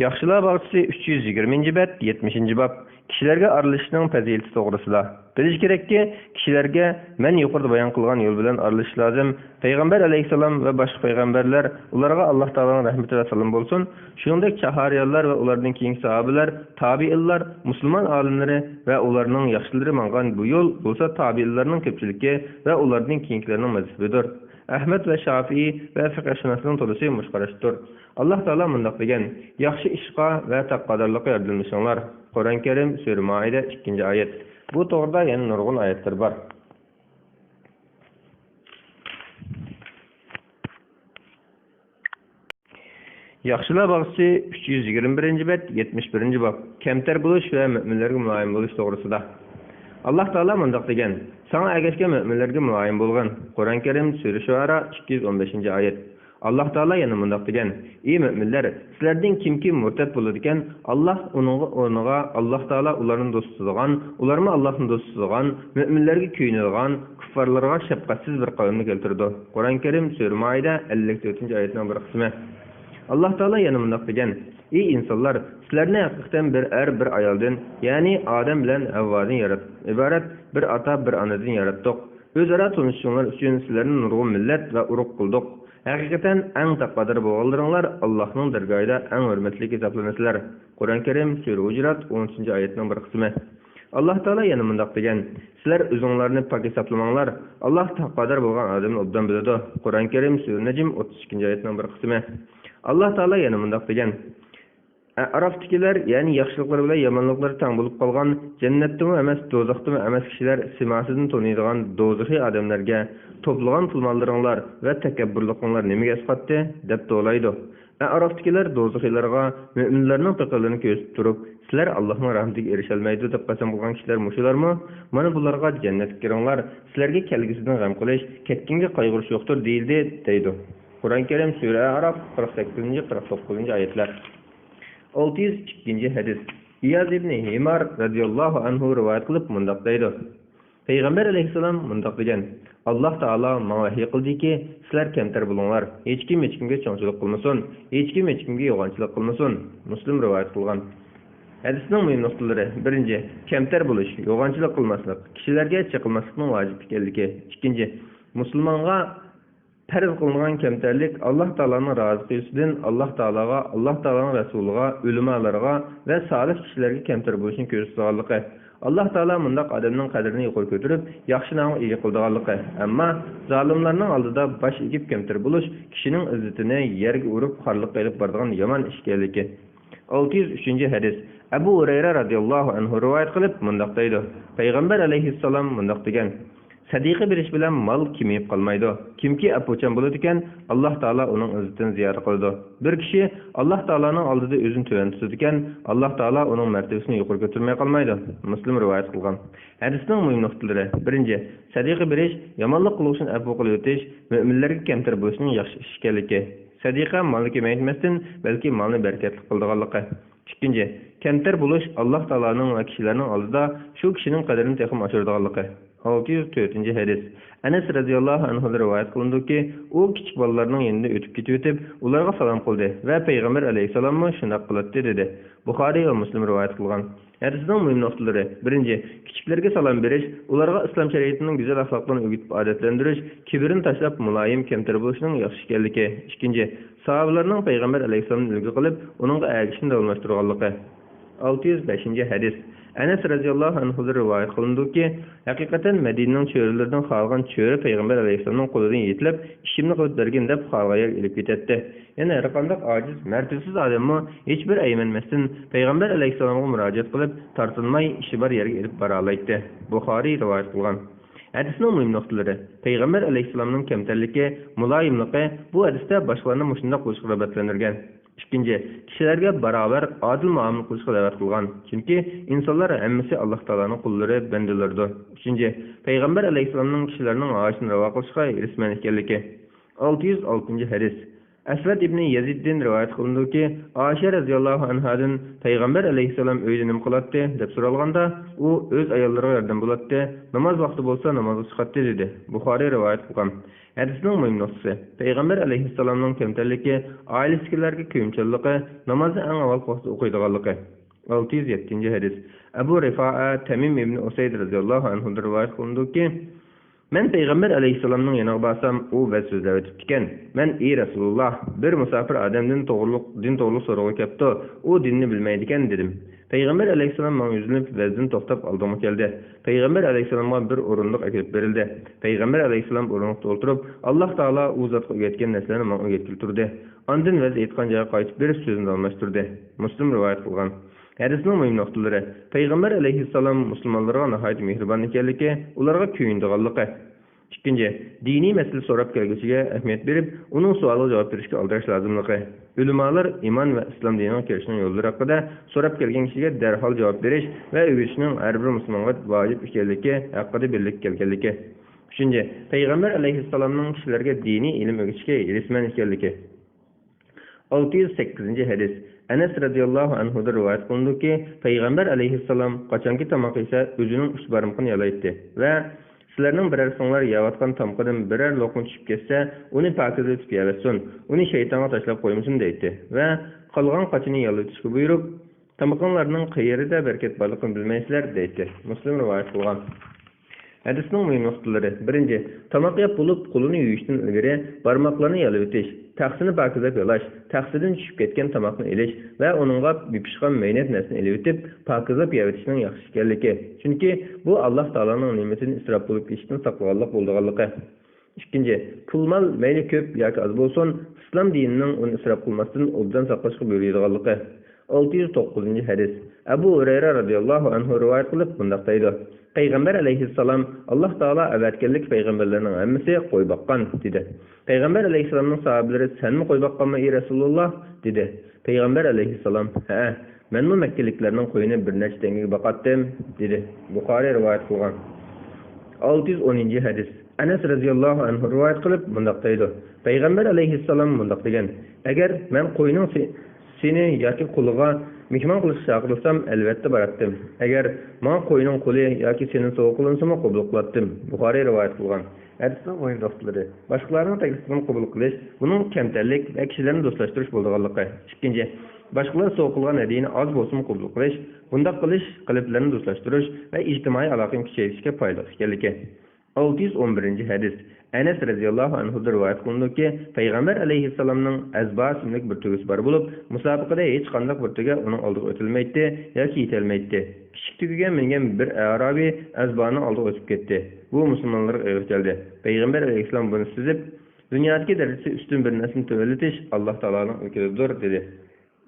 Yaxshilar bog'chisi 320-bab, 70-bab. Kishilarga aralashishning fazilati to'g'risida. Bilish kerakki, kishilarga men yuqorida bayon qilgan yo'l bilan aralashish lozim. Payg'ambar alayhisalom va boshqa payg'ambarlar, ularga Alloh taoloning rahmati va salom bo'lsin. Shuningdek, chahariylar va ularning keyingi sahobalar, tabiinlar, musulmon olimlari va ularning yaxshilari mangan bu yo'l bo'lsa tabiinlarning ko'pchiligi va ularning keyingilarning mazhabidir. Ahmad va Shafi'i va fiqhshunoslarning to'lisi mushqarashdir. Alloh taolo bundoq degan: yaxshi ishqa va taqvodorlikqa yordamlashinglar. Qur'on Karim Sura Maida 2-oyat. Bu to'g'rida yana nurg'un oyatlar bor. Yaxshilar bog'chisi 321-bab, 71-bab. Kamtar bo'lish va mu'minlarga muloyim bo'lish to'g'risida. Alloh taolo bundoq degan: "Sana ergashga mu'minlarga muloyim bo'lgan." Qur'on Karim Sura Shuara 215-oyat. Alloh taolo yana bundoq degan: "Ey mu'minlar, sizlardan kimki murtad bo'ladi ekan, Alloh uning o'rniga Alloh taolo ularni do'st tutadigan, ularni Allohning do'st tutadigan, mu'minlarga kuyinadigan, kuffarlarga shafqatsiz bir qavmni keltirdi." Qur'on Karim Sura Maida 54-oyatning bir qismi. Alloh taolo yana bundoq degan: "Ey insonlar, sizlarni haqiqatan bir ayoldan, ya'ni Odam bilan Havvodan iborat bir ota, bir onadan yaratdik. O'zaro tanishishinglar uchun sizlarni nurg'un millat va urug' qildik. Haqiqatan eng taqvodor bo'lganlaringlar Allohning dargohida eng hurmatli hisoblanasizlar." Qur'on Karim Sura Hujurat 13-oyatning bir qismi. Alloh taolo yana bundoq degan: "Sizlar o'zinglarni pok hisoblamanglar. Alloh taqvodor bo'lgan odamni obdan biladi." Qur'on Karim Sura Najm 32-oyatning bir qismi. Alloh taolo yana bundoq degan: Arafdagilar, ya'ni yaxshiliklar bilan yomonliklar tang bo'lib qolgan, jannatdami emas, do'zaxdami emas kishilar simasidan to'naydigan do'zaxiy odamlarga to'plagan pul-mollaringlar va takabburliklar nimaga asqatdi deb to'laydi. Arafdagilar do'zaxiylarga mu'minlarning fiqrlarini ko'rsatib turib, sizlar Allohning rahmatiga erisha olmaydi deb qasam qilgan kishilar mushularmi? Mana bularga jannatga kiringlar, sizlarga kelgisidan g'am qilish, ketkinga qayg'urish yo'qdir deyildi, deydi. Qur'on Karim Sura Araf 48-49-oyatlar. 602 hadis. İyaz ibn Himar radhiyallohu anhu rivoyat qilib mundoq deydi: Payg'ambar alayhissalom mundoq degan: Alloh taolo menga vahiy qildiki, sizlar kamtar bo'linglar, hech kimga cho'ngchilik qilmasin, hech kimga yo'g'onchilik qilmasin. Muslim rivoyat qilgan. Hadisning muhim nuqtalari: 1. Kamtar bo'lish, yo'g'onchilik qilmaslik, kishilarga chiqilmaslikning vojib ekanligi. 2. Musulmonga farz qilingan kamtarlik Alloh taoloning roziligi Alloh taologa, Alloh taoloning rasuliga, ulamolarga va solih kishilarga kamtar bo'lishni ko'rsatganligi. Alloh taolo mundaq odamning qadrini yuqori ko'tarib, yaxshi nomga ega qilganligi. Ammo zolimlarning oldida bosh egib kamtar bo'lish kishining izzatini yerga urib xorliq qilib boradigan yomon ish ekanligi. 603-hadis. Abu Hurayra radhiyallohu anhu rivoyat qilib mundaq deydi: Payg'ambar alayhissalom mundaq degan: Sadiqa berish bilan mol kemayib qolmaydi. Kimki apuchan bo'ladi ekan, Alloh taolo uning izzatini ziyorat qiladi. Bir kishi Alloh taoloning oldida o'zini tuvan tutadi ekan, Alloh taolo uning martabasini yuqori ko'tarmay qolmaydi. Muslim rivoyat qilgan. Hadisning muhim nuqtalari: 1. Sadiqa berish, yomonlik qilishni apu qilib o'tish, mu'minlarga kamtar bo'lishning yaxshi ish ekanligi. Sadiqa molni kemaytmasdan, balki molni barakatli qiladiganligi. 2. Kamtar bo'lish Alloh taoloning va kishilarning oldida shu kishining qadrini texim oshiradiganligi. 604-hadis. Anas radhiyallohu anhu rivoyat qilindiki, u kichik bolalarning yonida o'tib ketib, ularga salom qildi va payg'ambar alayhisalomni shunday qildi dedi. Buxoriy va Muslim rivoyat qilgan. Hadisning muhim nuqtalari: 1. Kichiklarga salom berish, ularga islom shariatining go'zal axloqlarini o'rgatib odatlantirish, kibrini tashlab muloyim kamtar bo'lishning yaxshi ekanligi. 2. Sahobalarning payg'ambar alayhisalomni ulgu qilib, uningga ergishishni davomlashtirganligi. 605-hadis. Anas radhiyallohu anhu rivoyat qilindiki, haqiqatan Madinaning cho'rilaridan qolgan cho'ri payg'ambar alayhisalomning qo'lidan yetilib, ishimni qilib bergin deb xalqaga ilib ketdi. Yana har qanday ojiz, martabasiz odammi hech bir aymanmasdan payg'ambar alayhisalomga murojaat qilib, tortinmay ishi bor yerga ilib bora oladi. Buxoriy rivoyat qilgan. Hadisning muhim nuqtalari: payg'ambar alayhisalomning kamtarligi, muloyimligi bu hadisda boshqalarni shunday qilishga rag'batlantirgan. 2. Kishilarga barobar adil muomala qilishga da'vat qilgan. Chunki insonlar hammasi Alloh taoloning qullari, bandalaridir. 3. Payg'ambar alayhisalomning kishilarning g'oyasini ravo qilishga irishman ekanligi. 606-hadis. Asvad ibn Yaziddan rivoyat qilindiki, Oysha radhiyallohu anhadan payg'ambar alayhisalom uyda nima qiladi deb so'ralganda, u o'z ayollariga yordam bo'ladi, namoz vaqti bo'lsa namozga chiqadi dedi. Buxoriy rivoyat qilgan. Hadisning muhim nuqtasi: payg'ambar alayhissalomning kamtarligi, oilasidagilarga kuyimchilligi, namozni eng avval o'qiydiganligi. 607-hadis. Abu Rifa'a Tamim ibn Usayd radhiyallohu anhu rivoyat qilindiki, men payg'ambar alayhissalomning yoniga borsam, u vaz so'zlab o'tibdi ekan. Men: "Ey Rasululloh, bir musofir odamdan din to'g'riliq so'roqqa kelibdi, u dinni bilmaydi ekan" dedim. Payg'ambar alayhissalom menga yuzlanib vazdan to'xtab oldimga keldi. Payg'ambar alayhissalomga bir o'rindiq akilib berildi. Payg'ambar alayhissalom o'rindiqda o'tirib, Alloh taolo u zotga o'rgatgan narsalarni menga o'rgatib turdi. Ondan vaz aytgan joyga qaytib berib so'zini almashtirdi. Muslim rivoyat qilgan. Hadisning muhim nuqtalari: payg'ambar alayhissalom musulmonlarga nihoyat mehribon ekanligi, ularga kuyindiganligi. 2. Diniy masala so'rab kelguvchiga ahamiyat berib, uning savoliga javob berishga aldirish lozimligi. Ulamolar iymon va islom dinining kelishining yo'llari haqida so'rab kelgan kishiga darhol javob berish va o'rgatishning har bir musulmonga vojib ekanligi haqida birlik kelganligi. 3. Payg'ambar alayhissalomning kishilarga diniy ilm o'rgatishga irishman ekanligi. 608-hadis. Anas radhiyallohu anhu rivoyat qilindiki, payg'ambar alayhissalom qachonki tomoq yesa o'zining uch barmoqini yalaydi va sizlarning biror singlar yeyotgan tomqidan biror loqma tushib ketsa, uni pokizlab tutib yevatsin, uni shaytonga tashlab qo'ymasin deydi va qolgan qochini yalatishga buyurib, tomoqlarning qayerida barakat borligini bilmaysizlar deydi. Muslim rivoyat qilgan. Hadisning muhim nuqtalari: 1. Tomoq yeb bo'lib, qo'lini yuvishdan ilgari barmoqlarni yalab o'tish, taxsini pokizlab yalash, taxsidan tushib ketgan tomoqni elish va uningga bipishgan maynat narsani elib o'tib, pokizlab yevatishning yaxshi ekanligi. Chunki bu Alloh taoloning ne'matini isrof bo'lib ketishdan saqlaganlik bo'lganligi. 2. Pul-mol mayli ko'p yoki oz bo'lsin, islom dinining uni isrof qilmasdan obdan saqlashga buyuradiganligi. 609-hadis. Abu Hurayra radhiyallohu anhu rivoyat qilib bunday deydi: payg'ambar alayhissalom Alloh taolo avatganlik payg'ambarlarning hammasi qo'y boqqan dedi. Payg'ambar alayhissalomning sahobalari: "Senmi qo'y boqqanmi ey Rasululloh?" dedi. Payg'ambar alayhissalom: "Ha, menmi makkaliklarning qo'yini bir necha tengaga boqatdim" dedi. Buxoriy rivoyat qilgan. 610-hadis. Anas radhiyallohu anhu rivoyat qilib bunday deydi: payg'ambar alayhissalom bunday degan: "Agar men qo'yning seni yoki quliga Mehmon qilish chaqirılsam, albatta boratdim. Agar men qo'yning qo'li yoki sening sovuq qo'linsimi qabul qilatdim. Buxoriy rivoyat qilgan. Hadisning o'yin dostlari, boshqalarning taklifini qabul qilish, buning kamtarlik va kishilarni do'stlashtirish bo'lganligi. Ikkinchi, boshqalar so'q qilgan hadiyani oz bo'lsin qabul qilish, bunda qilish qalblarni do'stlashtirish va ijtimoiy aloqani kuchaytirishga foydali ekanligi. 611 hadis. Enes radhiyallohu anhu rivoyat qilindiki, payg'ambar alayhissalomning azba ismli bir tugisi bor bo'lib, musobaqada hech qanday bir tuga uning oldiga o'tilmaydi yoki yetolmaydi. Kichik tugiga mingan bir arabiy azbani oldiga o'tib ketdi. Bu musulmonlarga og'ir keldi. Payg'ambar alayhissalom buni sezib, dunyodagi darajasi ustun bir narsani tavallatish Alloh taoloning ilkidir dedi.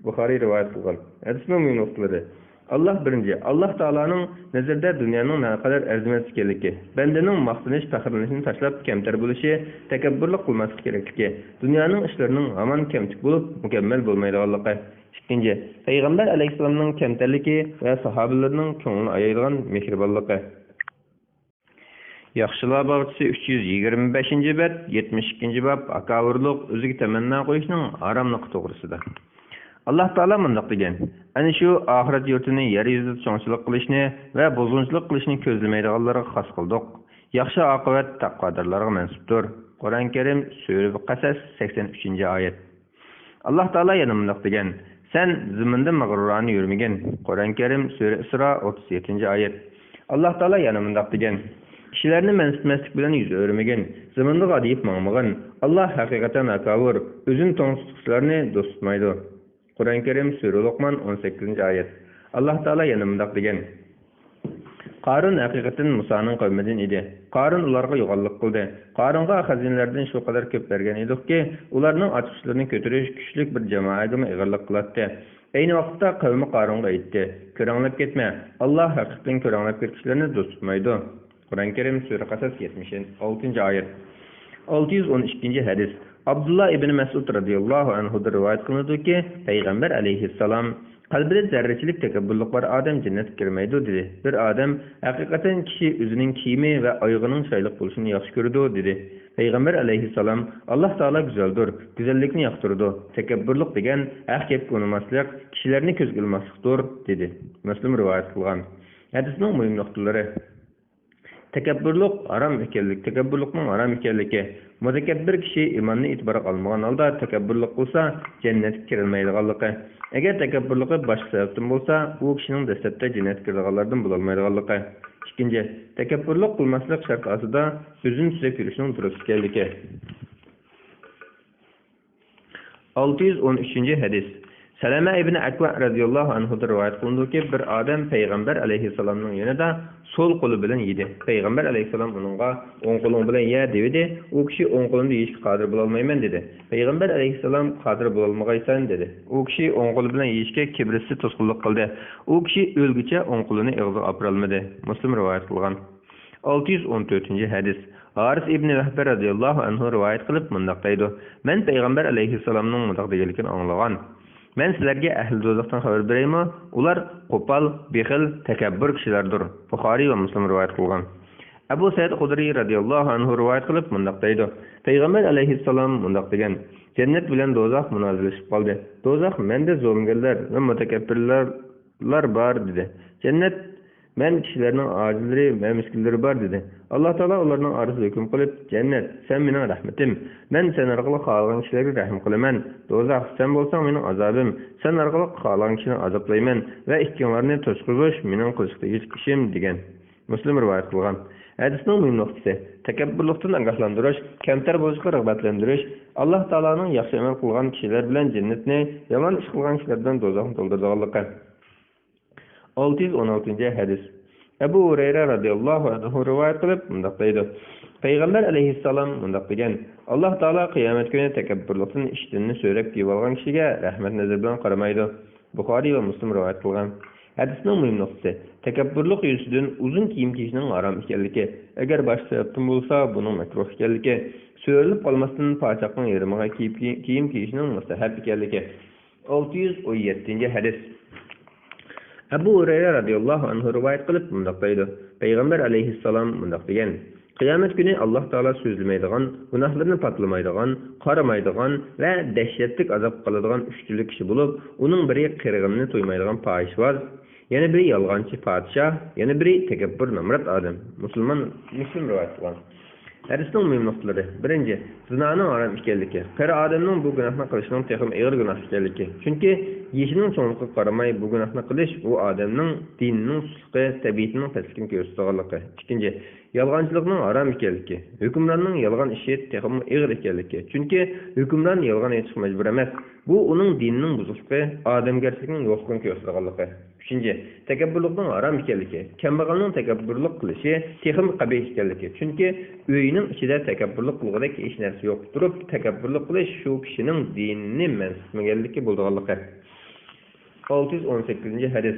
Buxoriy rivoyat qilgan. Hadisning mu'minlari Allah birinci, Allah Taala'nın nazarda dünyanın ne kadar arzimas ekanligi, bandaning maqtanish, faxrlanishni tashlab kamtar bo'lishi, takabburlik qilmaslik kerakligi, dunyoning ishlarining hamon kamtik bo'lib, mukammal bo'lmaydiganligi. Ikkinchi, payg'ambar alayhissalomning kamtarligi va sahobalarining ko'nglini ayaydigan mehribonligi. Yaxshilar bog'chisi 325-bab, 72-bab akavurlik o'ziga tamanno qo'yishning haromligi to'g'risida. Allah Taala mundaq degan: "Ana shu oxirat yurtini yer yuzida cho'ngchilik qilishni va buzg'unchilik qilishni ko'zlamaydiganlarga xos qildik. Yaxshi oqibat taqvodorlarga mansubdir." Qur'on Karim Sura Qasas 83-oyat. Allah Taala yana mundaq degan: "Sen ziminda mag'rurani yurmagin." Qur'on Karim Sura Isro 37-oyat. Allah Taala yana mundaq degan: "Kishilarni mansubmaslik bilan yuz o'rmagin, ziminda g'adiyib mangmagin. Allah haqiqatan akavur, o'zin to'ng'ituvchilarni do'st tutmaydi." Qur'on Karim Sura Luqman 18-oyat. Allah Taala yana mundaq degan: Qarun haqiqatan Musaning qavmidan edi. Qarun ularga yo'g'onlik qildi. Qarunga xazinlardan shu qadar ko'p bergan ediki, ularning ochqishlarini ko'tarish kuchli bir jamoaga ig'irlik qiladi. Ayni vaqtda qavmi Qarunga aytdi: "Ko'ranglab ketma. Alloh haqiqatan ko'ranglab ketishlarni do'st tutmaydi." Qur'on Karim Sura Qasas 76-oyat. 612-hadis. Abdullah ibn Mas'ud radhiyallohu anhu rivoyat qilinadiki, payg'ambar alayhissalom qalbida zarrachilik takabburlik bor odam jannatga kirmaydi dedi. Bir odam haqiqatan kishi o'zining kiyimi va oyog'ining chiroyli bo'lishini yaxshi ko'radi dedi. Payg'ambar alayhissalom Alloh taolo go'zaldir, go'zallikni yoqtiradi. Takabburlik degan haq gap ko'nmaslik, kishilarni ko'zga ilmaslikdir dedi. Muslim rivoyat qilgan. Hadisning muhim nuqtalari: takabburlik harom ekanligi, takabburlikning harom ekanligi. Mutakabbir kishi iymonni e'tiborga olmagan holda takabburlik qilsa, jannatga kirilmaydiganligi. Agar takabburligi boshqa sababdan bo'lsa, u kishining dastlabda jannatga kiradiganlardan bo'la olmaydiganligi. Ikkinchi, takabburlik qilmaslik shart asosida o'zini tutib yurishning durust ekanligi. 613-hadis. Salama ibn Akva radhiyallohu anhu rivoyat qilindiki, bir odam payg'ambar alayhissalomning yonida so'l qo'li bilan yedi. Payg'ambar alayhissalom uningga o'ng qo'ling bilan ye dedi. U kishi o'ng qo'limda yeyishga qodir bo'la olmayman dedi. Payg'ambar alayhissalom qodir bo'la olmag'aysan dedi. U kishi o'ng qo'li bilan yeyishga kibrisi to'sqinlik qildi. U kishi o'lguncha o'ng qo'lini og'ziga olib olmadi. Muslim rivoyat qilgan. 614-hadis. Haris ibn Vahb radhiyallohu anhu rivoyat qilib mundaq deydi: "Men payg'ambar alayhissalomning mundaq deganligini anglagan. Men sizlarga ahli do'zaxdan xabar beraymi? Ular qo'pol, bexil, takabbur kishilardir." Buxoriy va Muslim rivoyat qilgan. Abu Said Xudri radhiyallohu anhu rivoyat qilib mundaq deydi: Payg'ambar alayhissalom mundaq degan: "Jannat bilan do'zax munozalashib qoldi. Do'zax menda zo'mgarlar va mutakabbirlar bor dedi. Jannat men kishilarning ojizlari va miskinlari bor dedi. Alloh taolo ularning orasida hukm qilib, jannat sen mening rahmatim, men sen orqali xohlagan kishilarga rahm qilaman. Do'zax sen bo'lsang mening azobim, sen orqali xohlagan kishini azoblayman va ikkingizni to'sqizish mening qilishdagi ishim degan. Muslim rivoyat qilgan. Hadisning muhim nuqtasi: takabburlikdan ogohlantirish, kamtar bo'lishga rag'batlantirish, Alloh taoloning yaxshi amal qilgan kishilar bilan jannatni, yomon ish qilgan kishilardan do'zaxni to'ldiradiganligi. 616-hadis. Abu Hurayra radhiyallohu anhu rivoyat qilib mundaq deydi: Payg'ambar alayhissalom mundaq degan: Alloh taolo qiyomat kuni takabburlikdan ishtinni so'rab kiyib olgan kishiga rahmat nazar bilan qaramaydi. Buxoriy va Muslim rivoyat qilgan. Hadisning muhim nuqtasi: takabburlik yuzidan uzun kiyim kiyishning harom ekanligi. Agar boshqa sababdan bo'lsa, buning makruh ekanligi. So'rilib qolmasdan pochaqning yarmiga kiyim kiyishning mustahab ekanligi. 617-hadis. Abu Hurayra radhiyallohu anhu rivoyat qilib mundaq deydi: Payg'ambar alayhissalom mundaq degan: Qiyomat kuni Alloh taolo so'zlamaydigan, gunohlarini patlamaydigan, qaramaydigan va dahshatli azob qiladigan 3 turli kishi bo'lib, uning biri qirg'inni to'ymaydigan fohishvoz, yana biri yolg'onchi podshoh, yana biri takabbur namrat odam. Muslim rivoyat qilgan. Hadisning muhim nuqtalari. Birinchi, zinoning harom ekanligi. Qari odamning bu gunohni qilishining texim og'ir gunoh ekanligi. Chunki yeshining cho'nqiga qaramay bu gunohni qilish u odamning dinining susqi, tabiatining pastligini ko'rsatganligi. Ikkinchi, yolg'onchilikning harom ekanligi. Hukmronning yolg'on ishi texim og'ir ekanligi. Chunki hukmron yolg'on aytishga majbur emas. Bu uning dinining buzuqligi, odamgarchilikning yo'qligini ko'rsatganligi. Uchinchi, takabburlikning harom ekanligi. Kambag'alning takabburlik qilishi texim qabih ekanligi. Chunki uyning ichida takabburlik qilgudek hech narsa yo'q turib, takabburlik qilish shu kishining dinini mansubmaganligi bo'lganligi. 618-hadis.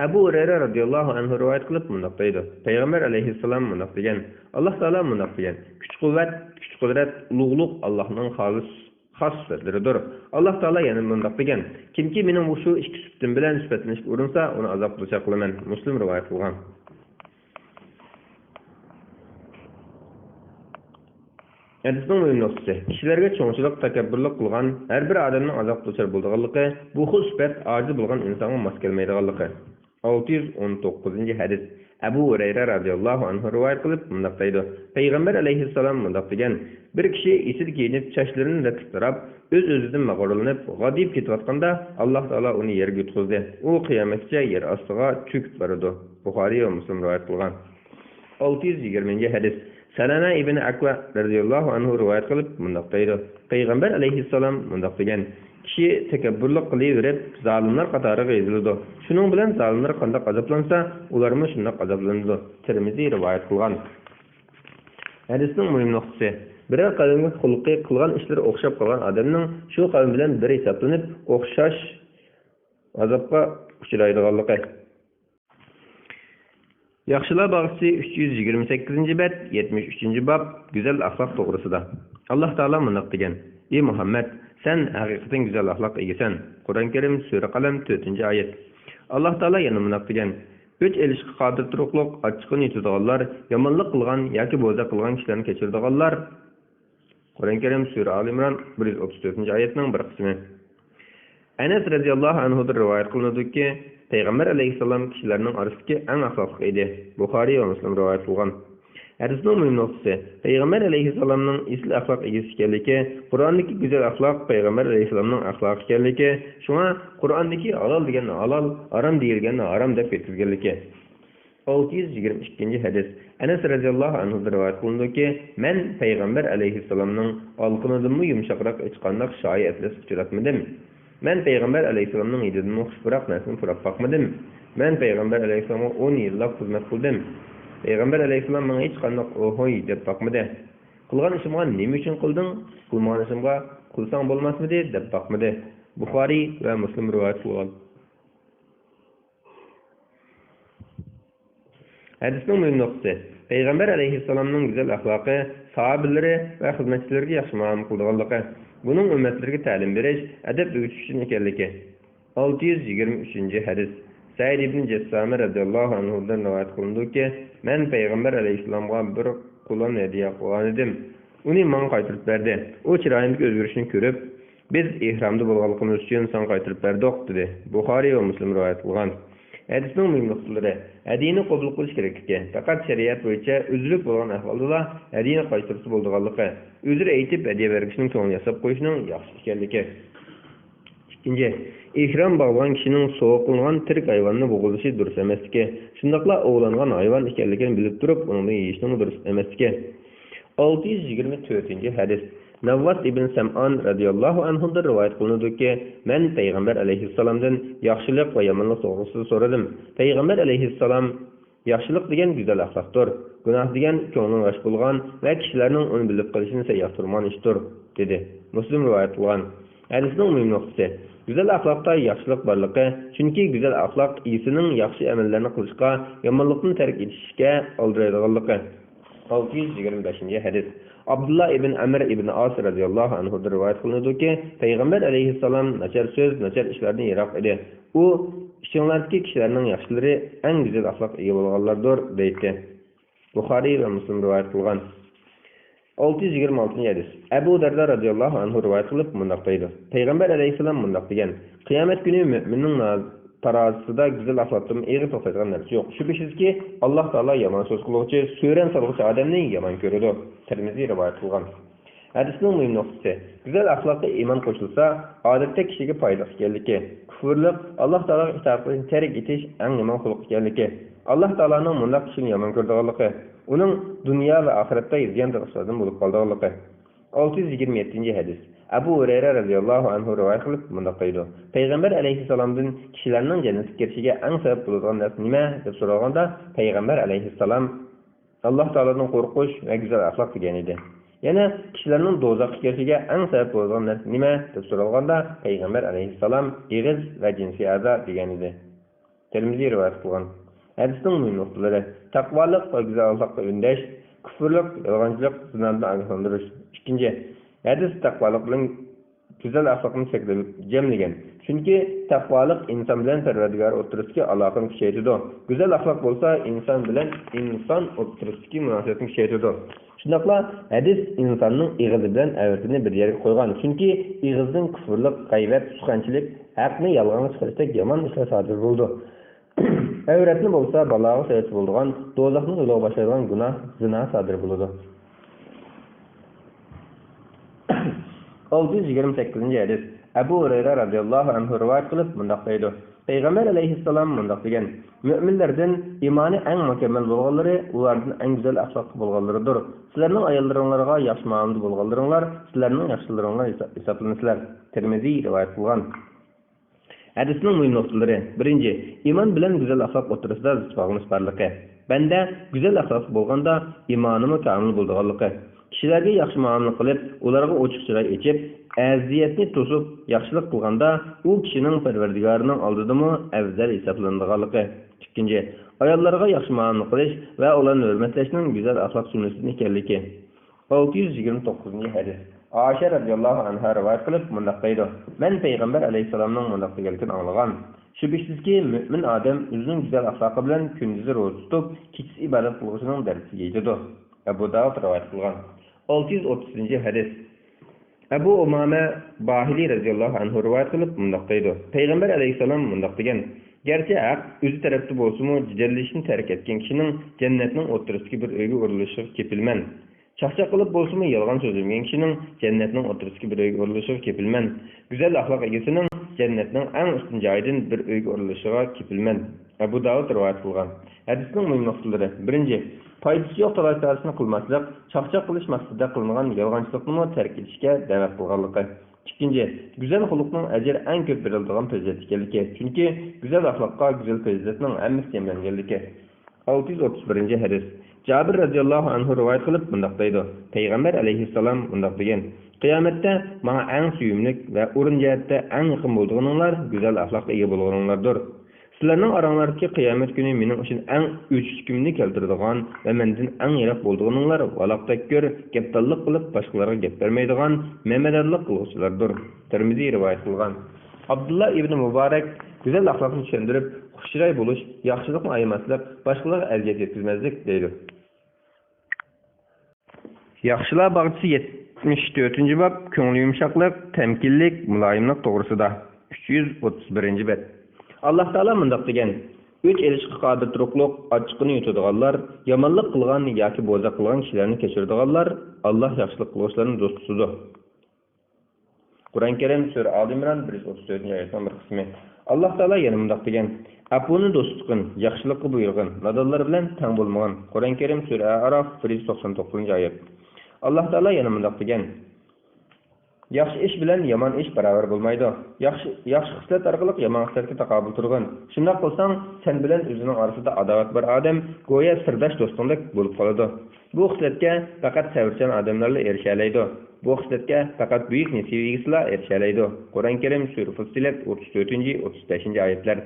Abu Hurayra radhiyallohu anhu rivoyat qilib mundaq deydi. Payg'ambar alayhissalom mundaq degan: Alloh taolo mundaq degan: Kuch-quvvat, kuch-qudrat, ulug'liq Allohning xolis xossatlaridir. Alloh taolo yana mundaq degan: Kimki mening shu ikki sifatim bilan sifatlanishga urinsa, uni azob qilaman. Muslim rivoyat qilgan. Hadisning muhim nuqtasi: kishilarga cho'ngchilik, takabburlik qilgan har bir odamning azob duchor bo'lganligi, bu xil sifat ojiz bo'lgan insonga mos kelmaydiganligi. 619-hadis. Abu Hurayra radhiyallohu anhu rivoyat qilib mundaq deydi: Payg'ambar alayhissalom mundaq degan: bir kishi esil kiyinib, sochlarini raqtirab, o'z-o'zidan mag'rurlanib, g'adib ketayotganda Alloh taolo uni yerga yutqizdi. U qiyomatgacha yer ostiga cho'kib boradi. Buxoriy va Muslim rivoyat qilgan. 620-hadis. Salama ibn Akva radhiyallohu anhu rivoyat qilib mundaq deydi: Payg'ambar alayhissalom mundaq degan: kishi takabburlik qilaverib, zolimlar qatoriga yoziladi. Shuning bilan zolimlar qanday azoblansa, ularmi shunday azoblanadi. Tirmiziy rivoyat qilgan. Hadisning muhim nuqtasi: bir qavmga xulqi qilgan ishlar o'xshab qolgan odamning shu qavm bilan bir hisoblanib, o'xshash azobga uchraydiganligi. Yaxshilar bag'isi 328-bab, 73-bab go'zal axloq to'g'risida. Alloh taolo mundaq degan: Ey Muhammad, sen haqiqatan go'zal axloq egisan. Qur'on Karim sura Qalam 4-oyat. Alloh taolo yana mundaq degan: O'ch elishga qodir turuqliq, ochiqni yutadiganlar, yomonlik qilgan yoki bo'za qilgan kishilarni kechiradiganlar. Qur'on Karim sura Al-Imron 134-oyatning bir qismi. Anas radhiyallohu anhu rivoyat qilinadiki, Payg'ambar alayhissalom kishilarning orasidagi eng axloqli edi. Buxoriy va Muslim rivoyat qilgan. Hadisning muhim nuqtasi: Payg'ambar alayhissalomning isl axloq egasi ekanligi, Qur'ondagi go'zal axloq Payg'ambar alayhissalomning axloqi ekanligi, shunga Qur'ondagi halol deganni halol, harom deganni harom deb yetkazganligi. 622-hadis. Anas radhiyallohu anhu rivoyat qilindiki, men Payg'ambar alayhissalomning olqinidan yumshoqroq ichqandoq shoyi atlas uchratmadim. Men Payg'ambar alayhissalomning ididan xushroq narsani so'rab boqmadim. Men Payg'ambar alayhissalomga 10 yillab xizmat qildim. Payg'ambar alayhissalom menga hech qanday o'hoy deb boqmadi. Qilgan ishimga nima uchun qilding? Qilmagan ishimga qilsang bo'lmasmidi deb boqmadi. Buxoriy va Muslim rivoyat qilgan. Hadisning muhim nuqtasi: Payg'ambar alayhissalomning go'zal axloqi sahobalari va xizmatchilariga yaxshi muomala qilganligi, buning ummatlarga ta'lim berish, adab o'rgatish uchun ekanligi. 623-hadis. Said ibn Jassam radhiyallohu anhu dan rivoyat qilindiki, men Payg'ambar alayhissalomga bir qulon hadiya qilgan edim. Uni menga qaytarib berdi. U chiroyimdagi o'zgarishni ko'rib, biz ihramda bo'lganligimiz uchun sen qaytarib berdik dedi. Buxoriy va Muslim rivoyat qilgan. Hadisning muhim nuqtalari: hadiyani qabul qilish kerak ekan. Faqat shariat bo'yicha uzrlik bo'lgan ahvolda hadiyani qaytarsa bo'lganligi, uzr aytib hadiya berishning to'g'ri yasab qo'yishning yaxshi ekanligi. Ikkinchi, ihrom bog'lagan kishining so'qilgan tirik hayvonni bo'g'ilishi durust emasligi, shundaqla ovlangan hayvon ekanligini bilib turib, uni yeyishning durust emasligi. 624-hadis. Navvat ibn Sam'an radhiyallohu anhu rivoyat qilinadiki, men Payg'ambar alayhissalomdan yaxshilik va yomonlik to'g'risida so'radim. Payg'ambar alayhissalom: yaxshilik degan go'zal axloqdir, gunoh degan ko'ngling g'ash bo'lgan va kishilarning uni bilib qolishini yoqtirgan ishdir, dedi. Muslim rivoyat qilgan. Hadisning muhim nuqtasi: go'zal axloqda yaxshilik borligi, chunki go'zal axloq iysining yaxshi amallarni qilishga, yomonlikni tark etishga oldiradiganligi. 625-hadis. Abdullah ibn Amr ibn As radhiyallohu anhu rivoyat qilinadiki, Payg'ambar alayhissalom nachar so'z, nachar ishlardan yiroq edi. U ishinglardagi kishilarning yaxshilari eng go'zal axloq ega bo'lganlardir deydi. Buxoriy va Muslim rivoyat qilgan. 626 hadis. Abu Darda radhiyallohu anhu rivoyat qilib mundaq deydi. Payg'ambar alayhisalom mundaq degan: "Qiyomat kuni mu'minning tarazisida güzel axloqdan eğri to'xtaydigan narsa yo'q. Shubhisizki, Alloh taolo yomon so'z qiluvchi, so'ran solg'uvchi odamni yomon ko'radi." Tirmiziy rivoyat qilgan. Hadisning muhim nuqtasi: güzel axloqqa iymon qo'shilsa, odatda kishiga foyda ekanligi, kufrlik, Alloh taologa itoat qilishni tark etish eng yomon xulq ekanligi, Alloh taoloning mundaq kishini yomon ko'rdiganligi, uning dunyo va oxiratda ziyon taraflardan bo'lib qoldiganligi. 627 hadis. Abu Hurayra radhiyallohu anhu rivoyat qilib mundaq deydi: Payg'ambar alayhissalomdan kishilarning jannatga kirishiga eng sabab bo'ladigan narsa nima deb so'raganda, Payg'ambar alayhissalom Alloh taolodan qo'rqish va go'zal axloq degan edi. Yana kishilarning do'zaxga kirishiga eng sabab bo'ladigan narsa nima deb so'ralganda, Payg'ambar alayhissalom ig'iz va jinsiy a'zo degan edi. Tirmiziy rivoyat qilgan. Hadisning muhim nuqtalari: taqvolik va go'zal axloqqa undash, kufrlik, yolg'onchilik, zinodan ogohlantirish. Ikkinchi, hadis taqvolik bilan go'zal axloqni cheklab jamlagan. Chunki taqvolik inson bilan Parvardigor o'rtasidagi aloqani kuchaytiradi. Go'zal axloq bo'lsa, inson bilan inson o'rtasidagi munosabatni kuchaytiradi. Shundaqla hadis insonning ig'izi bilan avatini bir yerga qo'ygan. Chunki ig'izning kufrlik, g'aybat, suxanchilik, haqni yolg'onga chiqarishda yomon ishlar sodir bo'ldi. Avratni bo'lsa, baloga sabab bo'lgan, do'zaxni yo'liga boshlaydigan gunoh, zina sodir bo'ladi. 628 hadis. Abu Hurayra radhiyallohu anhu rivoyat qilib mundaq deydi: Payg'ambar alayhissalom mundaq degan: Mu'minlardan iymoni eng mukammal bo'lganlari, ulardan eng go'zal axloqli bo'lganlaridir. Sizlarning ayollaringizga yaxshi muomala bo'lganlaringlar, sizlarning yaxshilaringlar hisoblanasizlar. Tirmiziy rivoyat qilgan. Hadisning muhim nuqtalari: birinchi, iymon bilan go'zal axloq o'rtasida zidbog'liq barligi. Banda go'zal axloq bo'lganda iymonimi kamil bo'lganligi. Kishilarga yaxshi muomala qilib, ularga ochiq chiroy echib, aziyatni to'sib, yaxshilik qilganda, u kishining Parvardigorining oldidami afzal hisoblanadiganligi. Ikkinchi, ayollarga yaxshi muomala qilish va ularni hurmatlashning go'zal axloq sunnati ekanligi. 629 hadis. Aisha radhiyallohu anha rivoyat qilib mundaq deydi: Men Payg'ambar alayhisalomning mundaq deganligini anglagan. Shubhisizki, mu'min odam o'zining go'zal axloqi bilan kunduzi ro'za tutib, kechasi ibodat qilishning darsiga yetadi. Abu Dawud rivoyat qilgan. 630 hadis. Abu Umama Bahili radhiyallohu anhu rivoyat qilib mundaq deydi: Payg'ambar alayhisalom mundaq degan: Gerçi haq o'zi tarafda bo'lsa-mu, jidallashni tark etgan kishining jannatning o'rtasidagi bir uyga o'rilishiga kepilman. Chaqchaq qilib bo'lsa-mu, yolg'on so'zlagan kishining jannatning o'rtasidagi bir uyga o'rilishiga kepilman. Go'zal axloq egasining jannatning eng ustun joyidan bir uyga o'rilishiga kepilman. Abu Dawud rivoyat qilgan. Hadisning muhim nuqtalari: birinchi, foydasi yo'q talash-tarishni qilmaslik, chaqchaq qilish maqsadida qilingan yolg'onchilikni tark etishga da'vat qilganligi. İkinci, güzel xulqning ajr eng ko'p beriladigan fazilat ekanligi. Chunki güzel axloqqa güzel fazilatning hammasi jamlanganligi. 631 hadis. Jabir radhiyallohu anhu rivoyat qilib mundaq deydi: Payg'ambar alayhissalom mundaq degan: Qiyomatda menga eng suyumli va o'rin jihatda eng yaqin bo'lganinglar güzel axloqqa ega bo'lganinglardir. Sizlarning oranglardagi qiyomat kuni mening uchun eng o'chishimni keltiradigan va mendan eng yiroq bo'lganinglar valoqtakkur, gapdallik qilib boshqalarga gap bermaydigan, mamadarlik qiluvchilardir. Tirmiziy rivoyat qilgan. Abdullah ibn Muborak güzel axloqni tushuntirib, xushro'y bo'lish, yaxshilikni ayamaslik, boshqalarga aziyat yetkazmaslik deydi. Yaxshilar bog'chisi 74-bob ko'ngli yumshoqlik, tamkinlik, muloyimlik to'g'risida. 331-bet. Allah Taala mundaq degan: "Üç elishga qodir turuqliq, ochiqni yutadiganlar, yomonlik qilgan yoki bo'za qilgan kishilarni kechiradiganlar, Alloh yaxshilik qiluvchilarning do'stisidir." Qur'on Karim sura Al-Imron 134-oyatning bir qismi. Allah Taala yana mundaq degan: "Apuni do'st tutqin, yaxshilikni buyurgin, nodonlar bilan tang bo'lmagan." Qur'on Karim sura Araf 199-oyat. Allah Taala yana mundaq degan: Yaxshi ish bilan yomon ish barobar bo'lmaydi. Yaxshi xislat orqali yomon xislatga taqobil turgan. Shunday qilsang, sen bilan o'zining orasida adovat bir odam go'yo sirdosh do'stingdek bo'lib qoladi. Bu xislatga faqat sabrchan odamlar erisha oladi. Bu xislatga faqat buyuk nasibalar erisha oladi. Qur'on Karim sura Fussilat 34-35-oyatlar.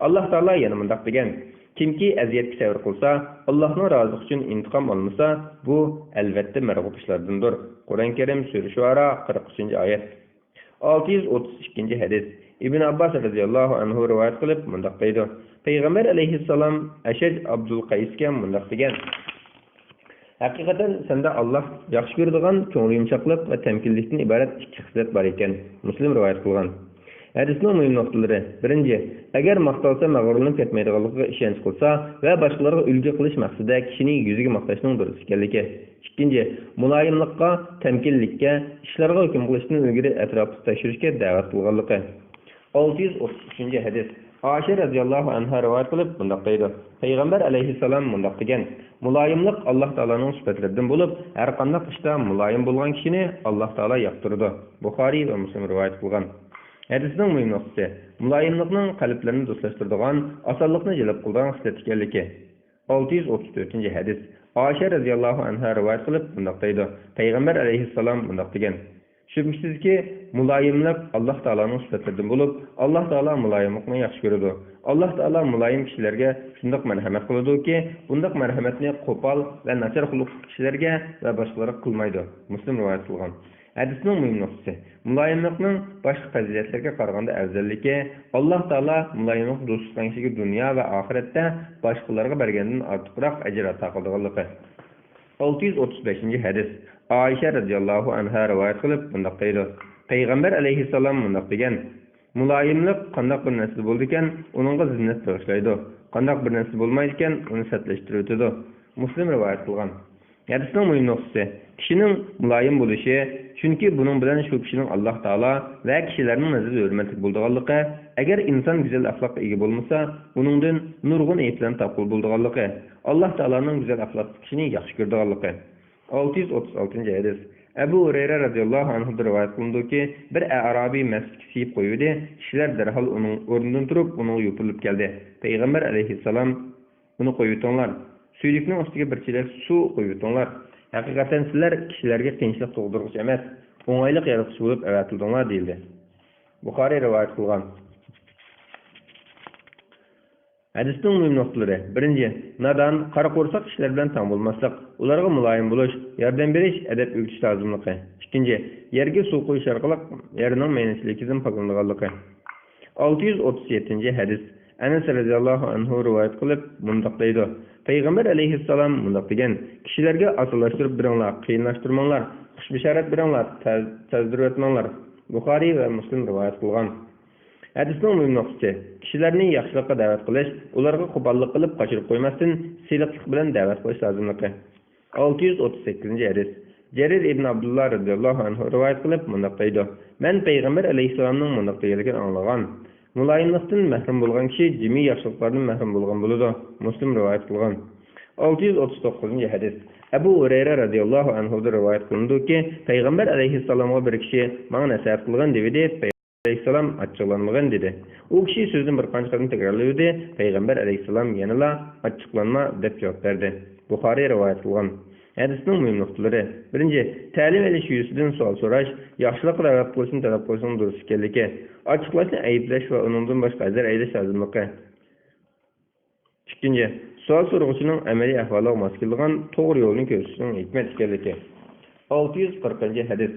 Alloh taolo yana mundaq degan: Kimki aziyatga sabr qilsa, Allohning roziligi uchun intiqom olmasa, bu albatta marg'ub ishlardandir. Qur'on Karim sura Shuara 43-oyat. 632 hadis. Ibn Abbas radhiyallohu anhu rivoyat qilib mundaq deydi: Payg'ambar alayhissalom Ashaj Abdul Qaysga mundaq degan: Haqiqatan senda Allah yaxshi ko'radigan ko'ngli yumshoqlik va tamkinlikdan iborat ikki xislat bor ekan. Muslim rivoyat qilgan. Hadisning muhim nuqtalari. Birinchi, agar maqtalsa mag'rurlanib ketmaydiganligiga ishonch qilsa va boshqalarga ulgu qilish maqsadida kishining yuziga maqtashning durust ekanligi. Ikkinchi, muloyimlikqa, tamkinlikka, ishlarga hukm qilishdan ilgari atrofni tekshirishga da'vat qilganligi. 633 hadis. Aisha radhiyallohu anha rivoyat qilib bunday deydi. Payg'ambar alayhissalom bunday degan: "Muloyimlik Alloh taolaning sifatlaridan bo'lib, har qanday ishda muloyim bo'lgan kishini Alloh taolo yoqtiradi." Buxoriy va Muslim rivoyat qilgan. Hadisning muhim nuqtasi: muloyimlikning qalblarni do'stlashtiradigan, osonlikni jalb qiladigan xislat ekanligi. 634 hadis. Aisha radhiyallohu anha rivoyat qilib bunday deydi. Payg'ambar alayhissalom bunday degan: Shubhasizki, muloyimlik Alloh taolaning sifatlaridan bo'lib, Alloh taolo muloyimlikni yaxshi ko'radi. Alloh taolo muloyim kishilarga shunday marhamat qiladiki, bunday marhamatni qo'pol va nachar xulqli kishilarga va boshqalarga qilmaydi. Muslim rivoyat qilgan. Hadisning muhim nuqtasi: muloyimlikning boshqa fazilatlarga qaraganda afzalligi, Alloh taolo muloyimlik do'stlik kishiga dunyo va oxiratda boshqalarga bergandan ortiqroq ajr ato qiladiganligi. 635 hadis. Aisha radhiyallohu anha rivoyat qilib bunday deydi. Payg'ambar alayhissalom bunday degan: muloyimlik qanday bir narsa bo'ldi ekan, uningga zinnat bag'ishlaydi. Qanday bir narsa bo'lmaydi ekan, uni satlashtiradi. Muslim rivoyat qilgan. Hadisning muhim nuqtasi: kishining muloyim bo'lishi, chunki buning bilan shu kishining Alloh taolo va kishilarning nazarida hurmatli bo'lganligi, agar inson go'zal axloqqa ega bo'lmasa, uningdan nurg'un ayblarni topib bo'lganligi, Alloh taoloning go'zal axloqli kishini yaxshi ko'rganligi. 636 hadis. Abu Hurayra radhiyallohu anhu rivoyat qilindiki, bir Arabiy masjidga siyib qo'ydi. Kishilar darhol uning o'rnidan turib, uni yupilib keldi. Payg'ambar alayhissalom uni qo'yibtinglar. Suylikning ustiga bir chelak suv qo'yibtinglar. Haqiqatan sizlar kishilarga qiyinchilik tug'diruvchi emas, o'ng'aylik yaratuvchi bo'lib avatildinglar deyildi. Buxoriy rivoyat qilgan. Hadisning muhim nuqtalari. Birinchi, nadan, qora qo'rsoq kishilar bilan tang bo'lmaslik, ularga muloyim bo'lish, yordam berish, adab o'rgatish lozimligi. Ikkinchi, yerga suv qo'yish orqali yerning maynachiligini poklanganligi. 637 hadis. Anas radhiyallohu anhu rivoyat qilib bunday deydi. Payg'ambar alayhissalom bunday degan: kishilarga osonlashtirib biringlar, qiyinlashtirmanglar, xush bisharat biringlar, tazdirib etmanglar. Buxoriy va Muslim rivoyat qilgan. Hadisning muhim nuqtasi: kishilarni yaxshilikka da'vat qilish, ularga qo'pollik qilib qochirib qo'ymasdan, siyliqlik bilan da'vat qilish lozimligi. 638 hadis. Jarir ibn Abdullah radhiyallohu anhu rivoyat qilib bunday deydi. Men Payg'ambar alayhissalomning bunday deganligini anglagan. Muloyimlikdan mahrum bo'lgan kishi jimi yaxshiliklardan mahrum bo'lgan bo'ladi. Muslim rivoyat qilgan. 639 hadis. Abu Hurayra radhiyallohu anhu rivoyat qilindiki, Payg'ambar alayhissalomga bir kishi menga nasihat qilgan dedi. Aleyhisselam açıklanmagan dedi. O kişi sözün bir qancha qatim takrorlaydi. Payg'ambar alayhissalom yanala açıklanma deb javob berdi. Buxoriy rivoyat qilgan. Hadisning muhim nuqtalari. Birinchi, ta'lim olish yuzasidan savol so'rash, yaxshilik da'vat qilishni talab qilishning durust ekanligi, ochiqlashni ayblash va uningdan boshqa azar aylash lozimligi. Ikkinchi, savol so'rovchining amaliy ahvoliga mos keladigan to'g'ri yo'lni ko'rsatishning hikmat ekanligi. 640 hadis.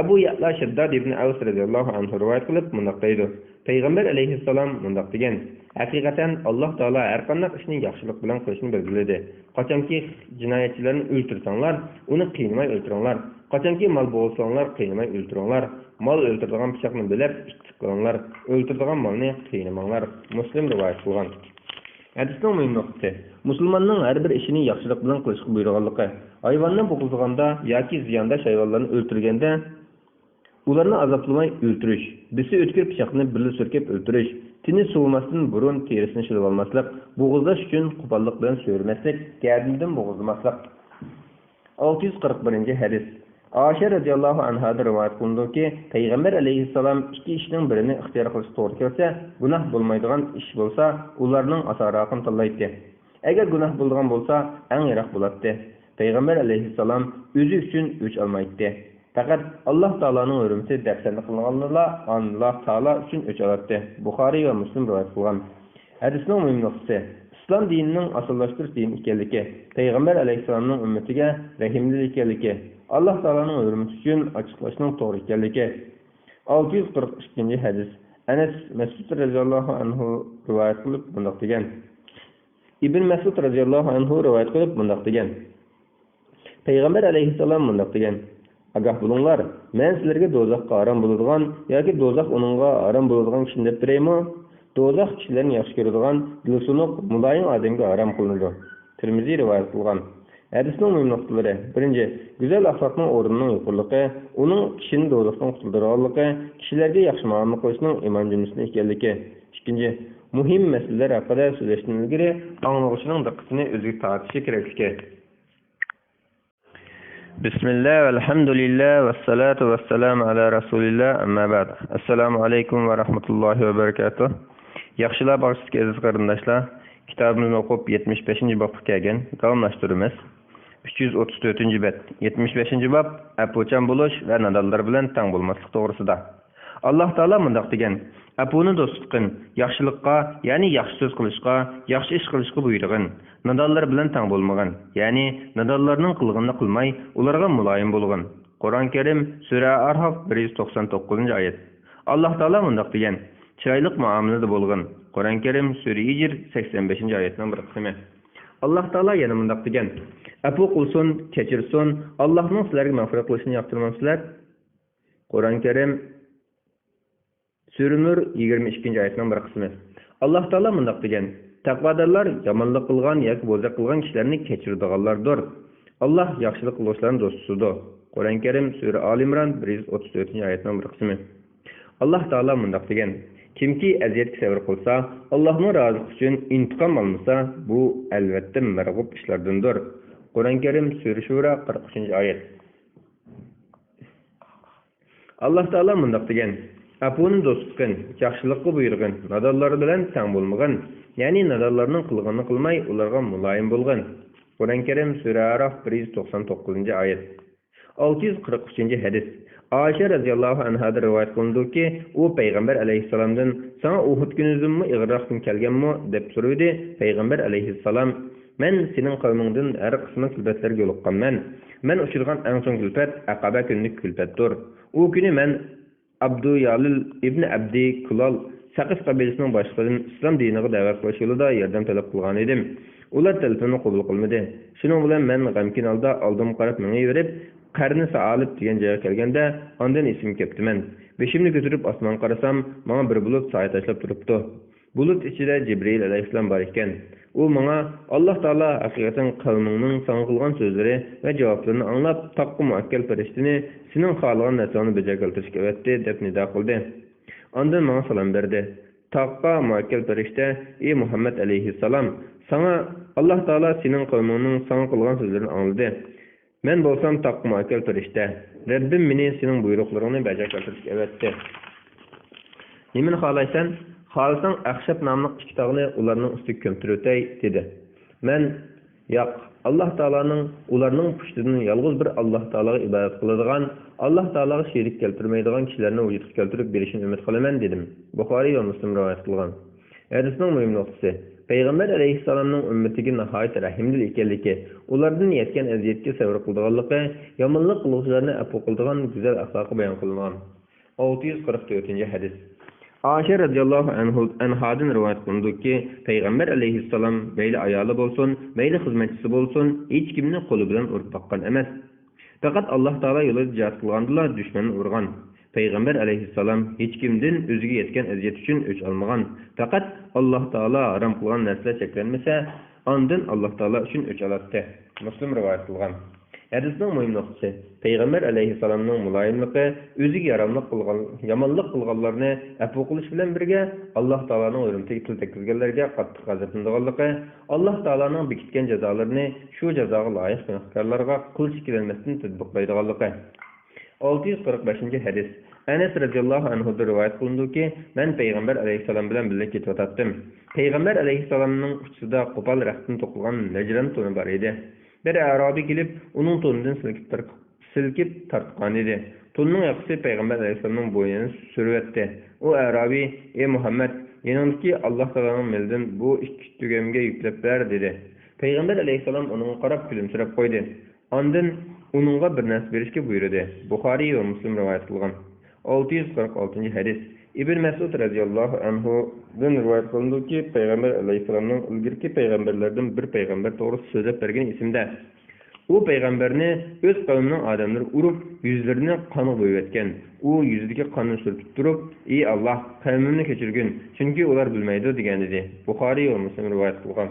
Abu Ya'la Shaddad ibn Aws radhiyallohu anhu rivoyat qilib bunday deydi. Payg'ambar alayhissalom bunday degan: haqiqatan Alloh taolo har qanday ishni yaxshilik bilan qilishni bildiradi. Qachonki jinoyatchilarni o'ltirsanglar, uni qiynamay o'ltiringlar. Qachonki mol bo'lsanglar, qiynamay o'ltiringlar. Mol o'ltiradigan pichoqni bilib, ittiq qilinglar. O'ltiradigan molni qiynamanglar. Muslim rivoyat qilgan. Hadisning muhim nuqtasi: musulmonning har bir ishini yaxshilik bilan qilishga buyurganligi. Hayvonni bo'g'izganda yoki ziyondash hayvonlarni o'ltirganda ularni azoblamay o'ltirish, bisi o'tkir pichoqni birli surkib o'ltirish, tini sovimasdan burun terisini shilib olmaslik, bo'g'izlash uchun qo'pollik bilan so'rmaslik, gardindan bo'g'izlamaslik. 641 hadis. Aisha radhiyallohu anha rivoyat qilindiki, Payg'ambar alayhissalom ikki ishning birini ixtiyor qilish to'g'ri kelsa, gunoh bo'lmaydigan ish bo'lsa, ularning asoraqini tanlaydi. Agar gunoh bo'lgan bo'lsa, eng yiroq bo'ladi. Payg'ambar alayhissalom o'zi uchun o'ch olmaydi. Faqat Alloh taolaning hurmati dafsanda qilinganlar Alloh taolo uchun o'ch oladi. Buxoriy va Muslim rivoyat qilgan. Hadisning muhim nuqtasi: islom dinining asoslashtirish dini ekanligi, Payg'ambar alayhissalomning ummatiga rahimli ekanligi, Alloh taolaning hurmati uchun ochiqlashning to'g'ri ekanligi. 642 hadis. Anas Mas'ud radhiyallohu anhu rivoyat qilib bunday degan. Ibn Mas'ud radhiyallohu anhu rivoyat qilib bunday degan. Peygamber aleyhisselam mundaq degan: "Agah bulunglar, men sizlarga dozaqqa aram bo'ladigan yoki dozaq onunga aram bo'ladigan kishini deb beraymi? Dozaq kishilarni yaxshi ko'radigan, dilsunuq, muloyim odamga aram qilinadi." Tirmiziy rivoyat qilgan. Hadisning muhim nuqtalari: birinchi, go'zal axloqning o'rnining yuqorligi, uning kishini dozaqdan qutuldirganligi, kishilarga yaxshi muomala qilishning iymon jumlasida ekanligi. Ikkinchi, muhim masalalar haqida so'zlashdan ilgari anglovchining diqqatini o'ziga tortishi kerakligi. Bismillah, alhamdulillah, vassalatu vassalamu ala rasulillah, amma ba'd. Assalomu alaykum va rahmatullohi va barakatuh. Yaxshilar barchasiga aziz qarindoshlar, kitobimizni o'qib 75-bobga kelgan, davomlashtiramiz. 334-bab. 75-bob apuchan bo'lish va nadallar bilan tang bo'lmaslik to'g'risida. Alloh taolo mundaq degan: "Apuni do'st qilin, yaxshilikqa, ya'ni yaxshi so'z qilishga, yaxshi ish qilishga buyurg'in. Nadallar bilan tang bo'lmagan, ya'ni nadallarning qilganini qilmay, ularga muloyim bo'lg'in." Qur'on Karim sura Araf 199-oyat. Alloh taolo mundaq degan: "Chiroyli muomalada bo'lg'in." Qur'on Karim sura Hijr 85-oyatning bir qismi. Alloh taolo yana mundaq degan: "Apu qilsin, kechirsin, Allohning sizlarga mag'firat qilishini yoqtirmaysizlar." Qur'on Karim Sura Nur 22-oyatning bir qismi. Alloh taolo mundaq degan: "Taqvodorlar yomonlik qilgan yoki bo'zaq qilgan kishilarni kechiradiganlardir. Alloh yaxshilik qiluvchilarning do'stidir." Qur'on Karim sura Al Imron 134-oyatning bir qismi. Alloh taolo mundaq degan: "Kimki aziyatga sabr qilsa, Allohning roziligi uchun intiqom olmasa, bu albatta marg'ub ishlardandir." Qur'on Karim sura Shura 43-oyat. Alloh taolo mundaq degan: "Apuni do'st qilin, yaxshilikqa buyurg'in, nadallar bilan tang bo'lmagan, ya'ni nadallarning qilganini qilmay, ularga muloyim bo'lg'in." Qur'on Karim sura Araf 199-oyat. 643-hadis. Ayşe radhiyallohu anhadan rivoyat qilindiki, u payg'ambar alayhissalomdan: "Sana Uhud kunidanmi ig'roqdan kelganmi?" deb so'radi. Payg'ambar alayhissalom: "Men sening qavmingdan har qismi kulbatlarga yo'liqqanman. Men uchirgan eng so'ng kulbat Aqaba kunlik kulbatdir. U kuni men Abduyalil ibn Abdi Kulal Saqif qabilasining boshlig'idan islom diniga da'vat qilish yo'lida yordam talab qilgan edim. Ular talabimni qabul qilmadi. Shuning bilan men g'amkin holda oldimga qarab mengayverib, qarni Sa'alib degan joyga kelganda, ondan esim ketdiman. Beshimni ko'tarib osmonga qarasam, menga bir bulut soya tashlab turibdi. Bulut ichida Jibril alayhissalom bor ekan. U menga Alloh taolo haqiqatan qavmingning sana qilgan so'zlari va javoblarini anglab, taqqa muakkal farishtini sening xohlagan narsani bajarib keltirishga avatdi deb nido qildi. Ondan menga salom berdi. Taqqa muakkal farishta: "Ey Muhammad alayhissalom, sana Alloh taolo sening qavmingning sana qilgan so'zlarini angladi. Men bo'lsam taqqa muakkal farishta. Rabbim meni sening buyruqlaringni bajarib keltirishga avatdi. Nimani xohlaysan? Xohlasang Ahshab nomli ikki tog'ni ularning ustiga ko'mtirib o'tay" dedi. Men: "Yo'q, Alloh taoloning ularning pushtidan yolg'iz bir Alloh taologa ibodat qiladigan, Alloh taologa sherik keltirmaydigan kishilarni vujudga keltirib berishini umid qilaman" dedim. Buxoriy va Muslim rivoyat qilgan. Hadisning muhim nuqtasi: Payg'ambar alayhissalomning ummatiga nihoyat rahimli ekanligi, ulardan yetgan aziyatga sabr qilganligi, yomonlik qiluvchilarni afv qiladigan go'zal axloqi bayon qilingan. 644-hadis. Ayşe radhiyallohu anhadan rivoyat qilindiki, Payg'ambar alayhissalom mayli ayoli bo'lsin, mayli xizmatchisi bo'lsin, hech kimni qo'li bilan urib boqqan emas. Faqat Alloh taolo yo'lida jihad qilgandilar, dushmanni urgan. Payg'ambar alayhissalom hech kimdan o'ziga yetgan aziyat uchun o'ch olmagan. Faqat Alloh taolo harom qilgan narsalar cheklanmasa, ondan Alloh taolo uchun o'ch oladi. Muslim rivoyat qilgan. Hadisning muhim nuqtasi: Payg'ambar alayhissalomning muloyimligi, o'ziga yaramlik qilgan, yomonlik qilganlarni afv qilish bilan birga Alloh taoloning hurmatiga til tekkizganlarga qattiq g'azablanganligi, Alloh taoloning bekitgan jazolarini shu jazoga loyiq gunohkorlarga qilish kelinmasdan tatbiqlaydiganligi. 645-hadis. Anas radhiyallohu anhu rivoyat qilindiki, men Payg'ambar alayhissalom bilan birga ketib o'tdim. Payg'ambar alayhissalomning uchida qo'pol raqtdan to'qilgan Najran to'ni bor edi. Bir Arabiy kelib, uning to'nidan silkib tortgan edi. To'nning yoqasi Payg'ambar alayhissalomning bo'ynini survatdi. U Arabiy: "Ey Muhammad, yaningdagi Alloh taoloning millidan bu ikki tugamga yuklab ber" dedi. Payg'ambar alayhissalom unga qarab kulimsirab qo'ydi. Ondan uningga bir narsa berishga buyurdi. Buxoriy va Muslim rivoyat qilgan. 646-hadis. Ibn Mas'ud radhiyallohu anhu dan rivoyat qilindiki, Payg'ambar alayhissalomning ilgirki payg'ambarlardan bir payg'ambar to'g'risida so'zlab bergan ismda: U payg'ambarni o'z qavmining odamlari urib, yuzlarini qonga bo'yab etgan. U yuziga qonni surtib turib, "Ey Alloh, qavmimni kechirgin, chunki ular bilmaydi" degan edi. Buxoriy va Muslim rivoyat qilgan.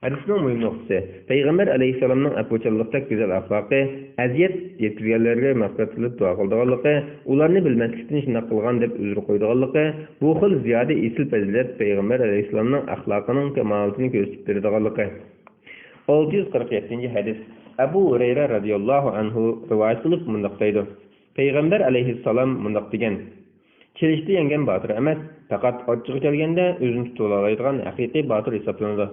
Hadisning muhim nuqtasi: Payg'ambar alayhisolamning apo'challikda go'zal axloqi, aziyat yetkazganlarga mag'firat qilib duo qilganligi, ularni bilmaslikdan shunday qilgan deb uzr qo'yganligi, bu xil ziyoda esil fazilat Payg'ambar alayhisolamning axloqining kamolatini ko'rsatib beradiganligi. 647 hadis. Abu Hurayra radhiyallohu anhu rivoyat qilib mundaq deydi: Payg'ambar alayhissalom mundaq degan: "Kelishda yengan botir emas, faqat ochchiq kelganda o'zini tutib oladigan haqiqiy botir hisoblanadi."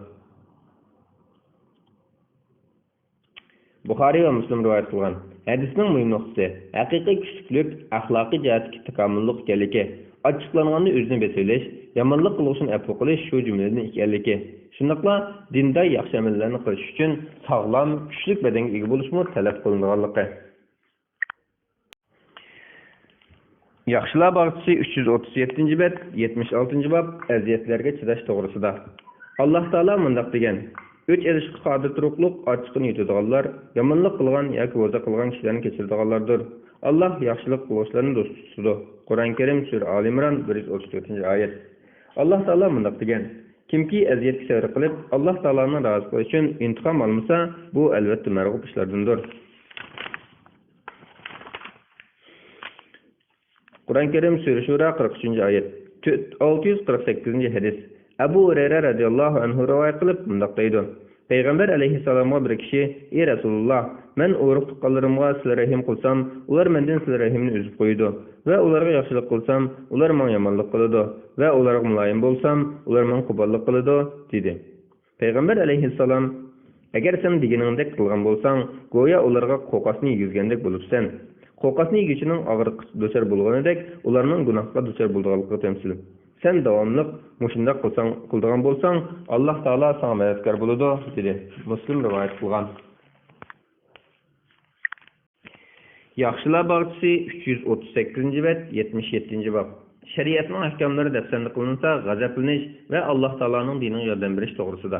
Buxoriy va Muslim rivoyat qilgan. Hadisning muhim nuqtasi: haqiqiy kuchlik axloqiy jihatdagi takomillik ekanligi, ochiqlanganda o'zini besilish, yomonlik qilish uchun afv qilish shu jumladan ekanligi. Shundaqla dinda yaxshi amallarni qilish uchun sog'lom, kuchli badanga ega bo'lishmi talab qilinganligi. Yaxshilar bog'chisi 337-bab, 76-bab aziyatlarga chidash to'g'risida. Alloh taolo mundaq degan: "Üç erişki qodir turuqluq ochiqni yutadiganlar, yomonlik qilgan yoki o'za qilgan kishilarni kechiradiganlardir. Alloh yaxshilik qiluvchilarni do'st tutadi." Qur'on Karim sura Al-Imron 134-oyat. Alloh taolo mundaq degan: "Kimki aziyatga sabr qilib, Alloh taoloning roziligi uchun intiqom olmasa, bu albatta marg'ub ishlardandir." Qur'on Karim sura Shura 43-oyat. 648 hadis. Abu Hurayra radhiyallohu anhu rivoyat qilib mundaq deydi: Payg'ambar alayhissalomga bir kishi: "Ey Rasululloh, men o'riq tuqqanlarimga sizlar rahim qilsam, ular mendan sizlar rahimni uzib qo'ydi, va ularga yaxshilik qilsam, ular menga yomonlik qiladi, va ularga muloyim bo'lsam, ular menga qo'pollik qiladi" dedi. Payg'ambar alayhissalom: "Agar sen deganingdek qilgan bo'lsang, go'yo ularga qo'qasni yegizgandek bo'libsan. Qo'qasni yegichining og'riqqa duchor bo'lganidek, ularning gunohga duchor bo'lganligi temsil. Sen davomli mushunda qildigan bo'lsang, Alloh taolo senga madadkor bo'ladi" dedi. Muslim rivoyat qilgan. Yaxshilar bog'chisi 338-bab, 77-bab. Shariatning ahkomlari dafsanda qilinsa, g'azablanish va Alloh taoloning diniga yordam berish to'g'risida.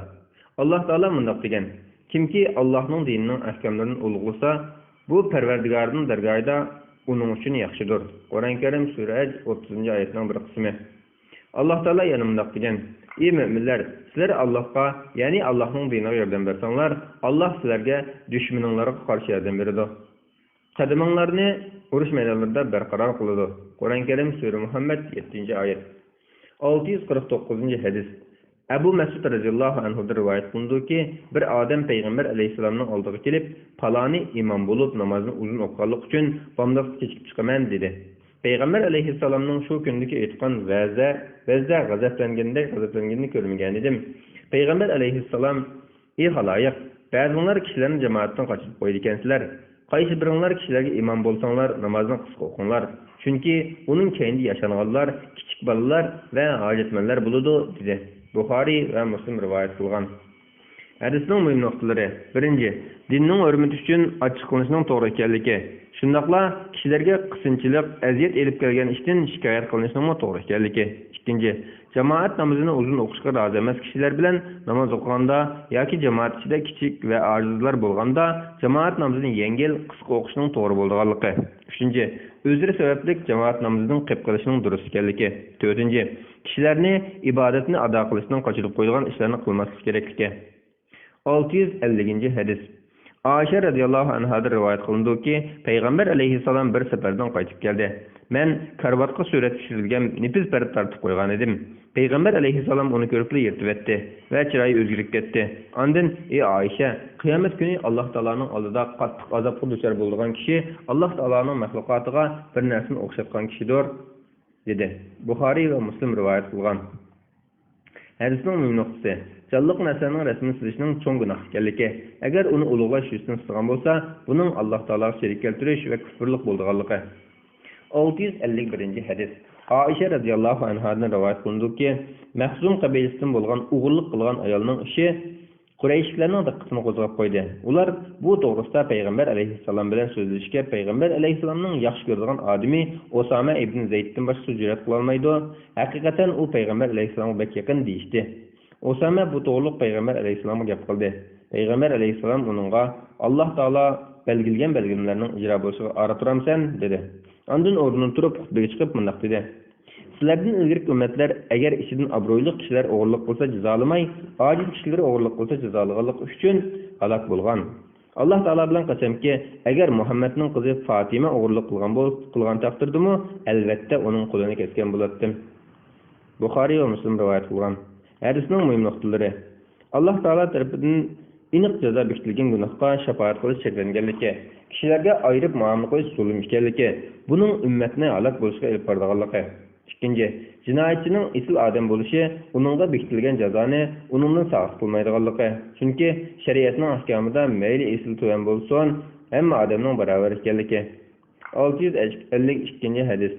Alloh taolo mundaq degan: "Kimki Allohning dinining ahkomlarini ulug'lasa, bu Parvardigorning dargohida uning uchun yaxshidir." Qur'on Karim sura 30-oyatning bir qismi. Alloh taolo yana mundaq degan: "Ey mu'minlar, sizlar Allohga, ya'ni Allohning diniga yordam bersanglar, Alloh sizlarga dushmaninglarga qarshi yordam beradi. Qadaminglarni urush maydonlarida barqaror qiladi." Qur'on Karim sura Muhammad 7-oyat. 649-hadis. Abu Mas'ud radhiyallohu anhu rivoyat qilindiki, bir odam payg'ambar alayhisolamning oldiga kelib, "Faloni imom bo'lib namozni uzun o'qiganlik uchun bomdod kechib chiqaman" dedi. Payg'ambar alayhisolamning shu kundagi aytgan va'za g'azablanganini ko'rmagan edim. Payg'ambar alayhisalom: "Ey xaloyiq, ba'zilar kishilarni jamoatdan qochib qo'ydi ekansizlar. Qaysi biringlar kishilarga imom bo'lsanglar, namozni qisqa o'qinglar. Chunki uning keyinda yashanganlar, kichik bolalar va hojatmanlar bo'ladi" dedi. Buxoriy va Muslim rivoyat qilgan. Hadisning muhim nuqtalari: 1. Dinning hurmati uchun ochiq qilishning to'g'ri ekanligi. Shundaqla kishilarga qisqinchilik, aziyat elib kelgan ishdan shikoyat qilishning to'g'ri ekanligi. 2. Jamoat namozini uzun o'qishga rozi emas kishilar bilan namoz o'qiganda yoki jamoat ichida kichik va ojizlar bo'lganda jamoat namozini yengil, qisqa o'qishning to'g'ri bo'lganligi. 3. O'zri sababli jamoat namozidan qilib qilishning durust ekanligi. 4. Kishilarni ibodatni ado qilishdan qochirib qo'ygan ishlarni qilmaslik kerakligi. 650-hadis. Aisha radhiyallohu anha rivoyat qilindiki, Payg'ambar alayhisalom bir safardan qaytib keldi. Men karvatga surat tushirilgan nefis parda tortib qo'ygan edim. Payg'ambar alayhisalom uni ko'rib yirtib etdi va chiroyi o'zgarib ketdi. Ondan: "Ey Aisha, qiyomat kuni Alloh taoloning oldida qattiq azobga duchor bo'lgan kishi Alloh taoloning maxluqotiga bir narsani o'xshatgan kishidir" dedi. Buxoriy va Muslim rivoyat qilgan. Hadisning muhim nuqtasi: Jalliq narsaning rasmini silishning cho'ng gunoh ekanligi. Agar uni ulug'lash uchun istagan bo'lsa, buning Alloh taologa sherik keltirish va kufrlik bo'lganligi. 651-hadis. Aisha radhiyallohu anhadan rivoyat qilindiki, Mahzum qabilasidan bo'lgan o'g'irlik qilgan ayolning ishi Qurayshlarning diqqatini qo'zg'ab qo'ydi. Ular bu to'g'risida Payg'ambar alayhissalom bilan so'zlashga Payg'ambar alayhissalomning yaxshi ko'rgan odami Osama ibn Zayddan boshqa jur'at qila olmaydi. Haqiqatan u Payg'ambar alayhissalomga bek yaqin deyishdi. Osama bu to'g'riliq payg'ambar alayhissalomga gap qildi. Payg'ambar alayhissalom uningga Alloh taolo belgilgan belgimalarning ijro bo'lishiga ora turamsan dedi. Ondan o'rnidan turib xutbaga chiqib mundaq dedi: Sizlardan ilgari ummatlar agar ichidan obro'li kishilar o'g'irlik qilsa jazolamay, ojiz kishilar o'g'irlik qilsa jazolaganlik uchun halok bo'lgan. Alloh taolo bilan qasamki, agar Muhammadning qizi Fatima o'g'irlik qilgan taqdirdimi, albatta uning qo'lini kesgan bo'lardim. Buxoriy va Muslim rivoyat qilgan. Hadisning muhim nuqtalari: Alloh taolo tarafidan aniq jazo bekitilgan gunohga shafaat qilish cheklanganligi, kishilarga ayirib muomala qilish zulm ekanligi, buning ummatni halok bo'lishiga olib boradiganligi. Ikkinchi, jinoyatchining asl odam bo'lishi, uningga bekitilgan jazoni uningdan saqit qilmaydiganligi. Chunki shariatning ahkomida mayli asl tuvan bo'lsin, hamma odamning barobar ekanligi. 652 hadis.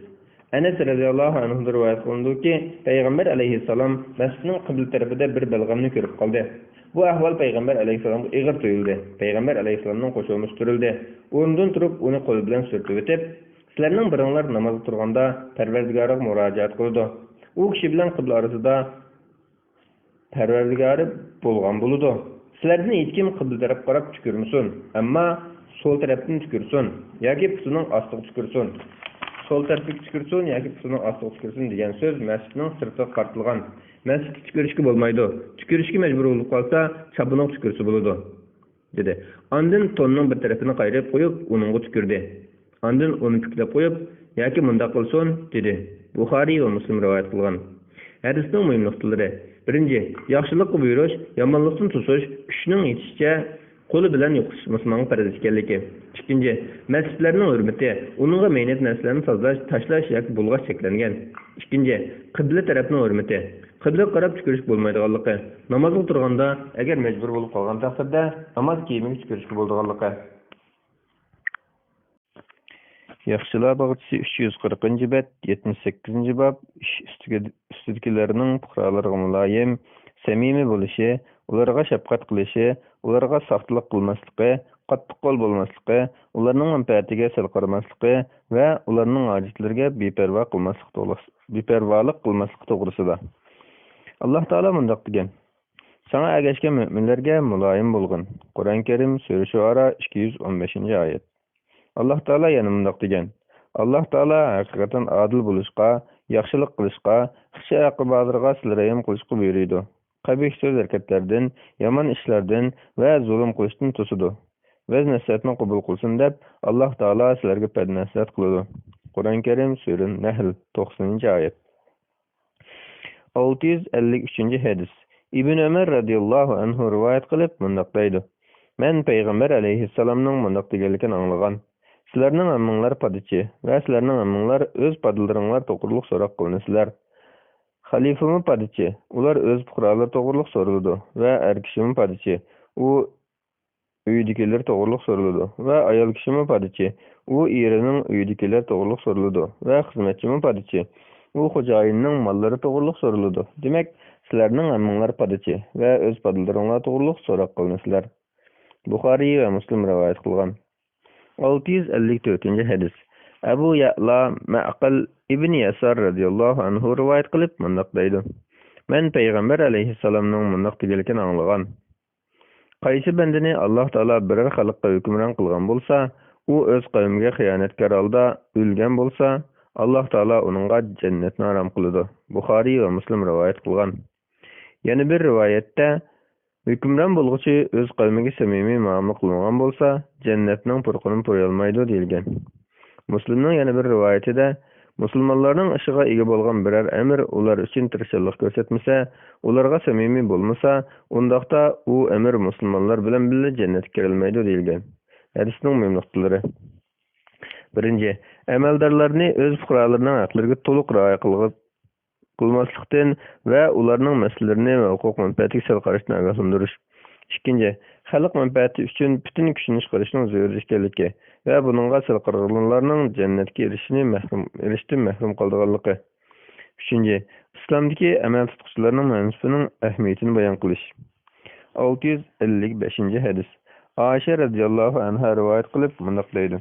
Anas radhiyallohu anhu rivoyat qilindiki, payg'ambar alayhissalom masjidning qibla tarafida bir balg'amni ko'rib qoldi. Bu ahvol payg'ambar alayhissalomga ig'ir tuyuldi. Payg'ambar alayhissalomning qo'shilmish turildi. O'rnidan turib uni qo'li bilan surtib o'tib, sizlarning biringlar namoz turganda Parvardigoriga murojaat qildi. U kishi bilan qibla orasida Parvardigori bo'lgan bo'ldi. Sizlardan hech kim qibla tarafga qarab tukurmasin, ammo sol tarafdan tukursin yoki pusining ostiga tukursin. Sol tarafga tukursin yoki pusining ostiga tukursin degan so'z masjidning sirtiga qartilgan. Masjidga tukurishga bo'lmaydi. Tukurishga majbur bo'lib qolsa, chapiniga tukursa bo'ladi, dedi. Ondan tonning bir tarafini qayrib qo'yib, uningga tukurdi. Ondan uni puklab qo'yib, yoki mundaq qilsin, dedi. Buxoriy va Muslim rivoyat qilgan. Hadisning muhim nuqtalari: birinchi, yaxshilikqa buyurish, yomonlikdan tusish, kuchning yetishicha qo'li bilan yo'qish musulmonga farz ekanligi. Ikkinchi, masjidlarning hurmati, uningga mehnat narsalarni tashlash yoki bulg'ash cheklangan. Ikkinchi, qibla tarafning hurmati, qibla qarab tukurish bo'lmaydiganligi. Namozga turganda agar majbur bo'lib qolgan taqdirda namoz kiyimiga tukurishga bo'ladiganligi. Yaxshilar bog'chisi 340-bet, 78-bab ish ustidagilarning fuqarolarga muloyim, samimiy bo'lishi, ularga shafqat qilishi, ularga soxtalik qilmasligi, qattiq qo'l bo'lmasligi, ularning manfaatiga sal qaramasligi va ularning ojitlariga beparvolik qilmasligi to'g'risida. Alloh taolo mundaq degan: Sana ergashgan mu'minlarga muloyim bo'lgin. Qur'oni Karim sura Shuara 215-oyat. Alloh taolo yana mundaq degan: Alloh taolo haqiqatan adil bo'lishga, yaxshilik qilishga, ixchi-oqibatlarga sizlarga qilishga buyuradi. Qabih so'z-harakatlardan, yomon ishlardan va zulm qilishdan to'sidi. O'z nasihatni qabul qilsin deb Alloh taolo sizlarga nasihat qiladi. Qur'oni Karim sura Nahl 90-oyat. 653-hadis. Ibn Umar radhiyallohu anhu rivoyat qilib mundaq deydi: Men payg'ambar alayhissalomning mundaq deganligini anglagan. Sizlarning ammanglar padichi va sizlarning ammanglar o'z padilaringlar to'g'riliq so'roq qilinasizlar. Xalifami padichi, ular o'z fuqarolar to'g'riliq so'raladi va er kishimi padichi, u uydagilar to'g'riliq so'raladi va ayol kishimi padichi, u erining uydagilar to'g'riliq so'raladi va xizmatchimi padichi, u xo'jayinning mollari to'g'riliq so'raladi. Demak, sizlarning ammanglar padichi va o'z padilaringlar to'g'riliq so'roq qilinasizlar. Buxoriy va Muslim rivoyat qilgan. 654-hadis. Abu Ya'la Ma'qal ibn Yasar radhiyallohu anhu rivoyat qilib mundaq deydi: Men payg'ambar alayhissalomning mundaq deganligini anglagan. Qaysi bandani Alloh taolo biror xalqqa hukmron qilgan bo'lsa, u o'z qavmiga xiyonatkor holda o'lgan bo'lsa, Alloh taolo uningga jannatni harom qiladi. Buxoriy va Muslim rivoyat qilgan. Yana bir rivoyatda hukmron bo'lg'uchi o'z qavmiga samimiy muomala qilgan bo'lsa, jannatning purqini qo'ya olmaydi deyilgan. Muslimning yana bir rivoyatida musulmonlarning ishiga ega bo'lgan biror amir ular uchun tirishchilik ko'rsatmasa, ularga samimiy bo'lmasa, undaqda u amir musulmonlar bilan birga jannatga kirolmaydi deyilgan. Hadisning muhim nuqtalari: birinchi, amaldorlarni o'z fuqarolarining haqlariga to'liq rioya qilmaslikdan va ularning masalalarini va huquq manfaatiga sal qarashdan ogohlantirish. Ikkinchi, xalq manfaati uchun butun kuchni chiqarishning zarur ekanligi va buningga sal qarag'anlarning jannatga erishishdan mahrum qolganligi. Uchinchi, islomdagi amal tutquchilarning mansibining ahamiyatini bayon qilish. 655-hadis. Oysha radhiyallohu anha rivoyat qilib mundaq deydi: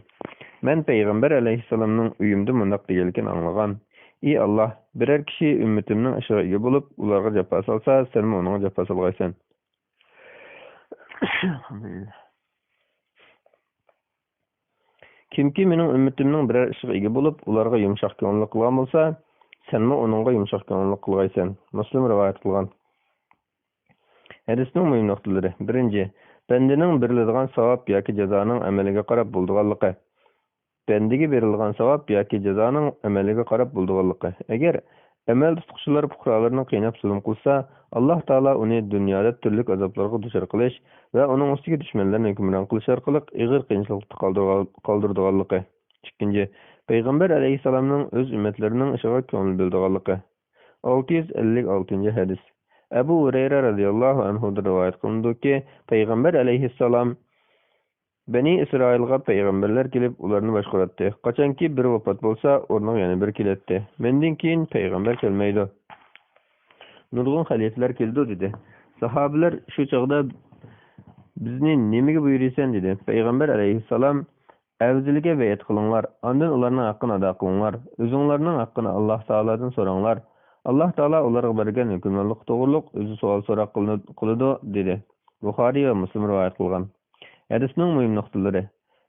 Men payg'ambar alayhissalomning uyimda mundaq deganligini anglagan. Ey Allah, birer kishi ümmetimning ishiga ega bo'lib, ularga jafo solsa, sen onunga jafo solgaysan. Kimki mening ümmetimning birer ishiga ega bo'lib, ularga yumshoq ko'ngillik qilgan bo'lsa, senmi onunga yumshoq ko'ngillik qilgaysan. Muslim rivoyat qilgan. Hadisning muhim nuqtalari. Birinchi, bendining beriladigan savob yoki jazoning amaliga qarab bo'ldiganligi. Bendiga berilgan savob yoki jazoning amaliga qarab bo'ldiganligi. Agar amal tutquchilar fuqarolarni qiynab zulm qilsa, Alloh taolo uni dunyoda turli azoblarga duchor qilish va uning ustiga dushmanlarni hukmron qilish orqali ig'ir qiyinchilikda qoldirganligi. Ikkinchi, payg'ambar alayhissalomning o'z ummatlarining ishiga ko'ngil bildirganligi. 656 hadis. Abu Hurayra radhiyallohu anhu rivoyat qilindiki, payg'ambar alayhissalom Bani Isroilga payg'ambarlar kelib, ularni boshqaratdi. Qachonki biri vafot bo'lsa, o'rniga yana biri kelatdi. Mendan keyin payg'ambar kelmaydi. Nurg'un xalifalar keldi dedi. Sahobalar shu chog'da bizni nimaga buyuraysan dedi. Payg'ambar alayhissalom avziliga bayat qilinglar, ondan ularning haqqini ado qilinglar. O'zinglarning haqqini Alloh taoladan so'ranglar. Alloh taolo ularga bergan hukmronlik to'g'riliq o'zi savol so'roq qiladi dedi. Buxoriy va Muslim rivoyat qilgan. Hadisning muhim nuqtalari.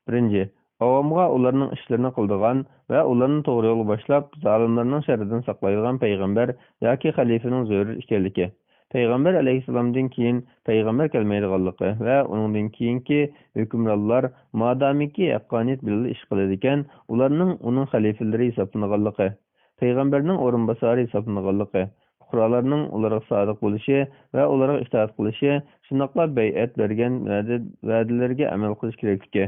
Birinchi, avomga ularning ishlarini qildigan va ularni to'g'ri yo'lga boshlab, zolimlarning sharridan saqlaydigan payg'ambar yoki xalifaning zarur ekanligi. Payg'ambar alayhissalomdan keyin payg'ambar kelmaydiganligi va uningdan keyingi hukmronlar modomiki haqqoniyat bilan ish qiladi ekan, ularning uning xalifalari hisoblanganligi. Payg'ambarning o'rinbosari hisoblanganligi. Fuqarolarning ularga sodiq bo'lishi va ularga itoat qilishi, shundoqla bay'at bergan va'dalarga amal qilish kerakligi.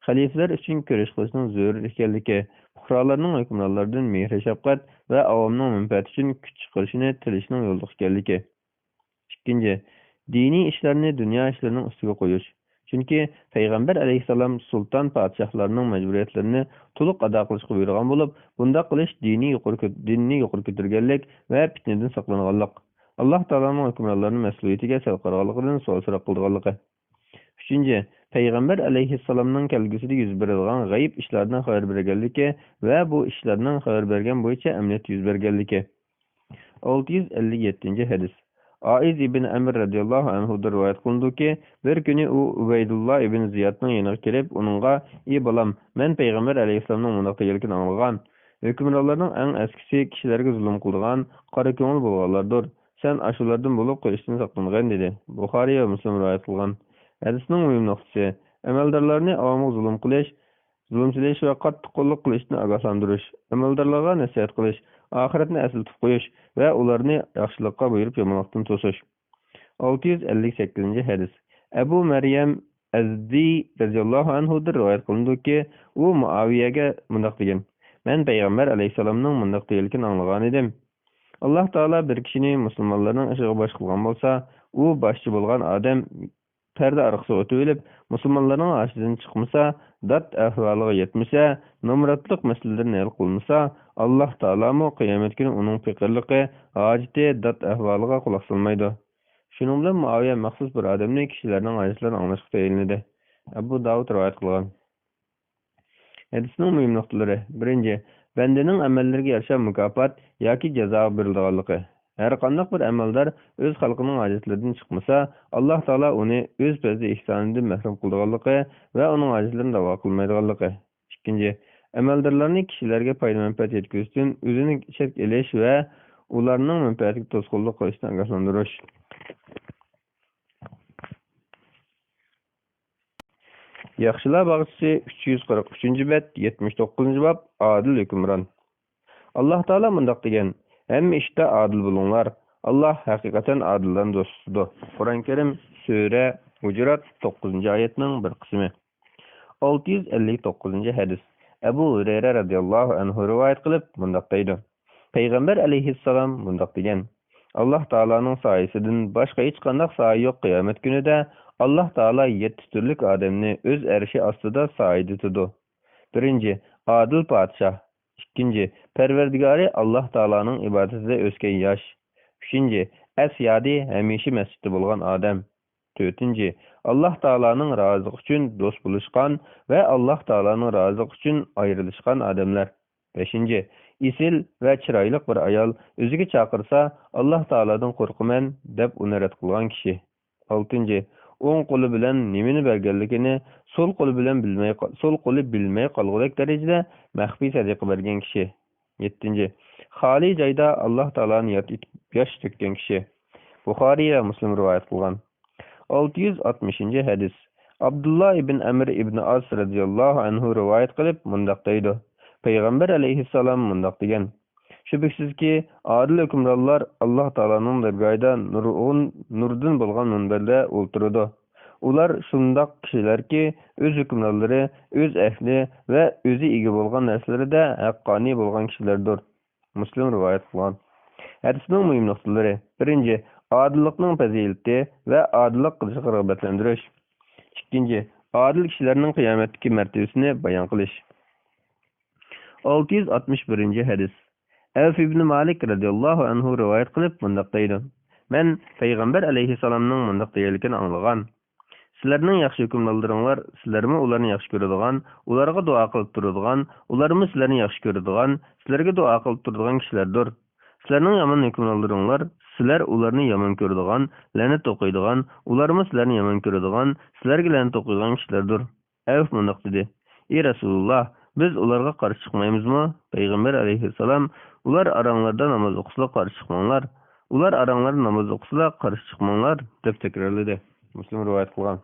Xalifalar uchun kurash qilishning zarur ekanligi, fuqarolarning hukmronlardan mehr-shafqat va avomning manfaati uchun kuch chiqarishni tilishning yo'lida ekanligi. Ikkinchi, diniy ishlarni dunyo ishlarining ustiga qo'yish. Chunki payg'ambar alayhissalom sulton podshohlarning majburiyatlarini to'liq ado qilishga buyurgan bo'lib, bunda qilish dinni yuqori ko'targanlik va fitnadan saqlanganlik. Alloh taoloning hukmronlarning mas'uliyatiga sal qarorligidan savol so'roq qilganligi. Uchinchi, payg'ambar alayhissalomning kelgusida yuz beradigan g'ayb ishlardan xabar berganligi va bu ishlarning xabar bergan bo'yicha amaliyot yuz berganligi. 657 hadis. Aiz ibn Amr radhiyallohu anhu rivoyat qilindiki, bir kuni u Ubaydulloh ibn Ziyodning yoniga kelib, uningga: "Ey bolam, men payg'ambar alayhissalomning bunday qilganligini anglagan. Hukmronlarning eng eskisi kishilarga zulm qilgan, qora ko'ngil bo'lganlardir. Sen ashulardan bo'lib qo'yishdan saqlangan" dedi. Buxoriy va Muslim rivoyat qilgan. Hadisning muhim nuqtasi: amaldorlarni avomga zulm qilish, zulmchilik va qattiq qo'llik qilishni ogohlantirish, amaldorlarga nasihat qilish, oxiratni eslatib qo'yish va ularni yaxshilikqa buyurib yomonlikdan to'sish. 658 hadis. Abu Maryam Azdi radhiyallohu anhu rivoyat qilindiki, u Muaviyaga bunday degan: "Men payg'ambar alayhissalomning bunday qilganligini anglagan edim. Alloh taolo bir kishini musulmonlarning ishiga bosh qilgan bo'lsa, u boshchi bo'lgan odam pərdə arxası ötülüb, musulmanların aşıdan çıxmasa, dat ahvalığa yetmese, nomratlıq məsələlərini el qılmasa, Allah Taala mı qiyamət günü onun fikirliqi, haciti, dat ahvalığa qulaq salmaydı. Şunun bilan Muaviya məxsus bir adamni kişilərinin acizlərini anlaşıq deyilnidi. Abu Davud rivayet qılgan. Hadisning mühim nöqtaları. Birinci, bendenin əməllərə yarışan mükafat yoki jazo berilganligi. Her qandaq bir əməldar öz xalqının acizlərindən çıxmasa, Allah Taala onu öz fəzli ihsanından məhrum qıldıqlığı və onun acizlərini dava qılmaydıqlığı. İkinci, əməldarlarını kişilərə fayda mənfəət yetkizsin, özünü şərk eləş və onların mənfəətinə tosqunluq qilishni ogohlantirish. Yaxshilar bağçısı 343-bət 79-bab Adil hükümran. Allah Taala mundaq degan: "Hamma ishda adil bo'linglar. Alloh haqiqatan adildan do'stidir." Qur'on Karim Sura Hujurat 9-oyatning bir qismi. 659-hadis. Abu Hurayra radhiyallohu anhu rivoyat qilib mundaq deydi: Payg'ambar alayhissalom mundaq degan: "Alloh taolaning soyasidan boshqa hech qanday soya yo'q qiyomat kunida. Alloh taolo 7 turlik odamni o'z arshi ostida soyida tutadi. Birinchi, adil podshoh. İkinci, Perverdigari Allah Taala'nın ibadetinde ösken yaş. Üçüncü, Əsyadi həmişi məsciddə bulğan adam. Dördüncü, Allah Taala'nın razılıq üçün dost buluşqan və Allah Taala'nın razılıq üçün ayrılışqan adamlar. Beşinci, Isil va chiroyli bir ayol o'ziga chaqirsa, Alloh taoladan qo'rqaman deb uni rad qilgan kishi. 6. O'ng qo'li bilan nimani berganligini so'l qo'li bilmay qolgudek darajada maxfiy sadaqa bergan kishi. 7. Xoli joyda Alloh taolani yod etib yosh to'kkan kishi. Buxoriy va Muslim rivoyat qilgan. 660 hadis. Abdullah ibn Amr ibn As radhiyallohu anhu rivoyat qilib mundaq deydi. Payg'ambar alayhissalom mundaq degan: Shubhasizki, adil hukmronlar Alloh taolaning dargohida nurdan bo'lgan minbarda o'ltiradi. Ular shundoq kishilarki, o'z hukmronlari, o'z ahli va o'zi ega bo'lgan narsalarida haqqoniy bo'lgan kishilardir. Muslim rivoyat qilgan. Hadisning muhim nuqtalari: 1. Adillikning fazilati va adillik qilishga rag'batlantirish. 2. Adil kishilarning qiyomatdagi martabasini bayon qilish. 661 hadis. Avf ibn Malik radhiyallohu anhu rivoyat qilib mundaq deydi: Men payg'ambar alayhissalomning mundaq deganligini anglagan. Sizlarning yaxshi hukmronlaringlar, sizlarmi ularni yaxshi ko'radigan, ularga duo qilib turadigan, ularmi sizlarni yaxshi ko'radigan, sizlarga duo qilib turadigan kishilardir. Sizlarning yomon hukmronlaringlar, sizlar ularni yomon ko'radigan, la'nat o'qiydigan, ularmi sizlarni yomon ko'radigan, sizlarga la'nat o'qiydigan kishilardir. Avf mundaq dedi: Ey Rasululloh, biz ularga qarshi chiqmaymizmi? Payg'ambar alayhissalom: Ular aranglarda namoz o'qislar qarshi chiqmanglar. Ular aranglarda namoz o'qislar qarshi chiqmanglar deb takrorladi. Muslim rivoyat qilgan.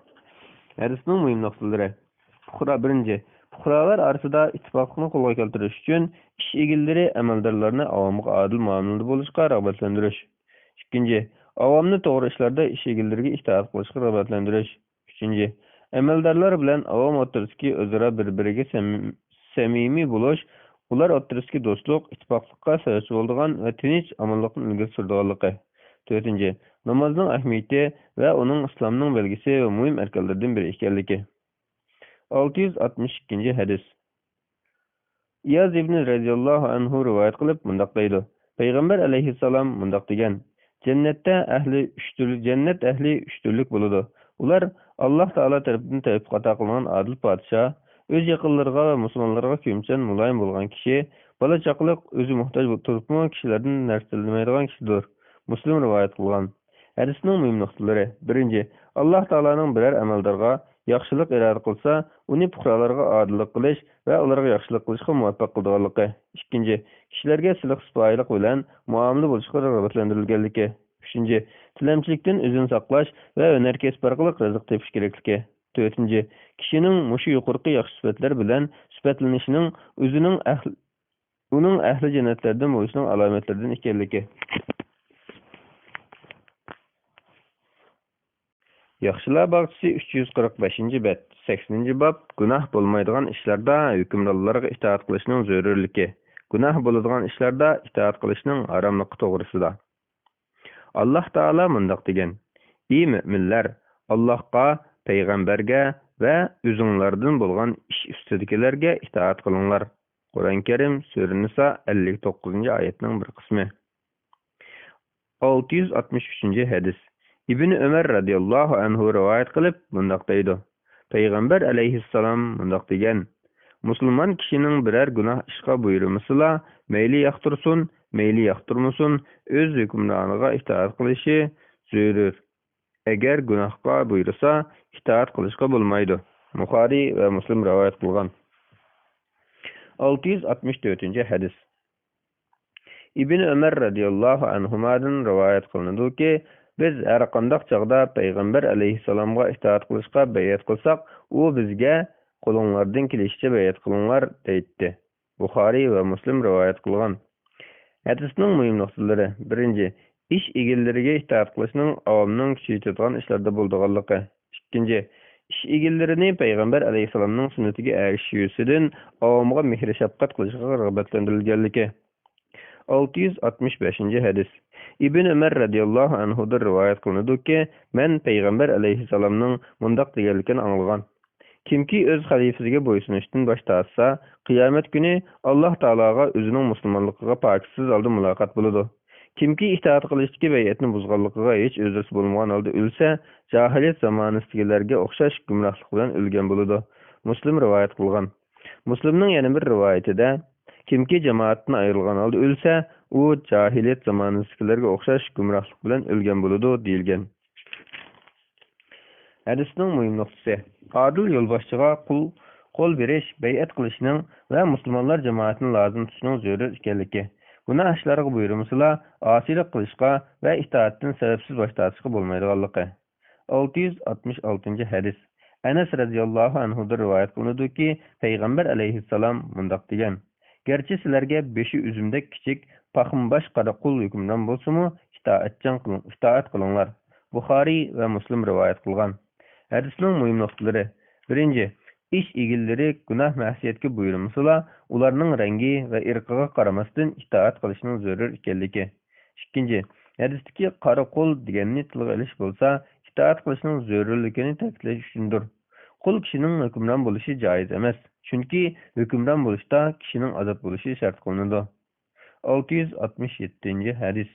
Hadisning muhim nuqtalari: 1. Fuqarolar orasida ittifoqni qo'lga keltirish uchun ish egillari amaldorlarni avomga adil muomalada bo'lishga rag'batlantirish. 2. Avomni to'g'ri ishlarda ish egillariga itoat qilishga rag'batlantirish. 3. Amaldorlar bilan avom o'rtasidagi o'zaro bir-biriga samimiy bo'lish, ular o'rtasidagi do'stlik, ittifoqlikqa sababchi bo'ladigan va tinch amonlikni ilgari suradiganligi. 4. Namozning ahamiyati va uning islomning belgisi va muhim arkanlaridan biri ekanligi. 662 hadis. İyaz ibn radhiyallohu anhu rivoyat qilib mundaq deydi: Payg'ambar alayhissalom mundaq degan: Jannat ahli 3 turlik bo'ladi. Ular Alloh taolo tarafidan tavfiq ato qilingan adil podshoh, o'z yaqinlariga va musulmonlarga ko'mchan muloyim bo'lgan kishi, bola chaqliq o'zi muhtoj bo'lib turibmi kishilardan narsalanmaydigan kishidir. Muslim rivoyat qilgan. Hadisning muhim nuqtalari: 1. Alloh taoloning biror amaldorga yaxshilik iroda qilsa, uni fuqarolarga adillik qilish va ularga yaxshilik qilishga muvaffaq qilganligi. 2. Kishilarga silq-sipoyilik bilan muomala bo'lishga rag'batlantirilganligi. 3. Tilamchilikdan o'zini saqlash va hunar kasb orqali rizq tepish kerakligi. 4. Kishining mushu yuqorqi yaxshi sifatlar bilan sifatlanishining uning ahli jannatlardan bo'lishining alomatlaridan ekanligi. Yaxshilar bog'chisi 345-bet, 80-bob. Gunoh bo'lmaydigan ishlarda hukmronlarga itoat qilishning zarurligi. Gunoh bo'ladigan ishlarda itoat qilishning haromligi to'g'risida. Alloh taolo mundaq degan: Ey mu'minlar, Allohga, payg'ambarga va o'zinglardan bo'lgan ish ustidagilarga itoat qilinglar. Qur'on Karim Sura Nisa 59-oyatning bir qismi. 663 hadis. İbn Ömer radhiyallohu anhu rivoyat qilib mundaq deydi: Payg'ambar alayhissalom mundaq degan: Musulmon kishining biror gunoh ishga buyurmasa, mayli yoqtirsin, mayli yoqtirmasin, o'z hukmroniga itoat qilishi zarur. Agar gunohga buyursa, itoat qilishga bo'lmaydi. Buxoriy va Muslim rivoyat qilgan. 664 hadis. İbn Ömer radhiyallohu anhudan rivoyat qilinadiki, biz har qanday chaqda payg'ambar alayhissalomga itoat qilishga bayat qilsak, u bizga qo'linglardan kelishicha bayat qilinglar deydi. Buxoriy va Muslim rivoyat qilgan. Hadisning muhim nuqtalari: 1. Ish egillariga itoat qilishning avomning kuchaytiradigan ishlarda bo'lganligi. 2. Ish egillarini payg'ambar alayhissalomning sunnatiga erishishdan avomga mehr shafqat qilishga rag'batlantirilganligi. 665 hadis. İbn Ömer radhiyallohu anhudan rivoyat qilinadiki, men payg'ambar alayhissalomning mundaq deganligini anglagan: Kimki o'z xalifasiga bo'ysunishdan bosh tortsa, qiyomat kuni Alloh taologa o'zining musulmonligiga pokisiz holda muloqot bo'ladi. Kimki itoat qilishdagi bay'atni buzganligiga hech o'zrisi bo'lmagan holda o'lsa, jahiliyat zamonasidagilarga o'xshash gumrohlik bilan o'lgan bo'ladi. Muslim rivoyat qilgan. Muslimning yana bir rivoyatida: Kimki jamoatdan ayrilgan holda o'lsa, u jahiliyat zamonasidagilarga o'xshash gumrohlik bilan o'lgan bo'ladi deyilgan. Hadisning muhim nuqtasi: adil yo'lboshchiga qo'l berish, bay'at qilishning va musulmonlar jamoatini lozim tutishning zarur ekanligi. Gunoh ishlarga buyurmasilar, osiylik qilishga va itoatdan sababsiz bosh tortishga bo'lmaydiganligi. 666 hadis. Anas radhiyallohu anhu rivoyat qilinadiki, payg'ambar alayhissalom mundoq degan: Gerçi sizlarga beshi üzümdek kichik paxmbash qaraqul hukmdan bo'lsa-mu, itoat qilinglar. Buxoriy va Muslim rivoyat qilgan. Hadisning muhim nuqtalari: 1. Ish egillari gunoh ma'siyatga buyurmasilar, ularning rangi va irqiga qaramasdan itoat qilishning zarur ekanligi. 2. Hadisdagi qora qo'l deganni tilga olish bo'lsa, itoat qilishning zarurligini ta'kidlash uchundir. Qul kishining hukmron bo'lishi joiz emas, chunki hukmron bo'lishda kishining azob bo'lishi shart qilinadi. 667 hadis.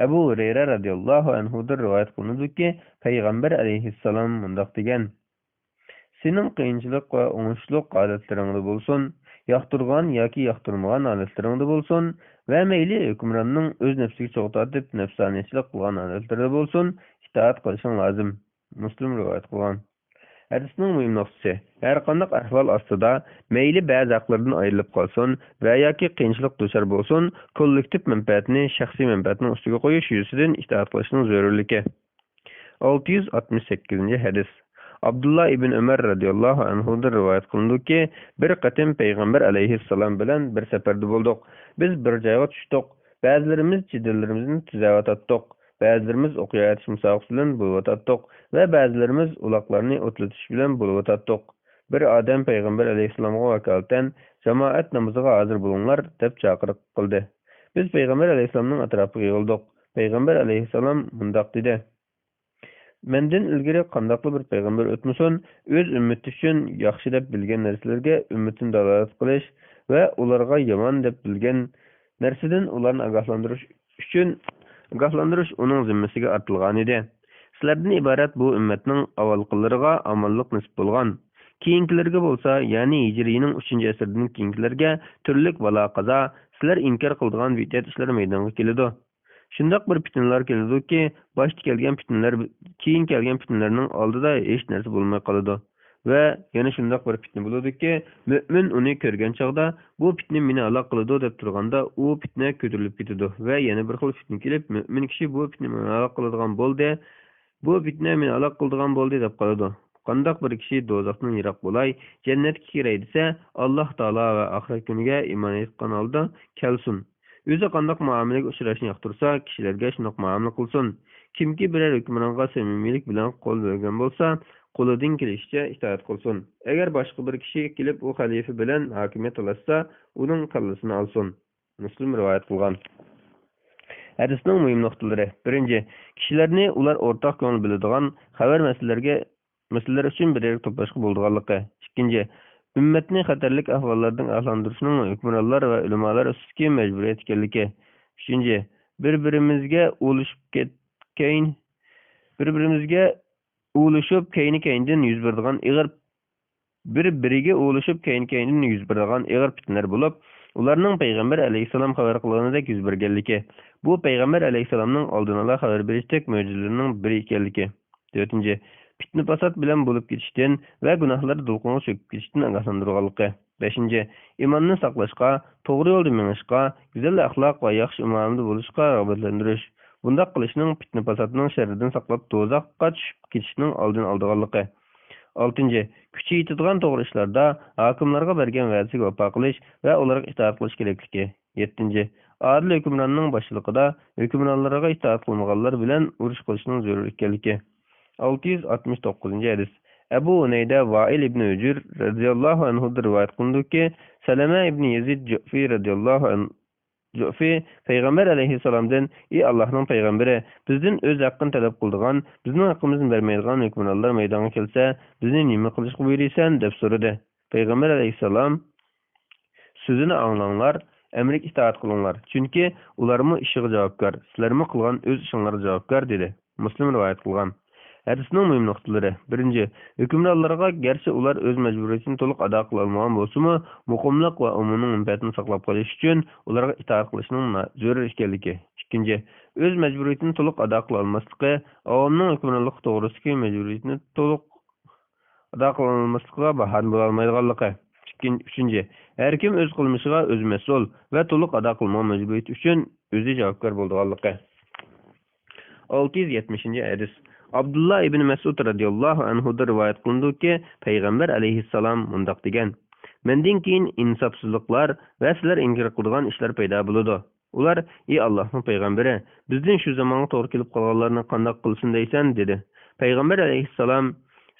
Abu Hurayra radhiyallohu anhu rivoyat qilinadiki, payg'ambar alayhissalom mundoq degan: Sening qiyinchilik va o'ngishliq odatlaringda bo'lsin, yoqtirgan yoki yoqtirmagan odatlaringda bo'lsin va mayli hukmronning o'z nafsiga cho'g'tatib nafsoniyatchilik qilgan odatlarida bo'lsin, itoat qilishing lozim. Muslim rivoyat qilgan. Hadisning muhim nuqtasi: har qanday ahvol ostida mayli ba'zi haqlardan ayrilib qolsin va yoki qiyinchilik duchor bo'lsin, kollektiv manfaatni shaxsiy manfaatning ustiga qo'yish yuzasidan itoat qilishning zarurligi. 668 hadis. Abdullah ibn Umar radhiyallohu anhu rivoyat qilindiki, bir qatim payg'ambar alayhissalom bilan bir safarda bo'ldik. Biz bir joyga tushdik. Ba'zilarimiz chidillarimizni tuzavatdik. Ba'zilarimiz o'qiyatish musobaqasi bilan bo'lib va ba'zilarimiz uloqlarni o'tlatish bilan bo'lib o'tdik. Bir odam payg'ambar alayhissalomga vakolatan jamoat namoziga hozir bo'linglar deb chaqiriq qildi. Biz payg'ambar alayhissalomning atrofiga yig'ildik. Payg'ambar alayhissalom mundoq dedi: Mendan ilgari qandaqli bir payg'ambar o'tmasin, o'z ummati uchun yaxshi deb bilgan narsalarga ummatini dalolat qilish va ularga yomon deb bilgan narsadan ularni ogohlantirish uning zimmasiga ortilgan edi. Sizlardan iborat bu ummatning avvalqilariga amonlik nisb bo'lgan. Keyingilarga bo'lsa, ya'ni Hijriyning 3-asrdan keyingilarga turli balo-qazo, sizlar inkor qiladigan bid'at ishlar maydonga keladi. Shundoq bir fitnalar keladiki, boshda kelgan fitnalar keyin kelgan fitnalarning oldida hech narsa bo'lmay qoladi. Va yana shundoq bir fitna bo'ladiki, mu'min uni ko'rgan chog'da bu fitna meni aloq qiladi deb turganda, u fitna ko'tarilib ketadi va yana bir xil fitna kelib, mu'min kishi bu fitna meni aloq qiladigan bo'ldi, bu fitna meni aloq qiladigan bo'ldi deb qoladi. Qandoq bir kishi do'zaxdan yiroq bo'lay, jannatga kiray desa, Alloh taolo va oxirat kuniga iymon etgan holda kelsin. O'zi qandoq muomalaga uchrashni yoqtirsa, kishilarga shundoq muomala qilsin. Kimki biror hukmronga samimiylik bilan qo'l bergan bo'lsa, qo'lidan kelishicha itoat qilsin. Agar boshqa bir kishi kelib u xalifa bilan hokimiyat talashsa, uning kallasini olsin. Muslim rivoyat qilgan. Hadisning muhim nuqtalari: 1. Kishilarni ular o'rtoq ko'ngil biladigan xabar masalalar uchun bir yerga to'plashga bo'lganligi. 2. Ummatni xatarlik ahvollardan oqlantirishning hukmronlar va ulamolar ustidagi majburiyat ekanligi. 3. Bir-birimizga ulashib keyni-keyndan yuz beradigan ig'ir fitnalar bo'lib, ularning payg'ambar alayhissalom xabar qilganidek yuz berganligi. Bu payg'ambar alayhissalomning oldin ola xabar berishdek mo'jizalarining biri ekanligi. 4. Fitna fasod bilan bo'lib ketishdan va gunohlar dulqinga cho'kib ketishdan ogohlantirganligi. 5. Iymonni saqlashga, to'g'ri yo'lda minishga, go'zal axloq va yaxshi muomalada bo'lishga rag'batlantirish. Bunday qilishning fitna fasodning sharridan saqlab do'zaxga tushib ketishning oldini olganligi. 6. Kuchi yetadigan to'g'ri ishlarda hokimlarga bergan va'dasiga vafo qilish va ularga itoat qilish kerakligi. 7. Adil hukmronning boshchiligida hukmronlarga itoat qilmaganlar bilan urush qilishning zarur ekanligi. 669 hadis. Abu Unayda Va'il ibn Ujur radhiyallohu anhu rivoyat qilindiki, Salama ibn Yazid Ju'fi radhiyallohu anhu payg'ambar alayhissalomdan: "Ey Allohning payg'ambari, bizdan o'z haqqini talab qiladigan, bizning haqqimizni bermaydigan hukmronlar maydonga kelsa, bizni nima qilishga buyursan?" deb so'radi. Payg'ambar alayhissalom: "So'zini anglanglar, amriga itoat qilinglar, chunki ularmi ishiga javobgar, sizlarmi qilgan o'z ishinglarga javobgar" dedi. Muslim rivoyat qilgan. Hadisning muhim nuqtalari. Birinchi, hukmronlarga garchi ular o'z majburiyatini to'liq ado qila olmagan bo'lsa-mu, muqimlik va umumiy manfaatni saqlab qolish uchun ularga itoat qilishning zarur ekanligi. Ikkinchi, o'z majburiyatini to'liq ado qila olmasligi, avomning hukmronlik to'g'risidagi majburiyatini to'liq ado qila olmasligiga bahona bo'la olmaydiganligi. Uchinchi, har kim o'z qilmishiga o'zi mas'ul va to'liq ado qilmagan majburiyati uchun o'zi javobgar bo'lganligi. 670-hadis. Abdullah ibn Mas'ud radhiyallohu anhu da rivoyat qilindiki, payg'ambar alayhissalom mundaq degan: "Mendan keyin insofsizliklar va sizlar inkor qiladigan ishlar paydo bo'ladi. Ular: "Ey Allohning payg'ambari, bizning shu zamonga to'g'ri kelib qolganlarni qanday qilsin deysan?" dedi. Payg'ambar alayhissalom: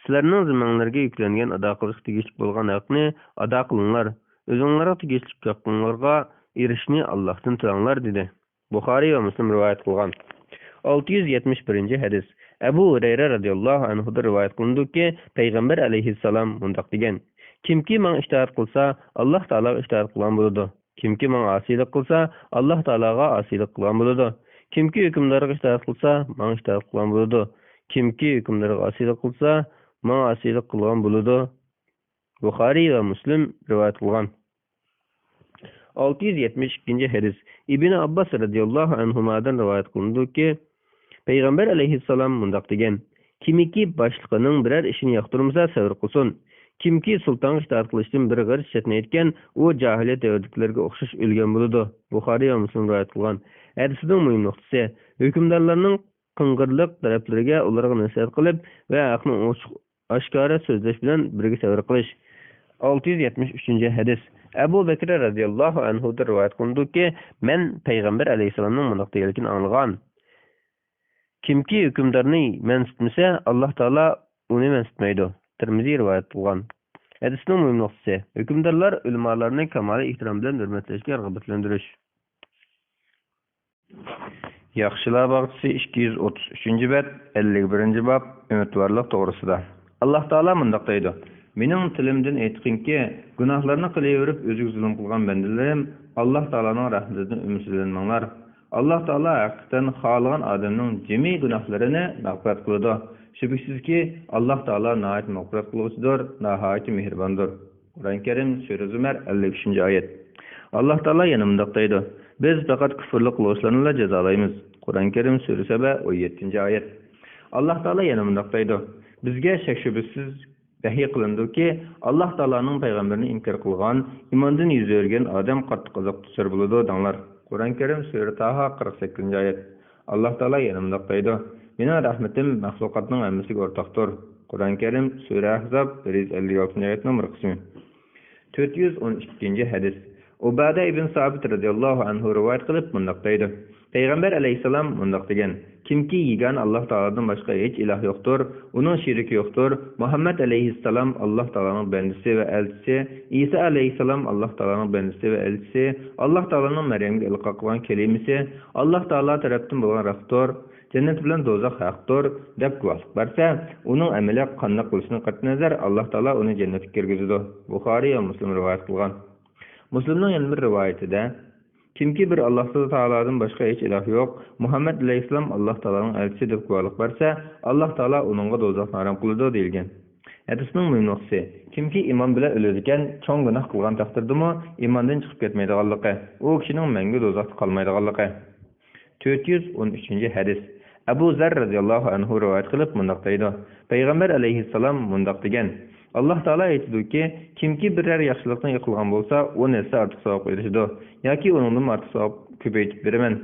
"Sizlarning zimmanlarga yuklangan ado qilish tegishli bo'lgan haqni ado qilinglar. O'zinglarga tegishli haqqinglarga erishishni Allohdan tilanglar" dedi. Buxoriy va Muslim rivoyat qilgan. 671-hadis. Abu Hurayra radhiyallohu anhu da rivoyat qilindiki, payg'ambar alayhissalom mundaq degan: "Kimki menga itoat qilsa, Alloh taologa itoat qilgan bo'ladi. Kimki menga osiylik qilsa, Alloh taologa osiylik qilgan bo'ladi. Kimki hukmdorga itoat qilsa, menga itoat qilgan bo'ladi. Kimki hukmdorga osiylik qilsa, menga osiylik qilgan bo'ladi." Buxoriy va Muslim rivoyat qilgan. 672-hadis. Ibn Abbas radhiyallohu anhudan rivoyat qilindiki, payg'ambar alayhissalom mundaq degan: "Kimiki boshliqining biror ishini yoqtirmasa, sabr qilsin. Kimki sultonga itoat qilishdan bir g'irch chetnayotgan, u jahiliyat davlatlarga o'xshash o'lgan bo'ladi." Buxoriy va Muslim rivoyat qilgan. Hadisning muhim nuqtasi: hukmdorlarning qing'irliq taraflariga ularga nasihat qilib va haqni oshkora so'zlash bilan birga sabr qilish. 673-hadis. Abu Bakr radhiyallohu anhu da rivoyat qilindiki, men payg'ambar alayhissalomning mundaq deganligini anglagan: "Kimki hukmdorni mansitmasa, Alloh taolo uni mansitmaydi." Tirmiziy rivoyat qilgan. Hadisning muhim nuqtasi: hukmdorlar ulamolarni kamol ehtirom bilan hurmatlashga rag'batlantirish. Yaxshilar bog'chisi 233-bab, 51-bob umidvorlik to'g'risida. Alloh taolo mundaq deydi: "Mening tilimdan aytqinki, gunohlarni qilaverib o'ziga zulm qilgan bandalarim, Alloh taoloning rahmatidan umidlanmanglar. Alloh taolo haqiqatan xohlagan odamning jami gunohlarini mag'firat qiladi. Shubhisizki, Alloh taolo nihoyat mag'firat qiluvchidir, nihoyat mehribondir." Qur'oni Karim sura Zumar 53-oyat. Alloh taolo yana mundaq deydi: "Biz faqat kufrli qiluvchilarni jazolaymiz." Qur'oni Karim sura Saba 17-oyat. Alloh taolo yana mundaq deydi: "Bizga shak shubhasiz vahiy qilindiki, Alloh taoloning payg'ambarini inkor qilgan, imondan yuz o'rgan odam qattiq azob tushar bo'ladi" denglar. Qur'oni Karim sura Taha 48-oyat. Alloh taolo yana mundaq deydi: "Mening rahmatim mahluqotning hammasiga o'rtoqdir." Qur'oni Karim sura Ahzob 156-oyatning bir qismi. 412-hadis. Ubada ibn Sabit radhiyallohu anhu rivoyat qilib mundaq deydi: Payg'ambar alayhissalom mundaq degan: "Kimki yegan Alloh taolodan boshqa hech iloh yo'qdir, uning sheriki yo'qdir. Muhammad alayhissalom Alloh taoloning bandasi va elchisi, Isa alayhissalom Alloh taoloning bandasi va elchisi, Alloh taoloning Maryamga ilqo qilgan kalimasi, Alloh taolo tarafdan bo'lgan rahmdir, jannat bilan do'zax haqdir" deb guvohlik bersa, uning amali qanday qilishini qat'i nazar Alloh taolo uni jannatga kirgizadi. Buxoriy va Muslim rivoyat qilgan. Muslimning yana bir rivoyatida: "Kimki bir Alloh taolodan boshqa hech iloh yo'q, Muhammad alayhissalom Alloh taoloning elchisi deb guvohlik bersa, Alloh taolo uningga do'zaxni harom qiladi" deyilgan. Hadisning muhim nuqtasi: kimki iymon bilan o'ladigan, cho'ng gunoh qilgan taqdirdami, iymondan chiqib ketmaydiganligi, u kishining mangu do'zaxda qolmaydiganligi. 413-hadis. Abu Zar radhiyallohu anhu rivoyat qilib mundaq deydi: Payg'ambar alayhissalom mundaq degan: Alloh taolo aytadiki, kimki biror yaxshilikni qilgan bo'lsa, u narsa ortiq savob erishadi, yoki uningdan ortiq savob ko'paytib beraman.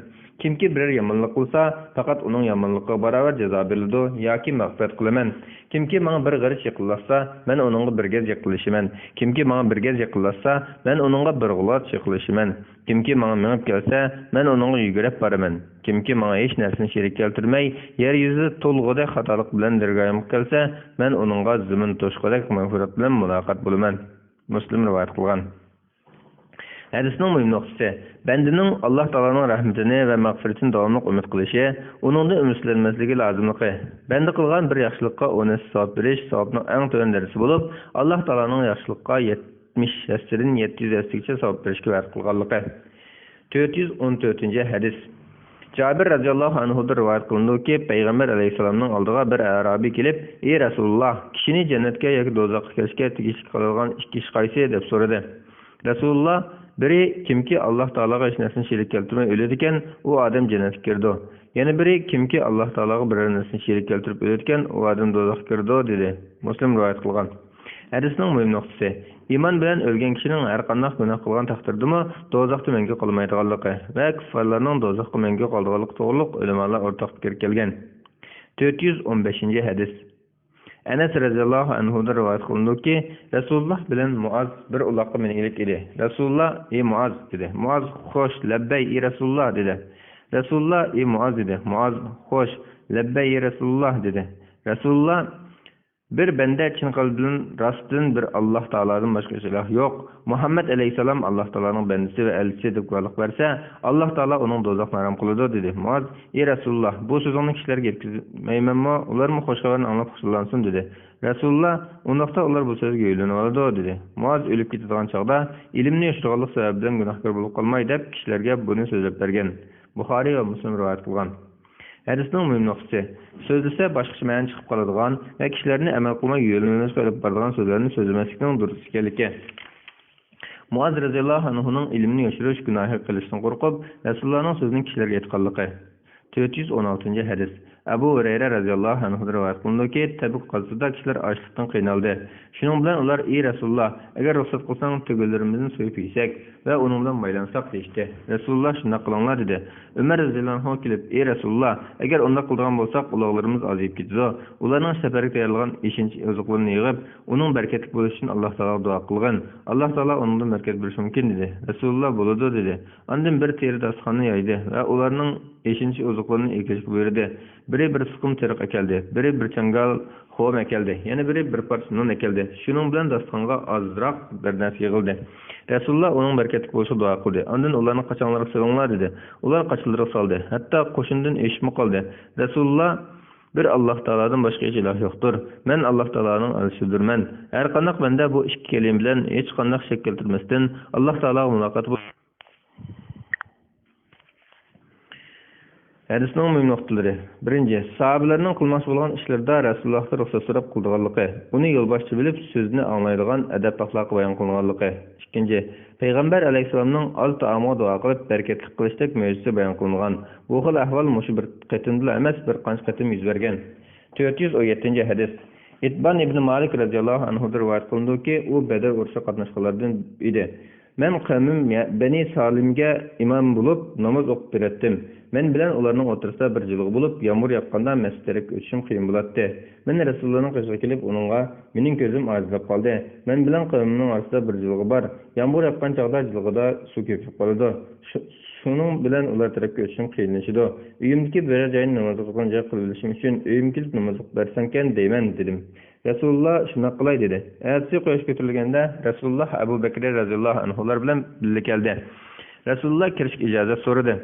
Kimki biror yomonlik qilsa, faqat uning yomonligiga barobar jazo beriladi yoki mag'firat qilaman. Kimki menga bir g'arich yaqinlashsa, men uningga bir gaz yaqinlashaman. Kimki menga bir gaz yaqinlashsa, men uningga bir g'ulat yaqinlashaman. Kimki menga minib kelsa, men uningga yugurib boraman. Kimki menga hech narsani sherik keltirmay, yer yuzida to'lg'ida xatolik bilan dirgayim kelsa, men uningga zamin to'shqidek mag'firat bilan muloqot bo'laman. Muslim rivoyat qilgan. Hadisning muhim nuqtasi: bandining Alloh taoloning rahmatini va mag'firatini davomli umid qilishi, uningda umidlanmasligi lozimligi. Banda qilgan bir yaxshilikqa uni savob berish savobning eng to'g'ri darajasi bo'lib, Alloh taoloning yaxshilikqa 70 700 savob berishga va'da qilganligi. 414-hadis. Jabir radhiyallohu anhudan rivoyat qilindiki, payg'ambar alayhissalomning oldiga bir arabiy kelib, "Ey Rasululloh, kishini jannatga yoki do'zaxga kirishga tegishli qiladigan ikki ish qaysi?" deb so'radi. Rasululloh biri kimki Alloh taologa hech narsani sherik keltirmay o'ladi ekan, u odam jannatga kirdi. Yana biri kimki Alloh taologa biror narsani sherik keltirib o'ladi ekan, u odam do'zaxga kirdi dedi. Muslim rivoyat qilgan. Hadisning muhim nuqtasi: iymon bilan o'lgan kishining har qanday gunoh qilgan taqdirdami do'zaxda mangu qolmaydiganligi va kuffarlarning do'zaxga mangu qoldiganligi to'g'riliq ulamolar o'rtaq fikr kelgan. 415-hadis. Anas radhiyallohu anhudan rivoyat qilindiki, Rasululloh bilan Muaz bir uloqqa mingilik edi. Rasululloh: "Ey Muaz" dedi. Muaz: "Xo'sh, labbay ey Rasululloh" dedi. Rasululloh: "Ey Muaz" dedi. Muaz: "Xo'sh, labbay ey Rasululloh" dedi. Rasululloh: "Bir banda chin qalbidan rostdan bir Alloh taoladan boshqa iloh yo'q. Muhammad alayhisalom Alloh taolaning bandasi va elchisi deb guvohlik bersa, Alloh taolo uning do'zaxni harom qiladi" dedi. Muaz: "Ey Rasululloh, bu so'zingni kishilarga yetkazmaymanmi? Ularmi xush xabarni anglab xushlansin" dedi. Rasululloh: "Undaqda ular bu so'zga yo'ylanib oladi" dedi. Muaz o'lib ketadigan chaqda ilmni yoshirganlik sababidan gunohkor bo'lib qolmay deb kishilarga buni so'zlab bergan. Buxoriy va Muslim rivoyat qilgan. Hadisning muhim nuqtasi: so'zlasa boshqacha ma'no chiqib qoladigan va kishilarni amal qilmay yo'llanishga olib boradigan so'zlarni so'zlamaslikning durust ekanligi. Muaz radhiyallohu anhuning ilmni yoshirish gunohi qilishdan qo'rqib, Rasulullohning so'zini kishilarga aytganligi. 416-hadis. Abu Hurayra radhiyallohu anhu rivoyat qilindiki, Tabuk g'azotida kishilar ochlikdan qiynaldi. Shuning bilan ular: "Ey Rasululloh, agar ruxsat qilsang, tugunlarimizni so'yib yesak va uning bilan maylansak" deydi. Rasululloh shunday qilinglar dedi. Umar radhiyallohu anhu kelib: "Ey Rasululloh, agar unday qilgan bo'lsak, uloqlarimiz azayib ketadi. Ularning safarga tayyorlagan 5-chi oziqlarini yig'ib, uning barakatli bo'lishi uchun Alloh taologa duo qilgan. Alloh taolo undan barakat berishi mumkin" dedi. Rasululloh: "Bo'ladi" dedi. Ondan bir teri dasxonni yaydi va ularning 5-chi oziqlarini ekilishga buyurdi. Biri bir siqim teriq ekeldi, biri bir changal xo'm ekeldi, yana biri bir parcha non ekeldi. Shuning bilan dastonga ozroq bir narsa yig'ildi. Rasululloh uning barakatli bo'lishiga duo qildi. Ondan ularni qachonlarga solinglar dedi. Ular qachonlarga soldi. Hatto qo'shindan eshitib qoldi. Rasululloh: "Bir Alloh taoladan boshqa hech iloh yo'qdir. Men Alloh taolaning elchisidirman. Har qanday banda bu ikki kelim bilan hech qanday shak keltirmasdan Alloh taolaga muloqot bo'ldi." Hadisning muhim nuqtalari: 1. Sahabalarning qilmoqchi bo'lgan ishlarda Rasulullohdan ruxsat so'rab qildiganligi, uni yo'lboshchi bilib so'zni anglaydigan adab axloqi bayon qilinganligi. 2. Payg'ambar alayhissalomning ol taomga duo qilib barakatli qilishdek mo'jiza bayon qilingan. Bu xil ahvol mushu bir qatimda emas, bir qancha qatim yuz bergan. 417-hadis. İtban ibn Malik radhiyallohu anhu rivoyat qilindiki, u Badr urushi qatnashganlardan edi. "Men qavmim Bani Salimga imom bo'lib namoz o'qib beratdim. Men bilan ularning o'rtasida bir jilg'i bo'lib, yomg'ir yoqqanda masjidga o'tishim qiyin bo'ladi. Men Rasulullohning qishiga kelib, uningga mening ko'zim ojizlab qoldi. Men bilan qavmimning orasida bir jilg'i bor. Yomg'ir yoqqan chog'da jilg'ida suv ko'pib qoladi. Shuning bilan ular tarafga o'tishim qiyinlashadi. Uyimdagi bir joyni namoz o'qigan joy qilishim uchun uyimga kelib namoz o'qib bersankan deyman" dedim. Rasululloh shuna qilay dedi. Aytsi qo'yish ko'tarilganda Rasululloh Abu Bakr radhiyallohu anhular bilan birga keldi. Rasululloh kirishga ijozat so'radi.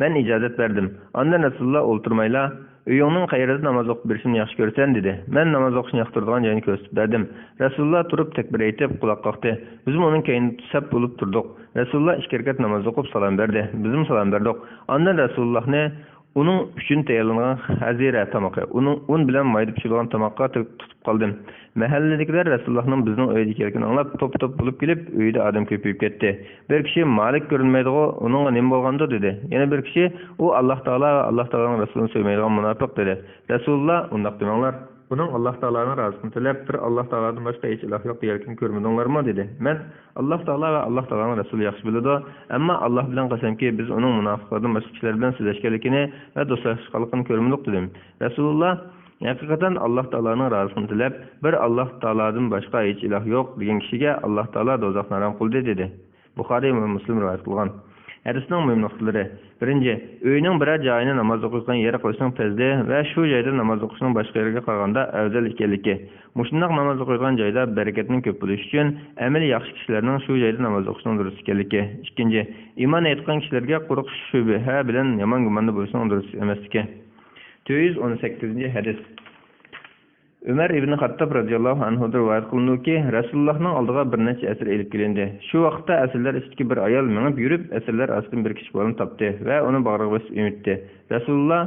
Men ijozat berdim. Ondan Rasululloh o'ltirmayla, "Uyingning qayerida namoz o'qib berishimni yaxshi ko'rsan" dedi. Men namoz o'qishni yoqtiradigan joyni ko'rsatib berdim. Rasululloh turib takbir aytib quloq qoqdi. Biz uning keyinida saf bo'lib turdik. Rasululloh 2 rakat namoz o'qib salom berdi. Biz salom berdik. Ondan Rasulullohni uning uchun tayyorlangan hazira tamoqqa, un bilan mayda pishirilgan tamoqqa tutib qoldim. Mahalladagilar Rasulullohning bizning uyga kelganini anglab top-top bo'lib kelib, uyda odam ko'payib ketdi. Bir kishi Malik ko'rinmaydi-ku, uningga nima bo'lgandi dedi. Yana bir kishi u Alloh taolo va Alloh taoloning rasulini sevmaydigan munofiq dedi. Rasululloh undaq demanglar. Buning Alloh taoloning razısını tilab, bir Alloh taolodan boshqa hech iloh yo'q deganligini ko'rmadinglarmi dedi. Men Alloh taolo va Alloh taoloning rasuli yaxshi biladi, ammo Alloh bilan qasamki biz uning munofiqlardan boshqa kishilar bilan so'zlashganligini va do'stlashganligini ko'rmadik dedim. Rasululloh haqiqatan Alloh taoloning razısını tilab, bir Alloh taolodan boshqa hech iloh yo'q degan kishiga Alloh taolo do'zaxni harom qildi dedi. Buxoriy va Muslim rivoyat qilgan. Hadisning muhim nuqtalari: 1. Uyning biror joyini namoz o'qiydigan yer qilishning tezli va shu joyda namoz o'qishning boshqa yerga qaraganda afzal ekanligi. Mushundoq namoz o'qiydigan joyda barakatning ko'p bo'lishi uchun amal yaxshi kishilarning shu joyda namoz o'qishning durust ekanligi. 2. Iymon etgan kishilarga quruq shubha bilan yomon gumonda bo'lishning durust emasligi. 418-hadis. Ömer ibn Hattab radhiyallohu anhu rivoyat qilindiki, Rasulullohning oldiga bir necha asir elib kelindi. Shu vaqtda asirlar ichidagi bir ayol minib yurib, asirlar ostidan bir kishi bolani topdi va uni bag'riga bosib emitdi. Rasululloh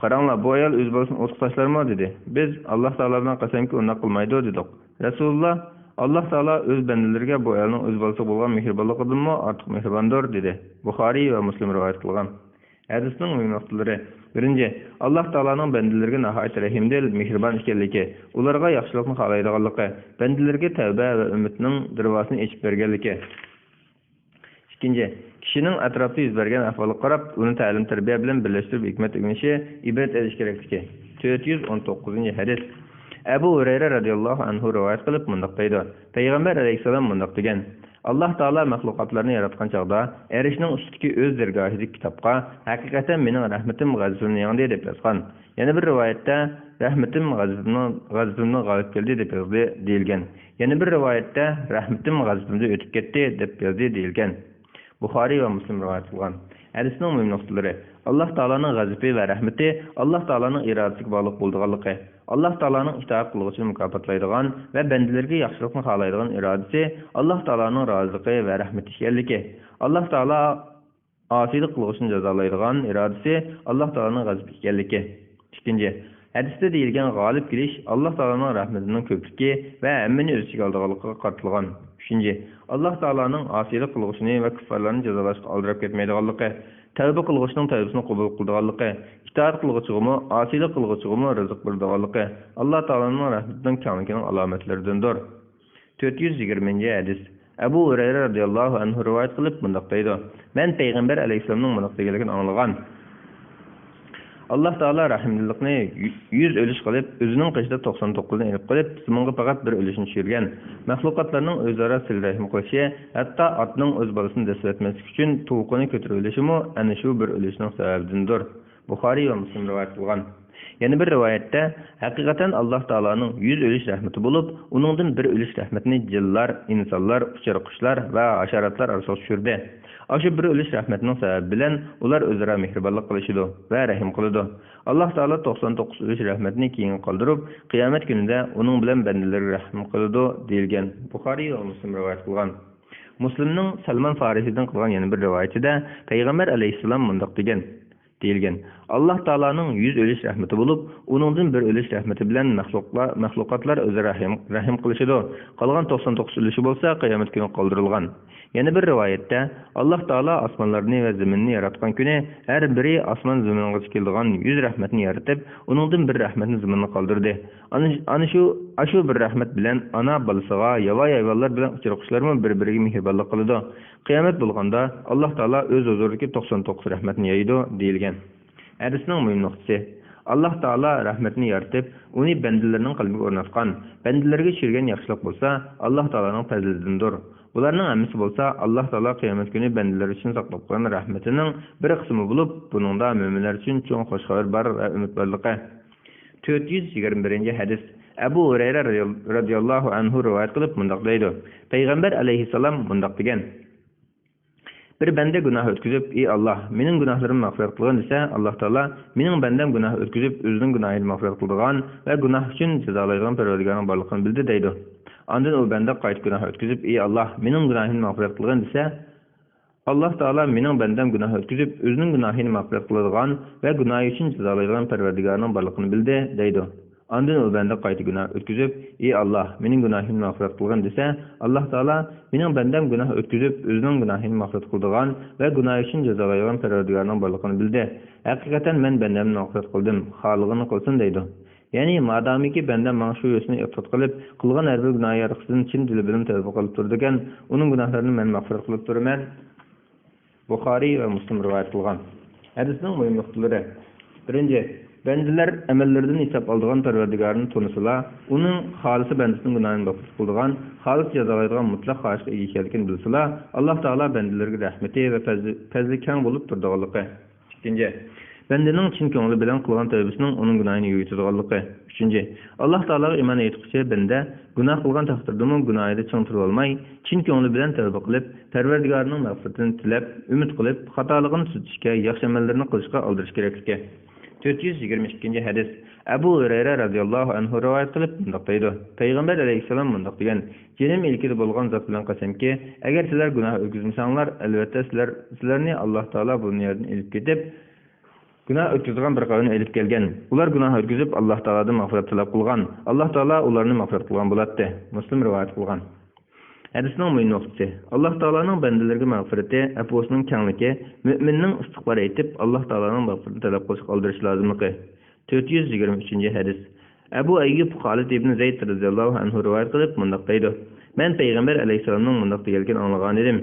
"Qaranglar, bu ayol o'z bolasini o'tib tashlarmi?" dedi. Biz Alloh taolodan qasamki, uni qilmaydi dedik. Rasululloh Alloh taolo o'z bandalariga bu ayolning o'z bolasi bo'lgan mehribonligidanmi ortiq mehribondir dedi. Buxoriy va Muslim rivoyat qilgan. Hadisning muhim nuqtalari: birinchi, Alloh taoloning bandalariga nihoyat rahimdil, mehribon ekanligi, ularga yaxshilikni xohlaydiganligi, bandalariga tavba va umidning darvozasini ochib berganligi. Ikkinchi, kishining atrofda yuz bergan ahvolga qarab, uni ta'lim tarbiya bilan birlashtirib hikmat o'rganishi, ibrat edish kerakligi. 419-hadis. Abu Hurayra radhiyallohu anhu rivoyat qilib mundaq deydi: Payg'ambar alayhisalom mundaq degan: Alloh taolo maxluqotlarni yaratgan chaqda erishning ustidagi o'z dergohidagi kitobga haqiqatan mening rahmatim g'azabimni yengdi deb yozgan. Yana bir rivoyatda rahmatim g'azabimni g'olib keldi deb yozdi deyilgan. Yana bir rivoyatda rahmatim g'azabimni o'tib ketdi deb yozdi deyilgan. Buxoriy va Muslim rivoyat qilgan. Hadisning muhim nuqtalari: Alloh taolaning g'azabi va rahmati Alloh taolaning irodasiga bog'liq bo'lganligi, Alloh taolaning itoat qiluvchini mukofotlaydigan va bandalarga yaxshilikni xohlaydigan irodasi Alloh taolaning roziligi va rahmati ekanligi, Alloh taolo osiylik qiluvchini jazolaydigan irodasi Alloh taolaning g'azabi ekanligi. Ikkinchi, hadisda deyilgan g'olib kelish Alloh taolaning rahmatining ko'pligi va hammani o'z ichiga oladiganligiga qartilgan. Uchinchi, Alloh taolaning osiylik qiluvchini va kuffarlarni jazolashga oldirib ketmaydiganligi, tavba qiluvchining tavbasini qabul qiladiganligi, itoat qiluvchiga, osiylik qiluvchiga rizq beradiganligi Alloh taolaning rahmatining kamligining alomatlaridandir. 420-hadis. Abu Hurayra radhiyallohu anhu rivoyat qilib mundaq deydi: Men payg'ambar alayhisolamning mundaq deganligini anglagan. Alloh taolo rahimlilikni 100 o'lish qilib, o'zining qishida 99 ni elib qilib, simonga faqat bir o'lishni tushirgan. Mahluqotlarning o'zaro sil-rahim qilishi, hatto otning o'z bolasini daslatmaslik uchun to'qini ko'tarib o'lishimi ana shu bir o'lishning sababidandir. Buxoriy va Muslim rivoyat qilgan. Yana bir rivoyatda haqiqatan Alloh taoloning 100 o'lish rahmati bo'lib, uningdan bir o'lish rahmatini jinlar, insonlar, uchar qushlar va hasharotlar orasiga tushirdi. Aşı bir ölüş rahmetining sababi bilan ular o'zaro mehribonlik qilishidi va rahim qiladi. Alloh taolo 99 ölüş rahmetini keyin qoldirib, qiyomat kunida uning bilan bandalariga rahim qiladi deyilgan. Buxoriy va Muslim rivoyat qilgan. Muslimning Salman Farisidan qilgan yana bir rivoyatida Payg'ambar alayhisalom mundaq degan deyilgan. Alloh taolaning 100 o'lish rahmati bo'lib, uningdan bir o'lish rahmati bilan maxluqotlar o'zaro rahim qilishidi. Qolgan 99 o'lishi bo'lsa qiyomat kuni qoldirilgan. Yana bir rivoyatda Alloh taolo osmonlarni va zaminni yaratgan kuni har biri osmon zaminga keladigan 100 rahmatni yaratib, uningdan bir rahmatni zaminga qoldirdi. Ana shu bir rahmat bilan ana balasiga, yava-yayvonlar bilan uchrashlarmi bir-biriga mehribonlik qiladi. Qiyomat bo'lganda Alloh taolo o'z huzuridagi 99 rahmatni yaydi deyilgan. Hadisning muhim nuqtasi: Alloh taolo rahmatni yaratib, uni bandalarining qalbiga o'rnatgan. Bandalarga tushirgan yaxshilik bo'lsa, Alloh taoloning fazlidandir. Ularning hammasi bo'lsa, Alloh taolo qiyomat kuni bandalar uchun saqlab qo'ygan rahmatining bir qismi bo'lib, buningda mu'minlar uchun cho'ng xush xabar bor va umid borligi. 421-hadis. Abu Hurayra radhiyallohu anhu rivoyat qilib mundaq deydi: Payg'ambar alayhisalom mundaq degan: Bir banda gunoh o'tkazib, "Ey Alloh, mening gunohlarimni mag'firat qilgin" desa, Alloh taolo mening bandam gunoh o'tkazib, o'zining gunohini mag'firat qiladigan va gunoh uchun jazolaydigan Parvardigorning borligini bildi deydi. Ondan u banda qayta gunoh o'tkazib, "Ey Alloh, mening gunohimni mag'firat qilgin" desa, Alloh taolo mening bandam gunoh o'tkazib, o'zining gunohini mag'firat qiladigan va gunohi uchun jazolaydigan Parvardigorning borligini bildi deydi. Ondan u banda qayta gunoh o'tkazib, "Ey Alloh, mening gunohimni mag'firat qilgin" desa, Alloh taolo mening bandam gunoh o'tkazib, o'zining gunohini mag'firat qiladigan va gunohi uchun jazolaydigan Parvardigorning borligini bildi. Haqiqatan men bandamni mag'firat qildim, xohligini qilsin deydi. Ya'ni madomiki bandam mana shu yo'lni iqtod qilib, qilgan har bir gunoh yarqisidan chin dili bilan tavba qilib turdigan, uning gunohlarini men mag'firat qilib turaman. Buxoriy va Muslim rivoyat qilgan. Hadisning muhim nuqtalari: birinchi, bandalar amallaridan hisob oladigan Parvardigorning tunislar, uning xolisi bandasining gunohini mag'firat qiladigan, xolis jazolaydigan mutlaq xohishga ega ekanligini bilsalar, Alloh taolo bandalarga rahmati va fazli keng bo'lib turadiganligi. Ikkinchi, bandaning chin ko'ngli bilan qilgan tavbasining uning gunohini yuvitadiganligi. Uchinchi, Alloh taologa iymon etuvchi banda gunoh qilgan taqdirdami gunohida ching turib olmay, chin ko'ngli bilan tavba qilib, Parvardigorning mag'firatini tilab, umid qilib, xatoligini tuzatishga, yaxshi amallarni qilishga aldirish kerakligi. 422 hadis. Abu Hurayra radhiyallohu anhu rivoyat qilib bundoq deydi. Payg'ambar alayhissalom bundoq degan: "Jenim ilkida bo'lgan zot bilan qasamki, agar sizlar gunoh o'tkazmasanglar, albatta sizlarni Alloh taolo bu dunyodan elib ketib, gunoh o'tkazgan bir qavmni elib kelgan. Ular gunoh o'tkazib Alloh taolodan mag'firat talab qilgan. Alloh taolo ularni mag'firat qilgan bo'ladi." Muslim rivoyat qilgan. Hadisning muhim nuqtasi: Alloh taoloning bandalarga mag'firati, afosining kengligi, mu'minning istig'for etib Alloh taoloning mag'firatini talab qilish qoldirish lozimligi. 423 hadis. Abu Ayyub Xolid ibn Zayd radhiyallohu anhu rivoyat qilib bundoq deydi: "Men payg'ambar alayhisolamning bundoq deganligini anglagan edim.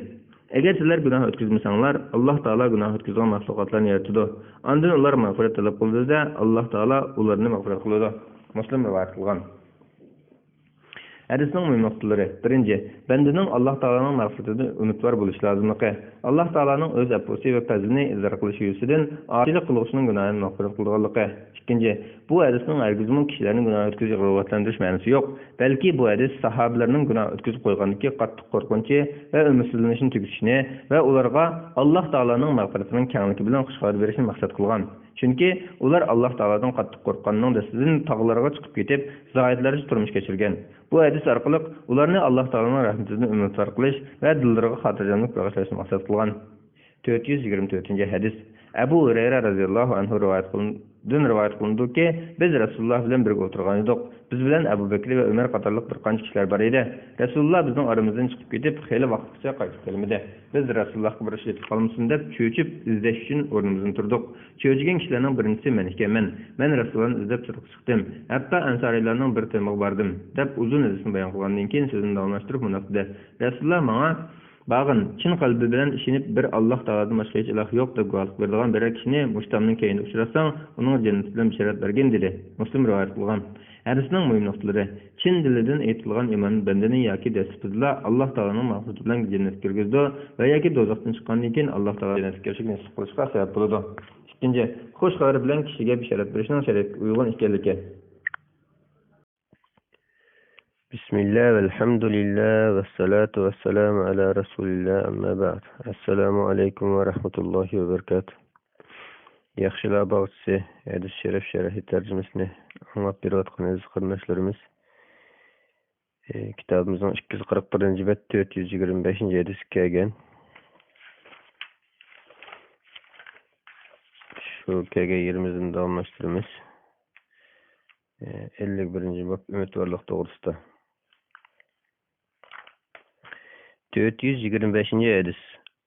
Agar sizlar gunoh o'tkazmasanglar, Alloh taolo gunoh o'tkazgan mahluqotlarni yaratadi. Ondan ular mag'firat talab qiladi, Alloh taolo ularni mag'firat qiladi." Muslim rivoyat qilgan. Hadisning muhim nuqtalari: 1. Bandaning Alloh taoloning mag'firatida umidvor bo'lish lozimligi. Alloh taoloning o'z afosi va fazlini izhor qilish yo'lisidan ojilik qiluvchining gunohini mag'firat qilganligi. 2. Bu hadisning hargizmi kishilarni gunoh o'tkazib rag'batlantirish ma'nosi yo'q, balki bu hadis sahobalarning gunoh o'tkazib qo'yganligi qattiq qo'rqinchi va umidsizlanishni tugutishni va ularga Alloh taoloning mag'firatining kengligi bilan xushxabar berishni maqsad qilgan. Chunki ular Alloh taolodan qattiq qo'rqqanning dasidan tog'larga chiqib ketib, zoyatlarcha turmush kechirgan. Bu hadis orqali ularni Alloh taoloning rahmatidan umidvor qilish va dillariga xotirjamlik bag'ishlashni maqsad qilgan. 424 hadis. Abu Hurayra radhiyallohu anhu rivoyat qilindiki, biz Rasululloh bilan birga o'tirgan edik. Biz bilan Abu Bakr va Umar qatorliq bir qancha kishilar bor edi. Rasululloh bizning oramizdan chiqib ketib, xeyli vaqtgacha qaytib kelmadi. Biz Rasulullohga bir ish yetib qolmasin deb cho'chib izlash uchun o'rnimizdan turdik. Cho'chigan kishilarning birinchisi men ekanman. Men Rasulullohni izlab chiqdim. Hatto ansariylarning bir temiga bordim, deb uzun hadisni bayon qilgandan keyin so'zini davomlashtirib bunday dedi: Rasululloh menga Bağın, chin qalbi bilan ishinib bir Alloh taoladan boshqa hech iloh yo'q deb guvohlik beradigan bir kishini mushtamning keyinda uchrasang, uning jannat bilan bishorat bergin dedi. Muslim rivoyat qilgan. Hadisning muhim nuqtalari: chin dilidan aytilgan iymon bandani yoki dasbizlar Alloh taolaning mag'firati bilan jannatga kirgizdi va yoki do'zaxdan chiqqandan keyin Alloh taolo jannatga kirishni nasib qilishga sabab bo'ladi. Ikkinchi, xush xabar bilan kishiga bishorat berishning shariatga uyg'un ekanligi. Bismillah, velhamdülillah, ve salatu ve selamu ala Resulillah, amma ba'd. Assalamu alaikum ve rahmetullahi ve berekatuh. Yaxshilar bağçısı, hadis şeref şerhi tercümesini anlap beriyotgan aziz qarindoshlarimiz. Kitabımızın 241. bet 425. hadis kelgan. Şu kelgan yerimizden davomlashtiramiz. 51. bab umidvorlik to'g'risida. 425. hadis.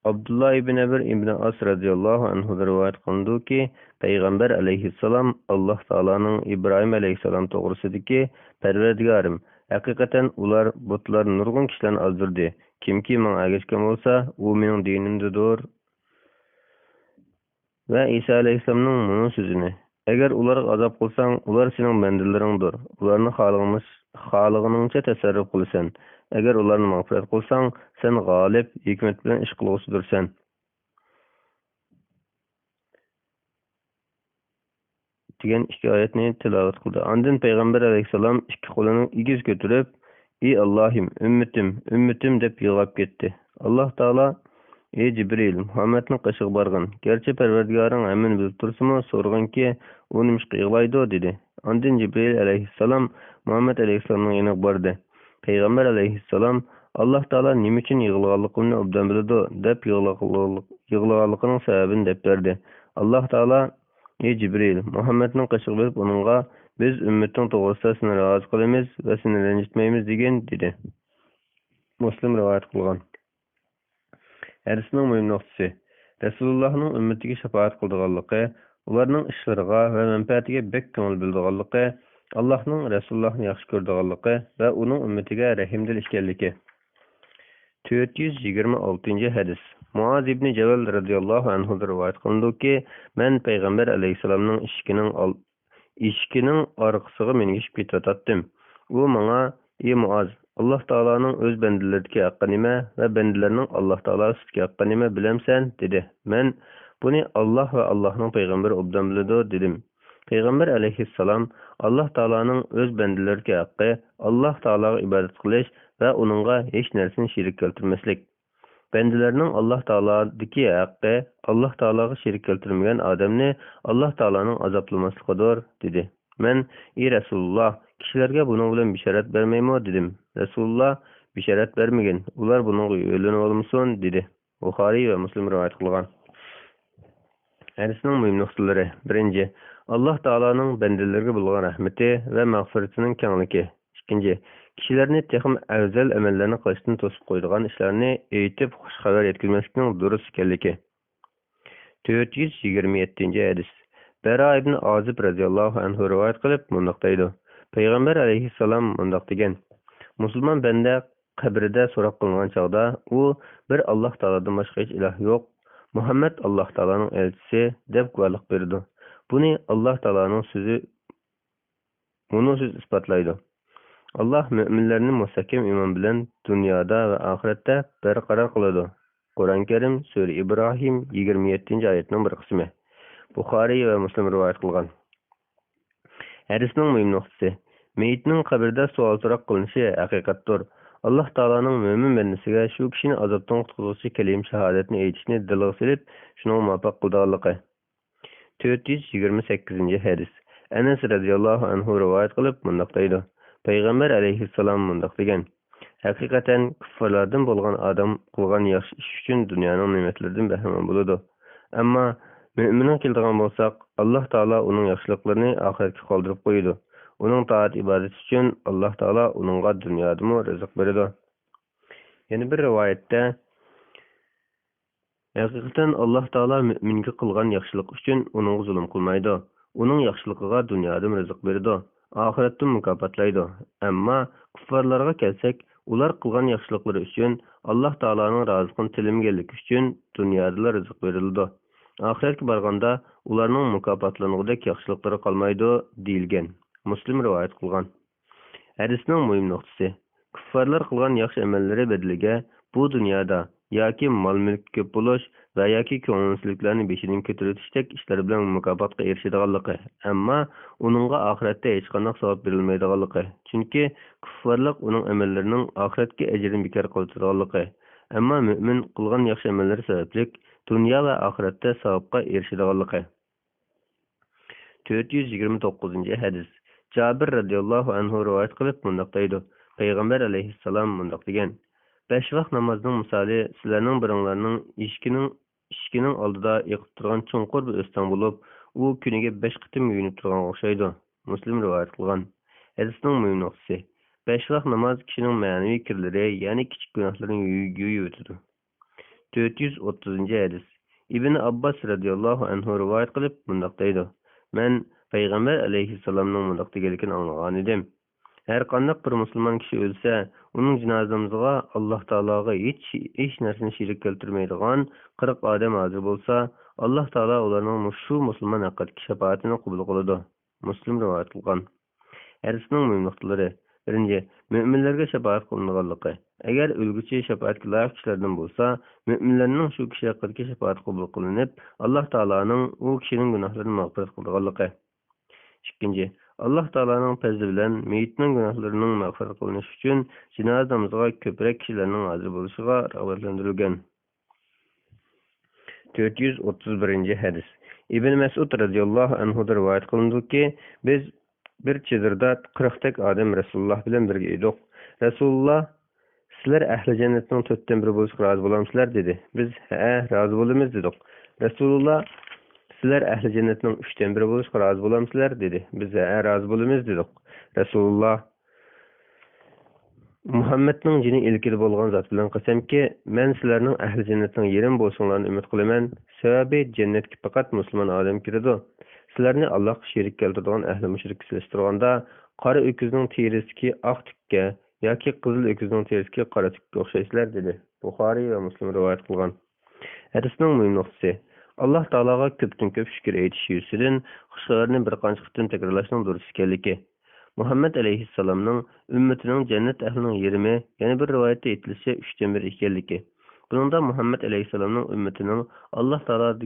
Abdullah ibn Amr ibn As radhiyallohu anhu rivoyat qilindiki, payg'ambar alayhissalom Alloh taolaning Ibrohim alayhissalom to'g'risidagi Parvardigorim, haqiqatan ular butlar nurg'un kishilarni ozdirdi. Kimki menga ergashgan bo'lsa, u mening dinimdadir. Va Isa alayhissalomning bunu so'zini: agar ularga azob qilsang, ular sening bandalaringdir. Ularni xohlaganingcha tasarruf qilasan. Agar ularni mag'firat qilsang, sen g'olib, hikmat bilan ish qiluvchidirsan. degan ikki oyatni tilovat qildi. Ondan payg'ambar alayhissalom ikki qo'lini egiz ko'tarib, "Ey Allohim, ummatim" deb yig'lab ketdi. Alloh taolo: "Ey Jibril, Muhammadning qishig'i borgin. Gerçi Parvardigoring hammani bilib tursa-mu, so'rganki, u nimishqa yig'laydi" dedi. Ondan Jibril alayhissalom Muhammad alayhissalomning yoniga bordi. Payg'ambar alayhissalom Alloh taolo nima uchun yig'laganligini obdan biladi deb yig'laganligining sababini deb berdi. Alloh taolo: "Ey Jibril, Muhammadning qishig'i berib uningga biz ummating to'g'risida seni rozi qilamiz va seni ranjitmaymiz" degan dedi. Muslim rivoyat qilgan. Hadisning muhim nuqtasi: Rasulullohning ummatiga shafaat qilganligi, ularning ishlariga va manfaatiga bek ko'ngil bilganligi, Allohning Rasulullohni yaxshi ko'rganligi va uning ummatiga rahimdil ekanligi. 426 hadis. Muaz ibn Jabal radhiyallohu anhu rivoyat qilindiki, men payg'ambar alayhissalomning eshkining orqasiga mengishib ketatdim. U menga: "Ey Muaz, Alloh taoloning o'z bandalariga haqqi nima va bandalarning Alloh taolo ustiga haqqi nima bilamsan?" dedi. Men: "Buni Alloh va Allohning payg'ambari obdan biladi" dedim. Payg'ambar alayhissalom: Alloh taoloning o'z bandalariga haqqi Alloh taologa ibodat qilish va uningga hech narsani shirik keltirmaslik. Bendilerinin Allah Ta'aladaki haqqı, Allah Ta'alaga şerik keltirmegen adamni Allah Ta'alanın azaplamaslıqıdır, dedi. Men, ey Resulullah, kişilerge bunun bilen bişaret vermeymo, dedim. Resulullah, bişaret vermegen, ular bunun ölünü olmuşsun, dedi. Bukhari ve Müslim rivayet kılgan. Hadisning mühim noktaları. Birinci, Allah Ta'alanın bendilerge bulgan rahmeti ve mağfiretinin kengliki. İkinci, kishilarni texim afzal amallarni qilishdan to'sib qo'ydigan ishlarni aytib xush xabar yetkazmaslikning durust ekanligi. 427 hadis. Bara ibn Azib radhiyallohu anhu rivoyat qilib mundoq deydi. Payg'ambar alayhissalom mundoq degan: Musulmon banda qabrida so'roq qilingan chog'da u bir Alloh taolodan boshqa hech iloh yo'q, Muhammad Alloh taoloning elchisi deb guvohlik berdi. Buni Alloh taoloning so'zi isbotlaydi. Allah müminlerini mustahkem iman bilen dünyada ve ahirette berqarar kılады. Kur'an-ı Kerim Sure İbrahim 27. ayetinin bir kısmı. Bukhari ve Müslim rivayet kılgan. Hadisinin mühim noktası. Meyitinin kabirde sual sorak kılınışı hakikattir. Allah Ta'alanın mümin bendisiga şu kişinin azaptan qutquzuvchi kelim şehadetini eytishni diliga silib, şunu muvaffaq qildiganligi. 428. hadis. Enes radhiyallohu anhu rivayet qilib mundoq deydi. Peygamber aleyhisselam mundoq degan: Hakikaten küffarlardan bolgan adam kılgan yaxşı iş üçün dünyanın nimetlerden bahramand boludu. Amma müminin keldigan bolsak, Allah Taala onun yaxşılıklarını ahiretke kaldırıp koydu. Onun taat ibadet üçün Allah Taala onunğa dünyadımı rızık berdi. Yani bir rivayette hakikaten Allah Taala müminge kılgan yaxşılık üçün onun zulüm kılmaydı. Onun yaxşılıkıga dünyadan rızık berdi. Ahiretden mükafotlaydi. Amma kuffarlarga kelsek, ular qilgan yaxshiliklari uchun Alloh taolaning roziliqini tilimganlik uchun dunyoda rizq berildi. Oxiratga borganda ularning mukofotlanigudek yaxshiliklari qolmaydi deyilgan. Muslim rivoyat qilgan. Hadisning muhim nuqtasi. Kuffarlar qilgan yaxshi amallari bedeliga bu dunyoda yoki mol-mulk ko'p bo'lish va yoki ko'ngilsizliklarni beshidan ko'tarishdek ishlar bilan mukofotga erishadiganligi, ammo uningga oxiratda hech qanday savob berilmaydiganligi. Chunki kuffarlik uning amallarining oxiratga ajrini bekor qiladiganligi, ammo mo'min qilgan yaxshi amallari sababli dunyo va oxiratda savobga erishadiganligi. 429 hadis. Jabir radhiyallohu anhu rivoyat qilib mundoq deydi. Payg'ambar alayhissalom mundoq degan: 5 vaqt namozning misoli sizlarning biringlarning eshikning oldida yiqib turgan chunqur bir o'stan bo'lib, u kuniga 5 qitim yuyinib turganga o'xshaydi. Muslim rivoyat qilgan. Hadisning muhim nuqtasi. 5 vaqt namoz kishining ma'naviy kirlari, ya'ni kichik gunohlarini yuvib o'tadi. 430 hadis. Ibn Abbas radhiyallohu anhu rivoyat qilib mundoq deydi: Men Payg'ambar alayhissalomning mundoq deganligini anglagan edim. Her qanday bir musulmon kishi o'lsa, uning janozasiga Alloh taologa hech narsani shirik keltirmaydigan 40 odam hozir bo'lsa, Alloh taolo ularning shu musulmon haqqidagi shafaatini qabul qiladi. Muslim rivoyat qilgan. Hadisning muhim nuqtalari. Birinchi, mo'minlarga shafaat qilinganligi. Agar o'lguchi shafaatga loyiq kishilardan bo'lsa, mo'minlarning shu kishi haqqidagi shafaat qabul qilinib, Alloh taoloning u kishining gunohlarini mag'firat qilganligi. Ikkinchi, Allah Taala'nın fazli bilen meyitning gunohlarining mag'firat qilinishi uchun jinoza namoziga ko'proq kishilarning hozir bo'lishiga rag'batlantirilgan. 431 hadis. Ibn Mas'ud radhiyallohu anhu rivoyat qilindiki, biz bir chizirda 40 tak odam Rasululloh bilan birga edik. Rasululloh: "Sizlar ahli jannatning 4dan biri bo'lishga rozi bo'lamsizlar?" dedi. Biz: "Ha, rozi bo'lamiz" dedik. Rasululloh: "Sizler ehli cennetin 3'ten biri buluşqa razı bulamsizlar" dedi. Biz razı bulamiz dedik. Resulullah: "Muhammed'nin jini ilkili bolgan zat bilan qasamki, men sizlarning ehli cennetin yerim bolsunlarını ümit qilaman. Sebebi cennetki faqat musulmon odam kiradi. Sizlarni Allohga sherik keltiradigan ehli mushrik silishtirganda, qora öküzning terisiga oq tukka yoki qizil öküzning terisiga qora tukka o'xshaysizlar" dedi. Buxoriy va Muslim rivoyat qilgan. Hadisning muhim nuqtasi. Allah Taalaga köptün köp şükür eytiş yüzüden xuşlarını bir qancha qitim takrorlashning durust ekanligi. Muhammed aleyhisselamның ümmetinin cennet ehlinin yerimi, yani bir rivayette aytilishicha 3'ten 1 ekanligi. Buningda Muhammed aleyhisselamның ümmetinin Allah Taala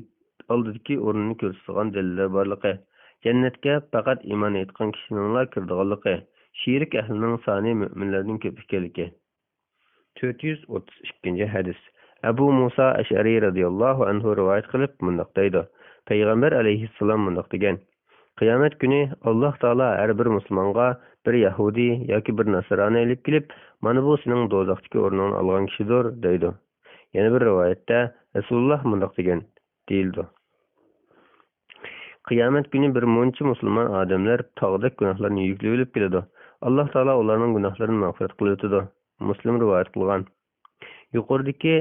oldidagi o'rnini ko'rsatgan dalillar borligi, jannatga faqat iymon etgan kishilarning kirdiganligi, shirik ahlining soni mo'minlarning ko'p ekanligi. 432 hadis. Abu Musa Ash'ari radhiyallohu anhu rivoyat qilib mundaq deydi. Payg'ambar alayhissalom mundaq degan: Qiyomat kuni Alloh taolo har bir musulmonga bir Yahudi yoki bir Nasrani olib kelib, mana bu sening do'zaxdagi o'rningni olgan kishidir deydi. Yana bir rivoyatda Rasululloh mundaq degan deyildi. Qiyomat kuni bir muncha musulmon odamlar tog'dek gunohlarni yuklab olib keladi. Alloh taolo ularning gunohlarini mag'firat qilib o'tadi. Muslim rivoyat qilgan. Yuqoridagi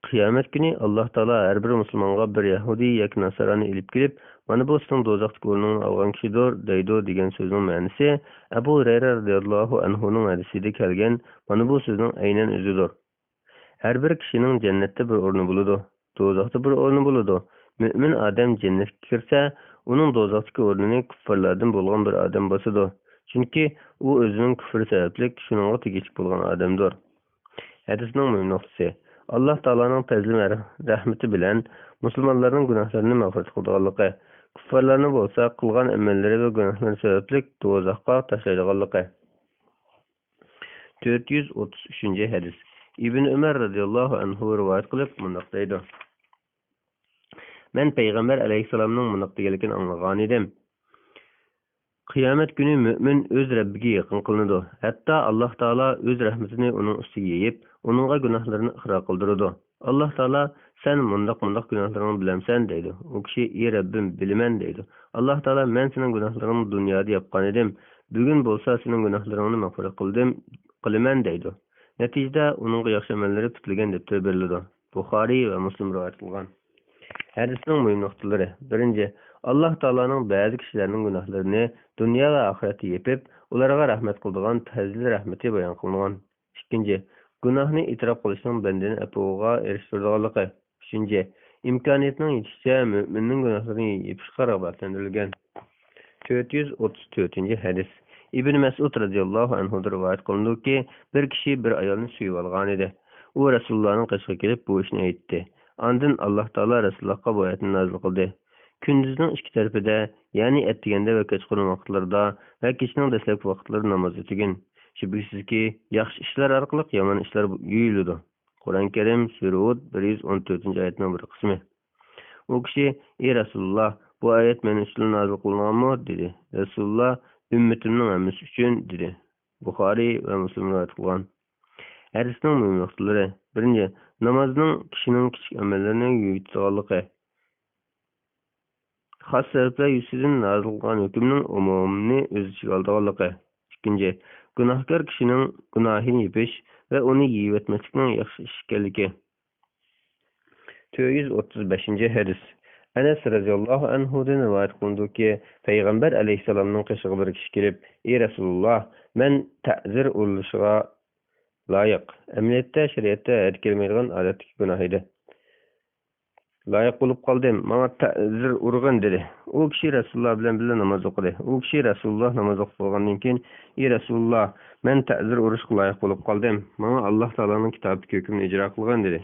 qiyomat kuni Alloh taolo har bir musulmonga bir Yahudi yoki Nasrani ilib kelib, mana bu sening do'zaxdagi o'rningni olgan kishidir deydi degan so'zning ma'nosi Abu Hurayra radhiyallohu anhuning hadisida kelgan mana bu so'zning aynan o'zidir. Har bir kishining jannatda bir o'rni bo'ladi, do'zaxda bir o'rni bo'ladi. Mümin odam jannatga kirsa, uning do'zaxdagi o'rnini kuffarlardan bo'lgan bir odam bosadi. Chunki u o'zining kufri sababli shuningga tegishli bo'lgan odamdir. Hadisning muhim nuqtasi: Alloh taoloning fazli va rahmati bilan musulmonlarning gunohlarini mag'firat qilganligi, kuffarlarni bo'lsa qilgan amallari va gunohlari sababli do'zaxga tashlaydiganligi. 433-hadis. Ibn Umar radhiyallohu anhu rivoyat qilib mundaq deydi: Men payg'ambar alayhissalomning mundaq deganligini anglagan edim. Qiyomat kuni mu'min o'z Rabbiga yaqin qilinadi. Hatto Alloh taolo o'z rahmatini uning ustiga yeyib, uningga gunohlarini iqror qildiradi. Alloh taolo sen mundaq gunohlaringni bilamsan deydi. U kishi ey Rabbim bilaman deydi. Alloh taolo men sening gunohlaringni dunyoda yapgan edim. Bugun bo'lsa sening gunohlaringni mag'firat qilaman deydi. Natijada uningga yaxshi amallari bitilgan deb beriladi. Buxoriy va Muslim rivoyat qilgan. Hadisning muhim nuqtalari: 1. Alloh taoloning ba'zi kishilarning gunohlarini dunyo va oxiratda yepib, ularga rahmat qiladigan fazli rahmati bayon qilingan. 2. Gunohni e'tirof qilishning bandani afuviga erishtiradiganligi. 3. Imkoniyatning yetishicha mu'minning gunohlarini yepishga rag'batlantirilgan. 434-hadis. Ibn Mas'ud radhiyallohu anhu rivoyat qilindiki, bir kishi bir ayolni suyib olgan edi. U Rasulullohning qishga kelib bu ishni aytdi. Andın Allah Taala Resulullohga bu oyatni nazil qildi. Kunduzning ikki tarafida, ya'ni attiganda va kechqurun vaqtlarida va kechning dastlabki vaqtlarida namoz o'qigin. Shubhisizki, yaxshi ishlar orqali yomon ishlar yuyiladi. Qur'on Karim sura 114-oyatning bir qismi. U kishi: "Ey Rasululloh, bu oyat men uchun nazil qilinganmi?" dedi. Rasululloh: "Ummatimning hammasi uchun" dedi. Buxoriy va Muslim rivoyat qilgan. Hadisning muhim nuqtalari: 1. Namozning kishining kichik amallarini yuyitganligi. Xos sabablar yusidan nazil qilingan hukmning umumini o'z ichiga olganligi. 2. Gunohkor kishining gunohini yepish va uni yeyotmaslikning yaxshi ish ekanligi. 435-hadis. Anas radhiyallohu anhudan rivoyat qilindiki, payg'ambar alayhissalomning qishig'i bir kishi kelib: "Ey Rasululloh, men ta'zir urishiga loyiq. Amaliyotda shariatda kelmaydigan odatdagi gunoh edi. Loyiq bo'lib qoldim. Menga ta'zir urg'in" dedi. U kishi Rasululloh bilan birga namoz o'qidi. U kishi Rasululloh namoz o'qib bo'lgandan keyin: "Ey Rasululloh, men ta'zir urishga loyiq bo'lib qoldim. Menga Alloh taoloning kitobidagi hukmni ijro qilgin" dedi.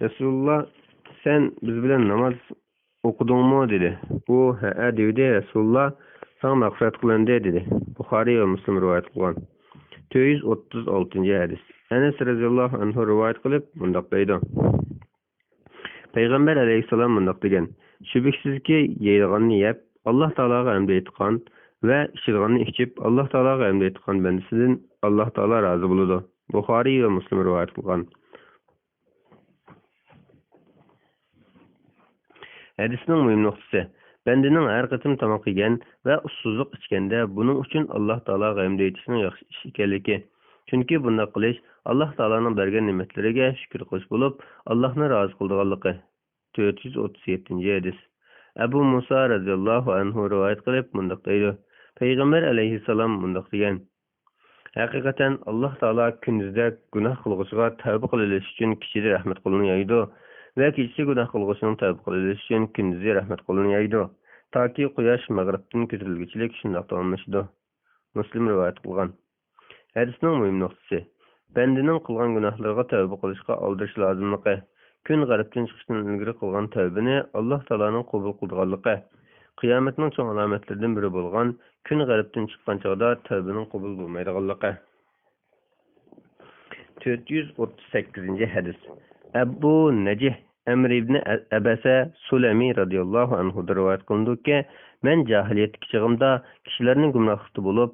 Rasululloh: "Sen biz bilan namoz o'qidingmi?" dedi. U: "Ha" dedi. Rasululloh: "Sana mag'firat qilindi" dedi. Buxoriy va Muslim rivoyat qilgan. 436-hadis. Anas radhiyallohu anhu rivoyat qilib mundaq deydi: Payg'ambar alayhissalom mundaq degan: "Shubhisizki, yeydiganni yeb, Alloh taologa hamd aytgan va ichadiganni ichib, Alloh taologa hamd aytgan bandasidan Alloh taolo rozi bo'ladi." Buxoriy va Muslim rivoyat qilgan. Hadisning muhim nuqtasi: bandaning har qatim tamoq yegan va ussizlik ichganda buning uchun Alloh taologa hamd aytishning yaxshi ish ekanligi. Chunki bunday qilish Alloh taoloning bergan ne'matlariga shukr qilish bo'lib, Allohni rozi qildiganligi. 437-hadis. Abu Musa radhiyallohu anhu rivoyat qilib mundaq deydi: Payg'ambar alayhissalom mundaq degan: Haqiqatan Alloh taolo kunduzda gunoh qilg'uchiga tavba qilish uchun kechida rahmat qo'lini yoydi va kechida gunoh qilg'uchining tavba qilish uchun kunduzda rahmat qo'lini yoydi. Toki quyosh mag'ribdan ko'tarilguncha shunday davomlashdi. Muslim rivoyat qilgan. Hadisning muhim nuqtasi: bandaning qilgan gunohlariga tavba qilishga oldirish lozimligi. Kun g'aribdan chiqishdan ilgari qilgan tavbani Alloh taoloning qabul qilganligi. Qiyomatning cho'ng alomatlaridan biri bo'lgan kun g'aribdan chiqqan chog'da tavbaning qabul bo'lmaydiganligi. 438-hadis. Abu Najih Amr ibn Abasa Sulami radhiyallohu anhu rivoyat qilindiki, men jahiliyat chig'imda kishilarning gumrohlikda bo'lib,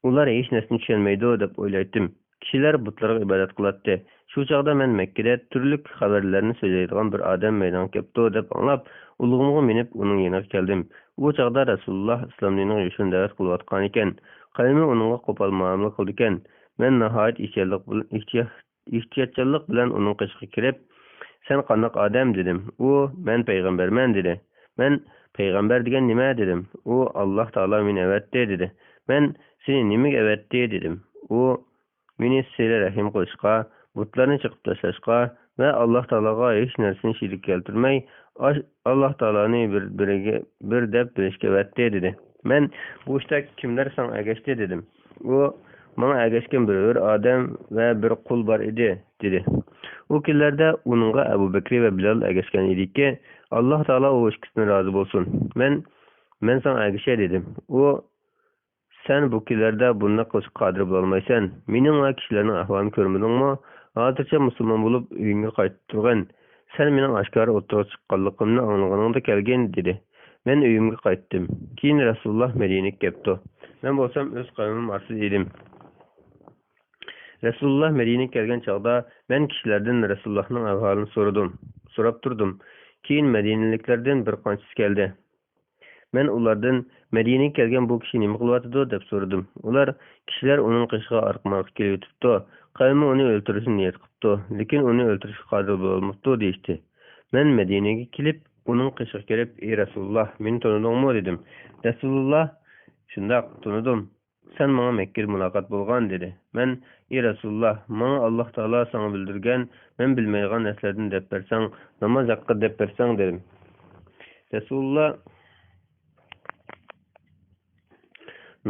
ular hech narsani tushunmaydi deb o'ylaydim. Kishilar butlarga ibodat qiladi. Shu chog'da men Makkada turli xabarlarni so'zlaydigan bir odam maydonga kelibdi deb anglab, ulug'imga minib uning yoniga keldim. Bu chog'da Rasululloh islom diniga yo'shin da'vat qilayotgan ekan. Qalbi uningga qo'pol muomala qildi ekan. Men nihoyat ehtiyotkorlik bilan uning qishiga kirib, "Sen qanday odam?" dedim. U "Men payg'ambarman" dedi. Men "Payg'ambar degan nima?" dedim. U "Alloh taolo meni avatdi" dedi. Men "Seni nimaga avatdi" dedim. U "Meni sila rahim qilishga, butlarni chiqib tashlashga va Alloh taologa hech narsani shirik keltirmay, Alloh taoloni bir deb bilishga avatdi" dedi. Men "Bu ishda kimlar san agashdi" dedim. U "Menga agashgan bir odam va bir qul bor edi" dedi. U kunlarda uningga Abu Bakr va Bilal agashgan ediki, Alloh taolo u ikkisidan rozi bo'lsin. Men san agashay dedim. U "Sen bu kunlarda bunday qilishga qodir bo'lolmaysan. Mening va kishilarning ahvolini ko'rmadingmi? Hozircha musulmon bo'lib uyingga qaytib turgan. Sen mening oshkora o'tirib chiqqanligimni anglaganingda kelgin" dedi. Men uyimga qaytdim. Keyin Rasululloh Madinaga kelibdi. Men bo'lsam o'z qavmim orasida edim. Rasululloh Madinaga kelgan chog'da men kishilardan Rasulullohning ahvolini so'rab turdim. Keyin Madinaliklardan bir qanchasi keldi. Men ulardan Madinaga kelgan bu kishi nima qilyotdi deb so'radim. Ular kishilar uning qishig'a orqamoqqa kelib o'tibdi. Qavmi uni o'ldirishni niyat qilibdi, lekin uni o'ldirishga qodir bo'lmabdi deyishdi. Men Madinaga kelib, uning qishig'iga kelib, "Ey Rasululloh, meni tanidingmi?" dedim. Rasululloh "Shundoq, tanidim. Sen menga Makkada muloqot bo'lgan" dedi. Men "Ey Rasululloh, menga Alloh taolo sana bildirgan, men bilmaydigan narsalardan deb bersang, namoz haqida deb bersang" dedim. Rasululloh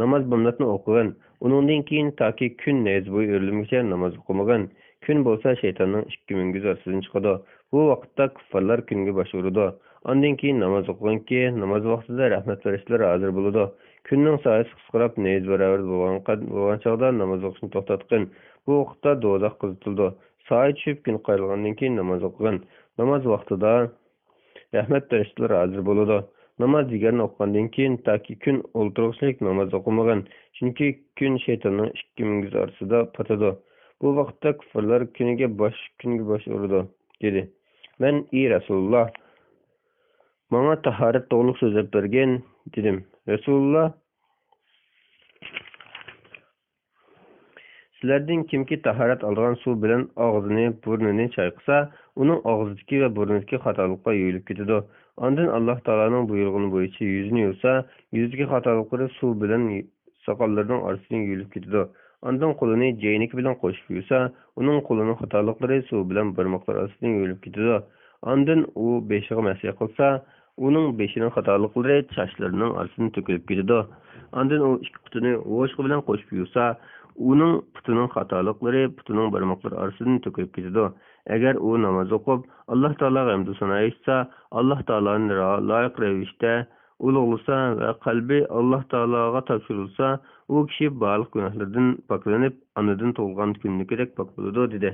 namoz bomlatni o'qigan. Uningdan keyin toki kun namoz bo'yi o'rlimgacha namoz o'qimagan. Kun bo'lsa shaytonning ikki mingiz orasidan chiqadi. Bu vaqtda kuffarlar kunga bosh uradi. Ondan keyin namoz o'qiganki, namoz vaqtida rahmat farishtalar hozir bo'ladi. Kunning soati qisqarib namoz barobar bo'lgan chog'da namoz o'qishni to'xtatgan. Bu vaqtda do'zax kuzatildi. Soat tushib kun qayrilgandan keyin namoz o'qigan. Namoz vaqtida rahmat farishtalar hozir bo'ladi. Namoz deganni o'qigandan keyin toki kun o'ltirishlik namoz o'qimagan. Chunki kun shaytonning ikki mingiz orasida patadi. Bu vaqtda kufrlar kunga bosh urdi dedi. Men "Ey Rasululloh, menga tahorat to'g'riliq so'zlab bergin" dedim. Rasululloh "Sizlardan kimki tahorat olgan suv bilan og'zini, burnini chayqasa, uning og'zidagi va burnidagi xatoliklar yuvilib ketadi. Ondan Alloh taoloning buyrug'i bo'yicha yuzini yuvsa, yuzidagi xatoliklar suv bilan soqollarining orasidan yuvilib ketadi. Ondan qo'lini jayniki bilan qo'shib yuvsa, uning qo'lining xatoliklari suv bilan barmoqlar orasidan yuvilib ketadi. Ondan u beshiga masih qilsa, uning beshining xatoliklari chochlarining orasidan to'kilib ketadi. Ondan u ikki putini o'shqi bilan qo'shib yuvsa, uning putining xatoliklari putining barmoqlari orasidan to'kilib ketadi. Agar u namoz o'qib, Alloh taologa hamd sano aytsa, Alloh taoloni loyiq ravishda ulug'lasa va qalbi Alloh taologa topshirilsa, u kishi barliq gunohlardan poklanib, onadan tug'ilgan kundagidek pok bo'ladi" dedi.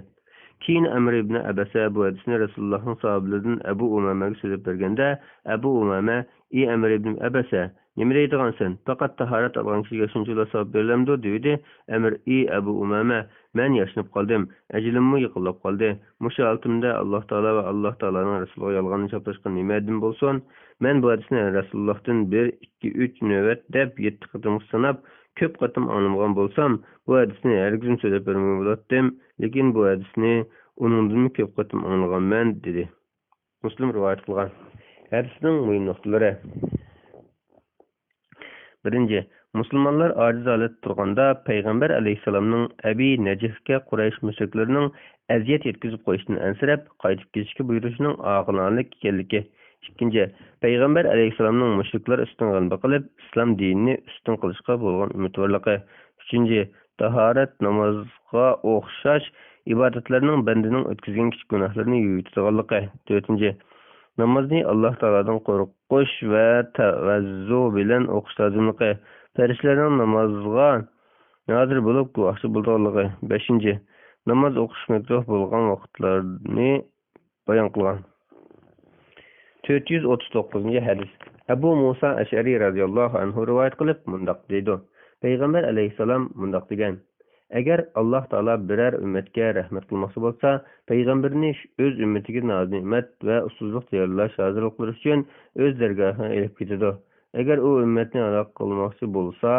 Keyin Amr ibn Abasa bu hadisni Rasulullohning sahobalaridan Abu Umamaga so'zlab berganda, Abu Umama "Ey Amr ibn Abasa, nima deydigansan? Faqat tahorat olgan kishiga shunchalar savob berilamdi" dedi. Amr "Ey Abu Umama, men yashnab qoldim. Ajlimmi yiqilib qoldi. Musha altimda Alloh taolo va Alloh taoloning rasuliga yolg'onni choplashgan nimadim bo'lsin? Men bu hadisni Rasulullohdan 1, 2, 3 navbat deb 7 qatim sanab, ko'p qatim anglamagan bo'lsam, bu hadisni hargiz so'zlab bermay bo'lardim, lekin bu hadisni uningdan ko'p qatim anglaganman" dedi. Muslim rivoyat qilgan. Hadisning muhim nuqtalari. 1. Musulmonlar ojiz holatda turganda payg'ambar alayhissalomning Abi Najihga Quraysh mushriklarning aziyat yetkazib qo'yishdan ansirab qaytib ketishga buyurishining oqilonlik ekanligi. 2. Payg'ambar alayhissalomning mushriklar ustidan g'alaba qilib islom dinini ustun qilishga bo'lgan umidvorligi. 3. Tahorat namozga o'xshash ibodatlarning bandaning o'tkazgan kichik gunohlarini yuvitadiganligi. 4. Namozni Alloh taolodan qo'rqish va tavazzu bilan o'qish lozimligi. Farishtalarning namozga nozir bo'lib guvohchi bo'lganligi. 5. namoz o'qish makruh bo'lgan vaqtlarni bayon qilgan. 439 hadis. Abu Musa Ash'ari radhiyallohu anhu rivoyat qilib mundoq deydi. Payg'ambar alayhisalom mundoq degan: Agar Alloh taolo biror ummatga rahmat qilmoqchi bo'lsa, payg'ambarni o'z ummatiga noz-ne'mat va ustunlik tayyorlash hazırlik qilish uchun o'z dargohiga elib ketadi. Agar u ummatni halok qilmoqchi bo'lsa,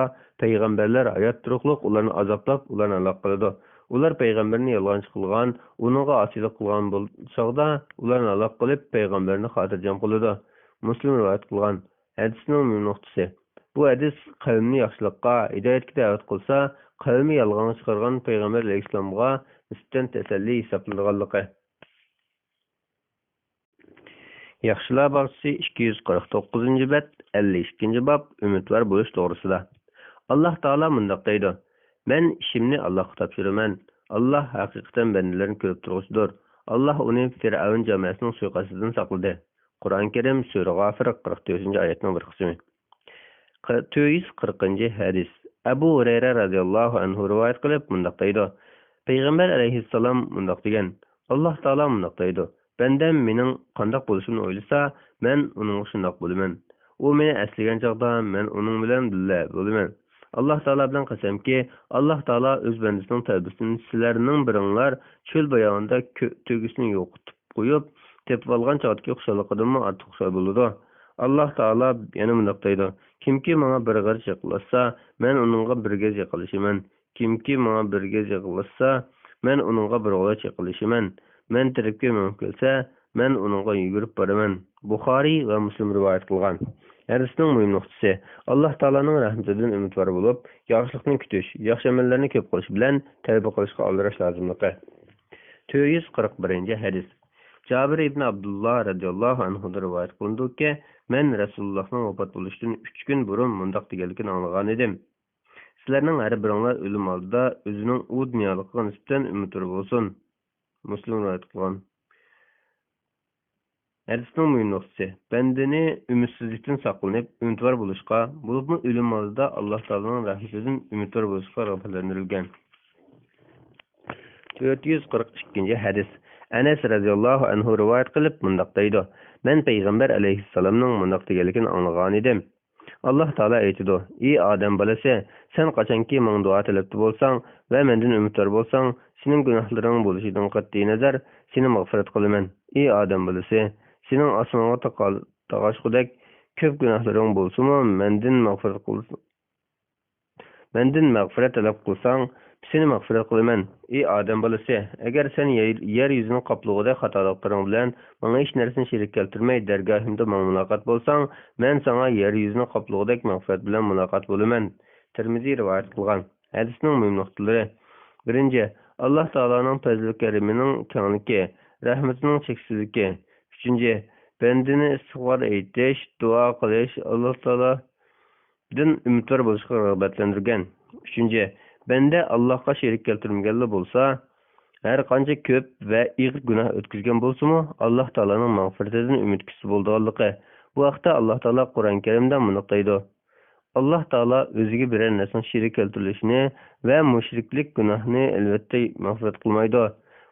payg'ambarlar hayot turuqliq ularni azoblab, ularni halok qiladi. Ular payg'ambarni yolg'onchi qilgan, uningga osiylik qilgan bo'lsa, ularni halok qilib, payg'ambarni xotirjam qiladi. Muslim rivoyat qilgan. Hadisning nuqtasi. Bu hadis qavmni yaxshilikqa, hidoyatga da'vat qilsa, qavmi yolg'on chiqargan payg'ambar alayhisalomga nisbatan tasalli hisoblanganligi. Yaxshilar bog'chisi 249-bab, 52-bob umidvor bo'lish to'g'risida. Alloh taolo mundoq deydi: Men ishimni Allohga topshiraman. Alloh haqiqatan bandalarni ko'rib turg'uchidir. Alloh uni Fir'avn jamoasining suiqasdidan saqladi. Qur'oni Karim sura G'ofir 44-oyatning bir qismi. 440 hadis. Abu Hurayra radhiyallohu anhu rivoyat qilib mundoq deydi: Payg'ambar alayhissalom mundoq degan: Alloh taolo mundoq deydi: Bandam mening qandoq bo'lishimni o'ylasa, men uning shundoq bo'laman. U meni aslagan chaqda men uning bilan birga bo'laman. Alloh taolo bilan qasamki, Alloh taolo o'z bandasining tavbasini sizlarning biringlar cho'l bayonida to'gisini yo'qotib qo'yib, tepib olgan chaqdagi xushaliqdan ortiq xushal bo'ladi. Alloh taolo yana mundoq deydi: Kimki menga bir g'arch yaqinlashsa, men uningga bir gaz yaqinlashaman. Kimki menga bir gaz yaqinlashsa, men uningga bir g'arch yaqinlashaman. Men tarafga menib kelsa, men uningga yugurib boraman. Buxoriy va Muslim rivoyat qilgan. Hadisning muhim nuqtasi: Alloh taolaning rahmatidan umidvor bo'lib, yaxshilikni kutish, yaxshi amallarni ko'p qilish bilan tavba qilishga oldirish lozimligi. 441 hadis. Jabir ibn Abdullah radhiyallohu anhu rivoyat qilindiki, men Rasulullohning vafot bo'lishidan 3 kun burun mundoq deganligini anglagan edim. Sizlarning har biringlar o'lim oldida o'zining u dunyoligiga nisbatan umidvor bo'lsin. Muslim rivoyat qilgan. Hadisning muhim nuqtasi: bandani umidsizlikdan saqlanib, umidvor bo'lishga, bo'libmi o'lim oldida Alloh taolaning rahmatidan umidvor bo'lishga rag'batlantirilgan. 442 hadis. Anas radhiyallohu anhu rivoyat qilib mundoq deydi: Men payg'ambar alayhissalomning mundoq deganligini anglagan edim. Alloh taolo aytadi: Ey odam bolasi, sen qachonki menga duo tilabdi bo'lsang va mendan umidvor bo'lsang, sening gunohlaring bo'lishidan qat'iy nazar seni mag'firat qilaman. Ey odam bolasi, sening osmonga taqashqudek ko'p gunohlaring bo'lsa-mu, mendan mag'firat talab qilsang, seni mag'firat qilaman. Ey odam bolasi, agar sen yer yuzining qoplug'ida xatoliklarning bilan menga hech narsani sherik keltirmay dargohimda menga muloqot bo'lsang, men senga yer yuzining qoplug'idek mag'firat bilan muloqot bo'laman. Tirmiziy rivoyat qilgan. Hadisning muhim nuqtalari: 1. Alloh taoloning fazli karimining kengligi, rahmatining cheksizligi. 3. Bandani istig'for aytish, duo qilish Alloh taolodan umidvor bo'lishga rag'batlantirgan. 3. Banda Allohga sherik keltirmaganlar bo'lsa, har qancha ko'p va ig'ir gunoh o'tkazgan bo'lsa-mu, Alloh taolaning mag'firatidan umid qilsa bo'lganligi. Bu haqda Alloh taolo Qur'oni Karimda mundoq deydi: Alloh taolo o'ziga biror narsaning sherik keltirilishini va mushriklik gunohni albatta mag'firat qilmaydi.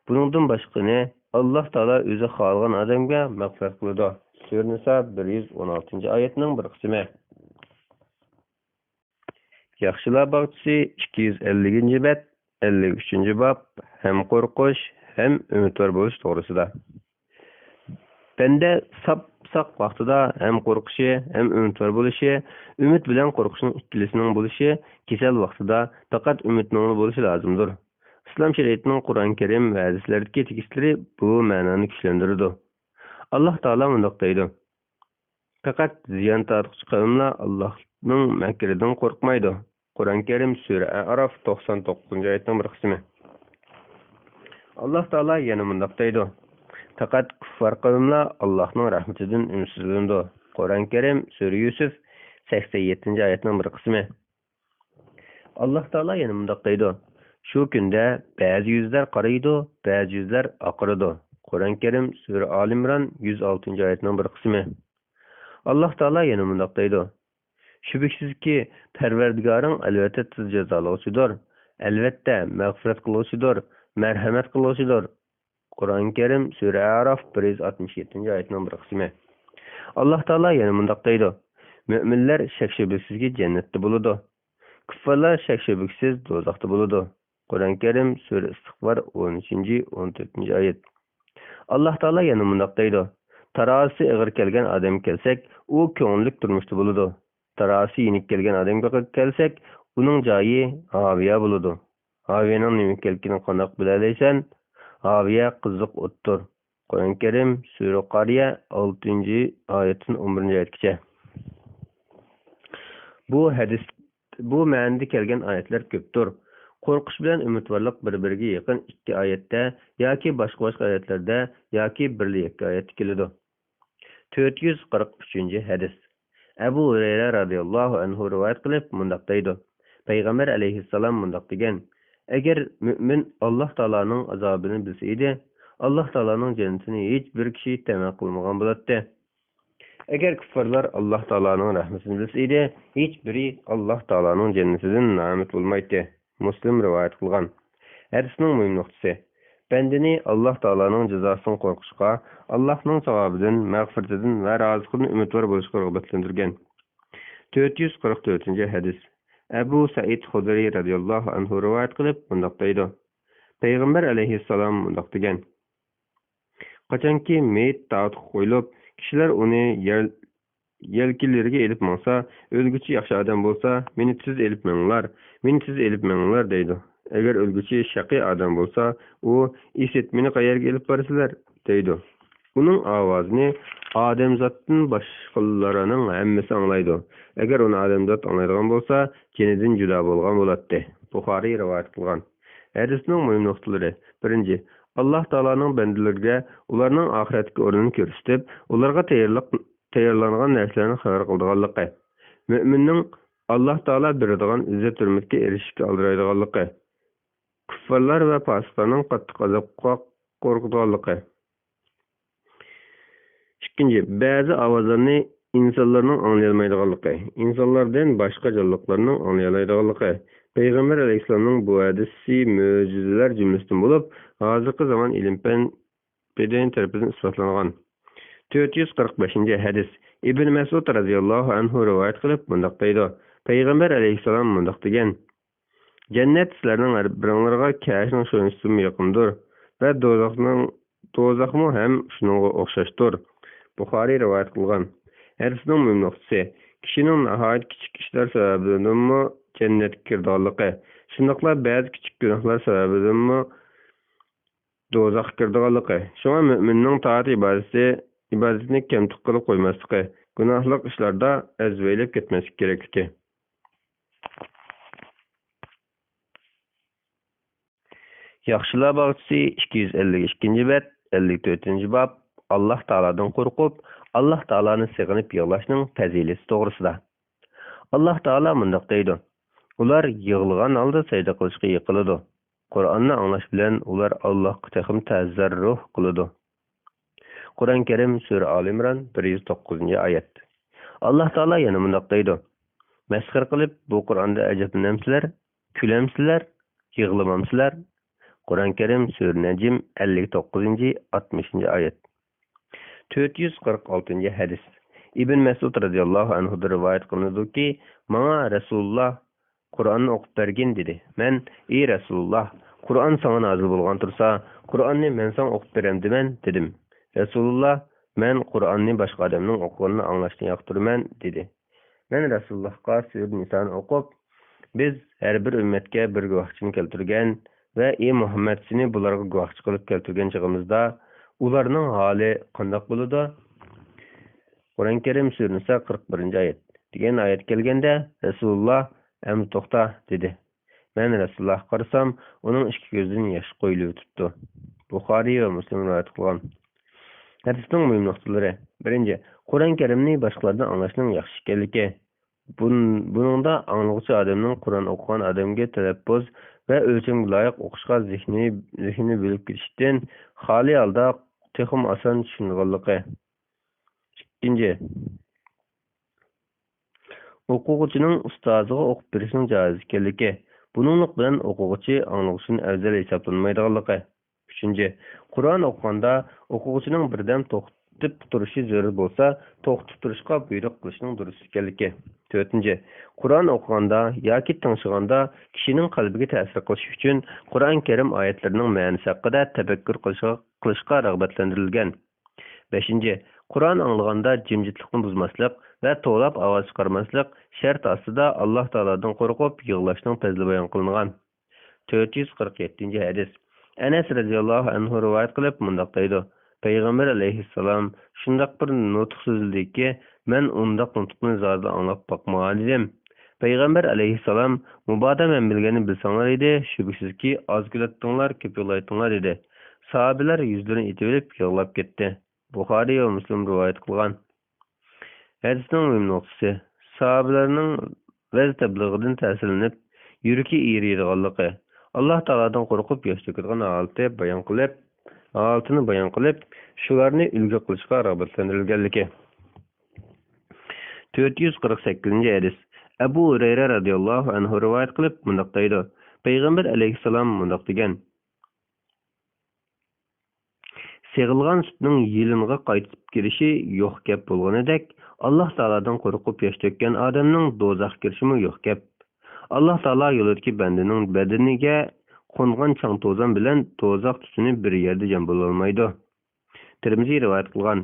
Buningdan boshqani Alloh taolo o'zi xohlagan odamga mag'firat qiladi. Sura Nisa 116-oyatning bir qismi. Yaxshilar bog'chisi 250-bab, 53-bob ham qo'rqish, ham umidvor bo'lish to'g'risida. Banda sap vaqtida ham qo'rqishi, ham umidvor bo'lishi, umid bilan qo'rqishning ikkilisining bo'lishi, kasal vaqtida faqat umidning bo'lishi lozimdir. Islom shariatining Qur'oni Karim va hadislardagi tekstlari bu ma'noni kuchlantiradi. Alloh taolo mundoq deydi: Faqat ziyon tortquchi qavmlar Allohning makridan qo'rqmaydi. Qur'oni Karim sura A'rof 99-oyatning bir qismi. Alloh taolo yana mundoq deydi: Faqat kuffar qavmlar Allohning rahmatidan umidsizlandi. Qur'oni Karim sura Yusuf 87-oyatning bir qismi. Alloh taolo yana mundoq deydi: Shu kunda ba'zi yuzlar qaraydi, ba'zi yuzlar oqaradi. Qur'oni Karim sura Al-Imron 106-oyatning bir qismi. Alloh taolo yana mundoq deydi: Shubhasizki, Parvardigoring albatta tez jazolovchidir, albatta mag'firat qiluvchidir, merhamet kılgıçıdır. Kur'an-ı Kerim Sure Araf 167. ayetinin bir kısmı. Allah Taala yana mundaqdaydı. Müminler şek-şübhəsiz cennetde buludu. Küffarlar şek-şübhəsiz dozaqda buludu. Kur'an-ı Kerim Sure İstikbar 13. 14. ayet. Allah Taala yana mundaqdaydı. Tarası ağır kelgen adam kelsek, o köңlük turmuşda buludu. Tarası yenik kelgen adam kelsek, onun jayı Haviya buludu. Haviyanın nimek kelkini qanaq bilaleysen, Haviya kızık ottur. Kur'an-ı Kerim Sure Qariya 6. ayetin 11. ayetkice. Bu ma'nida kelgan ayetler köptür. Korkuş bilen ümitvarlık bir-biriga yaqin ikki ayette yoki boshqa ayetlarda yoki birli ikki ayet keladi. 443. hadis. Abu Hurayra radhiyallohu anhu rivoyat qilib mundaq deydi. Payg'ambar alayhissalom mundaq degan: Agar mümin Allah Taolaning azobini bilsa edi, Allah Taolaning jannatini hech bir kishi tama qilmagan bo'ladi. Agar kuffarlar Allah Taolaning rahmatini bilsa edi, hech biri Allah Taolaning jannatidan na'mat bo'lmaydi. Muslim rivoyat qilgan. Hadisning muhim nuqtasi: Bendini Allah Taolaning jazosidan qo'rqishga, Allohning savobidan, mag'firatidan va rizqidan umidvor bo'lishga rag'batlantirgan. 444. hadis. Abu Said Xudri radhiyallohu anhu rivoyat qilib bundoq deydi. Payg'ambar alayhissalom bundoq degan: Qachonki meyit taat qo'yilib, kishilar uni yelkilariga elib monsa, o'lguchi yaxshi odam bo'lsa, meni siz elib menglar deydi. Agar o'lguchi shaqiy odam bo'lsa, u meni qayerga elib borsizlar deydi. Uning ovozini odamzotdan boshqalarining hammasi anglaydi. Agar uni odamzot anglaydigan bo'lsa, jinidan judo bo'lgan bo'ladi. Buxoriy rivoyat qilgan. Hadisning muhim nuqtalari: 1. Allah Taolaning bandalariga ularning oxiratga o'rnini ko'rsatib, ularga tayyorlangan narsalarni xabar qildiganligi. Müminning Allah Taala beradigan izzat hurmatga erishishga aldiraydiganligi. Kuffarlar va fosiqlarning qattiq azobga qo'rqadiganligi. 2. Ba'zi ovozlarni insonlarning anglayolmaydiganligi, insonlardan boshqa jonliqlarning anglayolmaydiganligi. Payg'ambar alayhissalomning bu hadisi mo'jizalar jumlasidan bo'lib, hozirgi zamon ilm-fan pedagoglar tarafidan isbotlangan. 445. hadis. Ibn Mas'ud radhiyallohu anhu rivoyat qilib bundoq deydi. Payg'ambar alayhissalom bundoq degan: Jannat sizlarning har biringlarga kashning sho'nisidan yaqindir va do'zaxmi ham shunga o'xshashdir. Buxoriy rivoyat qilgan. Hadisning muhim nuqtasi: kishining nihoyat kichik ishlar sababidanmi jannatga kirdiganligi, shundaqla ba'zi kichik gunohlar sababidanmi do'zaxga kirdiganligi. Shunga mu'minning toat ibodatini kamtuk qilib qo'ymasligi, gunohlik ishlarda azvaylab ketmaslik kerakligi. Yaxshilar bog'chisi 252. bet 54. bab. Allah Taoladan qo'rqib, Allah Taolani sig'inib yig'lashning fazilati to'g'risida. Allah Taolo mundaq deydi: Ular yig'ilgan holda sajda qilishga yiqiladi. Qur'onni anglash bilan ular Allohga tahim tazarruh qiladi. Qur'on Karim Sura Al-Imron 109. oyat. Allah Taolo yana mundaq deydi: Masxir qilib bu Qur'onda ajablanamsizlar, kulamsizlar, yig'lamamsizlar. Qur'on Karim Sura Najm 59. 60. oyat. 446. hadis. Ibn Mas'ud radhiyallohu anhu rivoyat qilinadiki, "Menga Rasululloh Qur'onni o'qib bergin" dedi. Men: "Ey Rasululloh, Qur'on sana nozil bo'lgan tursa, Qur'onni men sana o'qib beraman" dedim. Rasululloh: "Men Qur'onni boshqa odamning o'qiganini anglashni yoqtiraman" dedi. Men Rasulullohga Sura Nisoni o'qib, "Biz har bir ummatga bir guvohchini keltirgan va ey Muhammad seni bularga guvohchi qilib keltirgan chig'imizda ularning holi qanday bo'ladi?" Qur'on Karim Sura Nisa 41. oyat degan oyat kelganda Rasululloh "Am to'xta" dedi. Men Rasulullohga qarasam, uning ikki ko'zidan yosh qo'yilib o'tibdi. Buxoriy va Muslim rivoyat qilgan. Hadisning muhim nuqtalari: 1. Qur'on Karimni boshqalardan anglashning yaxshi ekanligi. Buningda anglag'uchi odamning Qur'on o'qigan odamga talaffuz va o'lchamga loyiq o'qishga zehni bo'lib ketishdan xoli holda texim oson tushunganligi. 2. O'quvchining ustoziga o'qib berishning joiz ekanligi. Bununluk bilan o'quvchi anglag'uchini afzal hisoblanmaydiganligi. 3. Qur'on o'qiganda o'quvchining birdan to'xtab turishi zarur bo'lsa, to'xtab turishga buyruq qilishning durust ekanligi. 4. Qur'on o'qiganda yoki tingshiganda kishining qalbiga ta'sir qilish uchun Qur'on Karim oyatlarining ma'nosi haqida tafakkur qilishga rag'batlantirilgan. 5. Qur'on anglaganda jimjitlikni buzmaslik va to'lab ovoz chiqarmaslik shart ostida Alloh taolodan qo'rqib yig'lashning fazli bayon qilingan. 447 hadis. Anas radhiyallohu anhu rivoyat qilib mundaq deydi: Payg'ambar alayhissalom shundaq bir nutq so'zladiki, men undaq nutqni zodi anglab boqmagan edim. Payg'ambar alayhissalom mubodo men bilganini bilsanglar edi, shubhisizki oz kulatdinglar, ko'p yig'laytinglar dedi. Sahobalar yuzlarini itib yig'lab ketdi. Buxoriy va Muslim rivoyat qilgan. Hadisning muhim nuqtasi: sahobalarning vaz tablig'idan ta'sirlanib, yuragi eriydiganligi, Alloh taolodan qo'rqib yosh to'kadigan holatini bayon qilib, shularni ulgu qilishga rag'batlantirilganligi. 448 hadis. Abu Hurayra radhiyallohu anhu rivoyat qilib mundaq deydi: Payg'ambar alayhissalom mundaq degan: Seg'ilgan sutning yilinga qaytib kirishi yo'q gap bo'lganidek, Alloh taolodan qo'rqib yosh to'kkan odamning do'zaxga kirishimi yo'q gap. Alloh taolo yo'lidagi bandining badaniga qo'ngan chang to'zon bilan do'zax tutuni bir yerda jam bo'lolmaydi. Tirmiziy rivoyat qilgan.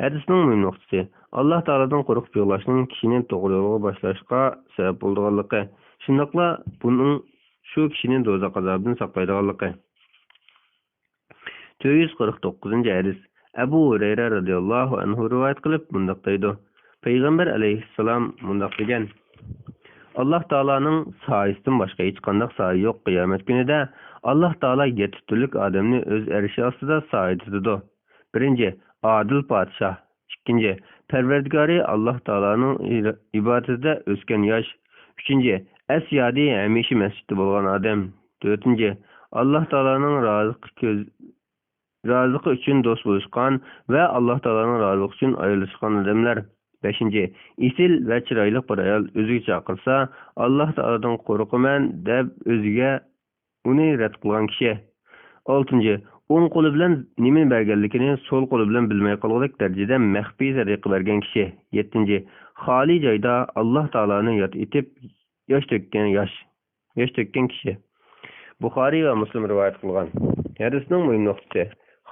Hadisning muhim nuqtasi: Alloh taolodan qo'rqib yig'lashning kishini to'g'ri yo'lga boshlashga sabab bo'lganligi, shundaqla buning shu kishini do'zax azobidan saqlaydiganligi. 449 hadis. Abu Hurayra radhiyallohu anhu rivoyat qilib mundaq deydi: Payg'ambar alayhissalom mundaq degan: Alloh taolaning soyasidan boshqa hech qanday soya yo'q. Qiyomat kunida Alloh taolo 7 turlik odamni o'z arshi ostida soya tutadi. 1. Adil podshoh. 2. Parvardigori Alloh taolaning ibodatida o'sgan yosh. 3. Asyodi hamisha masjidda bo'lgan odam. 4. Alloh taolaning roziligi uchun do'st bo'lishgan va Alloh taolaning roziligi uchun ayrilishgan odamlar. 5. Isil va chiroyli bir ayol o'ziga chaqirsa, Alloh taoladan qo'rqaman deb o'ziga uni rad qilgan kishi. 6. O'ng qo'li bilan nima berganligini so'l qo'li bilan bilmay qolganlik darajada maxfiy sadaqa bergan kishi. 7. Xoli joyda Alloh taoloni yod etib yosh to'kkan kishi. Buxoriy va Muslim rivoyat qilgan. Hadisning muhim nuqtasi: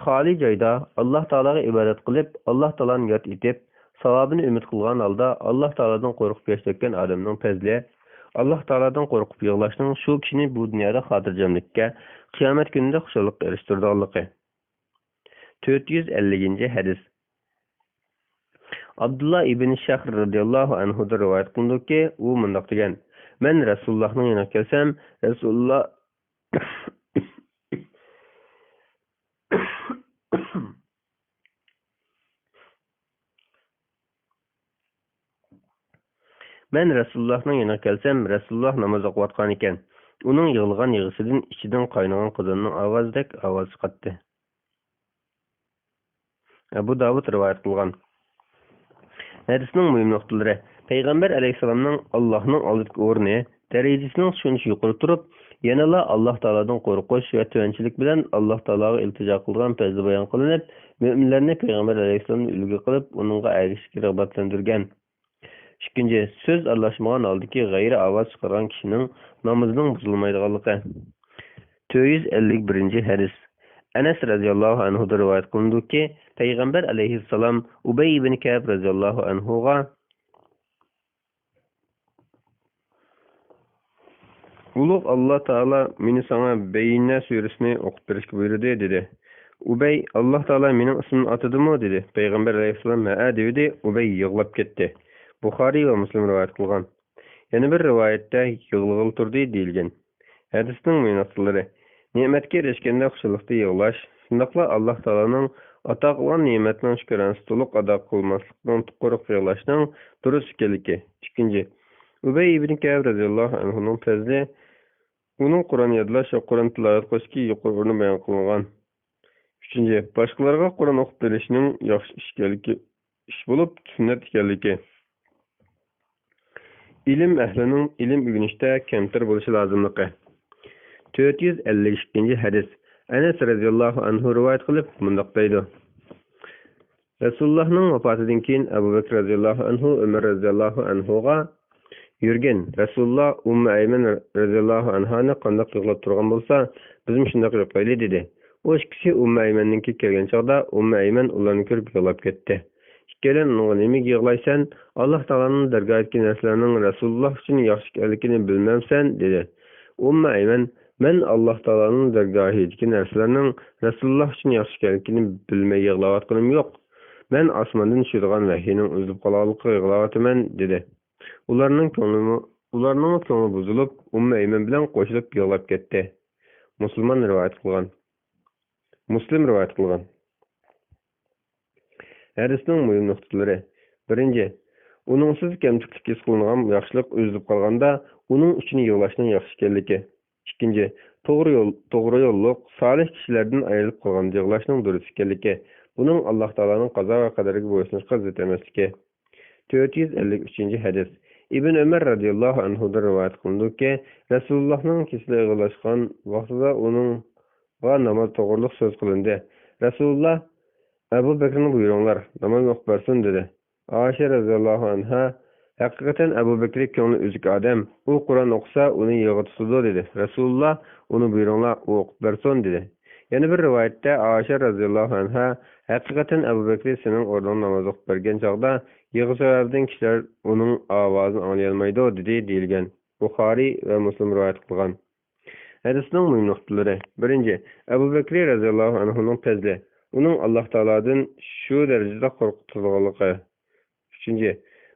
xoli joyda Alloh taologa ibodat qilib, Alloh taoloni yod etib, savobini umid qilgan holda Alloh taolodan qo'rqib yosh to'kkan odamning fazli, Alloh taolodan qo'rqib yig'lashning shu kishini bu dunyoda xotirjamlikka, qiyomat kunida xushlikka erishtirganligi. 450 hadis. Abdullah ibn Shahr radhiyallohu anhu rivoyat qilindiki, u mundaq degan: Men Rasulullohning yoniga kelsam, Rasululloh Rasululloh namoz o'qiyotgan ekan. Uning yig'ilgan yig'isidan ichidan qaynagan qozonning ovozidek ovoz chiqadi. Abu Davud rivoyat qilgan. Hadisning muhim nuqtalari: Payg'ambar alayhissalomning Allohning oldidagi o'rni, darajasining shuncha yuqori turib, yanala Alloh taolodan qo'rqish va tuvanchilik bilan Alloh taologa iltijo qilgan fazli bayon qilinib, mu'minlarni Payg'ambar alayhissalomni ulgu qilib, uningga ergashishga rag'batlantirgan. 2. So'z aralashmagan holdagi g'ayri ovoz chiqargan kishining namozining buzilmaydiganligi. 451 hadis. Anas radhiyallohu anhu rivoyat qilindiki, Payg'ambar alayhissalom Ubay ibn Ka'b radhiyallohu anhuga: Ulug' Alloh taolo meni sana Bayna surasini o'qib berishga buyurdi dedi. Ubay: Alloh taolo mening ismimni atadimi dedi. Payg'ambar alayhissalom ha dedi. Ubay yig'lab ketdi. Buxoriy va Muslim rivoyat qilgan. Yana bir rivoyatda yig'lag'il turdi deyilgan. Hadisning ma'nosi: ne'matga erishganda xushlikda yig'lash, shundaqla Alloh taoloning ato qilgan ne'matning shukronasi to'liq ado qilmaslikdan qo'rqib yig'lashning durust ekanligi. 2. Ubay ibn Ka'b radhiyallohu anhuning fazli uning Qur'on yodlash va Qur'on tilovat qilishga yuqori o'rni bayon qilingan. 3. Boshqalarga Qur'on o'qib berishning yaxshi ish bo'lib, sunnat ekanligi. ilm ahlining ilm o'rganishda kamtar bo'lishi lozimligi. 452 hadis. Anas radhiyallohu anhu rivoyat qilib mundoq deydi. Rasulullohning vafotidan keyin Abu Bakr radhiyallohu anhu Umar radhiyallohu anhuga yurgan. Rasululloh Ummu Ayman radhiyallohu anhani qandoq yig'lab turgan bo'lsa, biz shunday qilib qo'yli dedi. O ikkisi Ummu Aymanninki kelgan chog'da Ummu Ayman ularni ko'rib yig'lab ketdi. Ikkalan nimaga yig'laysan? Alloh taolaning dargohidagi narsalarning Rasululloh uchun yaxshi ekanligini bilmamsan dedi. Ummu Ayman men Alloh taolaning dargohidagi narsalarning Rasululloh uchun yaxshi ekanligini bilmay yig'layotganim yo'q. Men osmondan tushadigan vahiyning uzilib qolganligiga yig'layotman dedi. Ularning ko'ngli buzilib, Ummu Ayman bilan qo'shilib yig'lab ketdi. Muslim rivoyat qilgan. Hadisning muhim nuqtalari. Birinchi, uningsiz kamchilik his qilingan yaxshilik o'zib qolganda, uning uchun yig'lashning yaxshi ekanligi. Ikkinchi, to'g'ri yo'lliq, solih kishilardan ayrilib qolgan yig'lashning durust ekanligi. Buning Alloh taolaning qazo va qadariga bo'ysunishga zid emasligi. 453 hadis. Ibn Umar radhiyallohu anhudan rivoyat qilindiki, Rasulullohning kesli yig'lashgan vaqtida uningga namoz to'g'riliq so'z qilindi. Rasululloh Abu Bakrni buyuringlar, namoz o'qib dedi. Oysha radhiyallohu anha haqiqatan Abu Bakr ko'ngli o'zik odam, u Qur'on o'qisa uni yig'itadi dedi. Rasululloh uni buyuringlar, u o'qib bersin dedi. Yana bir rivoyatda Oysha radhiyallohu anha haqiqatan Abu Bakr sening o'rningda namoz o'qib bergan chog'da yig'ishilardan kishilar uning ovozini anglayolmaydi dedi deyilgan. Buxoriy va Muslim rivoyat qilgan. Hadisning muhim nuqtalari. Birinchi, Abu Bakr radhiyallohu anhuning fazli. Uning Alloh taoladan shu darajada qo'rqitganligi. Uchinchi,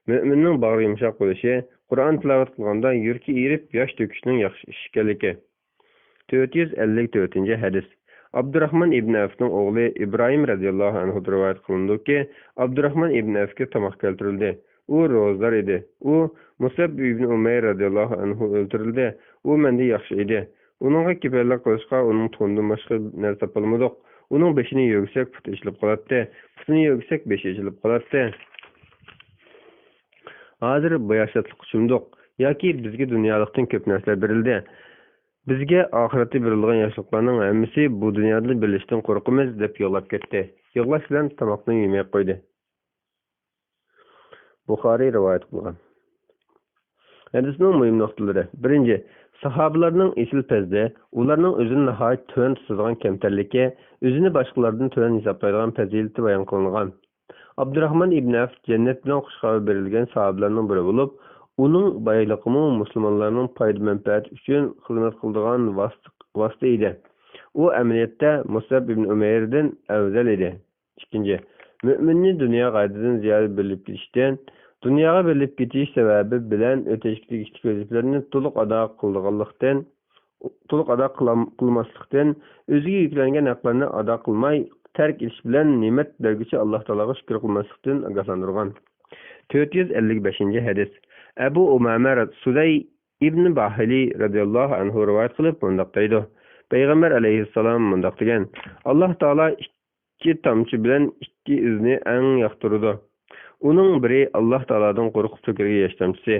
mo'minning bag'ri yumshoq bo'lishi, Qur'on tilovat qilganda yurki erib, yosh to'kishning yaxshi ish ekanligi. 454 hadis. Abdurrahman ibn Avfning o'g'li Ibrohim radhiyallohu anhu rivoyat qilindiki, Abdurrahman ibn Avfga tomoq keltirildi. U ro'zador edi. U Musab ibn Umayr radhiyallohu anhu o'ldirildi. U menda yaxshi edi. Uningga kiberlik qilishga uning to'ndan boshqa narsa topolmadik. Uning beshini yog'sak puti ishilib qoladi. Putini yog'sak beshi ishilib qoladi. Hozir bu yaşatlik uchundiq yoki bizga dunyolikdan ko'p narsalar berildi. Bizga oxiratda berilgan yaxshiliklarning hammasi bu dunyoda bilishdan qo'rqamiz deb yo'lab ketdi. Yig'lash bilan tomoqni yemay qo'ydi. Buxoriy rivoyat qilgan. Hadisning muhim nuqtalari. Birinchi, sahobalarning esil pazda, ularning o'zini nihoyat tuvan tutadigan kamtarligi, o'zini boshqalardan tuvan hisoblaydigan fazilati bayon qilingan. Abdurrahman ibn Avf jannat bilan xush xabar berilgan sahobalarning biri bo'lib, uning boyliqimi musulmonlarning foyda manfaati uchun xizmat qiladigan vosita edi. U amaliyotda Musab ibn Umayrdan afzal edi. Ikkinchi, mo'minni dunyo g'ayridan ziyoda bilib ketishdan, dunyoga bilib ketish sababi bilan o'tashlik vazifalarni to'liq ado qilmaslikdan, o'ziga yuklangan haqlarni ado qilmay terk etish bilan ne'mat berguchi Alloh taologa shukr qilmaslikdan ogohlantirgan. 455 hadis. Abu Umama Suday ibn Bahili radhiyallohu anhu rivoyat qilib mundoq deydi. Payg'ambar alayhissalom mundoq degan: Alloh taolo ikki tomchi bilan ikki izni eng yoqtirdi. Uning biri Alloh taolodan qo'rqib to'kilgan yosh tomchisi,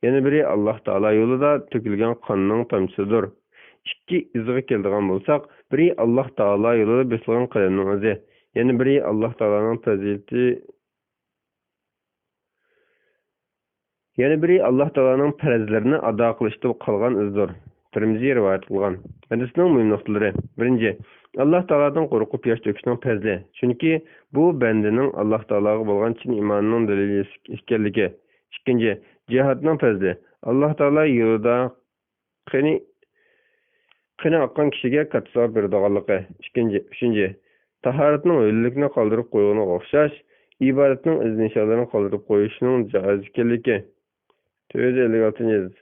yana biri Alloh taolo yo'lida to'kilgan qonning tomchisidir. Ikki izga keladigan bo'lsak, biri Alloh taolo yo'lida besilgan qalamning o'zi, yana biri Alloh taoloning fazilati, yana biri Alloh taoloning farzlarini ado qilishda qolgan izdir. Tirmiziy rivoyat qilgan. Hadisning muhim nuqtalari. Birinchi, Alloh taolodan qo'rqib yosh to'kishning fazli. Chunki bu bandaning Alloh taologa bo'lgan chin iymonining dalili ekanligi. Ikkinchi, jihadning fazli. Alloh taolo yo'lida qani oqqan kishiga katta savob beradiganligi. Uchinchi, tahoratning o'likni qoldirib qo'yganiga o'xshash, ibodatning iz nishonlarini qoldirib qo'yishning joiz ekanligi. 456.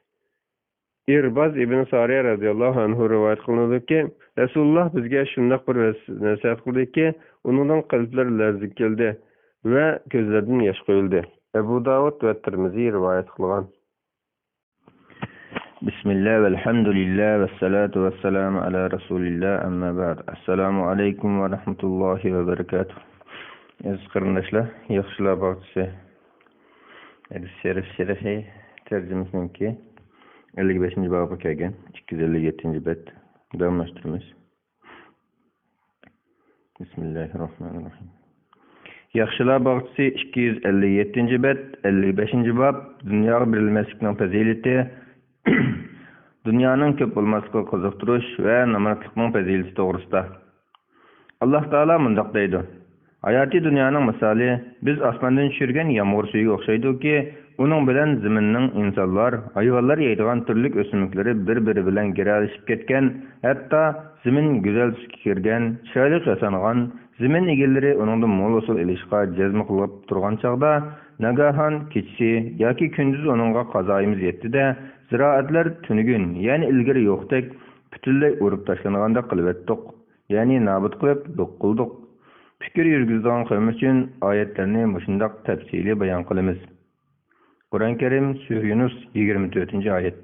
Irbaz ibn Sariya radhiyallohu anhu rivoyat qilinadiki, Rasululloh bizga shunday bir nasihat qildiki, uningdan qalblar larziga keldi va ko'zlardan yosh quyildi. Abu Davud va Tirmiziy rivoyat qilgan. Bismillah valhamdulillah vassalatu vassalamu ala rasulillah amma ba'd. Assalomu alaykum va rahmatullohi va barakatuh. Aziz qarindoshlar, yaxshilar barchasi. Hadis sharifi Tercümesininki 55. babı kelgen 257. bet. Davamlaştırmış. Bismillahirrahmanirrahim. Yaxşılar bağçısı 257. bet 55. bab Dünya birilmeslikning fazileti Dünyanın köp olmaslığı qiziqtirish ve namatlıqning fazileti to'g'risida. Allah Taala mundaq deydi. Hayati dünyanın misali biz asmandan tushirgan yomg'ir suyiga o'xshaydiki, uning bilan zaminning insonlar, hayvonlar yeydigan turli o'simliklari bir-biri bilan giralishib ketgan, hatto zamin go'zal tusga kirgan, chiroyli yasangan, zamin egallari uningdan mo'l usul ilishga jazm qilib turgan chog'da nagahan kechisi yoki kunduz uningga qazoyimiz yetdi-da, ziroatlar tunugun, ya'ni ilgari yo'qdek butunlay urib tashlanganda qilib etdik, ya'ni nobud qilib yo'q qildik. Fikir yürgüzden kavim için ayetlerini mushundaq tafsili bayan qilamiz. Kur'an-ı Kerim Sure Yunus 24. ayet.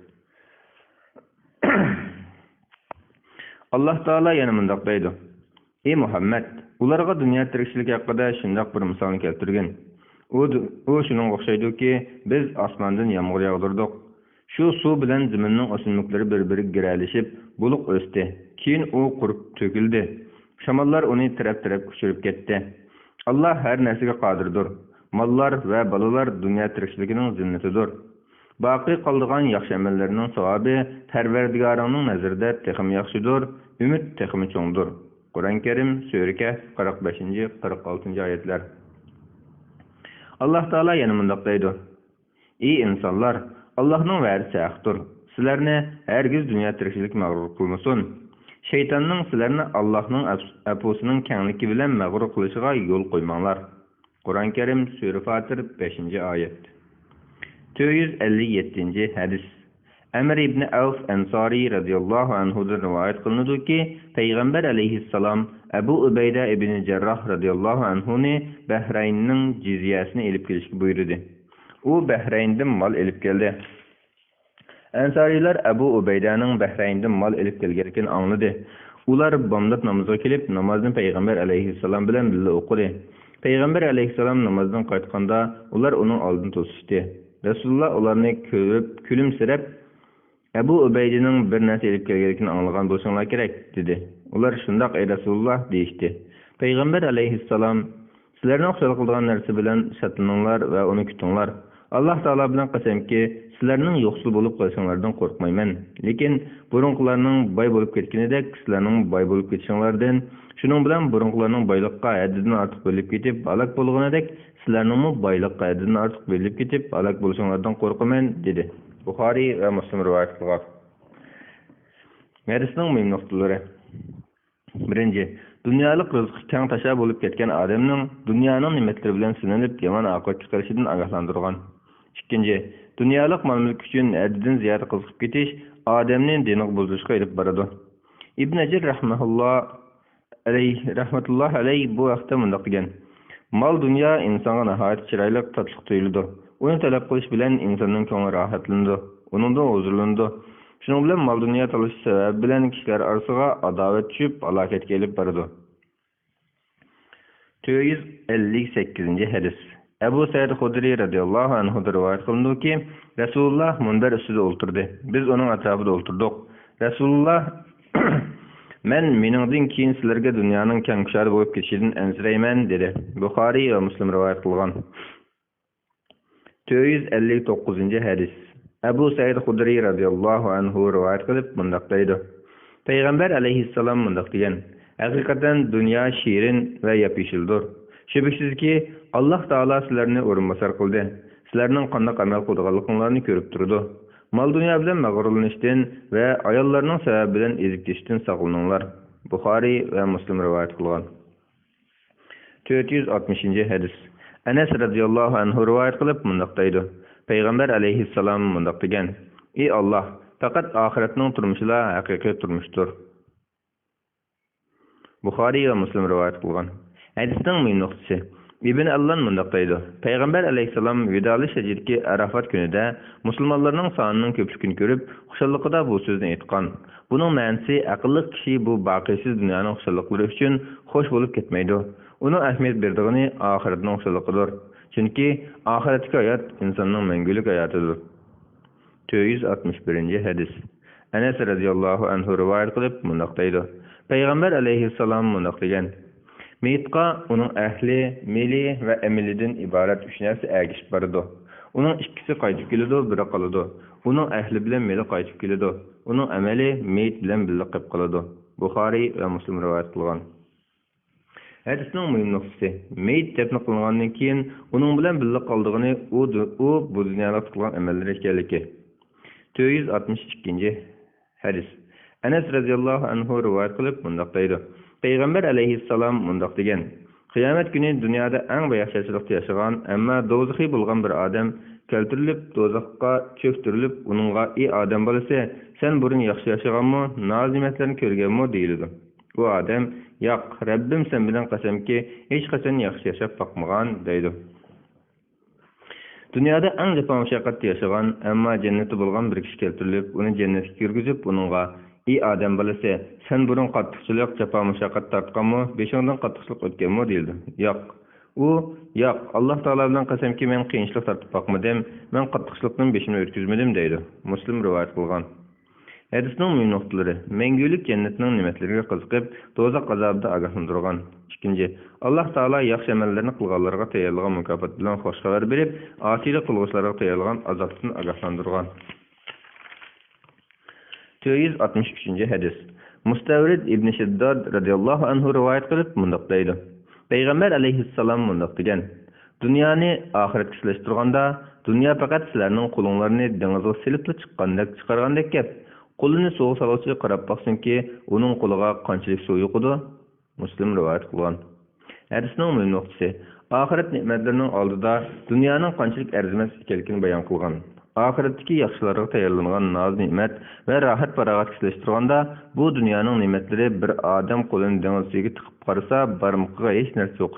Allah Taala yana mundaq deydi. Ey Muhammed, ularga dünya tirikçiligi haqida shundaq bir misolni keltirgin. U shunga o'xshaydiki, biz osmondan yomg'ir yog'dirdik. Shu suv bilan zaminning o'simliklari bir-biriga giralishib, buluq o'sdi. Keyin u qurib to'kildi. Şamallar onu taraf-taraf uçurup gitti. Allah her narsaga qodirdir. Mallar ve balalar dünya tirikçiligining zinnatidir. Baqi qoldigan yaxshi amallarning savobi Parvardigoringning nazarida texim yaxshidir, umid texim cho'ngdir. Qur'on-ı Kerim Sure 45-46 oyatlar. Allah Taala yana mundaq deydi. Ey insonlar, Allohning va'dasi haqdir. Sizlarni hergiz dünya tirikchilik mag'rur qilmasin. Şeytanның sizlarni Allohning apusining kengligi bilan mag'rur qilishiga yo'l qo'ymanglar. Qur'on-ı Kerim Sure Fatir 5-oyat. 457 hadis. Amr ibn Avf Ansari radhiyallohu anhudan rivoyat qilinadiki, Payg'ambar alayhissalom Abu Ubayda ibn Jarrah radhiyallohu anhuni Bahraynning jizyasini elib kelishga buyurdi. U Bahrayndan mol elib keldi. Ansariler Abu Ubaydaning Bahrayndan mol elib kelganligini angladi. Ular bomdod namoziga kelib, namozni Payg'ambar alayhissalom bilan birga o'qidi. Payg'ambar alayhissalom namozdan qaytganda, ular uning oldini to'sishdi. Rasululloh ularni ko'rib, kulimsirab, Abu Ubaydaning bir narsa elib kelganligini anglagan bo'lsanglar kerak, dedi. Ular shundoq ey Rasululloh deyishdi. Payg'ambar alayhissalom, sizlarning xushal qilgan narsa bilan shatlaninglar va uni kutinglar. Allah Taala bilan qasamki, sizlarning yo'qsul bo'lib qolishinglardan qo'rqmayman. Lekin burunqilarning boy bo'lib ketganidek, sizlarning boy bo'lib ketishinglardan, shuning bilan burunqilarning boyliqqa haddidan ortiq bo'lib ketib, halok bo'lganidek, sizlarning boyliqqa haddidan ortiq bo'lib ketib, halok bo'lishinglardan qo'rqaman, dedi. Buxoriy va Muslim rivoyat qilgan. Hadisning muhim nuqtalari. Birinchi, dunyolik rizqi keng tasha bo'lib ketgan odamning dunyoning ne'matlari bilan sinalib, yomon oqibatga chiqishidan ogohlantirgan. Ikkinchi, dunyolik mol-mulk uchun haddidan ziyod qiziqib ketish odamning dinini buzishga olib boradi. Ibn Ajir rahmatulloh alayhi bu vaqtda mundaq degan: Mol dunyo insonga nihoyat chiroyli tatliq tuyuladi. Uni talab qilish bilan insonning ko'ngli rohatlanadi, uningdan huzurlanadi. Shuning bilan mol dunyo talash sababi bilan kishilar orasiga adovat tushib, halokatga olib boradi. 458 hadis. Abu Said Xudri radhiyallohu anhu rivoyat qilindiki, Rasululloh munbar ustida o'ltirdi. Biz uning atrofida o'ltirdik. Rasululloh men meningdan keyin sizlarga dunyoning keng kushari bo'lib ketishidan ansirayman, dedi. Buxoriy va Muslim rivoyat qilgan. 459 hadis. Abu Said Xudri radhiyallohu anhu rivoyat qilib mundaq deydi. Payg'ambar alayhissalom mundaq degan: Haqiqatan dunyo shirin va yopishildir. Shubhasizki Allah Taala sizlarni o'rinbosar qildi. Sizlarning qanday amal qilganliklaringizni ko'rib turdi. Mol dunyo bilan mag'rurlanishdan va ayollarning sababi bilan ezib ketishdan saqlaninglar. Buxoriy va Muslim rivoyat qilgan. 460 hadis. Anas radhiyallohu anhu rivoyat qilib mundaq deydi. Payg'ambar alayhissalom mundaq degan: Ey Allah, faqat oxiratning turmushila haqiqiy turmushdir. Buxoriy va Muslim rivoyat qilgan. Hadisning muhim nuqtasi. Ibn Allan mundaq deydi. Payg'ambar alayhissalom vidolashadagi Arafat kunida musulmonlarning sonining ko'pligini ko'rib, xushalliqida bu so'zni aytgan. Buning ma'nosi aqlli kishi bu baqiysiz dunyoning xushalliqlari uchun xo'sh bo'lib ketmaydi. Uning ahamiyat berdigini oxiratning xushalliqidir. Chunki oxiratdagi hayot insonning mangulik hayotidir. 461 hadis. Enes radıyallahu anhu rivayet kılıp mundaqdaydı. Peygamber aleyhisselam mundaq degan: Meyitqa onun ehli, meli ve emilidin ibaret üç nersi ergişip barıdı. Onun ikkisi qaytib kelidi, biri qalıdı. Onun ehli bilen meli qaytib kelidi. Onun emeli meyit bilen birlik qilib qoladi. Buxoriy ve Müslim rivayet qilgan. Hadisning muhim nuqtasi: meyit dafn qilingandan keyin uning bilan birlik qoldig'ini u bu dunyoda qilgan amallari ekanligi. 462 hadis. Enes radıyallahu anhu rivayet qilib mundaq deydi: Peygamber aleyhisselam mundaq degan: Qiyomat kuni dunyoda eng baxshichilikda yashagan, ammo do'zaxi bo'lgan bir odam keltirilib do'zaxga cho'ktirilib, uningga "Ey odam bolasi, sen burun yaxshi yashaganmi, nazimatlarni ko'rganmi?" deyiladi. Bu odam: "Yo'q, Rabbim sen bilan qasamki, hech qachon yaxshi yashab boqmagan" deydi. Dunyoda eng jafo mashaqqatda yashagan, ammo jannati bo'lgan bir kishi keltirilib, uni jannatga kirgizib, uningga "Ey odam bolasi, sen burun qattiqchilik, jafo mashaqqat tortganmi, beshingdan qattiqchilik o'tganmi?" deyildi. "Yo'q." Yo'q, Alloh taolo bilan qasamki, men qiyinchilik tortib boqmadim, men qattiqchilikdan beshimni o'tkazmadim" deydi. Muslim rivoyat qilgan. Hadisning muhim nuqtalari: mangulik jannatning ne'matlariga qiziqib, do'zax azobidan ogohlantirgan. Ikkinchi, Alloh taolo yaxshi amallarni qilganlarga tayyorlagan mukofot bilan xush xabar berib, osiylik qilguvchilarga tayyorlagan azobdan ogohlantirgan. 463 hadis. Mustavrid ibn Shiddad radıyallahu anhu rivayet qilib mundaq deydi: Peygamber aleyhisselam mundaq degan: Dunyoni oxiratga solishtirganda, dunyo faqat sizlarning qo'linglarni dengizga silib chiqargandek gap. Qo'lini suv soluvchi qarab baqsinki, uning qo'liga qanchalik suv yo'qidi? Muslim rivoyat qilgan. Hadisning muhim nuqtasi: oxirat ne'matlarining oldida dunyoning qanchalik arzimas ekanligini bayon qilgan. Oxiratdagi yaxshilarga tayyorlangan noz ne'mat va rohat farog'at solishtirganda, bu dunyoning ne'matlari bir odam qo'lini dengizga tiqib qarasa, barmoqqa hech narsa yo'q.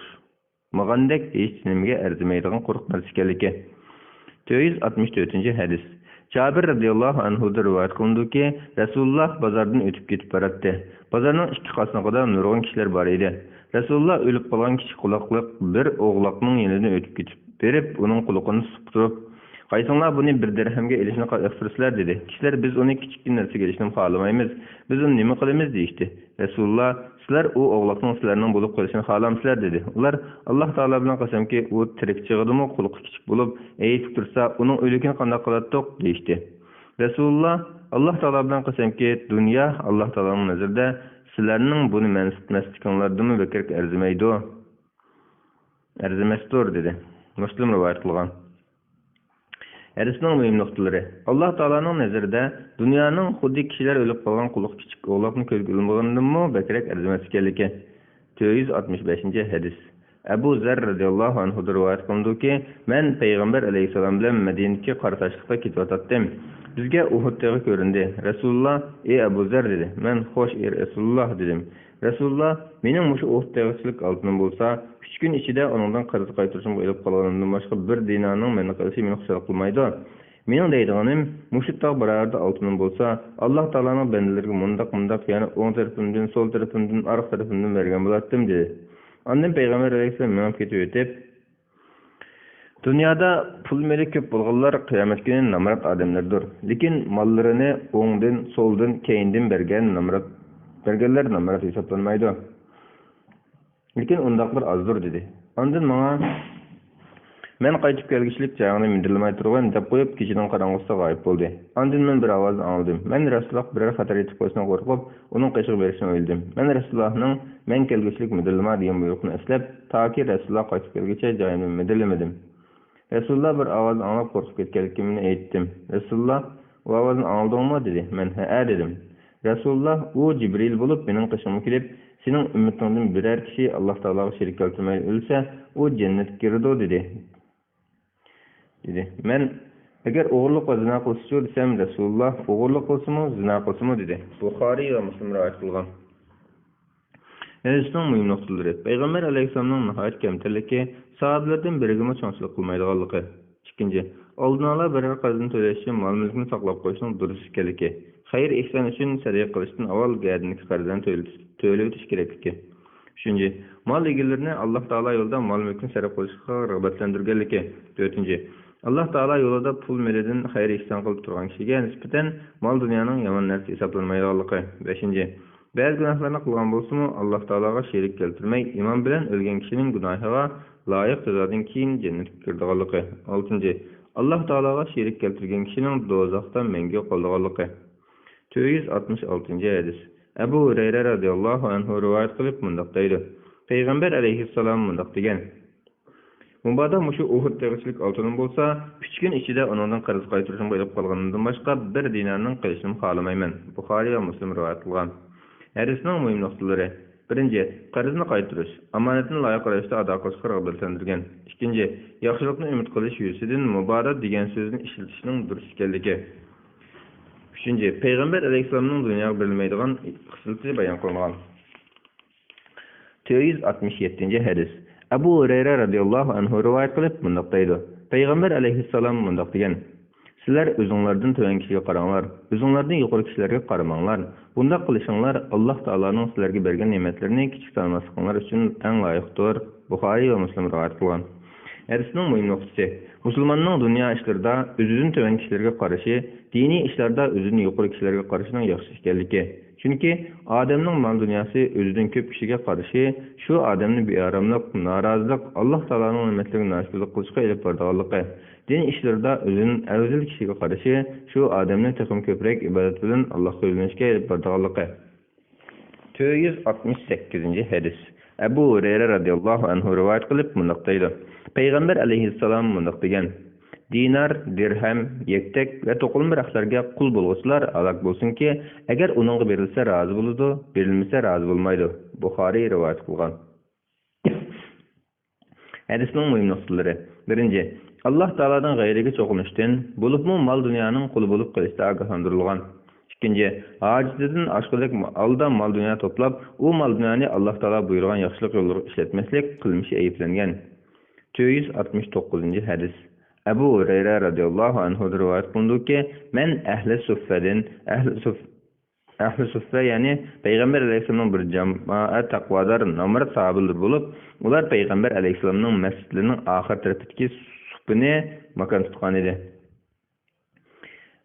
Magandek hech nimaga arzimaydigan quruq narsa ekanligi. 464 hadis. Jabir radıyallahu anhu'da rivayet kılındı ki, Resulullah bazardan ötüp gidip baratdı. Bazarның iki qasnağıda nurgun kişiler var idi. Resulullah ölüp kalan kişi kulaklık bir oğlakның yanından ötüp gidip berip, onun kulağını sıp durup, "Qaysınlar bunu bir dirhemge elişine yaptırsızlar" dedi. Kişiler biz onu küçük narsa gelişini xalamaymiz. Biz onu nima qilamiz deyişti. Resulullah: "Sizlar o oğlakның sizlarning bo'lib qolishini xalamsizlar" dedi. Ular: "Alloh taolo bilan qasamki, u tirik chig'idimi, quliqi kichik bo'lib, aytib tursa, uning o'ligini qanday qilatdik" deyishdi. Resulullah: "Alloh taolo bilan qasamki, dunyo Alloh taoloning nazarida sizlarning buni mansitmasliklaringlarni bekor arzimaydi. Arzimasdir" dedi. Muslim rivoyat qilgan. Hadisning muhim nuqtalari: Alloh taoloning nazarida dunyoning xuddi kishilar o'lib qolgan quliq kichik o'g'loqni ko'rgandanmi bekrak arzimas ekanligi. 465 hadis. Abu Zar radıyallahu anhu rivoyat qilindiki, men Peygamber aleyhisselam bilan Madinaga qarashliqda ketyotdim. Bizga Uhud tog'i ko'rindi. Rasulullah: "Ey Abu Zar" dedi. Men "Xo'sh, ey Rasulullah" dedim. Rasulullah: "Mening mushu Uhud tog'ichilik oltinim bo'lsa, 3 kun ichida onundan qarz qaytarishim o'ylab qolganimdan boshqa bir dinarning meni qilishi meni xursand qilmaydi. Mening deydiganim, mushu tog' bararda oltinim bo'lsa, Alloh taoloning bandalariga mundaq, ya'ni o'ng tarafimdan, so'l tarafimdan, orqa tarafimdan bergan bo'lardim" dedi. Ondan Peygamber aleyhisselam men ketib o'tib, "Dunyoda pul meli ko'p bo'lganlar qiyomat kuni namrat odamlardir. Lekin mollarini o'ngdan, so'ldan, keyindan berganlar namrat hisoblanmaydi. Lekin undaqlar azdir" dedi. Ondan menga "Men qaytib kelgichlik chog'ini mindirilmay turgan" deb qo'yib, kechining qorong'usida g'oyib bo'ldi. Ondan men bir ovozni angladim. Men Rasululloh biror xatar yetib qo'yishdan qo'rqib, uning qishib berishini o'yladim. Men Rasulullohning "Men kelgichlik mindirilma" degan buyruqni eslab, toki Rasululloh qaytib kelguncha joyimni mindilmadim. Rasululloh bir ovozni anglab qo'rqib ketganligimni aytdim. Rasululloh: "O ovozni angladingmi?" dedi. Men "Ha" dedim. Rasululloh: "U Jibril bo'lib, mening qishimga kelib, sening ummatingdan biror kishi Alloh taologa sherik keltirmay o'lsa, u jannatga kiradi" dedi. Men "Agar o'g'irlik va zina qilsa" desam, Rasululloh "O'g'irlik qilsimi, zina qilsimi" dedi. Buxoriy va Muslim rivoyat qilgan. Hadisning muhim nuqtalari: Peygamber aleyhisselamning nihoyat kamtarligi, sahobalardan biriga cho'nchilik qilmaydiganligi. Ikkinchi, oldin ola biror qarzini to'lash uchun mol-mulkni saqlab qo'yishning durust ekanligi. Xayr ihson uchun sariya qilishdan avval gadiniki qarzdan to'lab o'tish kerakligi. Uchinchi, mol egallarini Alloh taolo yo'lida mol-mulkni sarf qilishga rag'batlantirganligi. To'rtinchi, Allah Taala yolida pul melidan xayr ihson qilib turgan kishiga nisbatan mol dunyoning yomon narsa hisoblanmaydiganligi. 5. Ba'zi gunohlarni qilgan bo'lsa-mu, Alloh taologa sherik keltirmay, iymon bilan o'lgan kishining gunohiga loyiq jazodan keyin jannatga kirdiganligi. 6. Alloh taologa sherik keltirgan kishining do'zaxda mangu qoldiganligi. 466-hadis. Abu Hurayra radhiyallohu anhu rivoyat qilib mundaq deydi: Payg'ambar alayhissalom mundaq degan: Mubada mushu Uhud tegishlik oltinim bo'lsa, 3 kun ichida uningdan qarz qaytarishim bo'lib qolganimdan boshqa 1 dinarning qilishni xohlamayman. Buxoriy va Muslim rivoyat qilgan. Hadisning muhim nuqtalari: 1. Qarzni qaytarish, amonatni loyiq ravishda ado qilishga rag'batlantirgan. 2. Yaxshilikni umid qilish yuzidan muborak degan so'zni ishlatishning durust ekanligi. 3. Payg'ambar alayhissalomning dunyoga berilmaydigan xislati bayon qilingan. 467-hadis. Abu Hurayra radhiyallohu anhu rivoyat qilib mundaq deydi: Payg'ambar alayhissalom mundaq degan: Sizlar o'zingizlardan to'g'ri kishiga qaranglar, o'zingizlardan yuqori kishilarga qaramanglar. Bundaq qilishinglar Alloh taolaning sizlarga bergan ne'matlarini kichik sanmasliklaringiz uchun eng loyiqdir. Buxoriy va Muslim rivoyat qilgan. Hadisning muhim nuqtasi: musulmonning dunyo ishlarida o'zidan to'g'ri kishilarga qarashi, diniy ishlarda o'zidan yuqori kishilarga qarashining yaxshi ekanligi. Chunki odamning mol dunyosi o'zidan ko'p kishiga qarashi, shu odamni bearomlik, norozilik, Alloh taolaning ne'matlarini noshukr qilishga olib boradiganligi. Din ishlarida o'zining afzal kishiga qarashi, shu odamni texim ko'proq ibodat bilan Allohga yo'linishga olib boradiganligi. 468-hadis. Abu Hurayra radhiyallohu anhu rivoyat qilib mundaq deydi: Payg'ambar alayhissalom mundaq degan: Dinar, dirham, yektek ve to'qilma rahlarga qul bo'lg'uchilar halok bo'lsinki, agar uningga berilsa rozi bo'ladi, berilmasa rozi bo'lmaydi. Buxoriy rivoyat qilgan. Hadisning muhim nuqtalari: 1. Alloh taoladan g'ayriga cho'qinishdan, bo'libmi mol dunyoning quli bo'lib qolishda ogohlantirilgan. 2. Ojizidan oshqidek alda mol dunyo to'plab, u mol dunyoni Alloh taolo buyurgan yaxshilik yo'llarida ishlatmaslik qilmishi ayiblangan. 469-hadis. Abu Hurayra radhiyallohu anhu rivoyat qilindiki, men ahli suffa ya'ni payg'ambar alayhissalomning bir jamoat taqvodor nomard sahobalar bo'lib, ular payg'ambar alayhissalomning masjidlarining oxir tarafidagi suffini makon tutgan edi.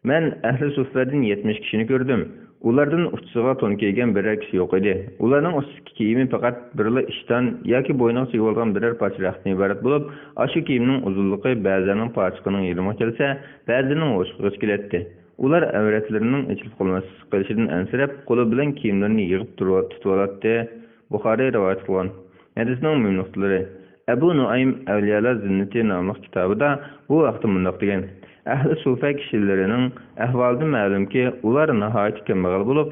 Men ahli suffadan 70 kishini ko'rdim. Ulardan uchiga to'n kiygan biror kishi yo'q edi. Ularning ustki kiyimi faqat birla ishdan yoki bo'yniga sigib olgan biror parcha rahdan iborat bo'lib, shu kiyimning uzunligi ba'zining parchasining yarmiga kelsa, ba'zining o'shqiga keladi. Ular avratlarining ichilib qolishidan ansirab, qo'li bilan kiyimlarini yig'ib tutib oladi. Buxoriy rivoyat qilgan. Hadisning muhim nuqtalari: Abu Nuaym Avliyalar Zinnati nomli kitobida bu vaqtda mundaq degan: Ahli sufa kishilarining ahvolidan ma'lumki, ular nihoyat kambag'al bo'lib,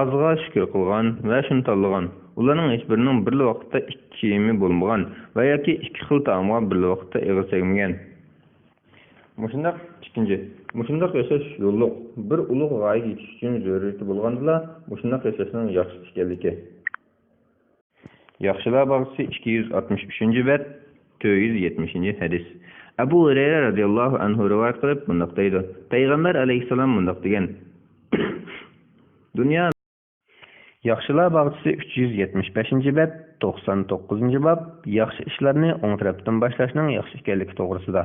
azga shukr qilgan va shuni tanlagan. Ularning hech birining bir vaqtda ikki kiyimi bo'lmagan va yoki ikki xil taomga bir vaqtda eg'iz tegmagan. Mushundaq yashash yo'lliq bir ulug' g'oyaga yetish uchun zarurati bo'lgandila, mushundaq yashashning yaxshi ekanligi. Yaxshilar bog'isi 263-bet 470-hadis. Abu Hurayra radhiyallohu anhu rivoyat qilib mundaq deydi: Payg'ambar alayhissalom mundaq degan: Dunyo Yaxshilar bog'isi 375-bet 99-bob yaxshi ishlarni o'ng tarafdan boshlashning yaxshi ekanligi to'g'risida.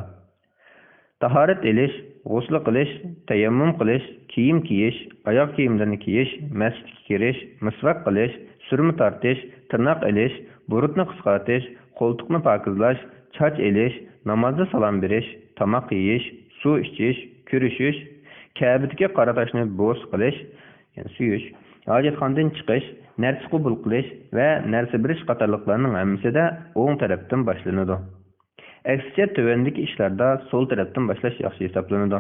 Tahorat elish, g'usl qilish, tayammum qilish, kiyim kiyish, oyoq kiyimlarini kiyish, masjidga kirish, misvak qilish, surma tortish, tirnoq elish, burutni qisqartish, qo'ltiqni pokizlash, choch elish, namozda salom berish, tomoq yeyish, suv ichish, ko'rishish, Ka'badagi qora toshni bo'sh qilish, ya'ni suyish, hojatxonadan chiqish, narsa qabul qilish va narsa berish qatorliqlarning hammasida o'ng tarafdan boshlanadi. Aksicha tuvandagi ishlarda so'l tarafdan boshlash yaxshi hisoblanadi.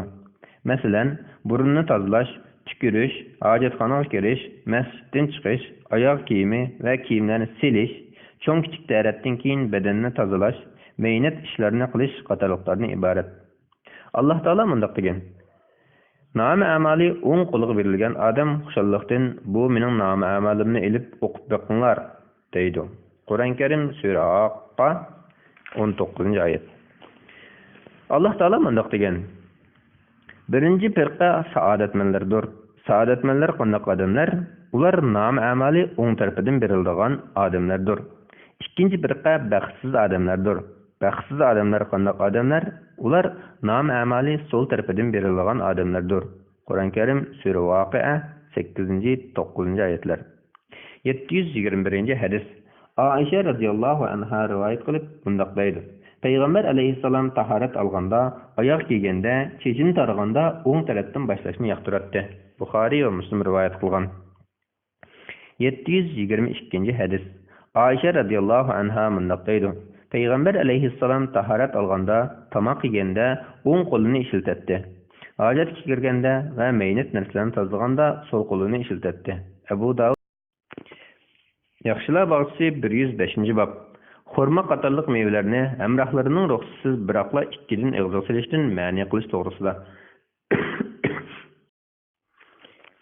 Masalan, burunni tozalash, tukirish, hojatxonaga kirish, masjiddan chiqish, oyoq kiyimi va kiyimlarni silish, cho'ng kichik taratdan keyin badanni tozalash, mehnat ishlarini qilish qatorliqlardan iborat. Alloh taolo mundaq degan: Nomi amali o'ng qo'liga berilgan odam xushalliqdan bu mening nomi amalimni ilib o'qib boqinglar deydi. Qur'on Karim sura Aqqa 19-oyat. Alloh taolo mundaq degan: Birinchi firqa saodatmanlardir. Saodatmanlar qanday odamlar? Ular nomi amali o'ng tarafidan beriladigan odamlardir. Ikkinchi firqa baxtsiz odamlardir. Baxtsiz odamlar qanday odamlar? Ular nom amali sol tarafidan berilgan odamlardir. Qur'on Karim sura Voqea 8-9 oyatlar. 721 hadis. Aisha radhiyallohu anha rivoyat qilib bundoq deydi. Payg'ambar alayhissalom tahorat olganda, oyoq kiyganda, chechin targanda o'ng tarafdan boshlashni yoqtiradi. Buxoriy va Muslim rivoyat qilgan. 722 hadis. Aisha radhiyallohu anha bundoq deydi. Payg'ambar alayhissalom tahorat olganda, tomoq yeganda o'ng qo'lini ishiltatdi. Hojat kirganda va maynat narsalarni tozalaganda so'l qo'lini ishiltatdi. Abu Dawud. Yaxshilar bog'chisi 105-bob. Xurma qatorliq meyvelarni hamrohlarining ruxsatisiz biroqla ikkidan ig'zoq silishdan ma'ni qilish to'g'risida.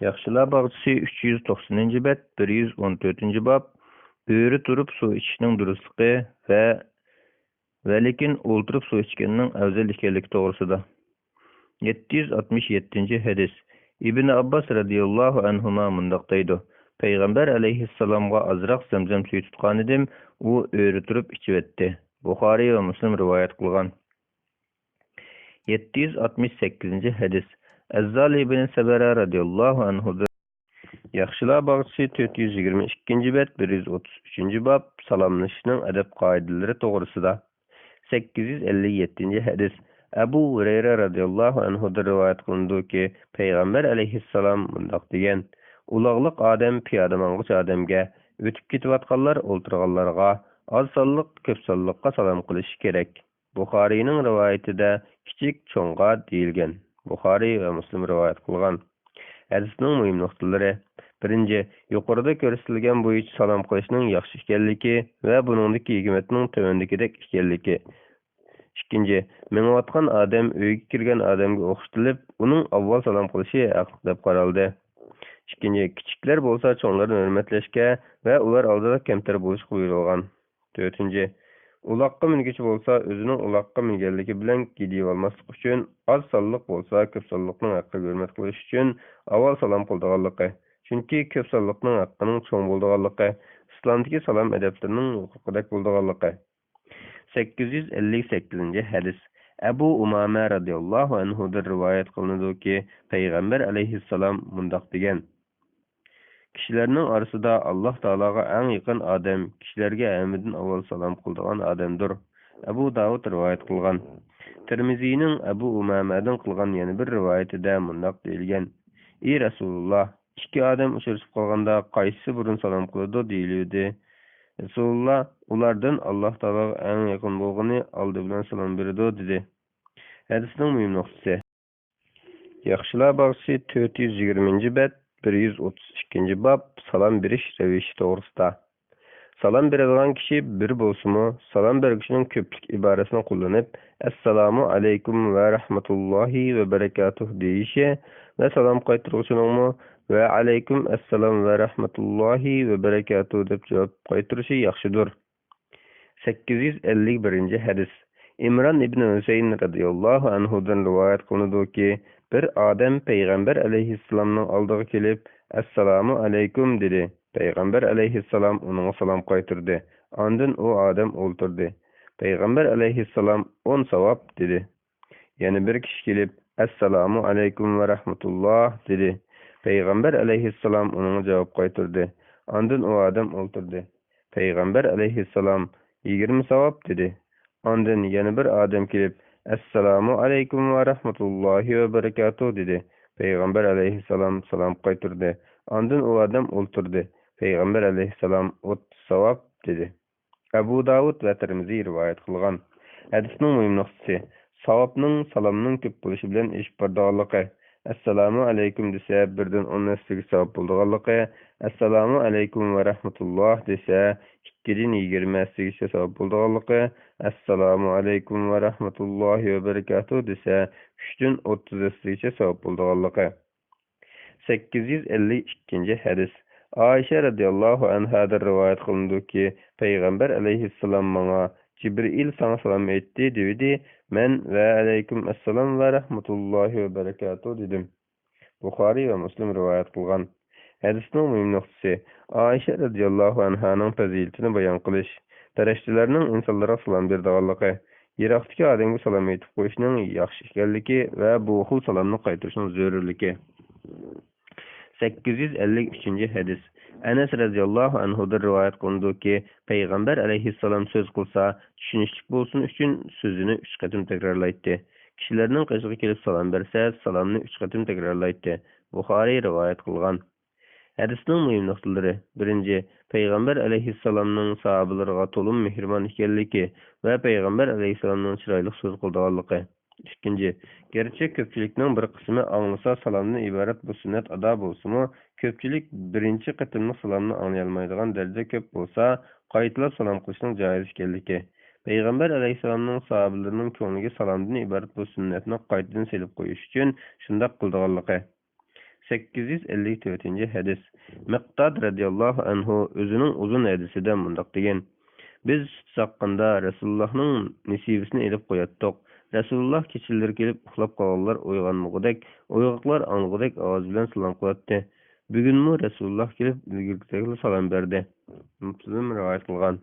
Yaxshilar bog'chisi 390-bob, 114-bob. Bo'ri turib suv ichishning durustligi va lekin o'ltirib suv ichganning afzal ekanligi to'g'risida. 767 hadis. Ibn Abbas radhiyallohu anhuma mundoq deydi. Payg'ambar alayhissalomga azroq zamzam suvi tutgan edim, u o'ri turib ichib etdi. Buxoriy va Muslim rivoyat qilgan. 768 hadis. Azzal ibn Sabara radhiyallohu anhu. Yaxshilar bog'chisi 422-bob, 133-bob. Salomlashishning adab qoidalari to'g'risida. 857 hadis. Abu Hurayra radhiyallohu anhu rivoyat qilindiki, Payg'ambar alayhissalom bundoq degan: Ulug'liq odam piyoda mang'ich odamga, o'tib ketayotganlar o'ltirganlarga, oz sonliq, ko'p sonliqqa salom qilishi kerak. Buxoriyning rivoyatida kichik cho'ng'a deyilgan. Buxoriy va Muslim rivoyat qilgan. Hadisning muhim nuqtalari: birinchi, yuqorida ko'rsatilgan bo'yicha salom qilishning yaxshi ekanligi va buningdagi hikmatning tövandagidek ekanligi. Ikkinchi, mengayotgan odam uyga kirgan odamga o'xshatilib, uning avval salom qilishi haqli deb qaraldi. Ikkinchi, kichiklar bo'lsa cho'nglarni hurmatlashga va ular oldida kamtar bo'lishga buyurilgan. To'rtinchi, uloqqa minguchi bo'lsa o'zining uloqqa minganligi bilan gidib olmaslik uchun, oz sonliq bo'lsa ko'p sonliqning haqqiga hurmat qilish uchun avval salom qildiganligi. Chunki ko'p sonliqning haqqining cho'ng bo'ldiganligi, islomdagi salom adablarining huquqidek bo'ldiganligi. 858 hadis. Abu Umama radhiyallohu anhu rivoyat qilinadiki, Payg'ambar alayhissalom mundoq degan: Kishilarning orasida Alloh taologa eng yaqin odam kishilarga hammadan avval salom qiladigan odamdir. Abu Dawud rivoyat qilgan. Tirmiziyning Abu Umamadan qilgan yana bir rivoyatida mundoq deyilgan: Ey Rasululloh, ikki odam uchrashib qolganda qaysi burun salom qiladi deyildi. Rasululloh ulardan Alloh taologa eng yaqin bo'lgani oldi bilan salom beradi dedi. Hadisning muhim nuqtasi. Yaxshilar bog'chisi 420-bob, 132-bob. Salom berish ravishi to'g'risida. Salom beradigan kishi bir bo'lsa-mu, salom beruvchining ko'plik iborasini qo'llanib, assalomu alaykum va rahmatullohi va barakatuh deyishi va salom qaytaruvchining va alaykum assalom va rahmatullohi va barakatuh deb javob qaytarishi yaxshidir. 851 hadis. İmran ibn Hüseyin radıyallahu anhudan rivoyat qilinadiki, bir odam Payg'ambar alayhissalomning oldiga kelib, assalomu alaykum dedi. Payg'ambar alayhissalom uning salom qaytardi. Ondan u odam o'ltirdi. Payg'ambar alayhissalom 10 savob dedi. Yana bir kishi kelib, assalomu alaykum va rahmatulloh dedi. Payg'ambar alayhissalom uning javob qaytardi. Ondan u odam o'ltirdi. Payg'ambar alayhissalom 20 savob dedi. Ondan yana bir odam kelib, assalomu alaykum va rahmatullohi va barakatuh dedi. Payg'ambar alayhissalom salom qaytardi. Ondan u odam o'ltirdi. Payg'ambar alayhissalom 30 savob dedi. Abu Dawud va Tirmiziy rivoyat qilgan. Hadisning muhim nuqtasi: savobning salomning ko'p bo'lishi bilan ish bordiganligi. Assalomu alaykum desa birdan 10 nasliga savob bo'ldiganligi, assalomu alaykum va rahmatulloh desa 2dan 20 nasliga savob bo'ldiganligi, assalomu alaykum va rahmatullohi va barakatuh desa 3dan 30 nasliga savob bo'ldiganligi. 852 hadis. Aisha radhiyallohu anhadan rivoyat qilindiki, Payg'ambar alayhissalom menga Jibril sana salom aytdi dedi. Men va alaykum assalom va rahmatullohi va barakatuh dedim. Buxoriy va Muslim rivoyat qilgan. Hadisning muhim nuqtasi: Aisha radhiyallohu anhaning fazilatini bayon qilish. Dərəşçilərinin insanlara salam berdiganlığı, Iroqdakı odamga salom aytib qo'yishning yaxshi ekanligi va bu xil salomni qaytarishning zarurligi. 853 hadis. Anas radhiyallohu anhudan rivoyat qilindiki, payg'ambar alayhissalom so'z qilsa, tushunishli bo'lsin uchun so'zini 3 qatim takrorlaydi. Kishilarning qishiga kelib salom bersa, salomni 3 qatim takrorlaydi. Buxoriy rivoyat qilgan. Hadisning muhim nuqtalari: 1. Payg'ambar alayhissalomning sahobalariga to'lim mehribon ekanligi va payg'ambar alayhissalomning chiroyli so'z qildiganligi. 2. Gerçi ko'pchilikning bir qismi anglasa salomni iborat bu sunnat ado bo'lsa-mu, ko'pchilik birinchi qatimli salomni anglay olmaydigan darajada ko'p bo'lsa, qaytilab salom qilishning joiz ekanligi. Payg'ambar alayhissalomning sahobalarining ko'ngliga salomdan iborat bu sunnatni qaytadan selib qo'yish uchun shunday qildiganligi. 854 hadis. Miqdad radhiyallohu anhu o'zining uzun hadisida mundaq degan: Biz saqqanda Rasulullohning nisibisini elib qo'yatdik. Rasululloh kechalari kelib uxlab qolganlar uyg'onmagudek, uyg'oqlar ang'udek ovoz bilan salom qilatdi. Bugunmi Rasululloh kelib ilgirgidek salom berdi. Muslim rivoyat qilgan.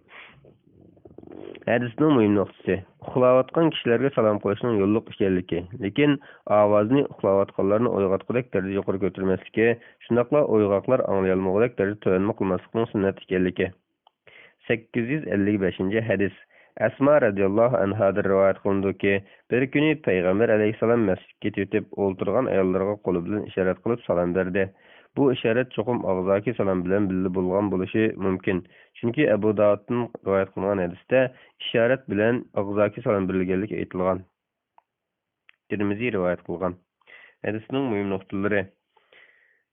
Hadisning muhim nuqtasi: uxlayotgan kishilarga salom qilishning yo'lliq ekanligi, lekin ovozni uxlayotganlarni uyg'otgudek darajada yuqori ko'tarmasligi, shundaqla uyg'oqlar anglay olmagudek darajada tuvanma qilmaslikning sunnat ekanligi. 855 hadis. Asma radhiyallohu anhadan rivoyat qilindiki, bir kuni payg'ambar alayhissalom masjidga ketib o'ltirgan ayollarga qo'li bilan ishorat qilib salom berdi. Bu ishorat cho'qim og'zaki salom bilan birga bo'lgan bo'lishi mumkin. Chunki Abu Dawudning rivoyat qilgan hadisda ishorat bilan og'zaki salom berilganligi aytilgan. Tirmiziy rivoyat qilgan. Hadisning muhim nuqtalari: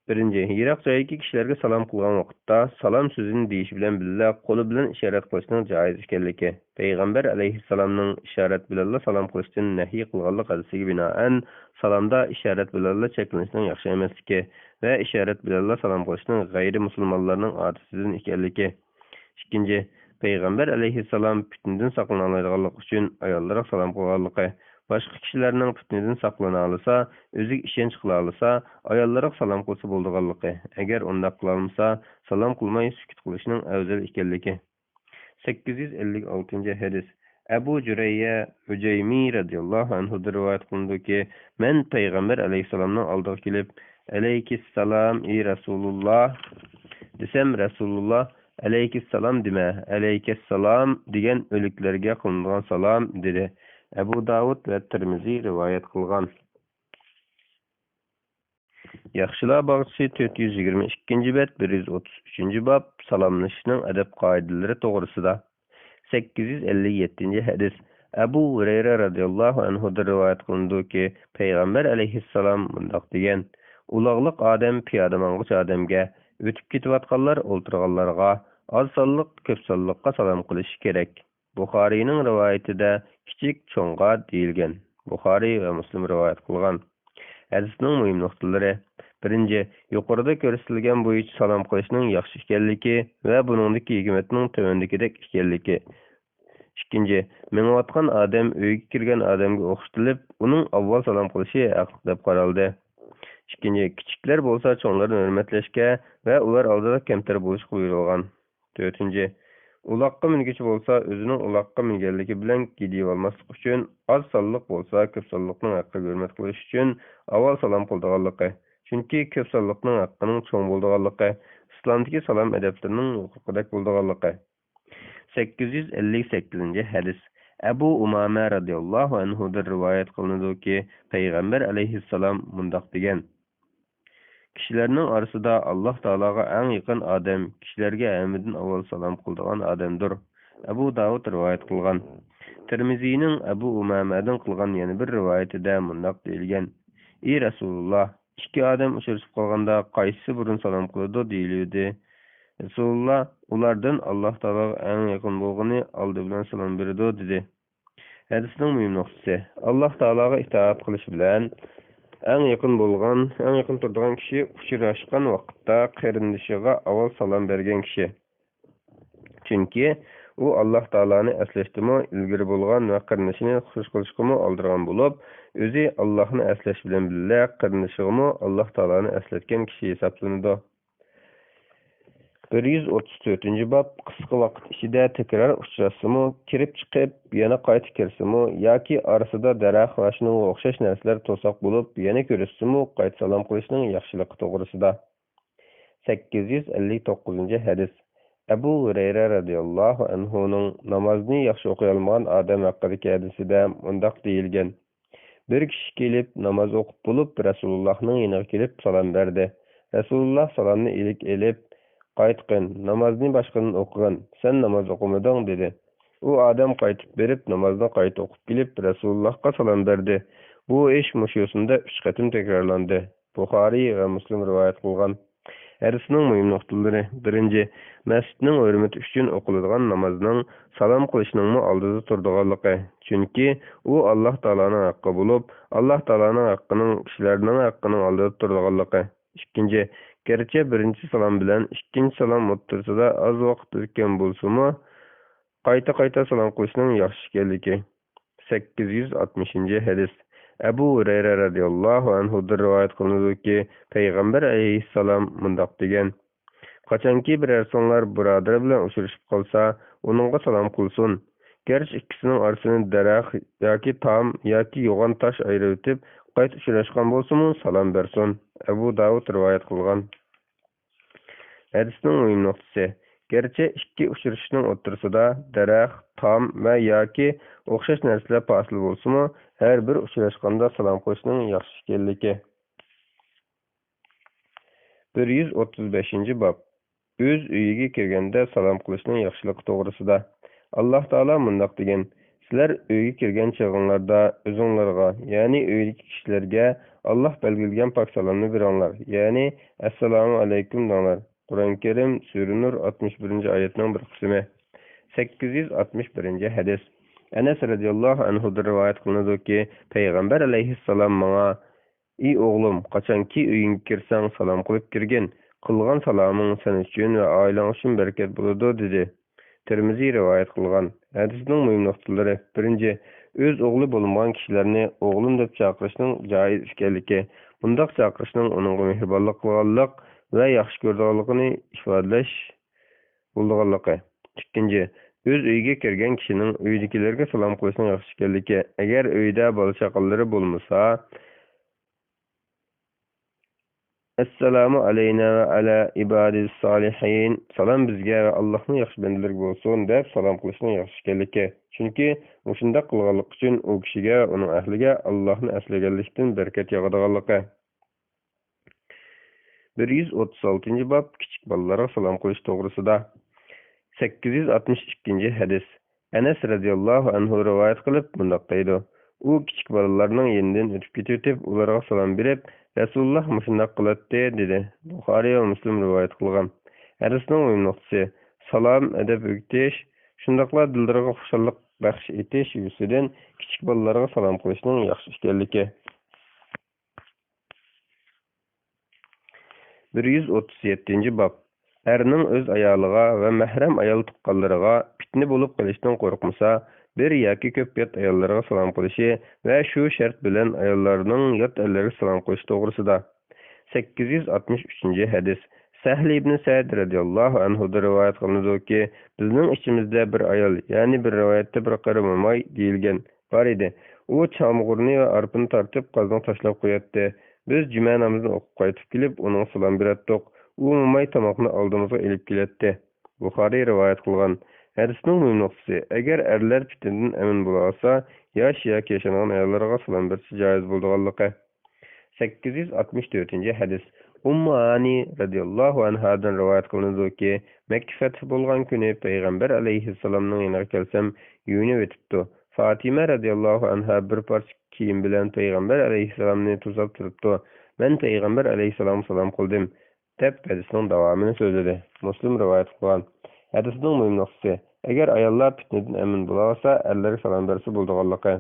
1. Yiroq joyga kishilarga salom qilgan vaqtda salom so'zini deyish bilan birga qo'li bilan ishorat qilishning joiz ekanligi. Payg'ambar alayhissalomning ishorat bilan salom qilishdan nahiy qilganlik hadisiga binoan salomda ishorat bilan cheklanishning yaxshi emasligi va ishorat bilan salom qilishning g'ayri musulmonlarning odatidan ekanligi. 2. Payg'ambar alayhissalom fitnadan saqlanadiganlik uchun ayollarga salom qilganligi. Boshqa kishilarning fitnadan saqlana olsa, o'zi ishonch qila olsa, ayollarga salom qilsa bo'ldiganligi. Agar undaq qila olmasa, salom qilmay sukut qilishning afzal ekanligi. 856 hadis. Abu Jurayya Hujaymi radhiyallohu anhu rivoyat qilindiki, men payg'ambar alayhissalomning oldiga kelib, "Alayhissalom ey Rasululloh" desam, Rasululloh "Alayhissalom dema, alayhissalom" degan o'liklarga qilingan salom dedi. Abu Dawud va Tirmiziy rivoyat qilgan. Yaxshilar bog'chisi 422 bet 133 bob salomlashishning adab qoidalari to'g'risida. 857 hadis. Abu Hurayra radhiyallohu anhu rivoyat qilindiki, payg'ambar alayhissalom bundoq degan: Ulug'liq odam piyoda mang'ich odamga, o'tib ketayotganlar o'ltirganlarga, oz sonliq ko'p sonliqqa salom qilish kerak. Buxoriyning rivoyatida kichik cho'ng'a deyilgan. Buxoriy va Muslim rivoyat qilgan. Hadisning muhim nuqtalari: 1. Yuqorida ko'rsatilgan bo'yicha salom qilishning yaxshi ekanligi va buningdagi hikmatning tövandagidek ekanligi. 2. Mengayotgan odam uyga kirgan odamga o'xshatilib, uning avval salom qilishi haqli deb qaraldi. 2. Kichiklar bo'lsa cho'nglarni hurmatlashga va ular oldida kamtar bo'lishga buyurilgan. 4. Uloqqa mingichi bo'lsa, o'zining uloqqa minganligi bilan gidib olmaslik uchun, oz sonliq bo'lsa, ko'p sonliqning haqqiga hurmat qilish uchun avval salom qildiganligi. Chunki ko'p sonliqning haqqining cho'ng bo'ldiganligi, islomdagi salom adablarining huquqidek bo'ldiganligi. 858 hadis. Abu Umama radhiyallohu anhu rivoyat qilinadiki, payg'ambar alayhissalom mundoq degan: Kishilarning orasida Alloh taologa eng yaqin odam kishilarga hammadan avval salom qiladigan odamdir. Abu Dawud rivoyat qilgan. Tirmiziyning Abu Umamadan qilgan yana bir rivoyatida mundoq deyilgan: Ey Rasululloh, ikki odam uchrashib qolganda qaysi burun salom qiladi deyildi. Rasululloh ulardan Alloh taologa eng yaqin bo'lgani oldi bilan salom beradi dedi. Hadisning muhim nuqtasi: Alloh taologa itoat qilish bilan eng yaqin bo'lgan, eng yaqin turadigan kishi uchrashgan vaqtda qarindoshiga avval salom bergan kishi. Chunki u Alloh taoloni aslashdimi, ilgari bo'lgan va qarindishini xush qilishga oldirgan bo'lib, o'zi Allohni aslash bilan birga qarindishigimi Alloh taoloni aslatgan kishi hisoblanadi. 134 bab qisqa vaqt ichida takror uchrashsimi, kirib chiqib, yana qaytib kirsimi yoki orasida daraxt va shunga o'xshash narsalar to'siq bo'lib, yana ko'rishsimi, qayt salom qilishning yaxshiligi to'g'risida. 859 hadis. Abu Hurayra radhiyallohu anhuning namozni yaxshi o'qiy olmagan odam haqidagi hadisida mundaq deyilgan: Bir kishi kelib namoz o'qib bo'lib, Rasulullohning yoniga kelib salom berdi. Rasululloh salomni elib qaytqin, namozni boshqadan o'qigin, sen namoz o'qimading dedi. U odam qaytib berib, namozni qayta o'qib kelib, Rasulullohga salom berdi. Bu ish mushusunda 3 qatim takrorlandi. Buxoriy va Muslim rivoyat qilgan. Hadisning muhim nuqtalari: birinchi, masjidning hurmati uchun o'qiladigan namozning salom qilishning oldida turadiganligi. Chunki u Alloh taolaning haqqi bo'lib, Alloh taolaning haqqining kishilarning haqqining oldida turadiganligi. Ikkinchi, gerçi birinchi salom bilan ikkinchi salom o'rtasida az vaqt o'tgan bo'lsa-mu, qayta salom qilishning yaxshi ekanligi. 860 hadis. Abu Hurayra radhiyallohu anhu rivoyat qilinadiki, payg'ambar alayhissalom mundaq degan: Qachonki birarso'nglar birodar bilan uchrashib qolsa, uningga salom qilsin. Gerçi ikkisining orasini daraxt yoki tom yoki yo'g'on tosh ayirib o'tib, qayta uchrashgan bo'lsa-mu, salom bersin. Abu Davud rivoyat qilgan. Hadisning muhim nuqtasi: gerçi ikki uchrashishning o'rtasida daraxt, tom va yoki o'xshash narsalar fasil bo'lsa-mu, har bir uchrashganda salom qilishning yaxshi ekanligi. 135 bab. O'z uyiga kirganda salom qilishning yaxshiligi to'g'risida. Alloh taolo mundaq degan: Sizlar uyga kirgan chog'inglarda o'zinglarga, ya'ni uydagi kishilarga Alloh belgilagan pok salomni beringlar, ya'ni assalomu alaykum denglar. Qur'oni Karim Sura Nur 61-oyatning bir qismi. 861 hadis. Anas radhiyallohu anhu rivoyat qilinadiki, payg'ambar alayhissalom menga: "Ey o'g'lim, qachonki uyingga kirsang salom qilib kirgin. Qilgan saloming sen uchun va oilang uchun barakat bo'ladi" dedi. Tirmiziy rivoyat qilgan. Hadisning muhim nuqtalari: birinchi, o'z o'g'li bo'lmagan kishilarni o'g'lim deb chaqirishning joiz ekanligi. Bundaq chaqirishning uningga mehribonlik qilganlik va yaxshi ko'rganligini ifodalash bo'lganligi. Ikkinchi, o'z uyiga kirgan kishining uydagilarga salom qilishning yaxshi ekanligi. Agar uyda bola-chaqalari bo'lmasa, Assalomu alayna va ala ibadis solihin, salom bizga va Allohning yaxshi bandalariga bo'lsin deb salom qilishning yaxshi ekanligi. Chunki shunday qilganlik uchun u kishiga, uning ahliga Allohni eslaganlikdan barakat yog'adiganligi. 136 bab kichik bolalarga salom qilish to'g'risida. 862 hadis. Anas radhiyallohu anhu rivoyat qilib bunday deydi: U kichik bolalarning yenidan o'tib ketib, ularga salom berib, Rasululloh mushunday qiladi dedi. Buxoriy va Muslim rivoyat qilgan. Hadisning muhim nuqtasi: salom adab o'rgatish, shundaqla dillarga xushallik baxsh etish yusidan kichik bolalarga salom qilishning yaxshi ekanligi. 137 bab. Erning o'z ayoliga va mahram ayol tuqqanlariga fitna bo'lib qolishdan qo'rqmasa, bir yoki ko'p yot ayollarga salom qilishi va shu shart bilan ayollarning yot erlarga salom qilish to'g'risida. 863 hadis. Sahl ibn Sa'd radhiyallohu anhu rivoyat qilinadiki, bizning ichimizda bir ayol, ya'ni bir rivoyatda bir qari mo'may deyilgan bor edi. U chamg'urni va arpini tortib qozon tashlab qo'yatdi. Biz juma namozini o'qib qaytib kelib, uning salom beratdik. U mo'may tomoqni oldimizga elib keladi. Buxoriy rivoyat qilgan. Hadisning muhim nuqtasi: agar erlar fitnadan amin bo'la olsa, yosh yoki yashagan ayollarga salom bersa joiz bo'lganligi. 864 hadis. Ummu Ani radhiyallohu anhadan rivoyat qilinadiki, Makka fath bo'lgan kuni payg'ambar alayhissalomning yoniga kelsam, yuvinib o'tibdi. Fatima radhiyallohu anha bir parcha kiyim bilan payg'ambar alayhissalomni to'sab turibdi. Men payg'ambar alayhissalom salom qildim deb hadisning davomini so'zladi. Muslim rivoyat qilgan. Hadisning muhim nuqtasi: agar ayollar fitnadan amin bo'la olsa, erlar salom bersa bo'lganligi.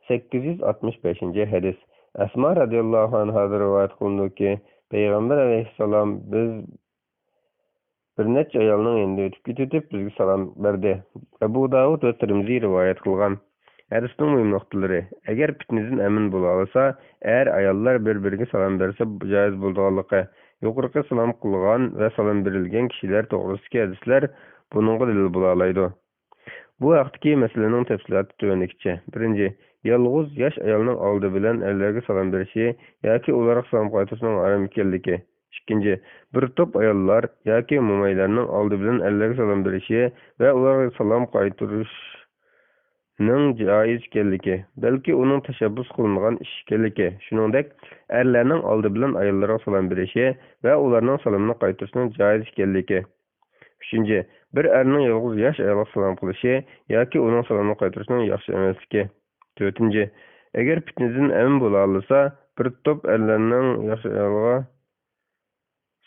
865 hadis. Asma radhiyallohu anha rivoyat qilindiki, payg'ambar alayhissalom biz bir necha ayolning endi o'tib ketib bizga salom berdi. Abu Davud va Tirmiziy rivoyat qilgan. Hadisning muhim nuqtalari: agar fitnadan amin bo'la olsa, ayollar bir-biriga salom bersa joiz bo'lganligi. Yuqorqi salam qilgan va salam berilgan kishilar to'g'risidagi hadislar buningga dalil bo'la oladi. Bu haqdagi masalaning tafsiloti tuvanligicha. Birinchi, yolg'iz yosh ayolning oldi bilan erlarga salom berishi yoki ularga salom qaytarishning harom ekanligi. Ikkinchi, bir to'p ayollar yoki mo'maylarning oldi bilan erlarga salom berishi va ularga salom qaytarishning joiz ekanligi, balki uning tashabbus qilingan ish ekanligi. Shuningdek, erlarning oldi bilan ayollarga salom berishi va ularning salomini qaytarishning joiz ekanligi. Üçüncü, bir erning yolg'iz yosh ayolga salom qilishi yoki uning salomini qaytarishning yaxshi emasligi. To'rtinchi, agar fitnadan amin bo'la olsa, bir to'p erlarning yosh ayolga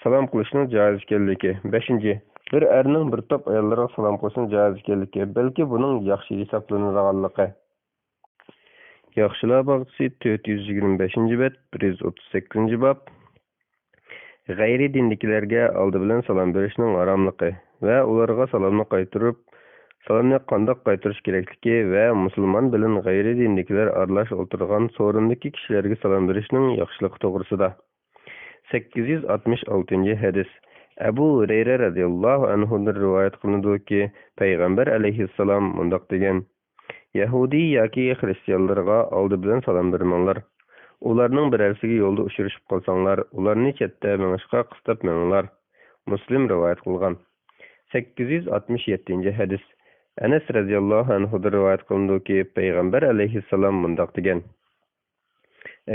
salom qilishning joiz ekanligi. Beshinchi, bir erning bir to'p ayollarga salom qilishning joiz ekanligi, balki buning yaxshi hisoblanadiganligi. Yaxshilar bog'chisi 425-bet, 138-bab. G'ayri dinliklarga oldi bilan salom berishning haromligi va ularga salomni qaytarib, salomni qanday qaytarish kerakligi va musulmon bilan g'ayri dinliklar aralash o'tirgan so'rindagi kishilarga salom berishning yaxshiligi to'g'risida. 866-hadis. Abu Hurayra radhiyallohu anhudan rivoyat qilinadiki, payg'ambar alayhissalom mundoq degan: Yahudi yoki xristianlarga oldi bilan salom bermanglar. Ularning birarsiga yo'lda uchrashib qolsanglar, ularni chetda mengishga qistab menglar. Muslim rivoyat qilgan. 867-hadis. Anas radhiyallohu anhudan rivoyat qilindiki, payg'ambar alayhissalom mundoq degan: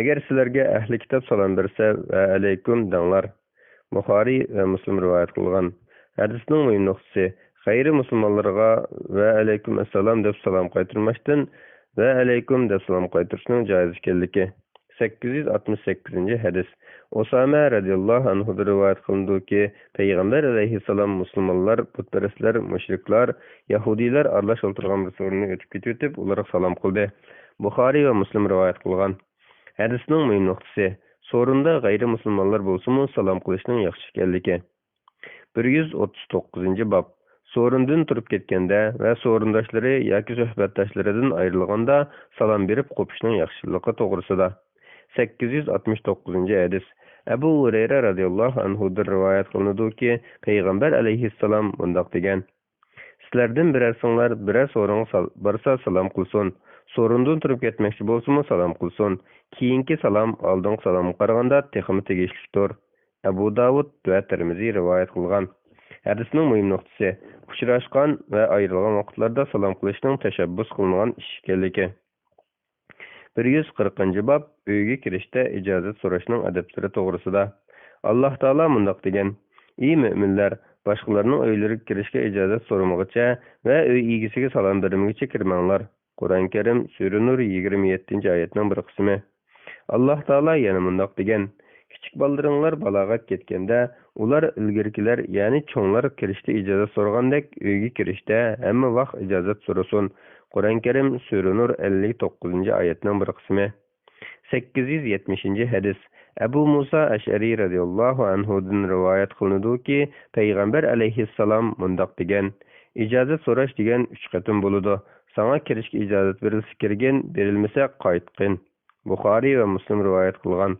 Agar sizlarga ahli kitob salom bersa, va alaykum denglar. Buxoriy va Muslim rivoyat qilgan. Hadisning muhim nuqtasi g'ayri musulmonlarga va alaykum assalom deb salom qaytarmasdan va alaykum deb salom qaytarishning joiz ekanligi. 868-hadis. Osama radhiyallohu anhudan rivoyat qilindiki, payg'ambar alayhissalom musulmonlar, putparastlar, mushriklar, yahudiylar aralash o'tirgan bir so'rinni o'tib ketib, ularga salom qildi. Buxoriy va Muslim rivoyat qilgan. Hadisning muhim nuqtasi so'rinda g'ayri musulmonlar bo'lsa-mu salom qilishning yaxshi ekanligi. 139-bab. So'rindan turib ketganda va so'rindoshlari yoki suhbatdoshlaridan ayrilganda salom berib qo'pishning yaxshiligi to'g'risida. 869-hadis. Abu Hurayra radhiyallohu anhudan rivoyat qilinadiki, payg'ambar alayhissalom mundoq degan: Sizlardan birarsinglar biror so'rin borsa salom qilsin. So'rindan turib ketmoqchi bo'lsa-mu salom qilsin. Keyingi salom oldingi salomga qaraganda texmi tegishlidir. Abu Davud va Tirmiziy rivoyat qilgan. Hadisning muhim nuqtasi uchrashgan va ayrilgan vaqtlarda salom qilishning tashabbus qilingan ish ekanligi. 140-bab. Uyga kirishda ijozat so'rashning odablari to'g'risida. Alloh taolo mundoq degan: Ey mu'minlar, boshqalarning uylariga kirishga ijozat so'ramaguncha va uy egasiga salom bermaguncha kirmanglar. Qur'on Karim Sura Nur 27-oyatning bir qismi. Alloh taolo yana mundoq degan: Kichik bolalar balog'at ketganda, ular ilgirkilar, ya'ni cho'nglar kirishda ijozat so'ragandek, uyga kirishda hamma vaqt ijozat so'rasin. Qur'on Karim Sura Nur 59-oyatning bir qismi. 870-hadis. Abu Musa Ash'ari radhiyallohu anhudan rivoyat qilinadiki, payg'ambar alayhissalom mundoq degan: Ijozat so'rash degan 3 qatim bo'ladi. Sana kirishga ijozat berilsa kirgin, berilmasa qaytqin. Buxoriy va Muslim rivoyat qilgan.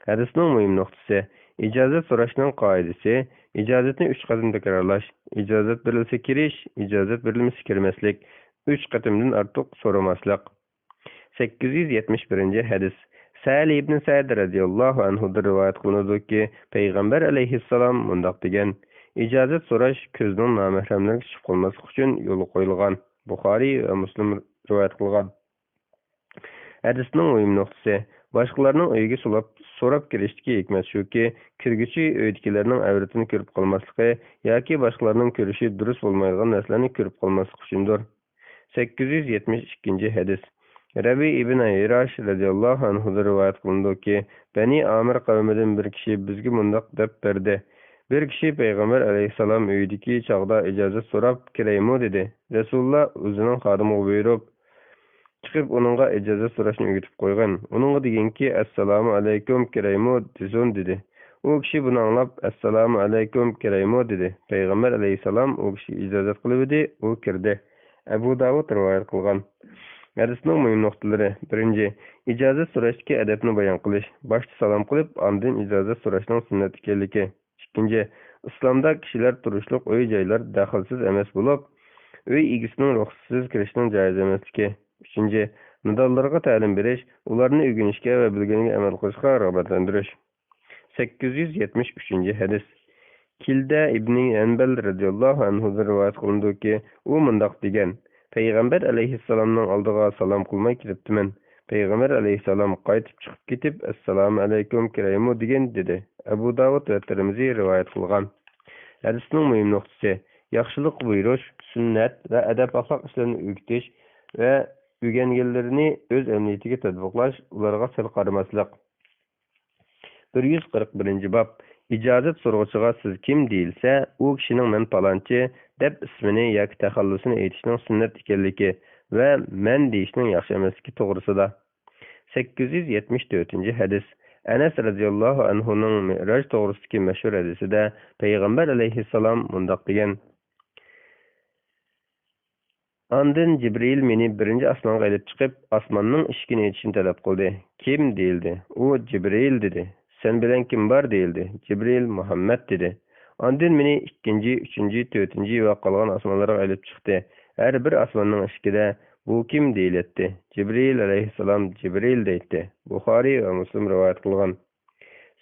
Hadisning muhim nuqtasi ijozat so'rashning qoidasi ijozatni 3 qatim takrorlash. Ijozat berilsa kirish, ijozat berilmasa kirmaslik, 3 qatimdan ortiq so'ramaslik. 871-hadis. Sa'li ibn Sa'd radhiyallohu anhudan rivoyat qilinadiki, payg'ambar alayhissalom mundoq degan: Ijozat so'rash ko'zning nomahramlarga tushib qolmaslik uchun yo'l qo'yilgan. Buxoriy va Muslim rivoyat qilgan. Hadisning muhim nuqtasi boshqalarning uyiga so'rab kirishdagi hikmat shuki, kirguchi uydagilarning avratini ko'rib qolmasligi yoki boshqalarning ko'rishi durust bo'lmaydigan narsalarni ko'rib qolmaslik uchundir. 872-hadis. Rabi ibn Ayrash radhiyallohu anhudan rivoyat qilindiki, Bani Amir qavmidan bir kishi bizga mundoq deb berdi: Bir kishi payg'ambar alayhissalom uyidagi chog'da ijozat so'rab kiraymi dedi. Rasululloh o'zining xodimiga buyurib chiqib uningga ijozat so'rashni o'rgatib qo'ygan. Uningga deganki, assalomu alaykum kiraymi desin dedi. U kishi buni anglab assalomu alaykum kiraymi dedi. Payg'ambar alayhissalom u kishi ijozat qilibdi, u kirdi. Abu Davud rivoyat qilgan. Hadisning muhim nuqtalari. Birinchi, ijozat so'rashdagi adabni bayon qilish. Boshda salom qilib, ondan ijozat so'rashning sunnat ekanligi. Ikkinchi, islomda kishilar turishliq uy-joylar daxlsiz emas bo'lib, uy egasining ruxsatsiz kirishning joiz emasligi. Uchinchi, nodonlarga ta'lim berish, ularni o'rganishga va bilganiga amal qilishga rag'batlantirish. 873 hadis. Kilda ibn Anbal radhiyallohu anhu rivoyat qilindiki, u mundoq degan: Payg'ambar alayhissalomning oldiga salom qilmay kiribdiman. Payg'ambar alayhissalom qaytib chiqib ketib, assalomu alaykum kiraymi degan dedi. Abu Davud va Tirmiziy rivoyat qilgan. Hadisning muhim nuqtasi: yaxshilik buyurish, sunnat va adab axloq ishlarini o'rgatish va o'rganganlarini o'z amniyatiga tatbiqlash, ularga sal qaramaslik. 141-bob. İcazet so'rg'uchiga siz kim deyilsa, u kishining men palonchi deb ismini yoki taxallusini aytishning sunnat ekanligi va men deyishning yaxshi emasligi to'g'risida. 874 hadis. Anas radhiyallohu anhuning Mi'raj to'g'risidagi mashhur hadisida Payg'ambar alayhissalom mundoq degan: Andın Cibril meni birinci osmonga ilib chiqib, osmonning eshigini ochishni talab qildi. Kim deyildi? U Cibril dedi. Sen bilen kim var deyildi. Cibril Muhammed dedi. Andın meni ikkinchi, uchinchi, to'rtinchi va qolgan osmonlarga ilib chiqdi. Her bir osmonning eshigida bu kim deyiletdi. Cibril alayhissalom Cibril deydi. Buxoriy va Muslim rivoyat qilgan.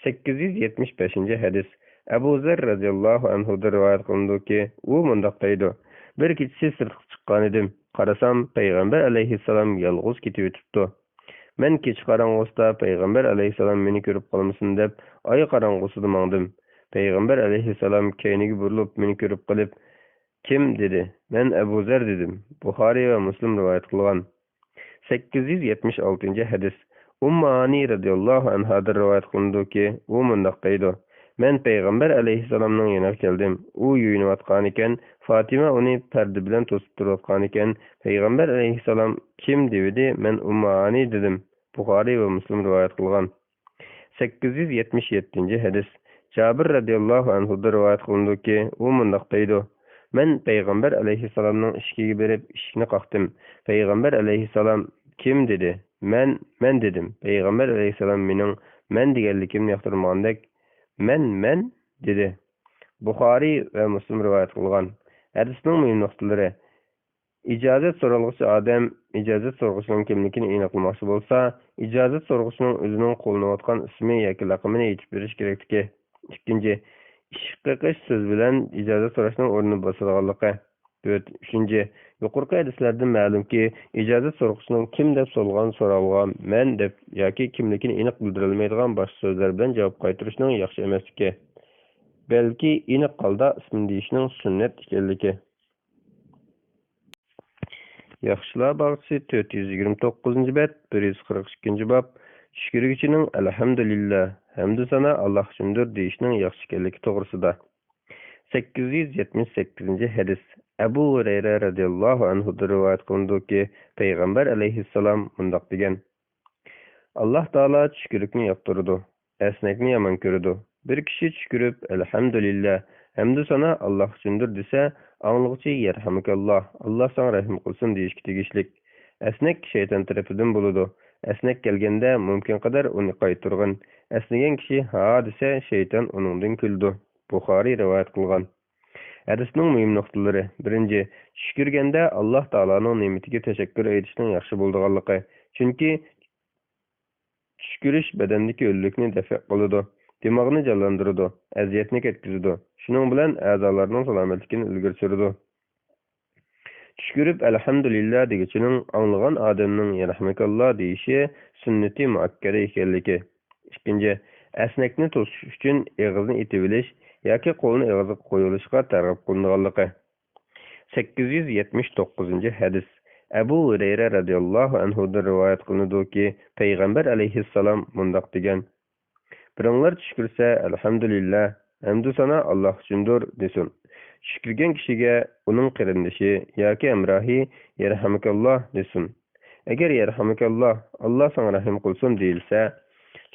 875 hadis. Abu Zar radhiyallohu anhu rivoyat qilindiki, u mundoq deydi: Bir kechasi sirtqa chiqqan edim. Qarasam, Payg'ambar alayhissalom yolg'iz ketib o'tibdi. Men kech qarong'usida Payg'ambar alayhissalom meni ko'rib qolmasin deb, oy qarong'usida mangdim. Payg'ambar alayhissalom keyniga burilib meni ko'rib qolib, kim dedi? Men Abu Zar dedim. Buxoriy va Muslim rivoyat qilgan. 876 hadis. Ummani radhiyallohu anha rivoyat qilindiki, u mundoq deydi: Men Payg'ambar alayhissalomning yoniga keldim. U yuyinayotgan ekan, Fatima uni parda bilan to'sib turayotgan ekan. Payg'ambar alayhissalom kim dedi? Men Ummani dedim. Buxoriy va Muslim rivoyat qilgan. 877 hadis. Jabir radhiyallohu anhu rivoyat qilindiki, u mundoq deydi: Men Payg'ambar alayhissalomning eshigiga berib, eshikni qoqdim. Payg'ambar alayhissalom kim dedi? Men dedim. Payg'ambar alayhissalom mening men deganligimni yoqtirmagandek, men dedi. Buxoriy va Muslim rivoyat qilgan. Hadisning muhim nuqtalari: ijozat so'ralg'uchi odam ijozat so'rg'uchining kimligini aniqlamoqchi bo'lsa, ijozat so'rg'uchining o'zining qo'llanayotgan ismi yoki laqabini aytib berish kerakligi. Ikkinchi, ish qiqish so'z bilan ijozat so'rashning o'rnini bosadiganligi. 3. Yuqorqi hadislardan ma'lumki, ijozat so'rg'uchining kim deb so'ralgan men deb yoki kimligini aniq bildirilmaydigan boshqa so'zlar bilan javob qaytarishning yaxshi emasligi. Balki aniq holda ism deyishning sunnat ekanligi. Yaxshilar bog'chisi 429-bet, 142-bob. Shukrigichining alhamdulillah, hamdu sana Alloh uchundir deyishning yaxshi ekanligi to'g'risida. 878 hadis. Abu Hurayra radhiyallohu anhu rivoyat qilindiki, Payg'ambar alayhissalom mundoq degan: Alloh taolo shukrlikni yoqtiradi, esnakni yomon ko'radi. Bir kishi shukrib, alhamdulillah, hamdu sana Alloh uchundir desa, anglag'uchi yarhamukalloh, Alloh sana rahim qilsin deyishga tegishlik. Esnak shayton tarafidan bo'ladi. Esnak kelganda mumkin qadar uni qaytargan. Esnagan kishi ha desa, shayton uningdan kuldi. Buxoriy rivoyat qilgan. Hadisning muhim nuqtalari: 1. Shukrganda Alloh taoloning ne'matiga tashakkur etishning yaxshi bo'lganligi. Chunki shukrish badandagi o'llikni dafa qiladi, dimog'ni jonlantiradi, aziyatni ketkazadi. Shuning bilan a'zolarning salomatligini ilgari suradi. Shukrib alhamdulillah degichining anglagan odamning yarahmakalloh deyishi sunnati muakkada ekanligi. 2. Esnakni to'sish uchun og'izni etib olish yoki qo'lni og'izga qo'yilishga targ'ib qilinganligi. 879 hadis. Abu Hurayra radhiyallohu anhu rivoyat qilinadiki, Payg'ambar alayhissalom mundoq degan: Biringlar shukrsa alhamdulillah, hamdu sana Alloh uchundir desin. Shukrgan kishiga uning qarindoshi yoki hamrohi yarhamukalloh desin. Agar yarhamukalloh, Alloh sana rahim qilsin deyilsa,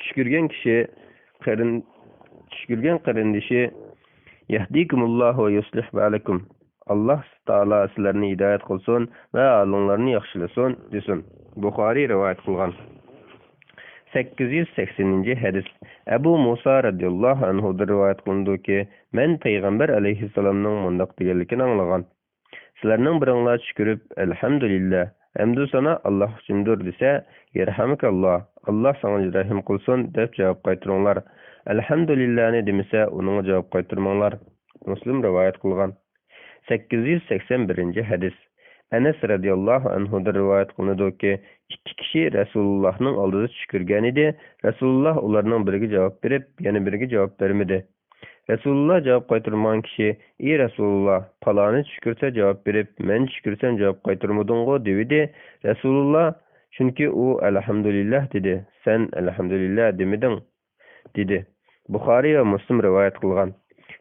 shukrgan qarindoshi yahdikumulloh va yuslih balakum, Allah Taala sizlarni hidoyat qilsin va alinglarni yaxshilasin desin. Buxoriy rivoyat qilgan. 880 hadis. Abu Musa radhiyallohu anhu rivoyat qilindiki, men payg'ambar alayhissalomning mundaq deganligini anglagan. Sizlarning biringlar shukrib, alhamdulillah, hamdu sana Alloh uchundir desa, yerhamukalloh, Alloh sana rahim qilsin deb javob qaytaringlar. Alhamdulillahni demasa, uning javob qaytarmanglar. Muslim rivoyat qilgan. 881 hadis. Anas radhiyallohu anhu rivoyat qilinadiki, ikki kishi Rasulullohning oldida tushirgan edi. Rasululloh ularning biriga javob berib, yana biriga javob bermadi. Rasululloh javob qaytarmagan kishi, "Ey Rasululloh, faloni tushirsa javob berib, men tushirsam javob qaytarmading-ku" dedi. Rasululloh, chunki u alhamdulillah dedi. Sen alhamdulillah demeding dedi. Buxoriy va Muslim rivoyat qilgan.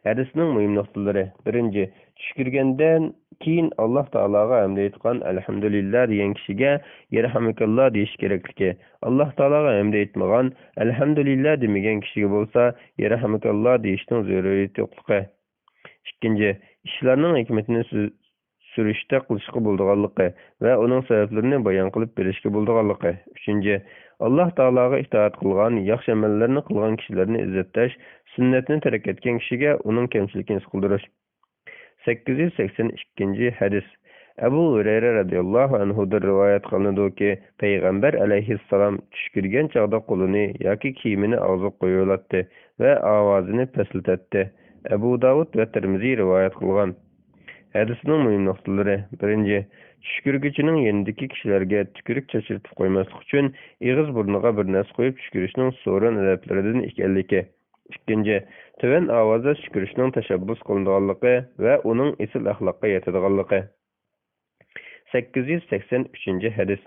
Hadisning muhim nuqtalari. Birinchi, tushirgandan keyin Alloh taologa hamd aytgan alhamdulillah degan kishiga yerhamukalloh deyish kerakligi. Alloh taologa hamd aytmagan alhamdulillah demagan kishiga bo'lsa yerhamukalloh deyishning zaruriyati yo'qligi. Ikkinchi, ishlarning hikmatini surishda qilishga bo'lganligi va uning sabablarini bayon qilib berishga bo'lganligi. Uchinchi, Alloh taologa itoat qilgan, yaxshi amallarni qilgan kishilarni izzatlash, sunnatni tark etgan kishiga uning kamchiligini his qildirish. 882 hadis. Abu Hurayra radhiyallohu anhu rivoyat qilinadiki, payg'ambar alayhissalom tushirgan chog'da qo'lini yoki kiyimini og'ziga qo'yib va ovozini pastlatdi. Abu Davud va Tirmiziy rivoyat qilgan. Hadisning muhim nuqtalari. Birinchi, tushirguchining yonidagi kishilarga tukurik chachirtib qo'ymaslik uchun ig'iz burniga bir narsa qo'yib tushirishning so'rin adablaridan ekanligi. Ikkinchi, tuvan ovozda tushirishning tashabbus qilinganligi va uning esil axloqqa yetadiganligi. 883 hadis.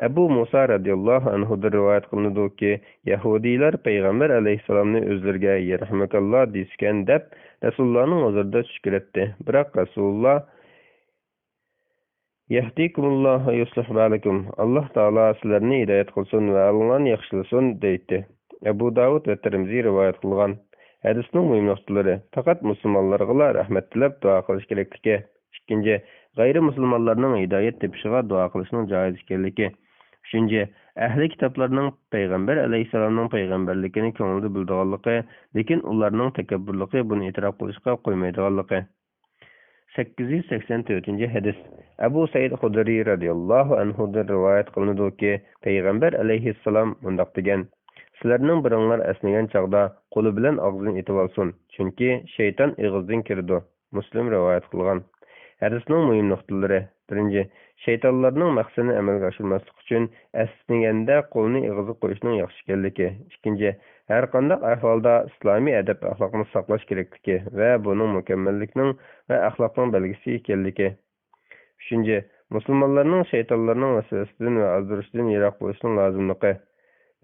Abu Musa radhiyallohu anhu rivoyat qilinadiki, Yahudiylar payg'ambar alayhissalomni o'zlariga yerhamukalloh desgan deb Rasulullohning huzurida tushirdi. Biroq Rasululloh Yahdikumulloh va yuslih balakum. Alloh taolo sizlarni hidoyat qilsin va allohni yaxshilasin deydi. Abu Davud va Tirmiziy rivoyat qilgan. Hadisning muhim nuqtalari. Faqat musulmonlarga rahmat tilab duo qilish kerakligi. Ikkinchi, g'ayri musulmonlarning hidoyat tepishiga duo qilishning joiz ekanligi. Uchinchi, ahli kitoblarning payg'ambar alayhissalomning payg'ambarligini ko'ngilda bildiganligi, lekin ularning takabburligi buni e'tirof qilishga qo'ymaydiganligi. 884 hadis. Abu Said Xudri radhiyallohu anhu rivoyat qilinadiki, payg'ambar alayhissalom mundaq degan: Sizlarning biringlar asnagan chog'da qo'li bilan og'zini etib olsin, chunki shayton ig'izdan kirdi. Muslim rivoyat qilgan. Hadisning muhim nuqtalari. Birinchi, shaytonlarning maqsadini amalga oshirmaslik uchun asnaganda qo'lni ig'izga qo'yishning yaxshi ekanligi. Ikkinchi, har qanday ahvolda islomiy adab axloqni saqlash kerakligi va buning mukammallikning va axloqning belgisi ekanligi. Uchinchi, musulmonlarning shaytonlarning vasvasasidan va azdirishdan yiroq bo'lishning lozimligi.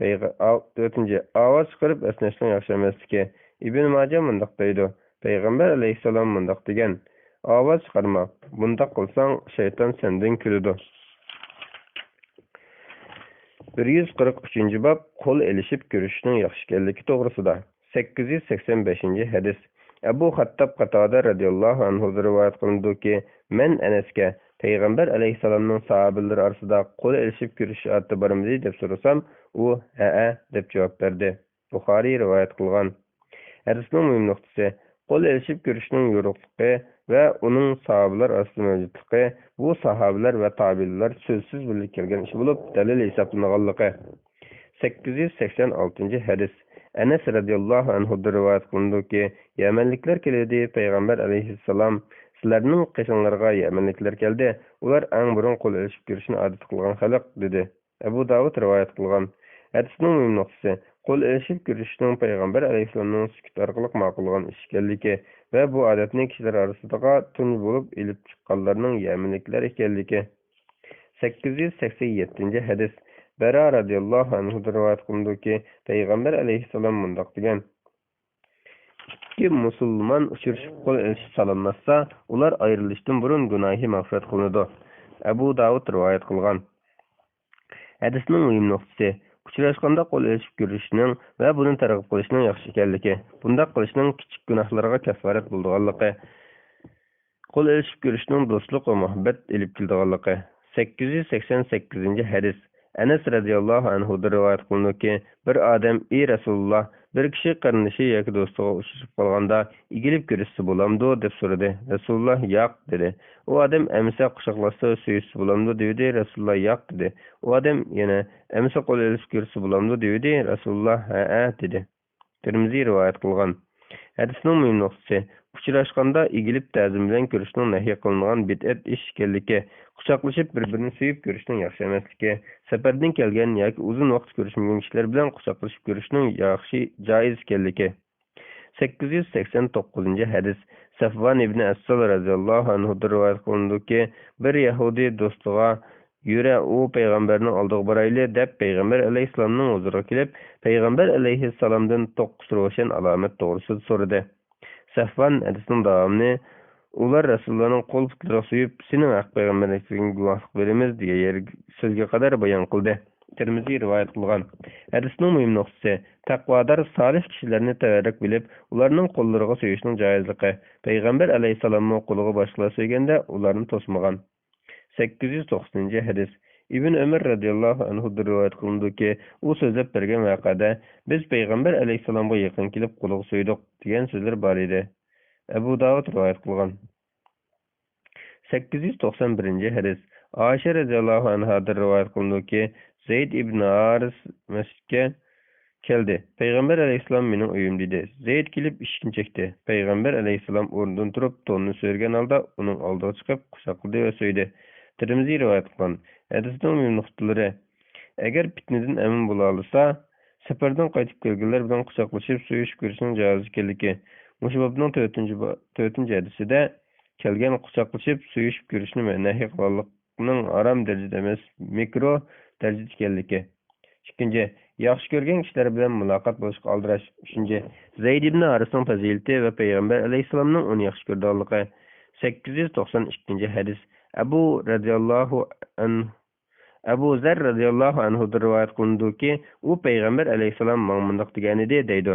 4. Ovoz chiqarib asnashning yaxshi emasligi. Ibn Majah mundaq deydi. Payg'ambar alayhissalom mundaq degan: Ovoz chiqarma. Bundaq qilsang, shayton sendan kuladi. 143 bob qo'l elishib ko'rishning yaxshi ekanligi to'g'risida. 885 hadis. Abu Xattob Qatoda radhiyallohu anhu rivoyat qilindiki, men Anasga payg'ambar alayhissalomning sahobalari orasida qo'l elishib ko'rish odati bormi deb so'rasam, u ha deb javob berdi. Buxoriy rivoyat qilgan. Hadisning muhim nuqtasi: qo'l elishib ko'rishning yo'riqligi va uning sahobalar orasida mavjudligi, bu sahobalar va tabiinlar so'zsiz birlik kelgan ish bo'lib, dalil hisoblanganligi. 886 hadis. Anas radhiyallohu anhu rivoyat qilindiki, Yamanliklar keldi, payg'ambar alayhissalom sizlarning qishinglarga Yamanliklar keldi, ular eng burun qo'l elishib ko'rishni odat qilgan xalq dedi. Abu Davud rivoyat qilgan. Hadisning muhim nuqtasi: qo'l elishib ko'rishning payg'ambar alayhissalomning sukut orqali ma'qulgan ish ekanligi va bu odatni kishilar orasida tunj bo'lib ilib chiqqanlarning Yamanliklar ekanligi. 887 hadis. Bara radhiyallohu anhu rivoyat qilindiki, payg'ambar alayhissalom mundaq degan: ikki musulmon uchrashib qo'l elishib salomlashsa, ular ayrilishdan burun gunohi mag'firat qilinadi. Abu Davud rivoyat qilgan. Hadisning muhim nuqtasi: uchrashganda qo'l elishib ko'rishning va buni targ'ib qilishning yaxshi ekanligi. Bundaq qilishning kichik gunohlarga kafarat bo'lganligi. Qo'l elishib ko'rishning do'stlik va muhabbat ilib keldiganligi. 888 hadis. Anas radhiyallohu anhu rivoyat qilinadiki, bir odam ey Rasululloh, bir kishi qarindoshi yoki do'stiga uchrashib qolganda egilib ko'rishsa bo'lamdi deb so'radi. Rasululloh yo'q dedi. U odam amsa quchoqlashsa suyishsa bo'lamdi dedi. Rasululloh yo'q dedi. U odam yana amsa qo'l elishib ko'rishsa bo'lamdi dedi. Rasululloh ha dedi. Tirmiziy rivoyat qilgan. Hadisning muhim nuqtasi uchrashganda egilib ta'zim bilan ko'rishning nahiy qilingan bid'at ish ekanligi, quchoqlashib bir-birini suyib ko'rishning yaxshi emasligi, safardan kelgan yoki uzun vaqt ko'rishmagan kishilar bilan quchoqlashib ko'rishning yaxshi joiz ekanligi. 889 hadis. Safvan ibn Assal radhiyallohu anhu rivoyat qilindiki, bir Yahudi do'stiga yura u payg'ambarning oldiga borayli deb payg'ambar alayhissalomning huzuriga kelib, payg'ambar alayhissalomdan 9 ro'shan alomat to'g'risida so'radi. Safvan hadisning davomini ular Rasulullohning qo'l putlariga suyib, sening haq payg'ambarligingga guvohlik beramiz degan so'zga qadar bayon qildi. Tirmiziy rivoyat qilgan. Hadisning muhim nuqtasi taqvodor solih kishilarni tavarruk bilib, ularning qo'llariga suyishning joizligi. Payg'ambar alayhissalomning qo'liga boshqalar suyganda ularni to'smagan. 890 hadis. İbn Ömer radhiyallohu anhu rivoyat qilindiki, u so'zlab bergan voqeada biz payg'ambar alayhissalomga yaqin kelib qo'liga so'ydik degan so'zlar bor edi. Abu Davud rivoyat qilgan. 891 hadis. Oysha radhiyallohu anha rivoyat qilindiki, Zayd ibn Aris masjidga keldi. Payg'ambar alayhissalom mening uyim dedi. Zayd kelib eshikni chekdi. Payg'ambar alayhissalom o'rnidan turib, to'nni so'rgan holda uning oldiga chiqib quchoqladi va so'ydi. Tirmiziy rivoyat qilgan. Hadisning muhim nuqtalari: agar fitnadan amin bo'la olsa, safardan qaytib kelganlar bilan quchoqlashib so'yish ko'rishning joiz ekanligi. Mushbabning 4-chi hadisida kelgan quchoqlashib so'yish ko'rishni nahiy qilganlikning harom darajada emas, mikro darajada ekanligi. 2. Yaxshi ko'rgan kishilar bilan muloqot bo'lishga aldirash. 3. Zayd ibn Arisning fazilati va payg'ambar alayhissalomning uni yaxshi ko'rganligi. 892 hadis. Abu Zar radhiyallohu anhu rivoyat qilindiki, u payg'ambar alayhissalom ma'mundoq degan edi deydi.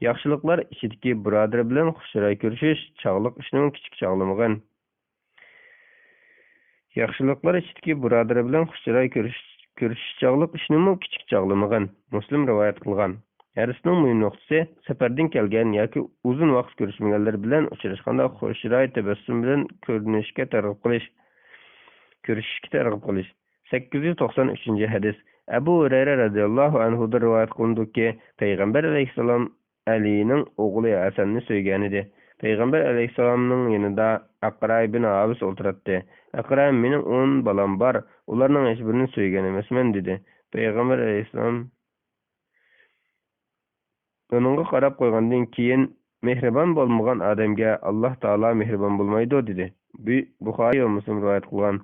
Yaxshiliklar ichidagi birodar bilan xushro'y ko'rishish chog'liq ishning kichik chog'lamagan. Yaxshiliklar ichidagi birodar bilan xushro'y ko'rishish chog'liq ishning kichik chog'lamagan. Muslim rivoyat qilgan. Hadisning muhim nuqtasi safardan kelgan yoki uzun vaqt ko'rishmaganlar bilan uchrashganda xushro'y tabassum bilan ko'rishishga targ'ib qilish. 893 hadis. Abu Hurayra radhiyallohu anhu rivoyat qilindiki, payg'ambar alayhissalom Alining o'g'li Hasanni so'ygan edi. Payg'ambar alayhissalomning yonida Aqra ibn Abis o'tirdi. Aqra mening 10 bolam bor, ularning hech birini so'ygan emasman dedi. Payg'ambar alayhissalom uningga qarab qo'ygandan keyin mehribon bo'lmagan odamga Alloh taolo mehribon bo'lmaydi dedi. Buxoriy va Muslim rivoyat qilgan.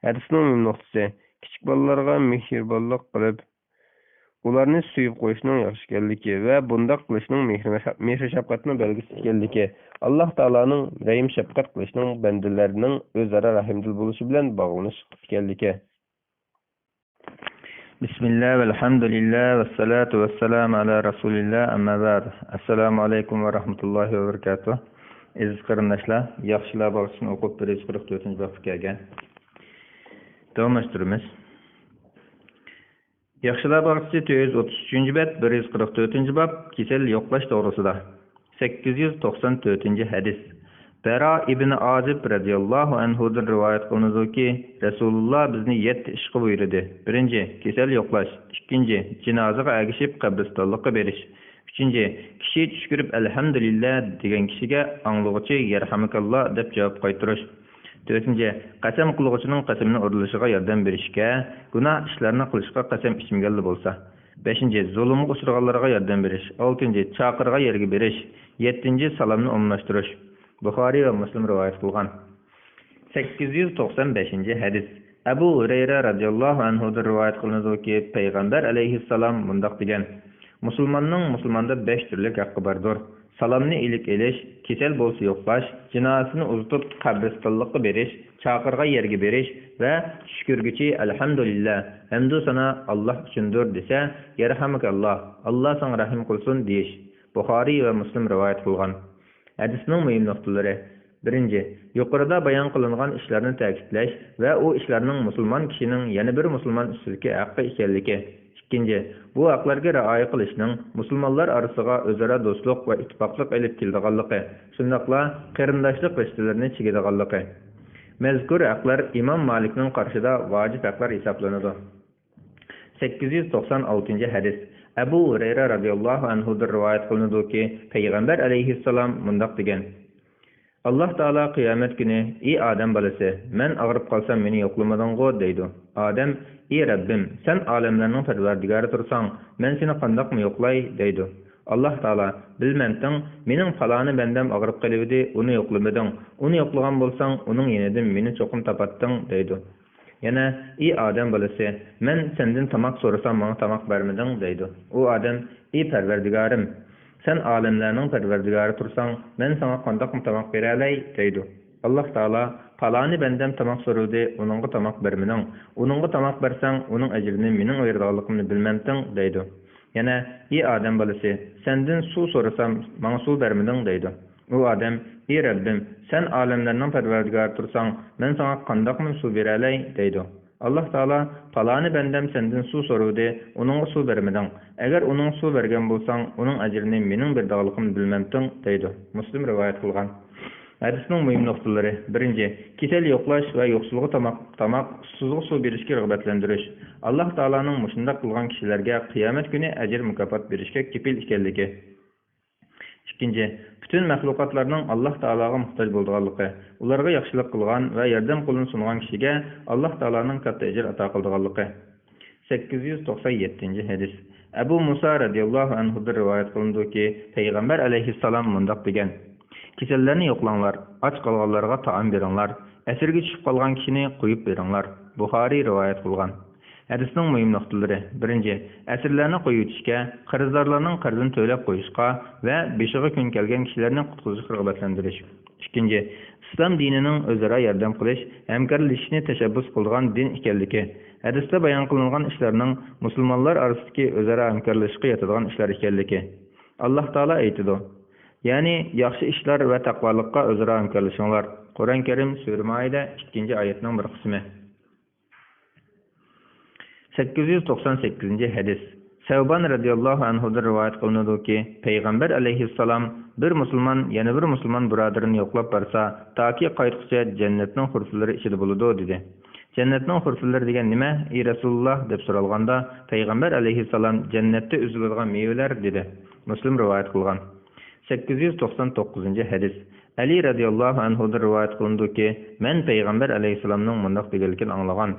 Hadisning muhim nuqtasi kichik bolalarga mehribonlik qilib, ularni suyib qo'yishning yaxshi ekanligi va bunday qilishning mehr shafqatning belgisi ekanligi. Alloh taoloning rahim shafqat qilishning bandalarining o'zaro rahimdil bo'lishi bilan bog'lanish ekanligi. Bismillah velhamdülillah ve salatu ve selamu ala Resulillah amma ba'd. Assalamu alaikum ve rahmetullahi ve berekatuh. Aziz qarindoshlar, yaxshilar bog'chini o'qib 144-babga kelgan. Davomlashtiramiz. Yaxshilar bog'chisi 433-bab, 144-bab kasal yo'qlash to'g'risida. 894 hadis. Bara ibn Azib radhiyallohu anhudan rivoyat qilinadiki, Rasululloh bizni 7 ishga buyurdi. 1. Kasal yo'qlash. 2. Jinozaga agishib qabristonlikqa berish. 3. Kishi tush ko'rib alhamdulillah degan kishiga anglovchi yarhamakalloh deb javob qaytarish. 4. Qasam qiluvchining qasamini o'rdilishiga yordam berishga, gunoh ishlarni qilishga qasam ichmaganlar bo'lsa. 5. Zulmga uchraganlarga yordam berish. 6. Chaqirga yerga berish. 7. Salomni umumlashtirish. Buxoriy va Muslim rivoyat qilgan. 895 hadis. Abu Hurayra radhiyallohu anhu rivoyat qilinadiki, payg'ambar alayhissalom mundoq degan: Musulmonning musulmonda 5 turli haqqi bordir. Salomni ilik elish, kasal bo'lsa yo'qlash, jinoyatini uzitib qabristonlikqa berish, chaqirga yerga berish va shukrguchi alhamdulillah, hamdu sana Alloh uchundir desa, yarhamakalloh, Alloh sana rahim qilsin deyish. Buxoriy va Muslim rivoyat qilgan. Hadisning muhim nuqtalari: Birinci, yuqorida bayon qilingan ishlarni ta'kidlash va u ishlarning musulmon kishining yana bir musulmon ustidagi haqqi ekanligi. Ikkinchi, bu haqlarga rioya qilishning musulmonlar orasiga o'zaro do'stlik va ittifoqlik olib keladiganligi, shundaqla qarindoshlik rishtalarini chigadiganligi. Mazkur haqlar Imom Malikning qarshida vojib haqlar hisoblanadi. 896 hadis. Abu Hurayra radhiyallohu anhudan rivoyat qilinadiki, payg'ambar alayhissalom mundoq degan: Allah Taala qiyomat kuni: "Ey odam bolasi, men og'rib qolsam meni yo'qlamadingmi?" deydi. Odam: "Ey Rabbim, sen olamlarning parvardigori tursang, men seni qandoqmi yo'qlay?" deydi. Allah Taala: "Bilmamding, mening faloni bandam og'rib qolibdi, uni yo'qlamading. Uni yo'qlagan bo'lsang, uning yenidan meni cho'qim topatding" deydi. Yana: "Ey odam bolasi, men sendan tamoq so'rasam, menga tamoq bermading" deydi. U odam: "Ey Parvardigorim, sen alemlerinin perverdigari tursang, men sana qandoq tamoq bera olay" deydi. Allah Taala: "Falani bendem tamoq so'ruvdi, uningga tamoq bermeding. Uningga tamoq bersang, uning ajrini mening berganligimni bilmamding" deydi. Yana: "Ey odam bolasi, senden suv so'rasam, menga suv bermeding" deydi. U odam: "Ey Rabbim, sen alemlerinin perverdigari tursang, men sana qandoq suv bera olay" deydi. Allah Taala: "Falani bendem senden su soruvdi, onunğa su bermeding. Eğer onun su bergen bolsang, onun ajrini mening berdiganligimni bilmamding" deydi. Muslim rivoyat qilgan. Hadisning muhim nuqtalari: birinchi, kesel yo'qlash va yo'qsulga tamoq, susuzga suv berishga rag'batlantirish. Allah Taolaning mushundaq qilgan kishilarga qiyomat kuni ajr mukofot berishga kepil ekanligi. İkinci, bütün məxluqatlarının Allah Taalaga muhtaç bolduğanlığı, ularga yaxşılıq qılğan və yardım qolunu sunğan kişiyə Allah Taala'nın katta ecir ata qıldığanlığı. 897 hadis. Abu Musa radiyallahu anhu'dan rivayet qılındı ki, Peygamber aleyhissalam mundaq degan: "Kesellerini yo'qlanglar, aç qalğanlarga taam beringlar, əsirge tushib qolgan kishini qo'yib beringlar." Buxoriy rivoyat qilgan. Hadisning muhim nuqtalari: birinchi, asirlarni qo'yishga, qarzdorlarning qarzini to'lab qo'yishga va beshiga kun kelgan kishilarni qutqizishga rag'batlantirish. Ikkinchi, islom dinining o'zaro yordam qilish, hamkorlashishni tashabbus qilgan din ekanligi. Hadisda bayon qilingan ishlarning musulmonlar orasidagi o'zaro hamkorlashishga yetadigan ishlar ekanligi. Alloh taolo aytadi: "Ya'ni yaxshi ishlar va taqvolikqa o'zaro hamkorlashinglar." Qur'on Karim Sura Maida 2-oyatning bir qismi. 898 hadis. Sevban radıyallahu anhu'dan rivayet kılındı ki, Peygamber aleyhisselam bir musulman yana bir musulman birodarini yo'qlab barsa, taki qaytqicha jannatning hurfilari ichida bo'ladi dedi. Jannatning hurfilari degan nima? Ey Rasululloh deb so'ralganda, Peygamber aleyhisselam jannatda uziladigan mevalar dedi. Muslim rivayet qilgan. 899 hadis. Ali radıyallahu anhu'dan rivayet kılındı ki, men Peygamber aleyhisselamning mundaq deganligini anglagan: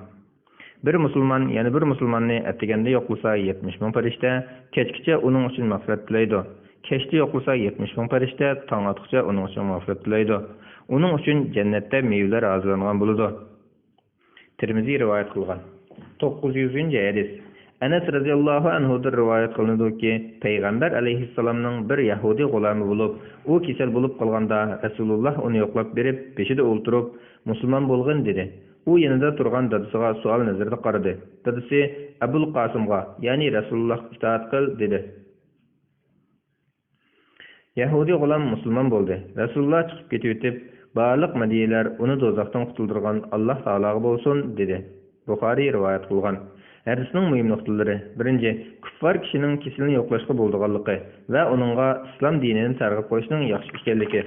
Bir musulman yana bir musulmanni atiganda yo'qlasa 70 ming farishta, kechgacha uning uchun mag'firat tilaydi. Kechda yo'qlasa 70 ming farishta, tong otqicha uning uchun mag'firat tilaydi. Uning uchun jannatda mevalar hazırlangan bo'ladi. Tirmiziy rivoyat qilgan. 900-hadis. Anas radhiyallohu anhu'dan rivoyat qilinadiki, Payg'ambar alayhissalomning bir Yahudi g'ulami bo'lib, u kasal bo'lib qolganda Rasululloh uni yo'qlab berib, peshida o'ltirib, musulmon bo'lgin dedi. U yanında turgan dadisiga sual nazarda qaradi. Dadisi Abul Qasimga, ya'ni Rasululloh itoat qil dedi. Yahudi g'ulam musulmon bo'ldi. Rasululloh chiqib ketib, barliq madiyalar uni do'zaxdan qutuldirgan Alloh taologa bo'lsin dedi. Buxoriy rivoyat qilgan. Hadisning muhim nuqtalari: birinchi, kuffar kishining kesilini yo'qlashga bo'ldiganligi va uningga islom dinini targ'ib qilishning yaxshi ekanligi.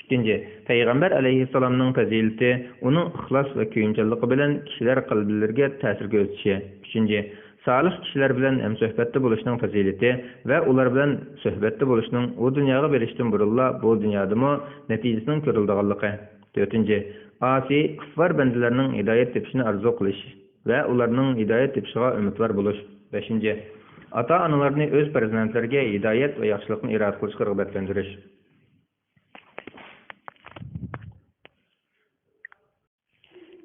İkinci, Peygamber aleyhisselamның fazileti, onun ixlas ve köyüncəlligi bilen kişiler qalblarına ta'sir göstərişi. Üçüncü, salih kişiler bilen hem söhbetdə buluşның fazileti ve ular bilen söhbetdə buluşның o dünyaga berişdən burulla bu dünyadımı neticəsinin görüldüganlığı. Dördüncü, asi kuffar bendilərinin hidayet tepişini arzu qilish ve ularning hidayet tepişiga ümidvar buluş. Beşinci, ata-analarını öz farzandlariga hidayet ve yaxshilikni irad qilishga rag'batlantirish.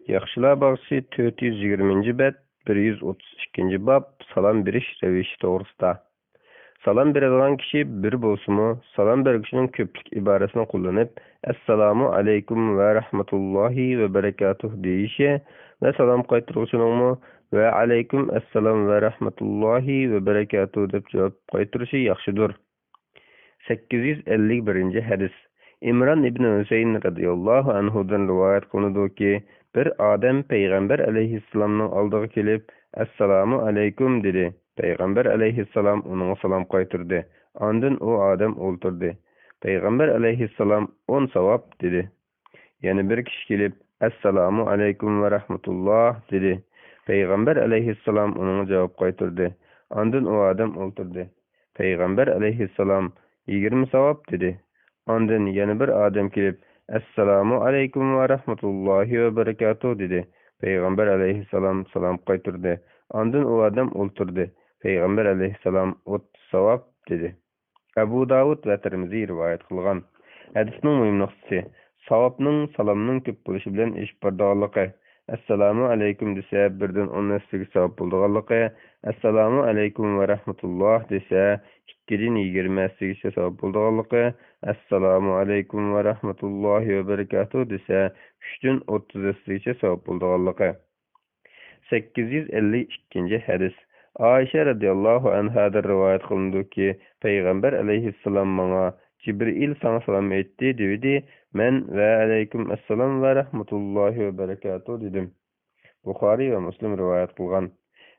Yaxşılar bağısı 420. bət 132. bab salam beriş rəvişi doğrusunda. Salam beradigan kişi bir bolsumu, salam bergüçünün köplik ibaresini kullanıp, Esselamu aleykum ve rahmetullahi ve berekatuh deyişi ve salam qaytırgıçının mu ve aleykum esselam ve rahmetullahi ve berekatuh deyip cevap qaytırışı yaxşıdır. 851. hadis. İmran ibn Hüseyin radıyallahu anhudan rivayet kılınudu ki bir adam Peygamber aleyhisselamның aldığı kelip "Assalamu aleykum" dedi. Peygamber aleyhisselam onun salam qaytırdı. Andın o adam olturdu. Peygamber aleyhisselam on savap dedi. Yani bir kişi gelip "Esselamu aleykum ve rahmetullah" dedi. Peygamber aleyhisselam onun cevap qaytırdı. Andın o adam olturdu. Peygamber aleyhisselam 20 savap dedi. Andın yeni bir adam gelip "Esselamu aleykum ve rahmetullahi ve berekatuhu" dedi. Peygamber aleyhisselam salam qaytırdı. Andın o adam olturdu. Peygamber aleyhisselam 30 savap dedi. Abu Davud ve Tirmizi rivayet kılgan. Hadisning muhim nuqtasi savobning salamning ko'p bo'lishi bilan ish bordog'ligi. Assalomu alaykum desa birdan 10 narsaga savob bo'lganligi, assalomu alaykum va rahmatulloh desa 2dan 20 narsaga savob bo'lganligi, assalomu alaykum va rahmatullohi va barakatuh desa 3dan 30 narsaga savob bo'lganligi. 852 hadis. Ayşe radıyallahu anhadan rivayet kılındı ki Peygamber aleyhisselam bana Cibril sana salam etti dedi. Men ve aleyküm esselam ve rahmetullahi ve berekatuhu dedim. Bukhari ve Müslim rivayet kılgan.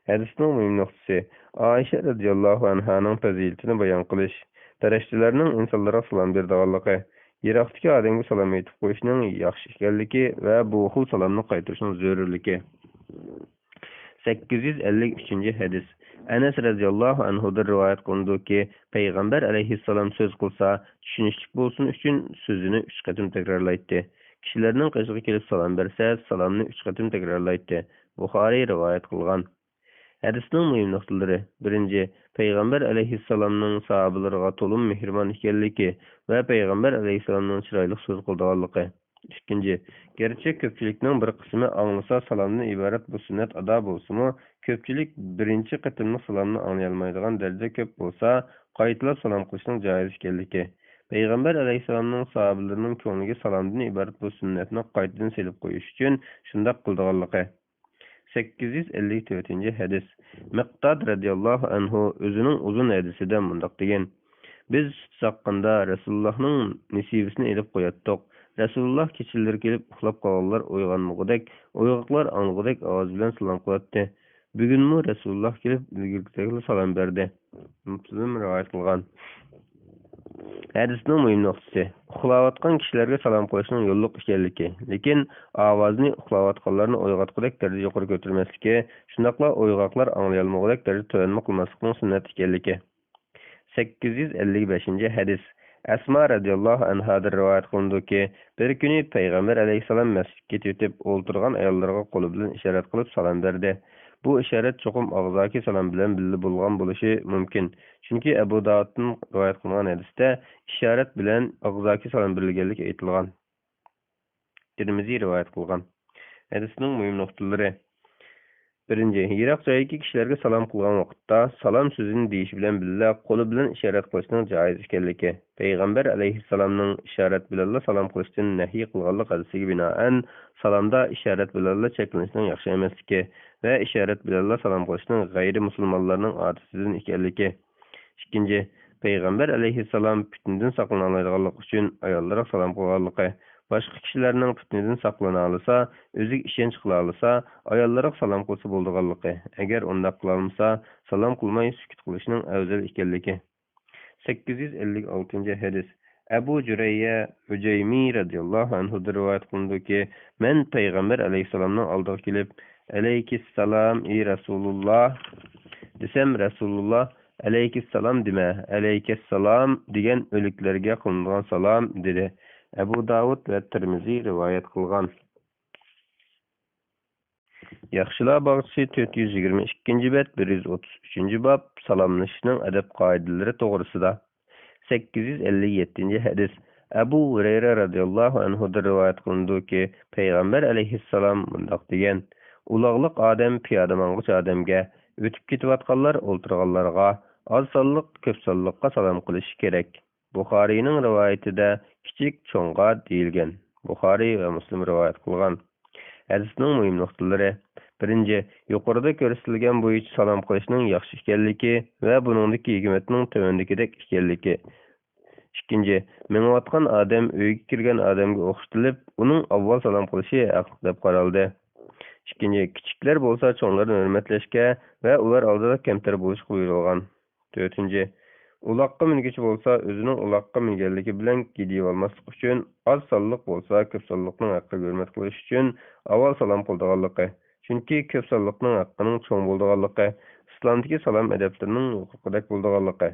Hadisning mühim nuqtasi Ayşe radıyallahu anhanın faziletini bayan qilish. Tarashchilarning insonlarga salam berdiganligi, yiroqdagi odamga salam etib qo'yishning yaxshi ekanligi va bu xil salomni qaytarishning zarurligi. 853 hadis. Enes radıyallahu anhu'dan rivayet kılındı ki Peygamber aleyhisselam söz kılsa düşünüşlük bolsun üçün sözünü 3 katım tekrarlaydı. Kişilerinin kışığı kelip salam berse salamını 3 katım tekrarlaydı. Bukhari rivayet kılgan. Hadisning muhim nuqtalari. 1. Peygamber aleyhisselamның sahabalarga tolum mehriban ekanligi va Peygamber aleyhisselamның chiroyli so'z qilganligi. 2. Gerçi köpçülükning bir qismi anglasa salamdan ibaret bu sünnet ada bolsunmu, köpçülük birinci qatımlıq salamni anlayalmaydigan darajada köp bolsa, qaytılab salam qilishning joiz ekanligi. Peygamber aleyhisselamның sahabalarının ko'ngliga salamdan ibaret bu sünnetni qaytadan selib qo'yish uchun shunday qilganligi. 854 hadis. Miqdad radıyallahu anhu özünün uzun hadisida mundaq degan. Biz saqqanda Resulullahның nisibisini elib qo'yatdiq. Resulullah keçileri gelip uxlab qolganlar uyg'onmagudek, uyg'oqlar ang'udek ovoz bilan salom qilatdi. Bugunmi Resulullah kelib ilgirgidek salom berdi. Muslim rivoyat qilgan. Hadisning muhim nuqtasi uxlayotgan kishilarga salom qo'yishning yo'lliq ekanligi, lekin ovozni uxlayotganlarni uyg'otgudek darajada yuqori ko'tarmasligi, shundaqla uyg'oqlar anglayolmagudek darajada to'yanma qilmaslikning sunnat ekanligi. 855 hadis. Asma radıyallahu anhadan rivayet kılındı ki bir günü Peygamber aleyhisselam mescidga ketib o'ltirgan ayollarga qo'li bilan ishorat qilib salom berdi. Bu ishorat cho'qim og'zaki salom bilan birga bo'lgan bo'lishi mumkin. Chunki Abu Davudning rivoyat qilgan hadisda ishorat bilan og'zaki salom berilganligi aytilgan. Tirmizi rivoyat qilgan. Hadisning muhim nuqtalari. 1. Yiroq joydagi kishilarga salom qilgan vaqtda salom so'zini deyish bilan birga qo'li bilan ishorat qilishning joiz ekanligi. Payg'ambar alayhissalomning ishorat bilan salom qilishdan nahiy qilganlik hadisiga binoan salomda ishorat bilan cheklanishning yaxshi emasligi va ishorat bilan salom qilishning g'ayri musulmonlarning odatidan ekanligi. 2. Payg'ambar alayhissalom fitnadan saqlanolmaydiganlik uchun ayollarga salom qilganligi. Başqa kishilarning fitnadan saqlana olsa, o'ziga ishonch qila olsa, ayollarga salom qilsa bo'lganligi. Agar unda qila olmasa, salom qilmay sukut qilishning afzal ekanligi. 856 hadis. Abu Jurayya Hujaymi radıyallahu anhu rivoyat qildi ki, men Peygamber aleyhisselamning oldiga kelib, "Aleykissalam ey Rasulullah" desem, Rasulullah "Aleykissalam deme, aleykissalam" degan o'liklarga qilingan salom dedi. Abu Davud ve Tirmizi rivayet kılgan. Yaxşılar bağışı 422. bet 133. bab salamlaşışının edep kaideleri doğrusunda. 857. hadis. Abu Hureyre radıyallahu anhu'da rivayet kılındı ki Peygamber aleyhisselam mundaq degan: "Ulaqlıq adam piyada mang'uch adamga, o'tib ketayotganlar o'ltirganlarga, az sonliq ko'p sonliqqa salom qilish kerak." Bukhari'nin rivayetinde kichik cho'ng'a deyilgan. Bukhari ve Müslim rivayet kılgan. Hadisning muhim nuqtalari. 1. Yuqorida ko'rsatilgan bo'yicha salom qilishning yaxshi ekanligi va buningdagi hikmatning tövendikidek ekanligi. ikkinchi, mengayotgan odam uyga kirgan odamga o'xshatilib, uning avval salom qilishi haqli deb qaraldi. ikkinchi, kichiklar bo'lsa cho'nglarni hurmatlashga va ular oldida kamtar bo'lishga buyurilgan. to'rtinchi, uloqqa minguchi bo'lsa o'zining uloqqa minganligi bilan gidib olmaslik uchun, oz sonliq bo'lsa ko'p sonliqning haqqiga hurmat qilish uchun avval salom qildiganligi. Chunki ko'p sonliqning haqqining cho'ng bo'ldiganligi, islomdagi salom adablarning huquqidek bo'ldiganligi.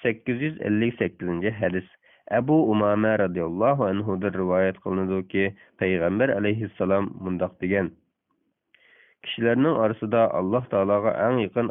858 hadis. Abu Umama radhiyallohu anhu dan rivoyat qilinadiki, payg'ambar alayhissalom mundoq degan: kishilarning orasida Alloh taologa eng yaqin